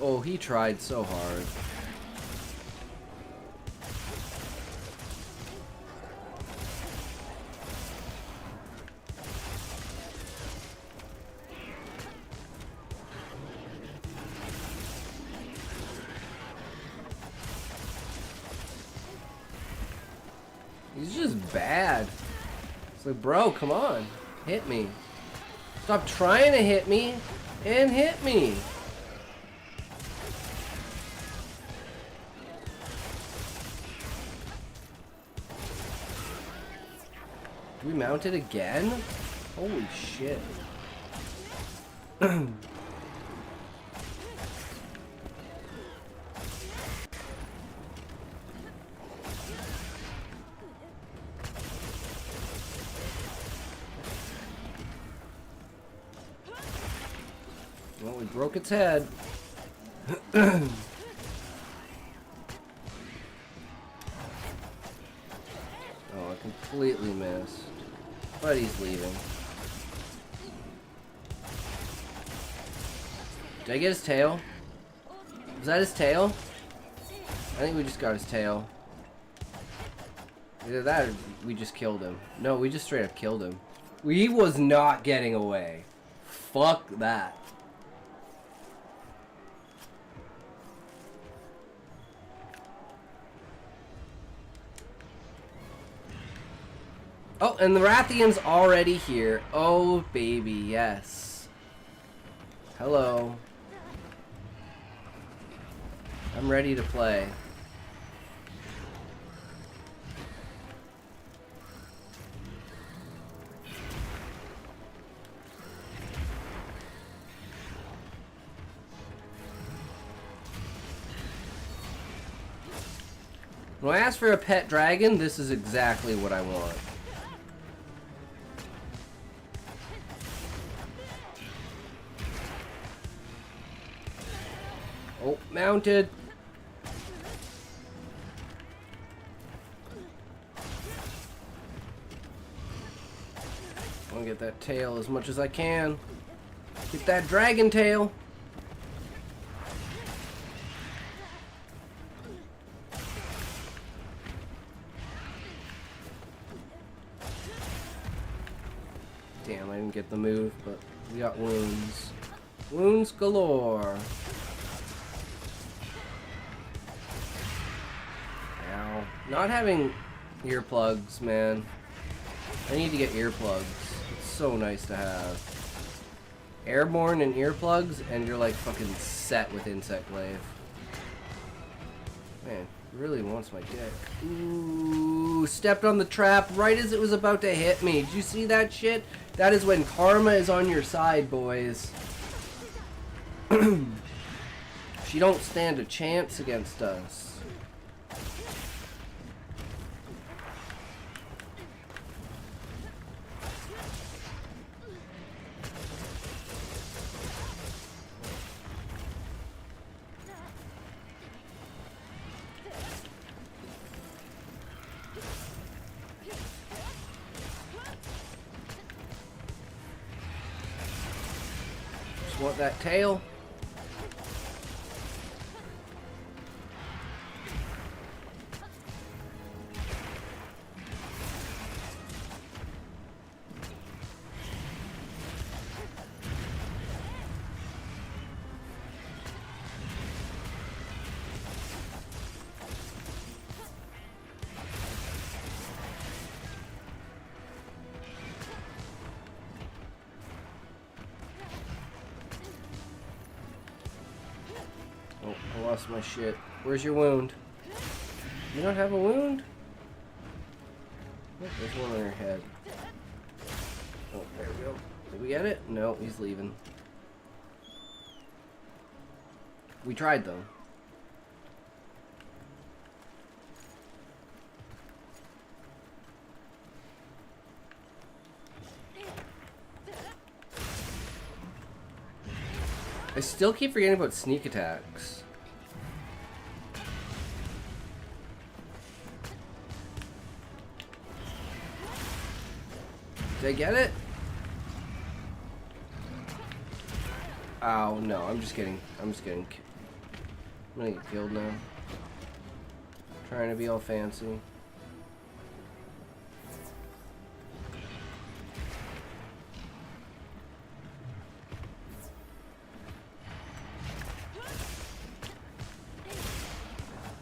Oh, he tried so hard. He's just bad. It's like, bro, come on. Hit me. Stop trying to hit me and hit me. Do we mount it again? Holy shit. Well, we broke its head. Oh, I completely missed. But he's leaving. Did I get his tail? Was that his tail? I think we just got his tail. Either that or we just killed him. No, we just straight up killed him. He was not getting away. Fuck that. Oh, and the Rathian's already here. Oh, baby, yes. Hello. I'm ready to play. When I ask for a pet dragon, this is exactly what I want. Oh, mounted. I want to get that tail as much as I can. Get that dragon tail. Damn, I didn't get the move, but we got wounds. Wounds galore. Ow. Not having earplugs, man. I need to get earplugs. It's so nice to have. Airborne and earplugs, and you're like fucking set with Insect Glaive. Man, he really wants my dick. Ooh, stepped on the trap right as it was about to hit me. Did you see that shit? That is when karma is on your side, boys. She don't stand a chance against us. Just want that tail. Oh, I lost my shit. Where's your wound? You don't have a wound? Oh, there's one on your head. Oh, there we go. Did we get it? No, he's leaving. We tried, though. I still keep forgetting about sneak attacks. Did I get it? Oh no, I'm just getting I'm gonna get killed now. Trying to be all fancy.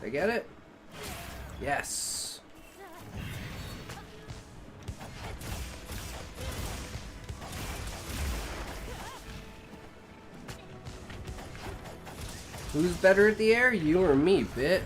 Did I get it? Yes. Who's better at the air? You or me, bitch?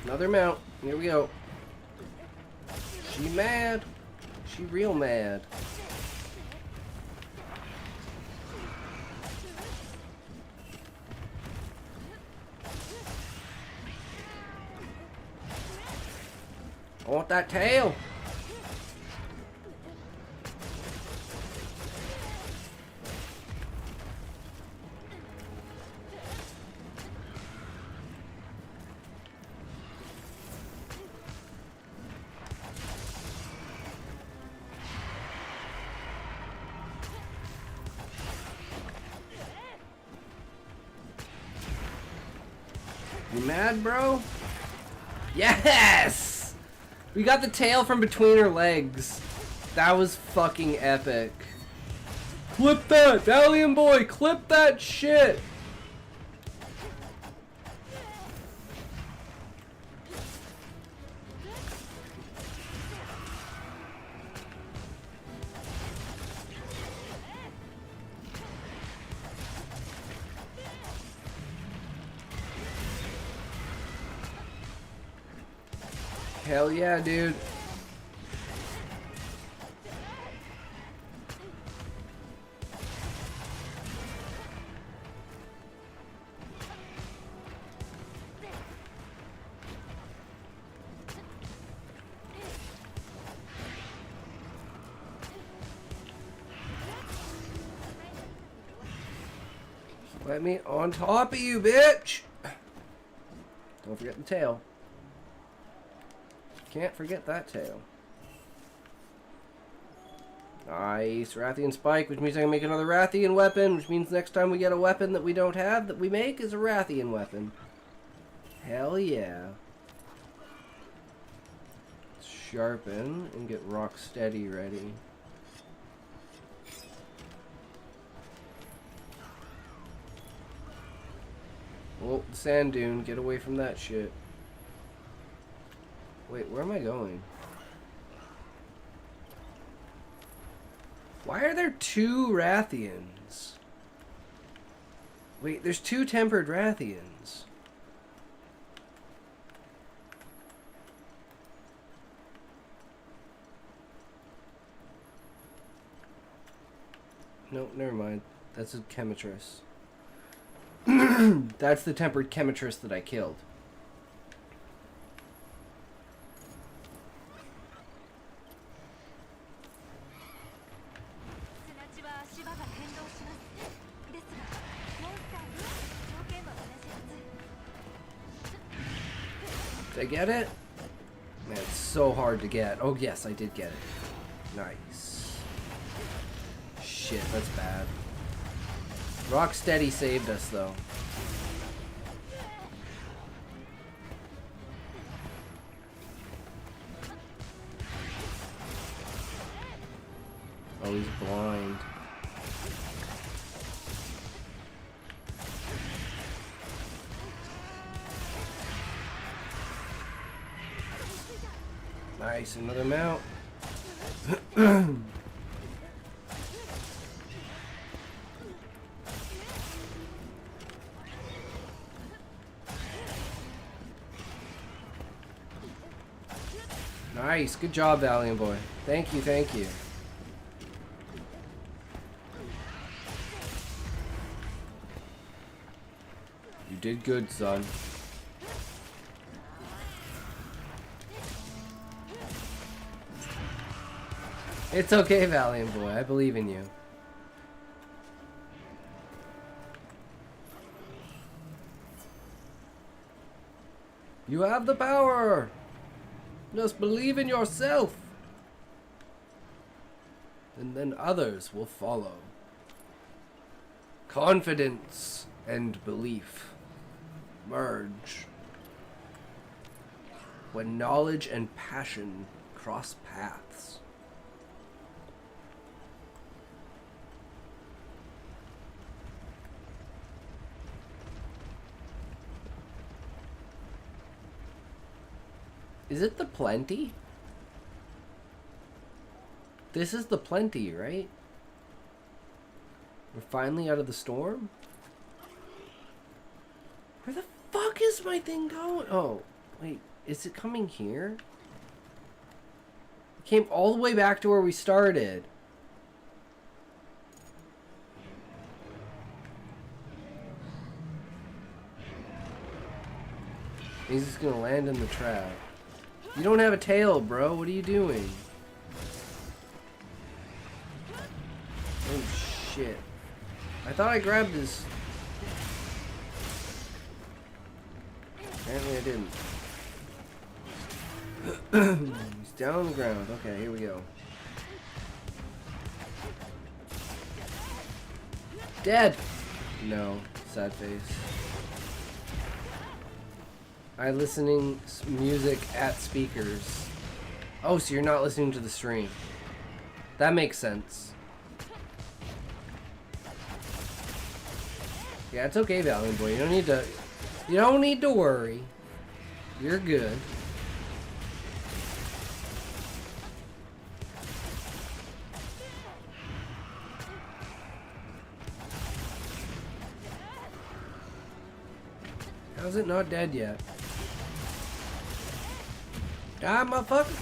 Another mount. Here we go. She mad. She real mad. I want that tail. You mad, bro? Yes! We got the tail from between her legs. That was fucking epic. Clip that! Valiant boy, clip that shit! Hell yeah, dude. Let me on top of you, bitch! Don't forget the tail. Can't forget that tail. Nice. Rathian Spike, which means I can make another Rathian weapon, which means next time we get a weapon that we don't have, that we make, is a Rathian weapon. Hell yeah. Sharpen and get Rock Steady ready. Oh, the sand dune. Get away from that shit. Wait, where am I going? Why are there two Rathians? Wait, there's two tempered Rathians. No, never mind. That's a Chemitress. That's the tempered Chemitress that I killed. Did I get it? Man, it's so hard to get. Oh, yes, I did get it. Nice. Shit, that's bad. Rocksteady saved us, though. Oh, he's blind. Nice, another mount. Nice, good job, Valiant Boy. Thank you, thank you. You did good, son. It's okay, Valiant Boy. I believe in you. You have the power. Just believe in yourself. And then others will follow. Confidence and belief merge when knowledge and passion cross paths. Is it the plenty? This is the plenty, right? We're finally out of the storm? Where the fuck is my thing going? Oh, wait. Is it coming here? It came all the way back to where we started. He's just gonna land in the trap. You don't have a tail, bro. What are you doing? Oh, shit. I thought I grabbed his... Apparently I didn't. He's down on the ground. Okay, here we go. Dead! No. Sad face. I listening music at speakers. Oh, so you're not listening to the stream. That makes sense. Yeah, it's okay, Valiant Boy. You don't need to worry. You're good. How's it not dead yet? Die, motherfucker!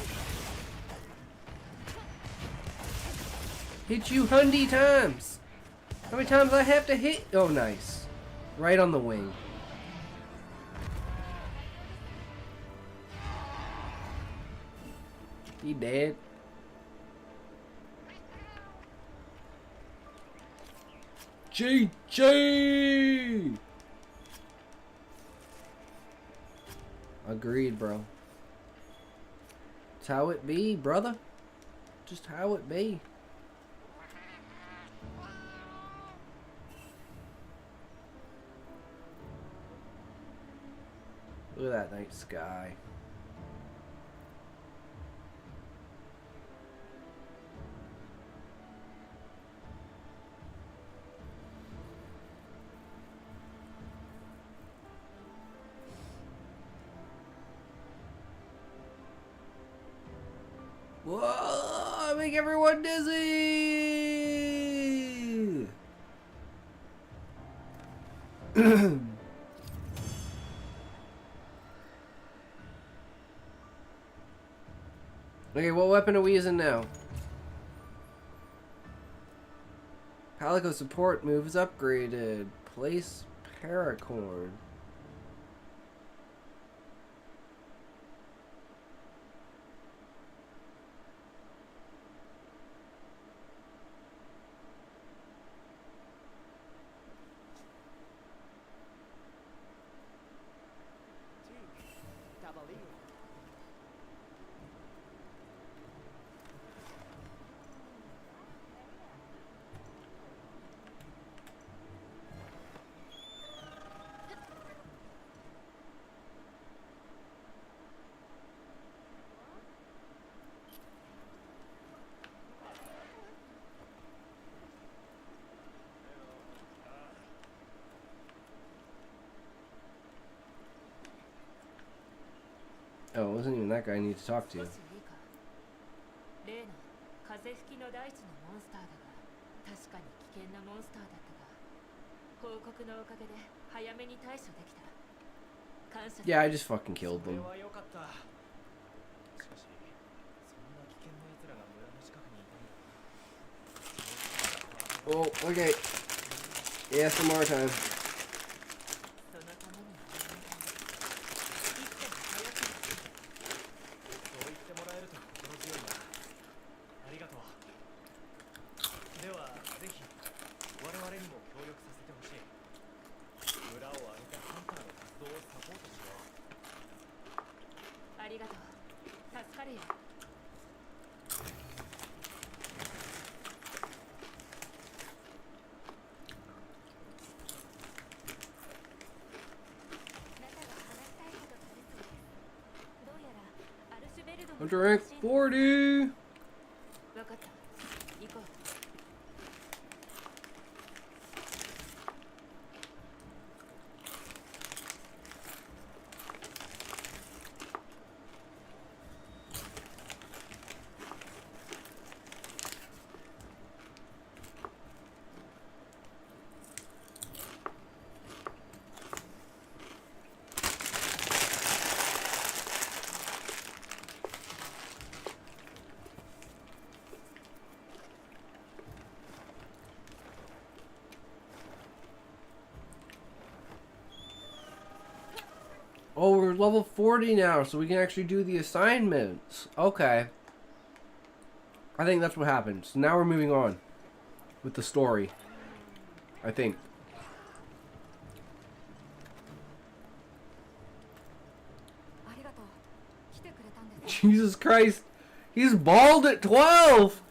Hit you 100 times! How many times I have to hit? Oh, nice. Right on the wing. He dead. GG! Agreed, bro. It's how it be, brother. Just how it be. Look at that night sky. Whoa! Make everyone dizzy! Okay, what weapon are we using now? Palico support move is upgraded. Place paracord. Oh, it wasn't even that guy I need to talk to. 例の風吹きの大地のモンスターだが、確かに危険なモンスターだったが、報告のおかげで早めに対処できた。感謝。Yeah, I just fucking killed them. Oh, okay. Yeah, some more time. 助かるよ。Rank 40. わかった。行こう。Oh, we're level 40 now, so we can actually do the assignments. Okay. I think that's what happened. So now we're moving on with the story. I think. Jesus Christ. He's bald at 12!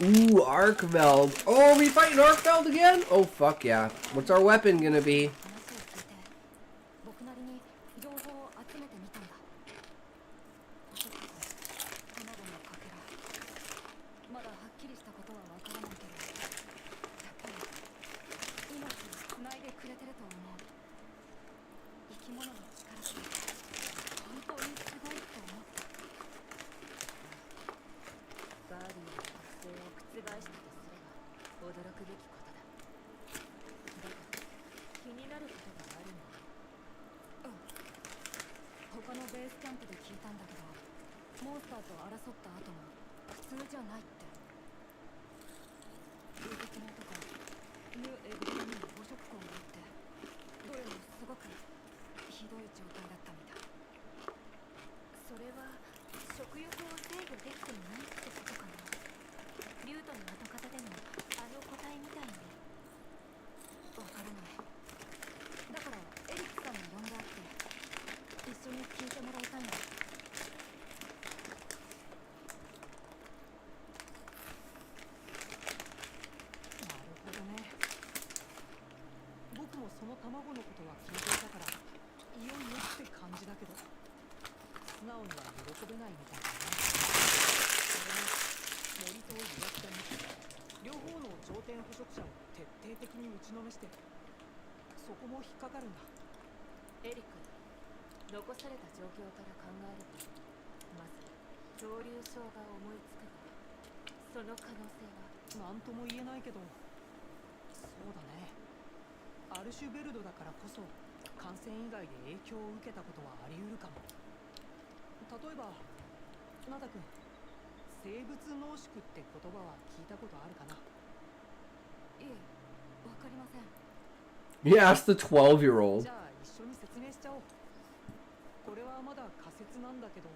Ooh, Arkveld. Oh, are we fighting Arkveld again? Oh, fuck yeah. What's our weapon gonna be? Yeah, ask the 12-year-old. これはまだ仮説なんだけど、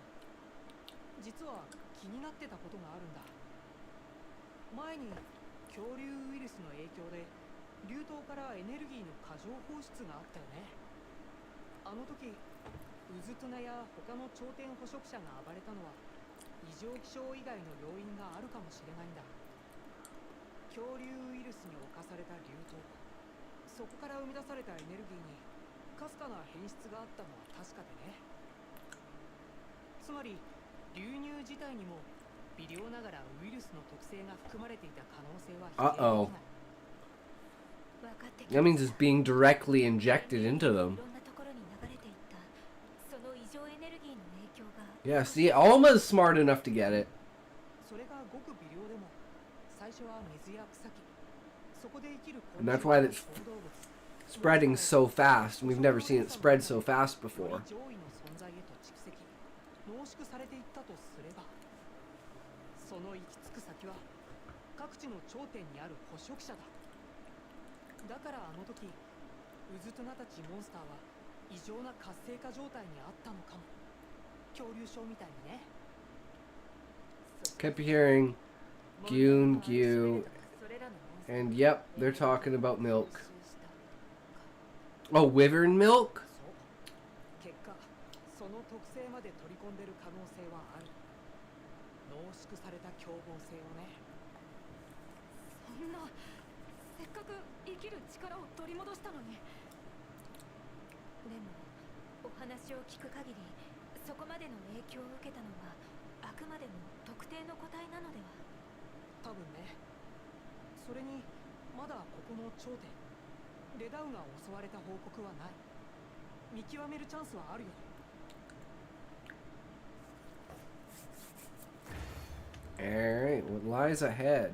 実は気になってたことがあるんだ。前に恐竜ウイルスの影響で流島からエネルギーの過剰放出があったよね。あの時ウズトゥナや他の頂点捕食者が暴れたのは異常気象以外の要因があるかもしれないんだ。恐竜ウイルスに侵された流島、そこから生み出されたエネルギーにかすかな変質があったのは確かでね。つまり流入自体にも微量ながらウイルスの特性が含まれていた可能性は否定できない。 That means it's being directly injected into them. Yeah, see, Alma's smart enough to get it. And that's why it's spreading so fast. We've never seen it spread so fast before. その行き着く先は各地の頂点にある捕食者だ。だからあの時ウズトゥナたちモンスターは異常な活性化状態にあったのかも。恐竜ショーみたいにね。 Kept hearing Gyun, Gyu, and yep, they're talking about milk. Oh, wyvern milk? その特性まで取り込んでる可能性はある。濃縮された凶暴性をね。そんな、せっかく生きる力を取り戻したのに。でもお話を聞く限り、そこまでの影響を受けたのはあくまでも特定の個体なのでは。多分ね。それにまだここの頂点、レダウが襲われた報告はない。見極めるチャンスはあるよ。Alright, what lies ahead?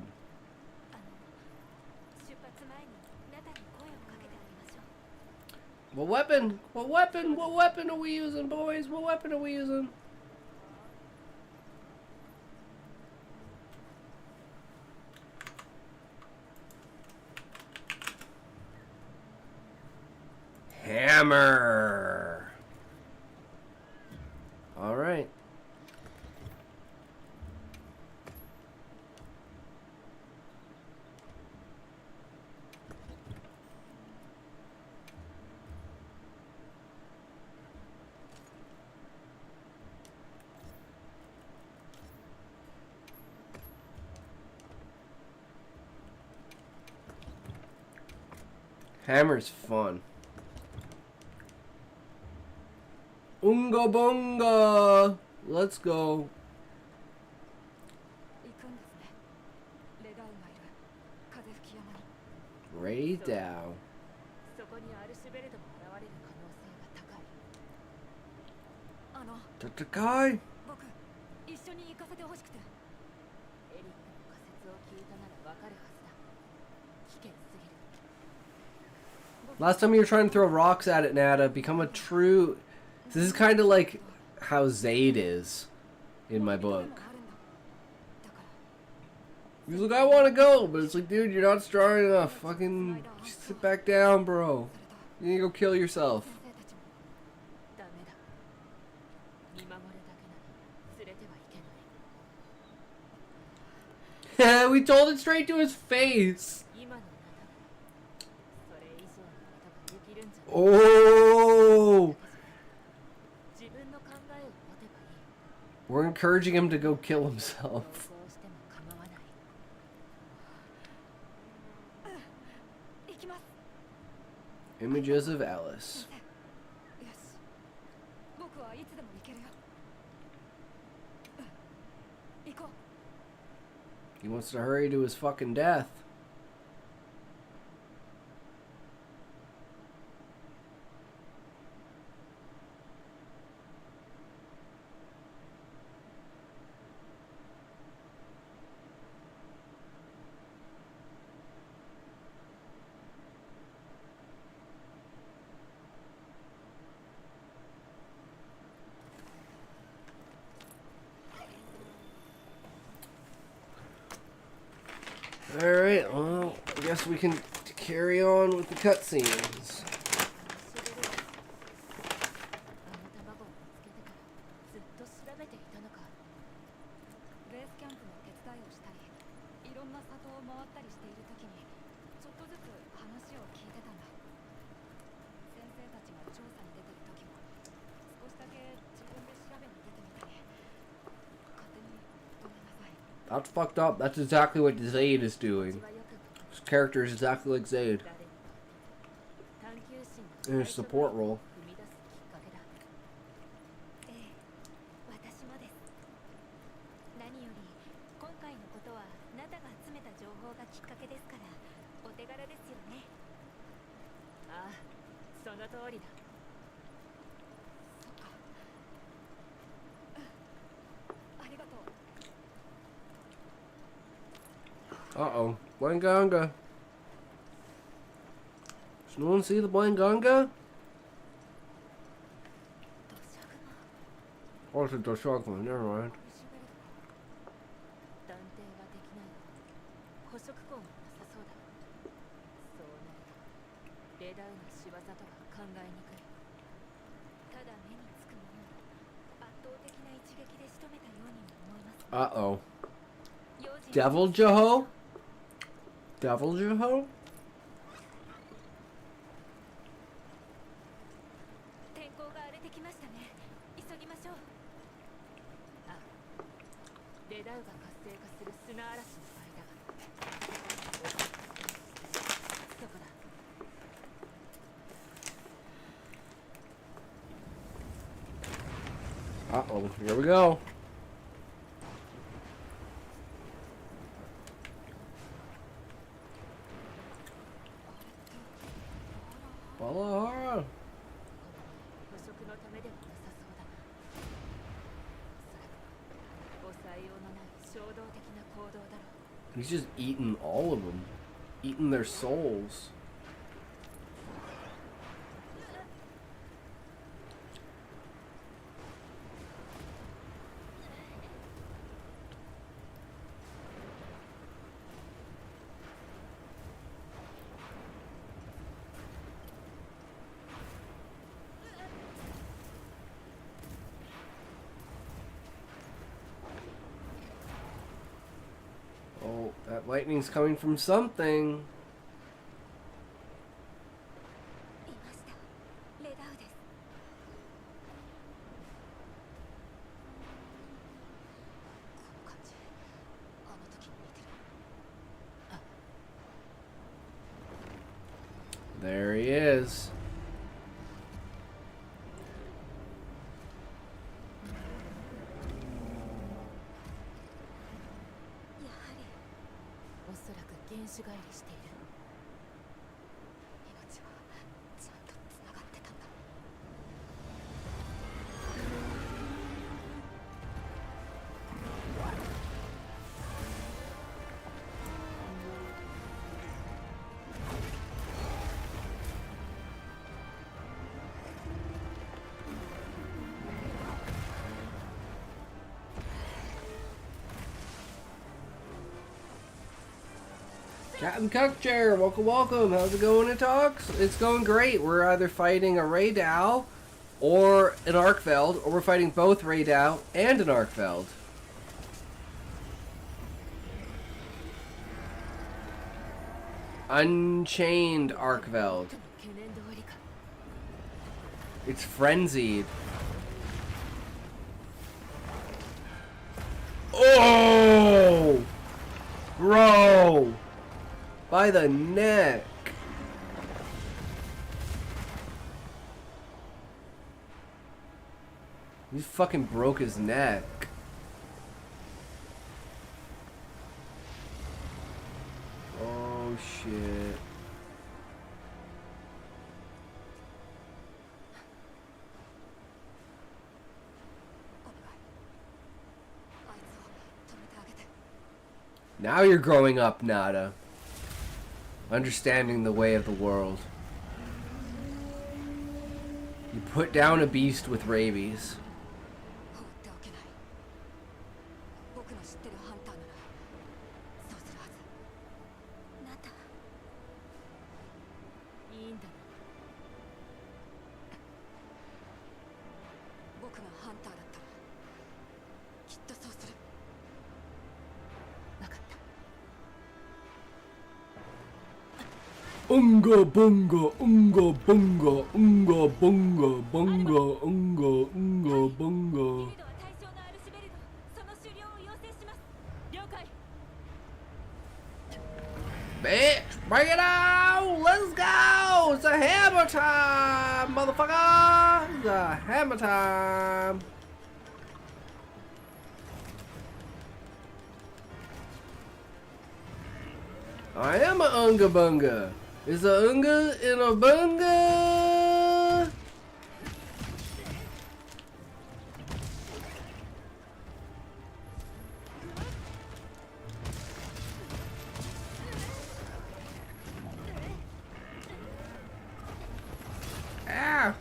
出発前にナタに声をかけてあげましょう。 What weapon? What weapon? What weapon are we using, boys? What weapon are we using? Hammer. All right. Hammer's fun. Unga bunga! Let's go. 行くんですね。レダウがいる風吹き山に。 Ray down. そこにアルシュベルトも現れる可能性が高い。Tatakai? 僕、一緒に行かせてほしくて。エリックの仮説を聞いたならわかるはずだ。危険すぎる。 Last time you were trying to throw rocks at it, Nada. Become a true... This is kind of like how Zayd is in my book. He's like, I want to go, but it's like, dude, you're not strong enough. Fucking sit back down, bro. You need to go kill yourself. Yeah, we told it straight to his face. Oh! We're encouraging him to go kill himself. Images of Alice. He wants to hurry to his fucking death. Alright, well, I guess we can carry on with the cutscenes. That's fucked up. That's exactly what Zayd is doing. His character is exactly like Zayd. In his support role. その通りだ。 Uh-oh. Blanganga. Does no one see the Blanganga? Oh, it's a Doshagma. Never mind. Uh-oh. Devil Jeho? Devil Jeho? 天候が荒れてきましたね。急しょう。あ、レダウが活性化する砂嵐の間。そこだ。Uh-oh, here we go. Valhalla. 捕食のためでもなさそうだな。おそらく抑えようのない衝動的な行動だろう。 He's just eating all of them. Eating their souls. Oh, that lightning's coming from something. いました。レダウです。この感じ、あの時に似てる。There he is. やはり、おそらく原種返りしている。命はちゃんとつながってたんだ。Captain Cookchair, welcome, welcome. How's it going in talks? It's going great. We're either fighting a Raydal or an Arkveld, or we're fighting both Raydal and an Arkveld. Unchained Arkveld. It's frenzied. Oh! Bro! By the neck. He fucking broke his neck. Oh shit. Now you're growing up, Nada. Understanding the way of the world. You put down a beast with rabies. Unga bunga, unga bunga, unga bunga, bunga, unga, unga bunga. Bitch, bring it out! Let's go! It's a hammer time, motherfucker! It's a hammer time! I am a unga bunga. Is a unga in a bunga? Ah!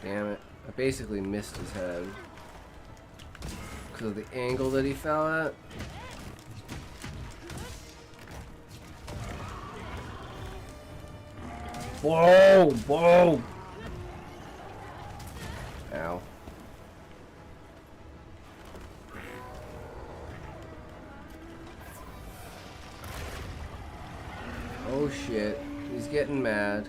Damn it. I basically missed his head. Because of the angle that he fell at. Boom! Boom! Ow. Oh shit. He's getting mad.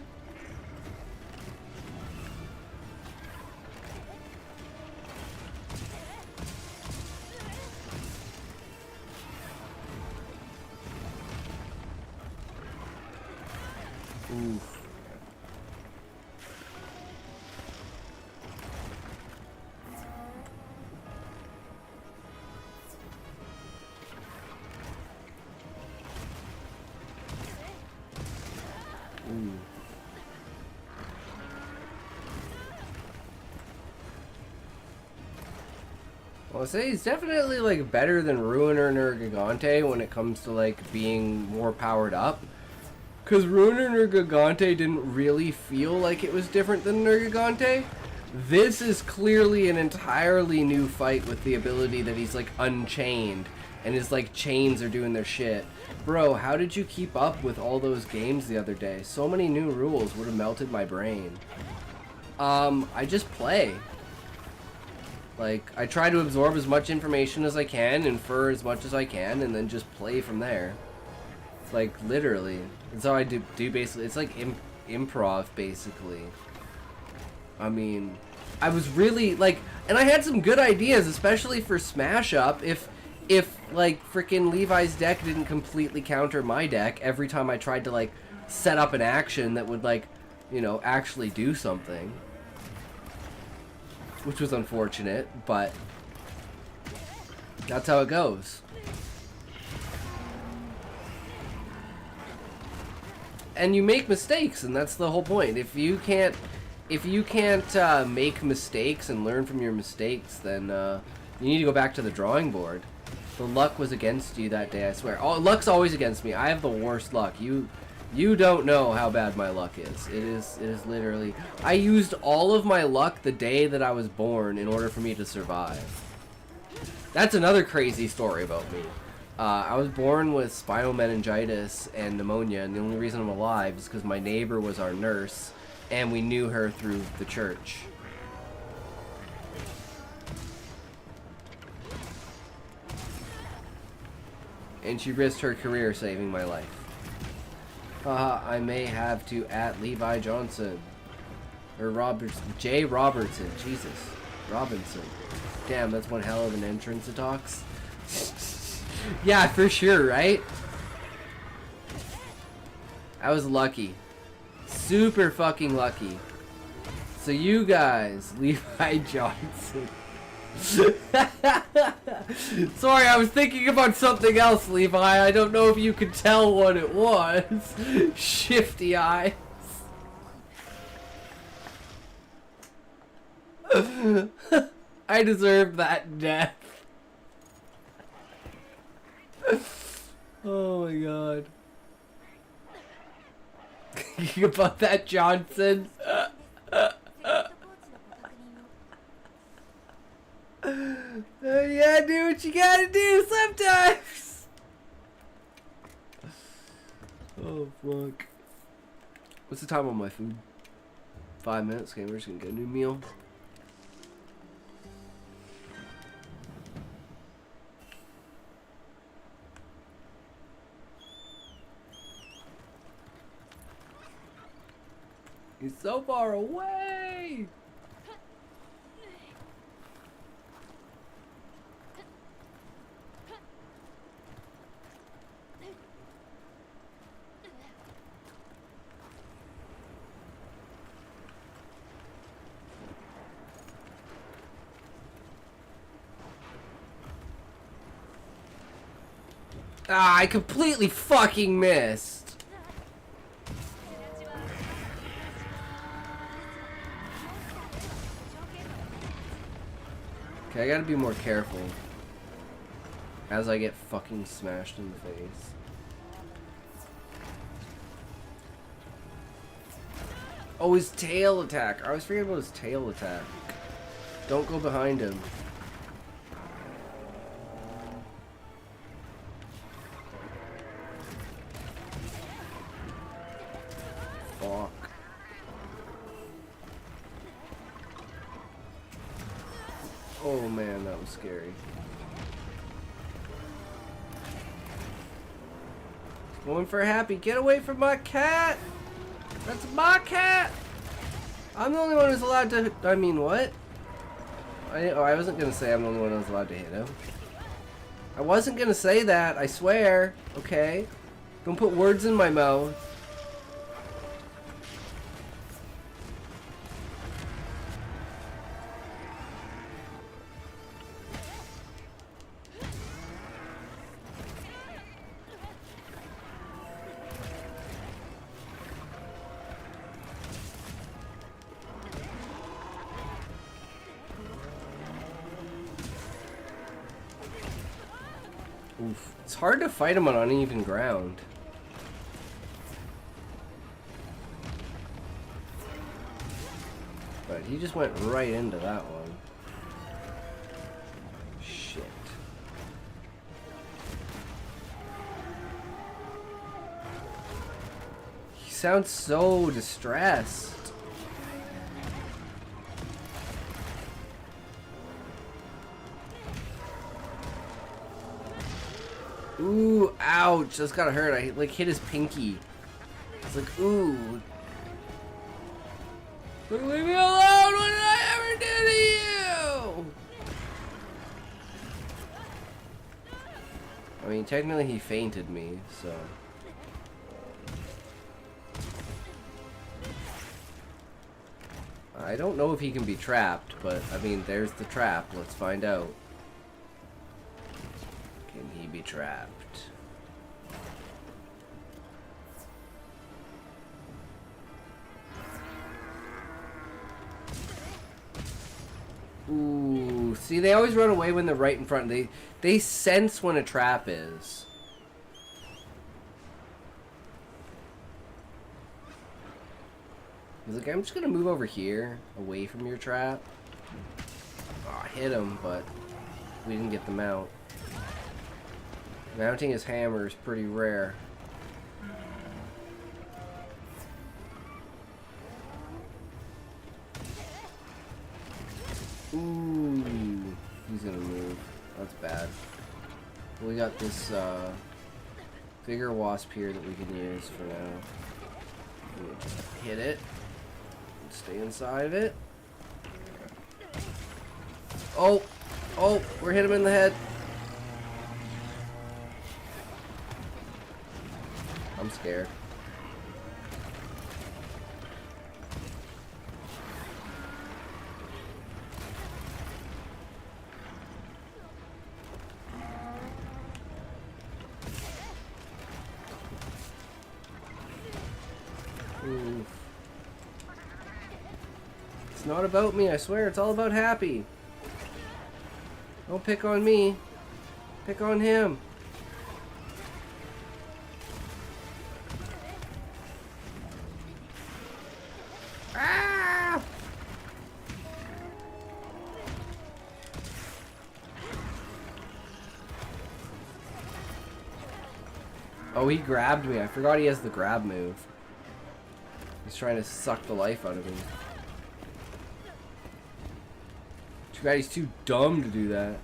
Oof. Ooh. Well, I'll say he's definitely like better than Ruiner Nergigante when it comes to like being more powered up. Because Ruiner Nergigante didn't really feel like it was different than Nergigante. This is clearly an entirely new fight with the ability that he's like unchained and his like chains are doing their shit. Bro, how did you keep up with all those games the other day? So many new rules would have melted my brain. I just play. Like, I try to absorb as much information as I can, infer as much as I can, and then just play from there. Like, literally. That's how I do basically. It's like improv, basically. I mean, I was really, like, and I had some good ideas, especially for Smash Up, if like, frickin' Levi's deck didn't completely counter my deck every time I tried to, like, set up an action that would, like, you know, actually do something. Which was unfortunate, but that's how it goes. And you make mistakes, and that's the whole point. If you can't make mistakes and learn from your mistakes, then you need to go back to the drawing board. The luck was against you that day, I swear. Oh, luck's always against me. I have the worst luck. You don't know how bad my luck is. It is literally... I used all of my luck the day that I was born in order for me to survive. That's another crazy story about me. I was born with spinal meningitis and pneumonia, and the only reason I'm alive is because my neighbor was our nurse, and we knew her through the church. And she risked her career saving my life. I may have to at Levi Johnson. Or Jay Robertson. Jesus. Robinson. Damn, that's one hell of an entrance to talks. Yeah, for sure, right? I was lucky. Super fucking lucky. So you guys, Levi Johnson. Sorry, I was thinking about something else, Levi. I don't know if you could tell what it was. Shifty eyes. I deserve that death. Oh my god. About that, Johnson. You gotta do what you gotta do sometimes. Oh fuck. What's the time on my food? 5 minutes. Okay, we're just gonna get a new meal. He's so far away. Ah, I completely fucking missed. Okay, I gotta be more careful as I get fucking smashed in the face. Oh, his tail attack. I always forget about his tail attack. Don't go behind him. Fuck. scary. Going for Happy. Get away from my cat! That's my cat! I'm the only one who's allowed to... I mean, what? I wasn't gonna say I'm the only one who's allowed to hit him. I wasn't gonna say that, I swear. Okay? Don't put words in my mouth. Oof. It's hard to fight him on uneven ground. But he just went right into that one. Shit. He sounds so distressed. Ooh, ouch, that's gotta hurt. I like hit his pinky. It's like, ooh. Leave me alone! What did I ever do to you? I mean, technically he fainted me, so. I don't know if he can be trapped, but I mean, there's the trap. Let's find out. Can he be trapped? Ooh, see, they always run away when they're right in front. They sense when a trap is. He's like, I'm just gonna move over here, away from your trap. Oh, I hit him, but we didn't get the mount. Mounting his hammer is pretty rare. Ooh, he's gonna move. That's bad. We got this bigger wasp here that we can use for now. Hit it. Stay inside of it. Oh! Oh! We're hitting him in the head. I'm scared. Oof. It's not about me, I swear. It's all about Happy. Don't pick on me. Pick on him. Ah! Oh, he grabbed me. I forgot he has the grab move. He's trying to suck the life out of me. Too bad he's too dumb to do that.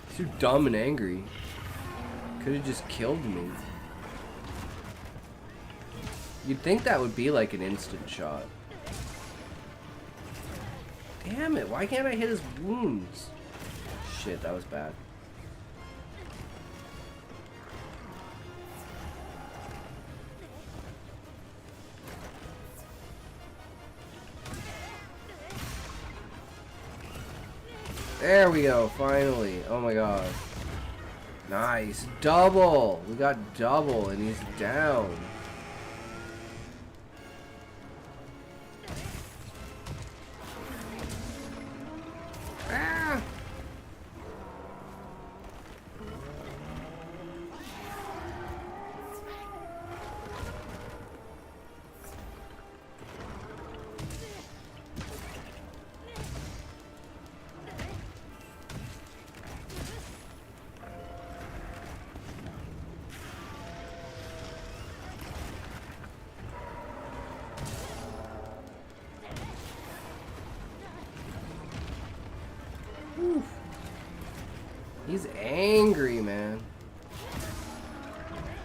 He's too dumb and angry. Could have just killed me. You'd think that would be like an instant shot. Damn it, why can't I hit his wounds? Shit, that was bad. There we go, finally. Oh my god. Nice. Double! We got double and he's down. Ah!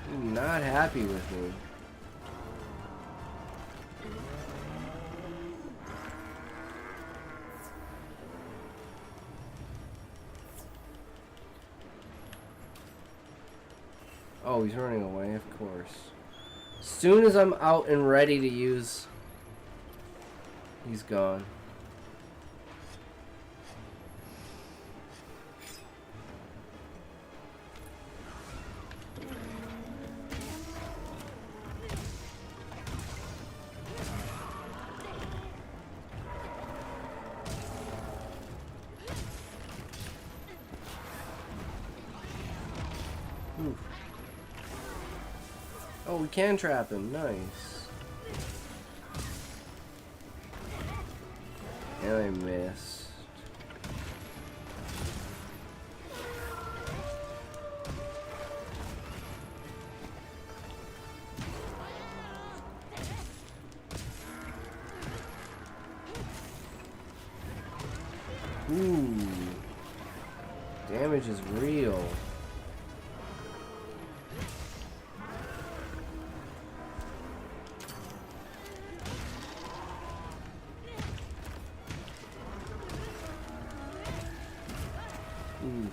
You're not happy with me. Oh, he's running away, of course. As soon as I'm out and ready to use, he's gone. Oof. Oh, we can trap him. Nice. And I missed. Ooh. Damage is real. Oof.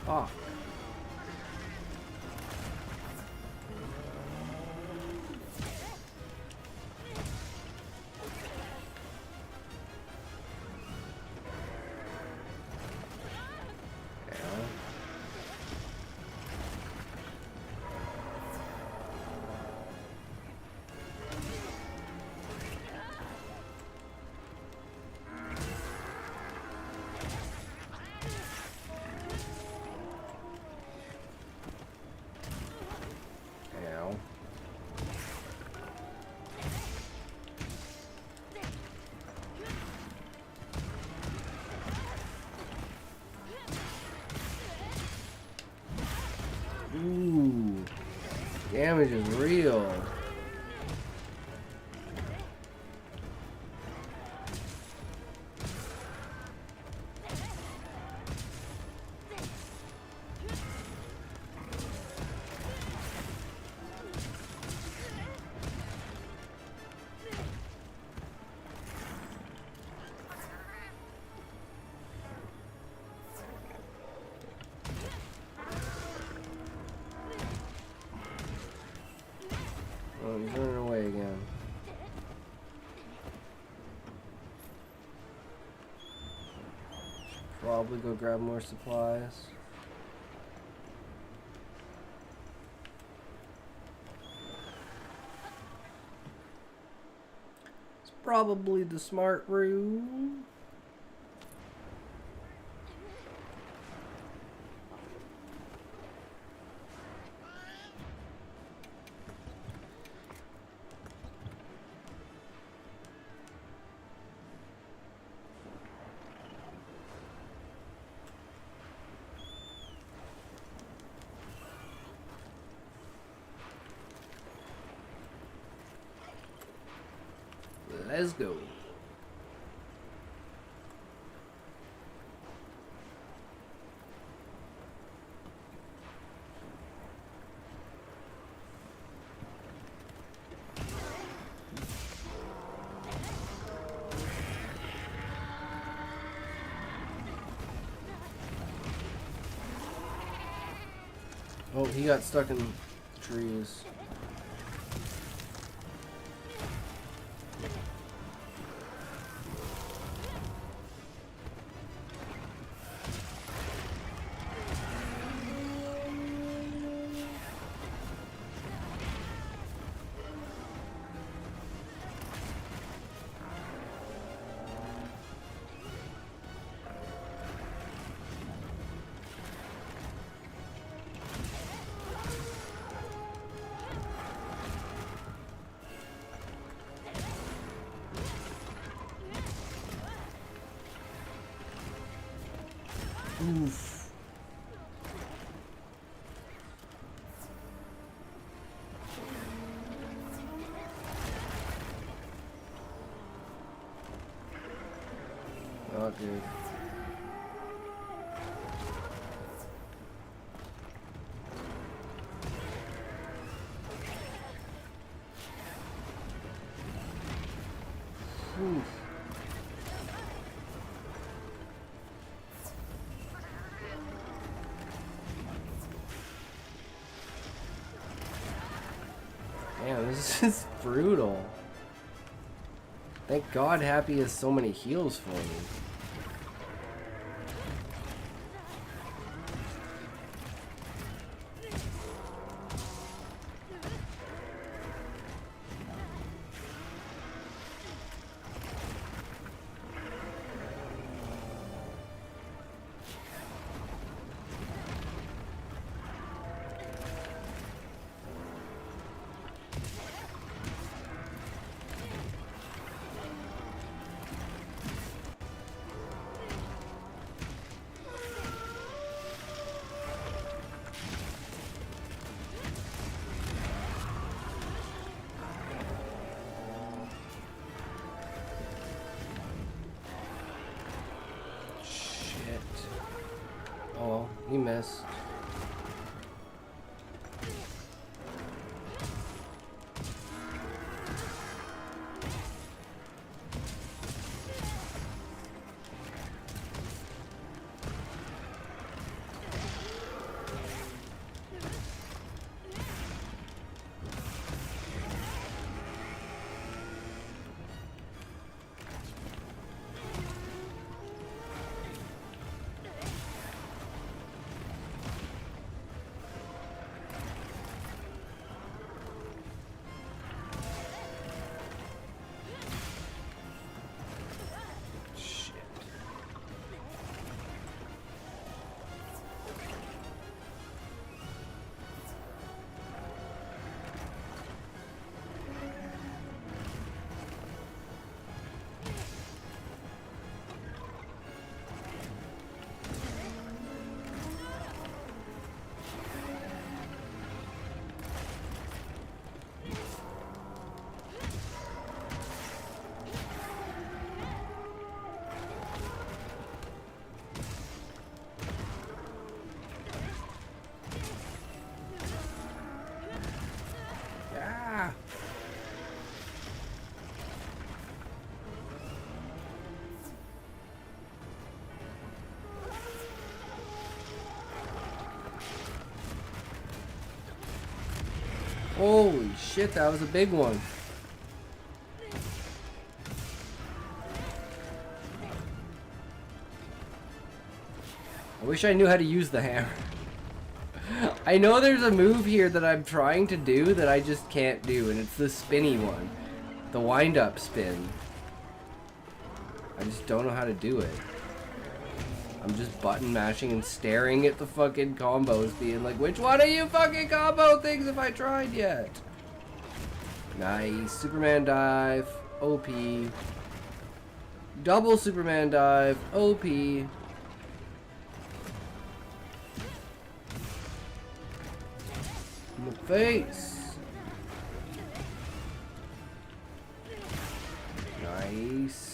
Ah. Ooh, damage is real. Oh, he's running away again. Probably go grab more supplies. It's probably the smart route. Let's go. Oh, he got stuck in the trees. Oof. motherfucker. Oof. Damn, this is brutal. Thank God Happy has so many heals for me. Oh, he missed. Holy shit, that was a big one. I wish I knew how to use the hammer. I know there's a move here that I'm trying to do that I just can't do, and it's the spinny one. The wind-up spin. I just don't know how to do it. I'm just button mashing and staring at the fucking combos, being like, which one of you fucking combo things have I tried yet? Nice. Superman dive. OP. Double Superman dive. OP. In the face. Nice.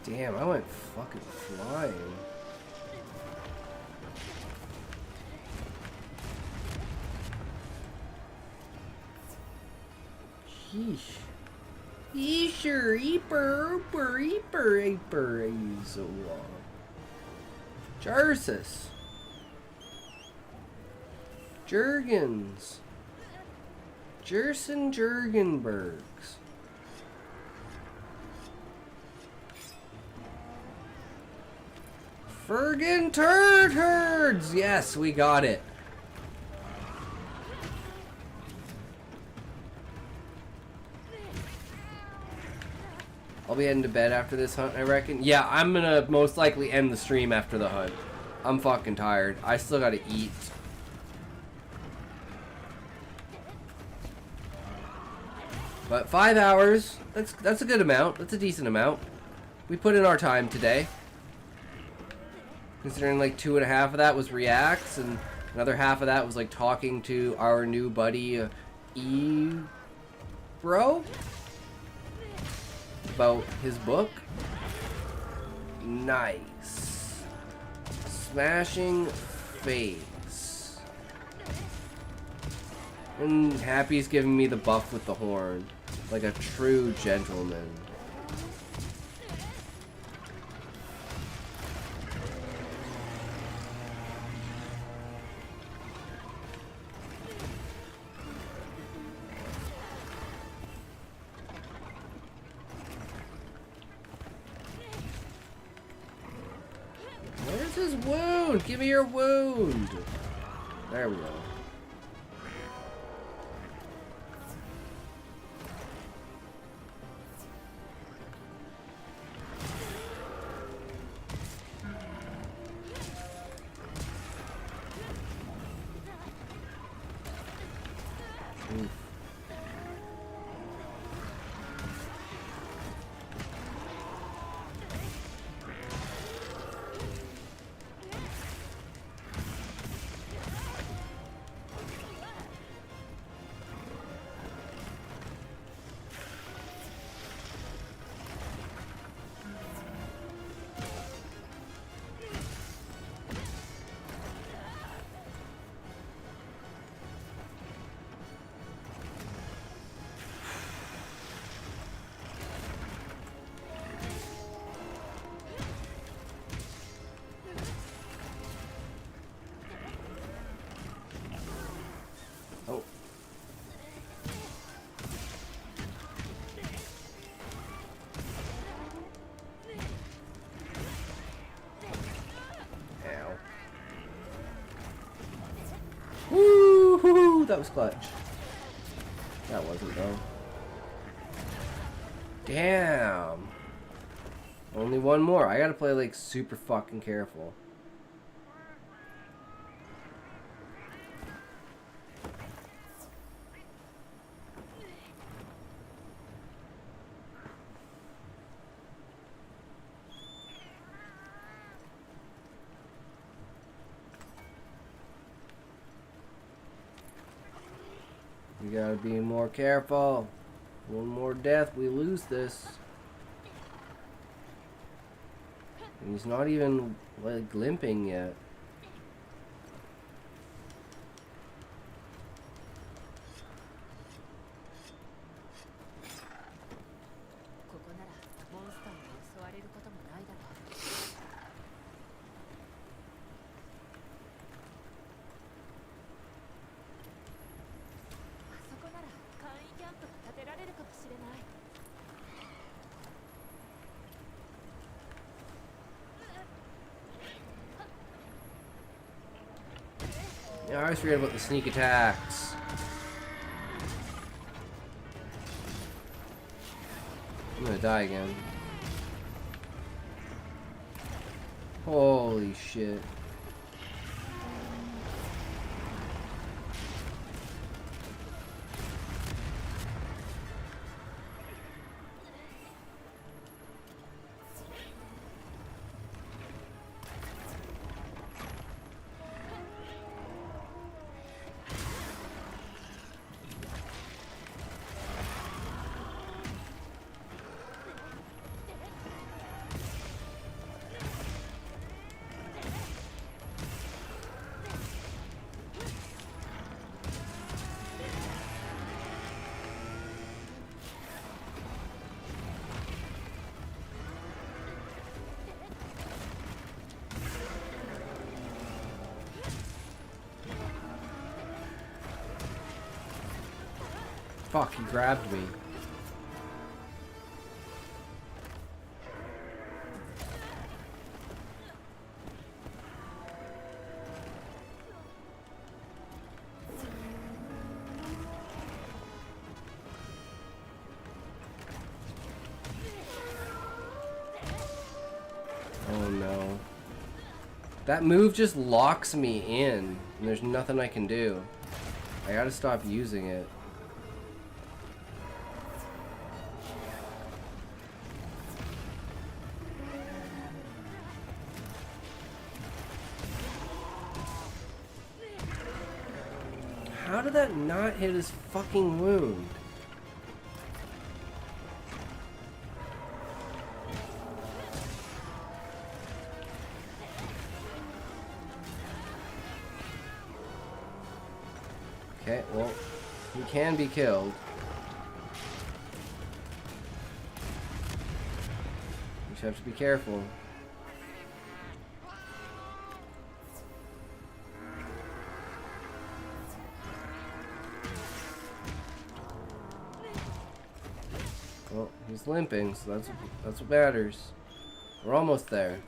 Damn, I went fucking flying. Yeesh. Yeesher, eeper, eeper, so long. Jarsus. Jurgens. Jerson Jurgenbergs. Fergan Turds! Yes, we got it. I'll be heading to bed after this hunt, I reckon. Yeah, I'm gonna most likely end the stream after the hunt. I'm fucking tired. I still gotta eat. But 5 hours, that's a good amount. That's a decent amount. We put in our time today. Considering like 2.5 of that was reacts, and another half of that was like talking to our new buddy, Bro? About his book. Nice. Smashing face. And Happy's giving me the buff with the horn. Like a true gentleman. Where's his wound? Give me your wound. There we go. Oof. Oh. Ow. Woo-hoo-hoo! That was clutch. That wasn't though. Damn. Only one more. I gotta play like super fucking careful. We gotta be more careful. One more death, we lose this. And he's not even like limping yet. Yeah, I always forget about the sneak attacks. I'm gonna die again. Holy shit. Fuck, he grabbed me. Oh no. That move just locks me in, and there's nothing I can do. I gotta stop using it. How did that not hit his fucking wound? Okay, well, he can be killed. You just have to be careful. Well, he's limping, so that's what matters. We're almost there.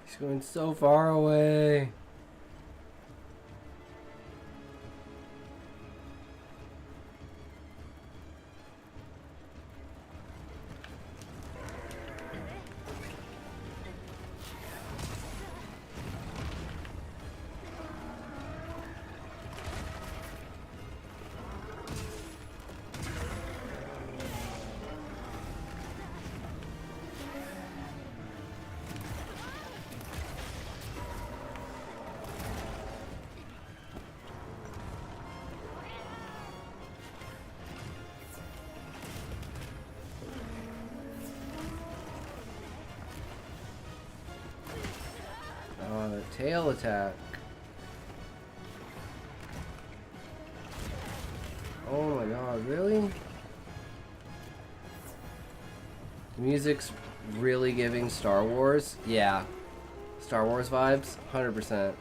He's going so far away. Tail attack. Oh my god, really? The music's really giving Star Wars. Yeah. Star Wars vibes, 100%.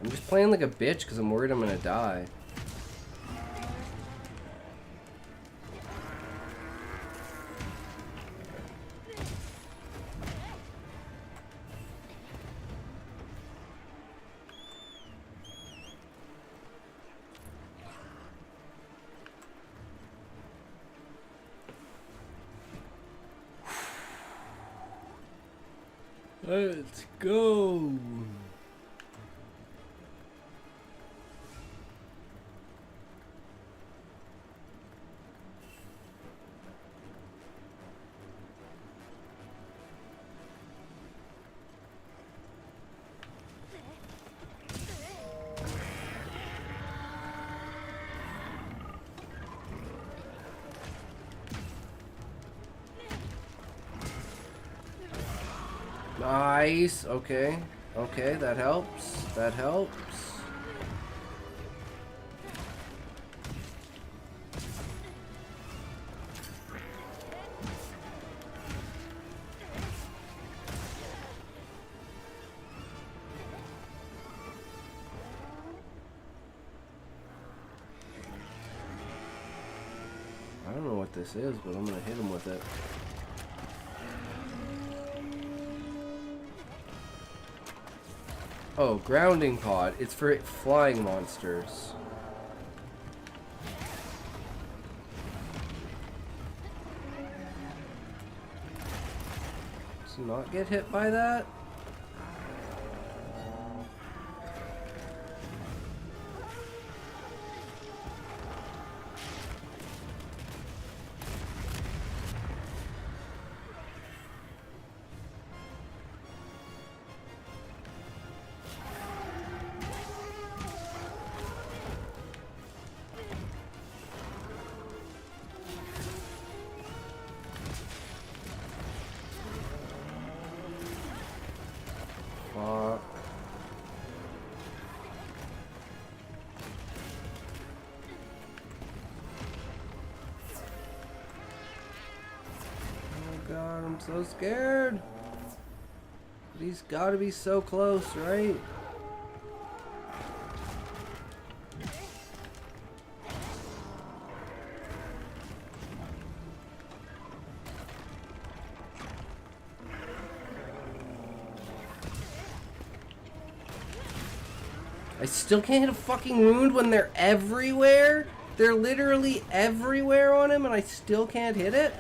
I'm just playing like a bitch because I'm worried I'm gonna die. Let's go. Nice. Okay. Okay, that helps. That helps. I don't know what this is, but I'm gonna hit him with it. Oh, grounding pod. It's for flying monsters. Does he not get hit by that? god, I'm so scared. He's gotta be so close, right? I still can't hit a fucking wound when they're everywhere? They're literally everywhere on him and I still can't hit it?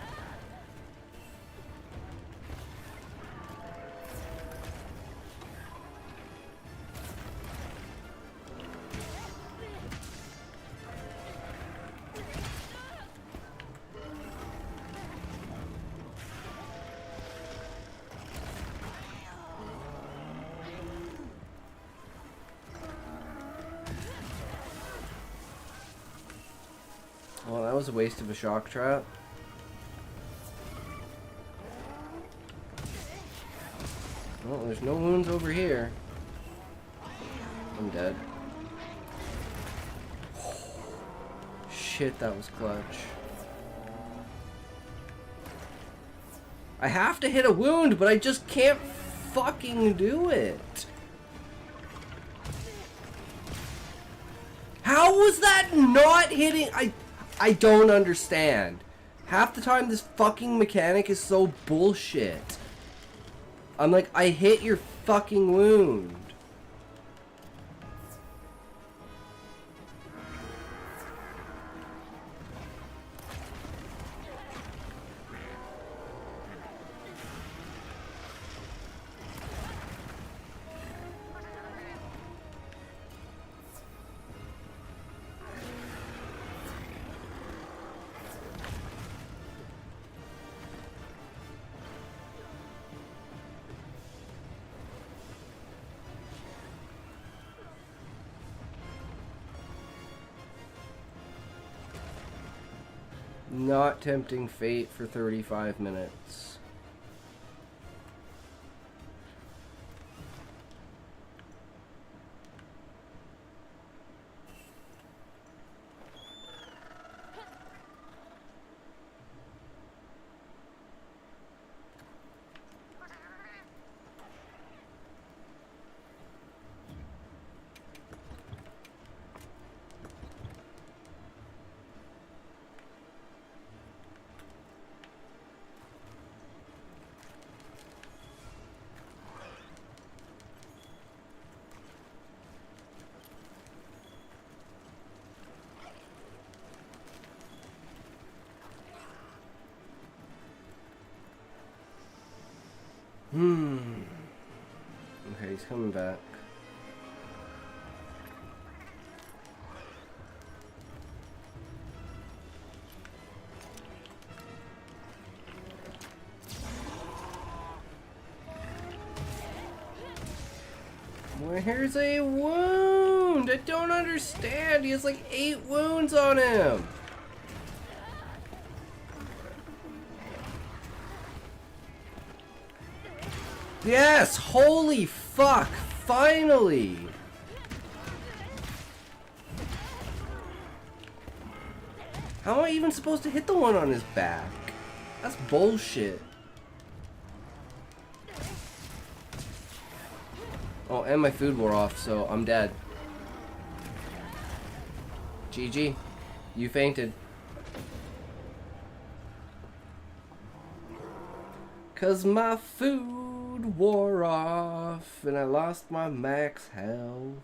Well, that was a waste of a shock trap. Well, there's no wounds over here. I'm dead. Shit, that was clutch. I have to hit a wound, but I just can't fucking do it. How was that not hitting? I don't understand. Half the time this fucking mechanic is so bullshit. I'm like, I hit your fucking wound. Not tempting fate for 35 minutes. Okay, he's coming back. Where's a wound? I don't understand. He has like 8 wounds on him. Yes! Holy fuck! Finally! How am I even supposed to hit the one on his back? That's bullshit. Oh, and my food wore off, so I'm dead. GG. You fainted. 'Cause my food wore off and I lost my max health.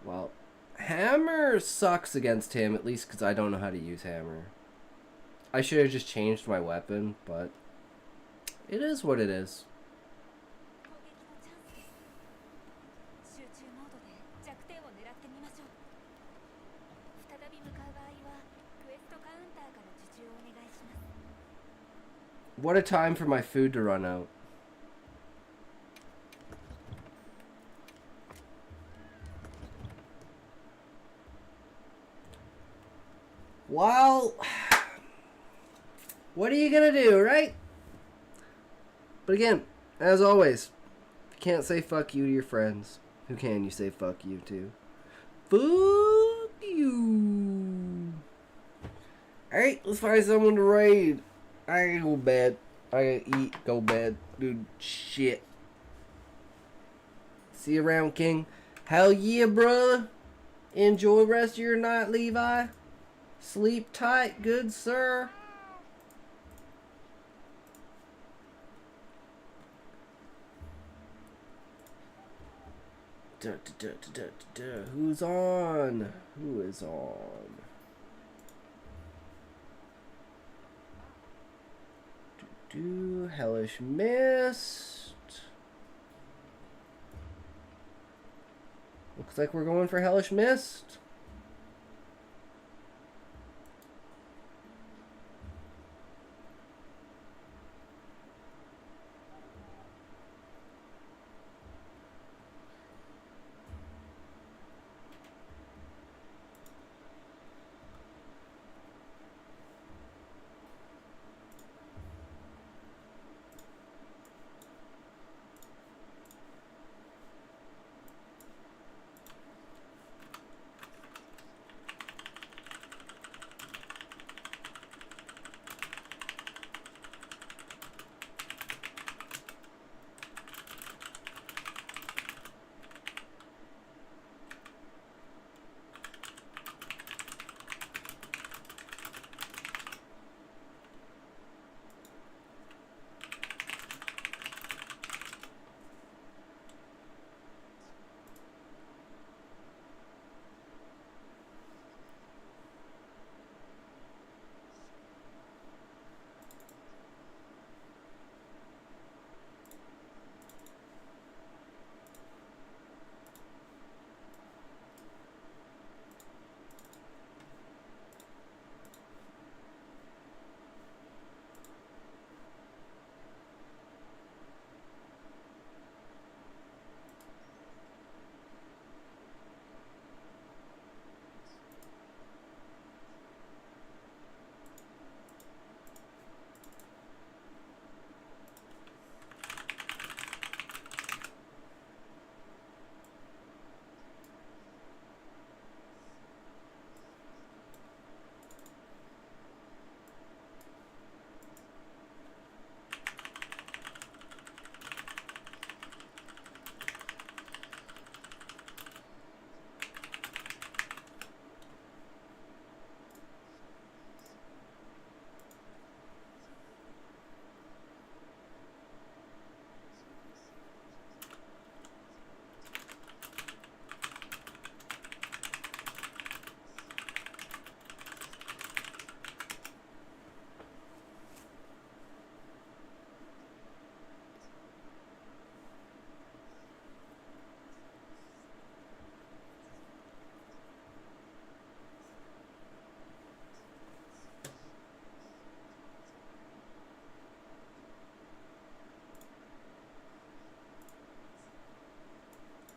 Well, hammer sucks against him, at least because I don't know how to use hammer. I should have just changed my weapon, but it is what it is. What a time for my food to run out. Well, what are you gonna do, right? But again, as always, if you can't say fuck you to your friends, who can you say fuck you to? Fuck you. Alright, let's find someone to raid. I gotta go to bed. I gotta eat, go to bed, dude. Shit. See you around, King. Hell yeah, brother. Enjoy the rest of your night, Levi. Sleep tight, good sir. Who's on? Who is on? Hellish Mist. Looks like we're going for Hellish Mist.